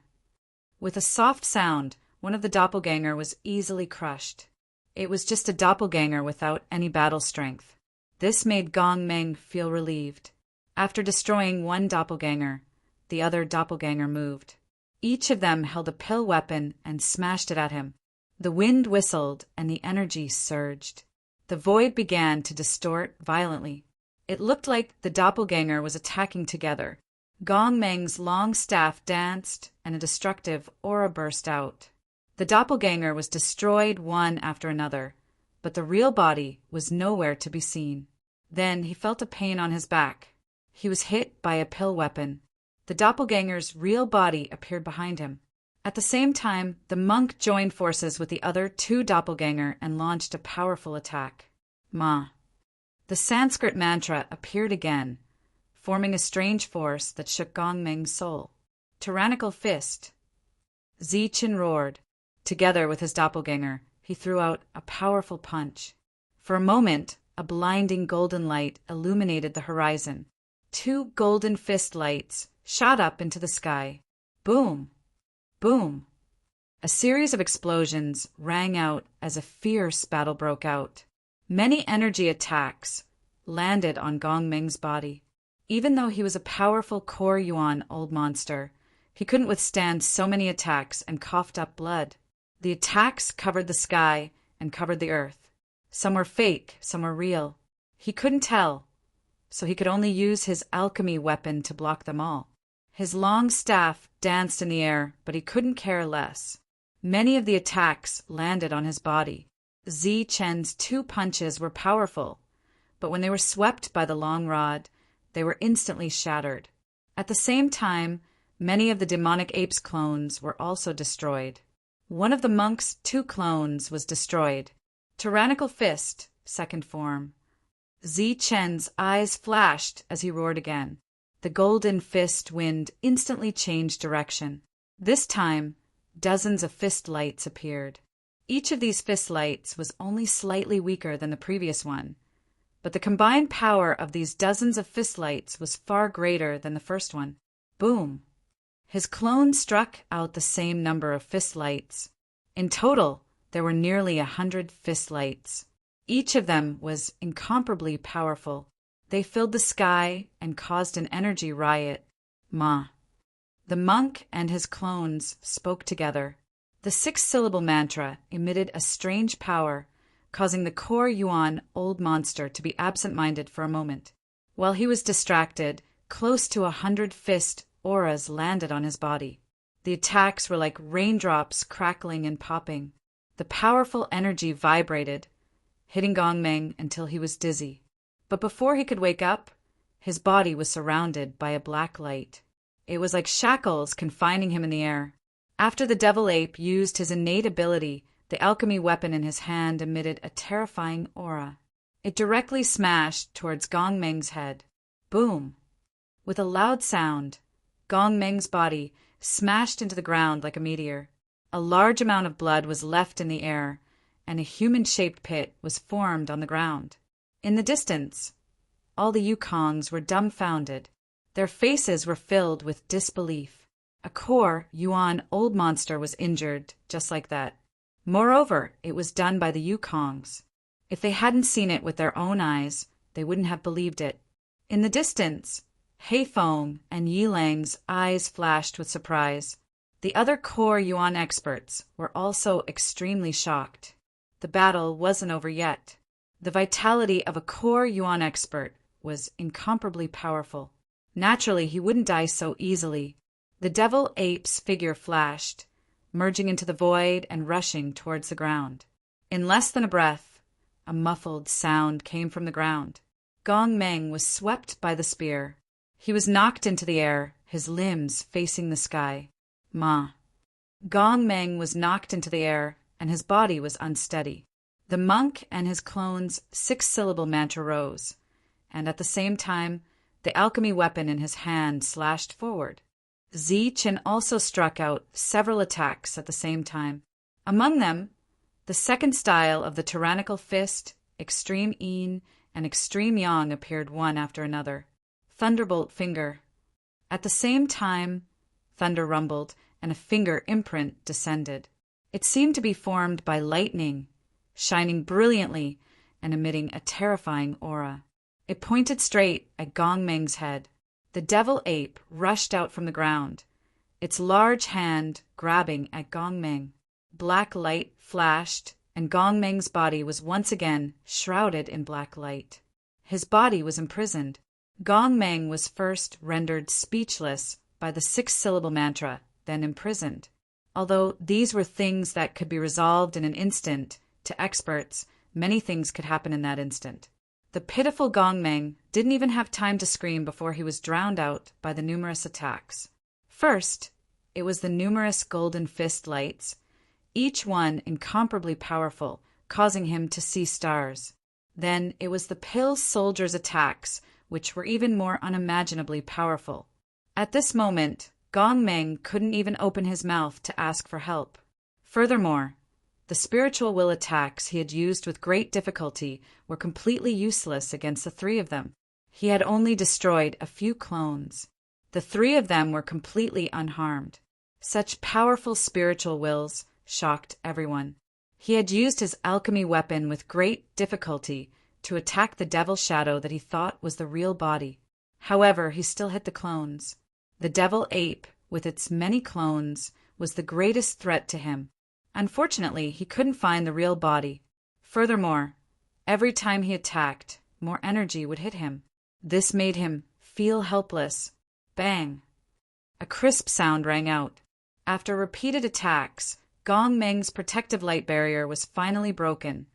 With a soft sound, one of the doppelganger was easily crushed. It was just a doppelganger without any battle strength. This made Gong Meng feel relieved. After destroying one doppelganger, the other doppelganger moved. Each of them held a pill weapon and smashed it at him. The wind whistled and the energy surged. The void began to distort violently. It looked like the doppelganger was attacking together. Gong Meng's long staff danced and a destructive aura burst out. The doppelganger was destroyed one after another, but the real body was nowhere to be seen. Then he felt a pain on his back. He was hit by a pill weapon. The doppelganger's real body appeared behind him. At the same time, the monk joined forces with the other two doppelganger and launched a powerful attack. Ma. The Sanskrit mantra appeared again, forming a strange force that shook Gong Meng's soul. Tyrannical fist. Zichen roared. Together with his doppelganger, he threw out a powerful punch. For a moment, a blinding golden light illuminated the horizon. Two golden fist lights shot up into the sky. Boom! Boom! A series of explosions rang out as a fierce battle broke out. Many energy attacks landed on Gong Meng's body. Even though he was a powerful core yuan old monster, he couldn't withstand so many attacks and coughed up blood. The attacks covered the sky and covered the earth. Some were fake, some were real. He couldn't tell, so he could only use his alchemy weapon to block them all. His long staff danced in the air, but he couldn't care less. Many of the attacks landed on his body. Zi Chen's two punches were powerful, but when they were swept by the long rod, they were instantly shattered. At the same time, many of the demonic ape's clones were also destroyed. One of the monk's two clones was destroyed. Tyrannical fist, second form. Zi Chen's eyes flashed as he roared again. The golden fist wind instantly changed direction. This time, dozens of fist lights appeared. Each of these fist lights was only slightly weaker than the previous one, but the combined power of these dozens of fist lights was far greater than the first one. Boom! His clone struck out the same number of fist lights. In total, there were nearly 100 fist lights. Each of them was incomparably powerful. They filled the sky and caused an energy riot. Ma. The monk and his clones spoke together. The six-syllable mantra emitted a strange power, causing the core yuan old monster to be absent-minded for a moment. While he was distracted, close to 100 fist auras landed on his body. The attacks were like raindrops crackling and popping. The powerful energy vibrated, hitting Gong Meng until he was dizzy. But before he could wake up, his body was surrounded by a black light. It was like shackles confining him in the air. After the devil ape used his innate ability, the alchemy weapon in his hand emitted a terrifying aura. It directly smashed towards Gong Meng's head. Boom! With a loud sound, Gong Meng's body smashed into the ground like a meteor. A large amount of blood was left in the air, and a human-shaped pit was formed on the ground. In the distance, all the Yukongs were dumbfounded. Their faces were filled with disbelief. A core yuan old monster was injured just like that. Moreover, it was done by the Yukongs. If they hadn't seen it with their own eyes, they wouldn't have believed it. In the distance, Heifeng and Yilang's eyes flashed with surprise. The other core yuan experts were also extremely shocked. The battle wasn't over yet. The vitality of a core yuan expert was incomparably powerful. Naturally, he wouldn't die so easily. The devil ape's figure flashed, merging into the void and rushing towards the ground. In less than a breath, a muffled sound came from the ground. Gong Meng was swept by the spear. He was knocked into the air, his limbs facing the sky. Ma. Gong Meng was knocked into the air, and his body was unsteady. The monk and his clone's six-syllable mantra rose, and at the same time, the alchemy weapon in his hand slashed forward. Zichen also struck out several attacks at the same time. Among them, the second style of the tyrannical fist, extreme yin, and extreme yang appeared one after another. Thunderbolt finger. At the same time, thunder rumbled, and a finger imprint descended. It seemed to be formed by lightning, shining brilliantly and emitting a terrifying aura. It pointed straight at Gong Meng's head. The devil ape rushed out from the ground, its large hand grabbing at Gong Meng. Black light flashed, and Gong Meng's body was once again shrouded in black light. His body was imprisoned. Gong Meng was first rendered speechless by the six-syllable mantra, then imprisoned. Although these were things that could be resolved in an instant, to experts, many things could happen in that instant. The pitiful Gong Meng didn't even have time to scream before he was drowned out by the numerous attacks. First, it was the numerous golden fist lights, each one incomparably powerful, causing him to see stars. Then it was the pill soldier's attacks, which were even more unimaginably powerful. At this moment, Gong Meng couldn't even open his mouth to ask for help. Furthermore, the spiritual will attacks he had used with great difficulty were completely useless against the three of them. He had only destroyed a few clones. The three of them were completely unharmed. Such powerful spiritual wills shocked everyone. He had used his alchemy weapon with great difficulty to attack the devil shadow that he thought was the real body. However, he still hit the clones. The devil ape, with its many clones, was the greatest threat to him. Unfortunately, he couldn't find the real body. Furthermore, every time he attacked, more energy would hit him. This made him feel helpless. Bang! A crisp sound rang out. After repeated attacks, Gong Meng's protective light barrier was finally broken,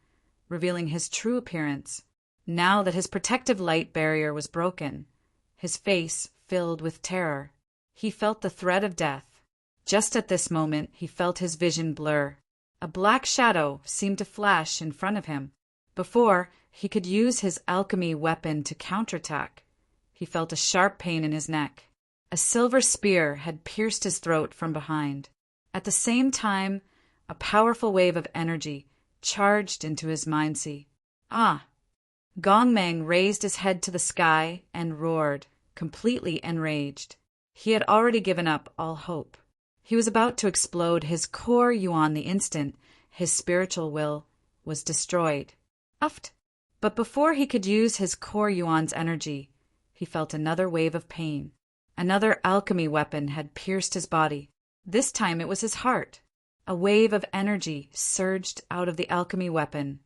revealing his true appearance. Now that his protective light barrier was broken, his face filled with terror. He felt the threat of death. Just at this moment, he felt his vision blur. A black shadow seemed to flash in front of him. Before he could use his alchemy weapon to counterattack, he felt a sharp pain in his neck. A silver spear had pierced his throat from behind. At the same time, a powerful wave of energy charged into his mind-sea. Ah! Gong Meng raised his head to the sky and roared, completely enraged. He had already given up all hope. He was about to explode his core yuan the instant his spiritual will was destroyed. Uft! But before he could use his core yuan's energy, he felt another wave of pain. Another alchemy weapon had pierced his body. This time it was his heart. A wave of energy surged out of the alchemy weapon,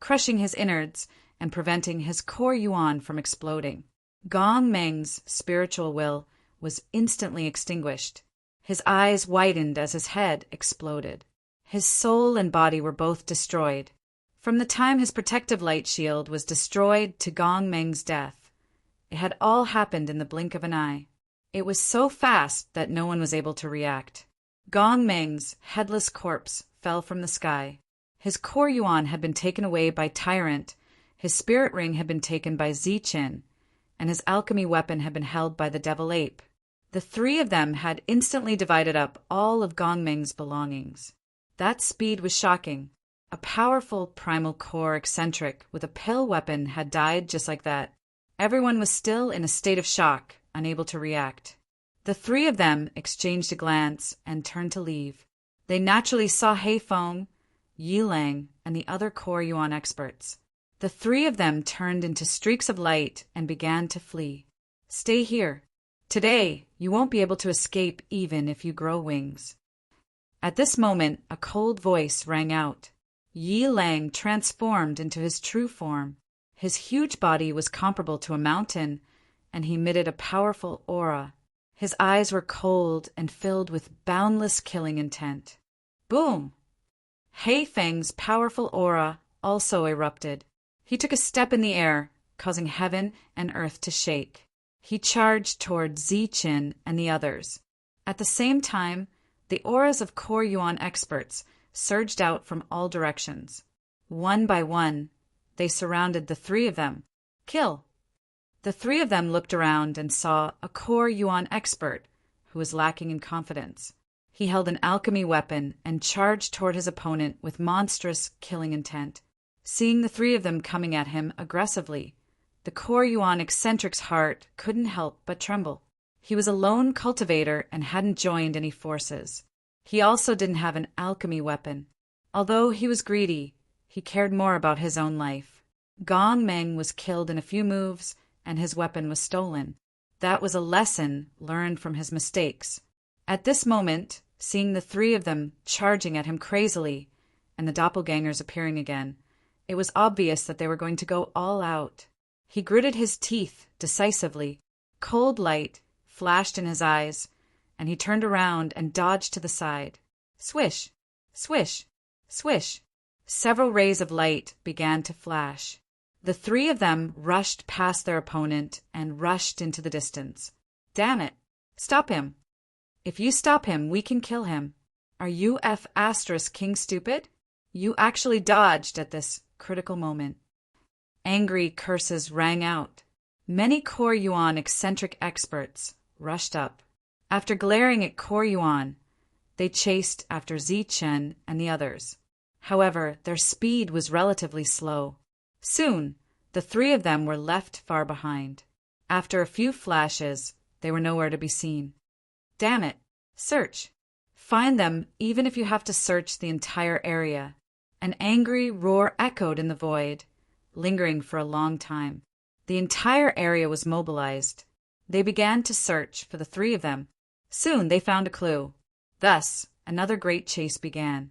crushing his innards and preventing his core yuan from exploding. Gong Meng's spiritual will was instantly extinguished. His eyes widened as his head exploded. His soul and body were both destroyed. From the time his protective light shield was destroyed to Gong Meng's death, it had all happened in the blink of an eye. It was so fast that no one was able to react. Gong Meng's headless corpse fell from the sky. His core yuan had been taken away by Tyrant, his spirit ring had been taken by Zichen, and his alchemy weapon had been held by the devil ape. The three of them had instantly divided up all of Gong Meng's belongings. That speed was shocking. A powerful primal core eccentric with a pill weapon had died just like that. Everyone was still in a state of shock, unable to react. The three of them exchanged a glance and turned to leave. They naturally saw Heifeng, Yilang, and the other core yuan experts. The three of them turned into streaks of light and began to flee. Stay here. Today, you won't be able to escape even if you grow wings. At this moment, a cold voice rang out. Yilang transformed into his true form. His huge body was comparable to a mountain, and he emitted a powerful aura. His eyes were cold and filled with boundless killing intent. Boom! Heifeng's powerful aura also erupted. He took a step in the air, causing heaven and earth to shake. He charged toward Ziqin and the others. At the same time, the auras of Core Yuan experts surged out from all directions. One by one, they surrounded the three of them. Kill! The three of them looked around and saw a Core Yuan expert who was lacking in confidence. He held an alchemy weapon and charged toward his opponent with monstrous killing intent. Seeing the three of them coming at him aggressively, the Core Yuan eccentric's heart couldn't help but tremble. He was a lone cultivator and hadn't joined any forces. He also didn't have an alchemy weapon. Although he was greedy, he cared more about his own life. Gong Meng was killed in a few moves, and his weapon was stolen. That was a lesson learned from his mistakes. At this moment, seeing the three of them charging at him crazily, and the doppelgangers appearing again, it was obvious that they were going to go all out. He gritted his teeth decisively. Cold light flashed in his eyes, and he turned around and dodged to the side. Swish! Swish! Swish! Several rays of light began to flash. The three of them rushed past their opponent and rushed into the distance. Damn it! Stop him! If you stop him, we can kill him. Are you King stupid? You actually dodged at this critical moment. Angry curses rang out. Many Core Yuan eccentric experts rushed up. After glaring at Core Yuan, they chased after Zichen and the others. However, their speed was relatively slow. Soon, the three of them were left far behind. After a few flashes, they were nowhere to be seen. Damn it! Search! Find them even if you have to search the entire area. An angry roar echoed in the void, lingering for a long time. The entire area was mobilized. They began to search for the three of them. Soon they found a clue. Thus, another great chase began.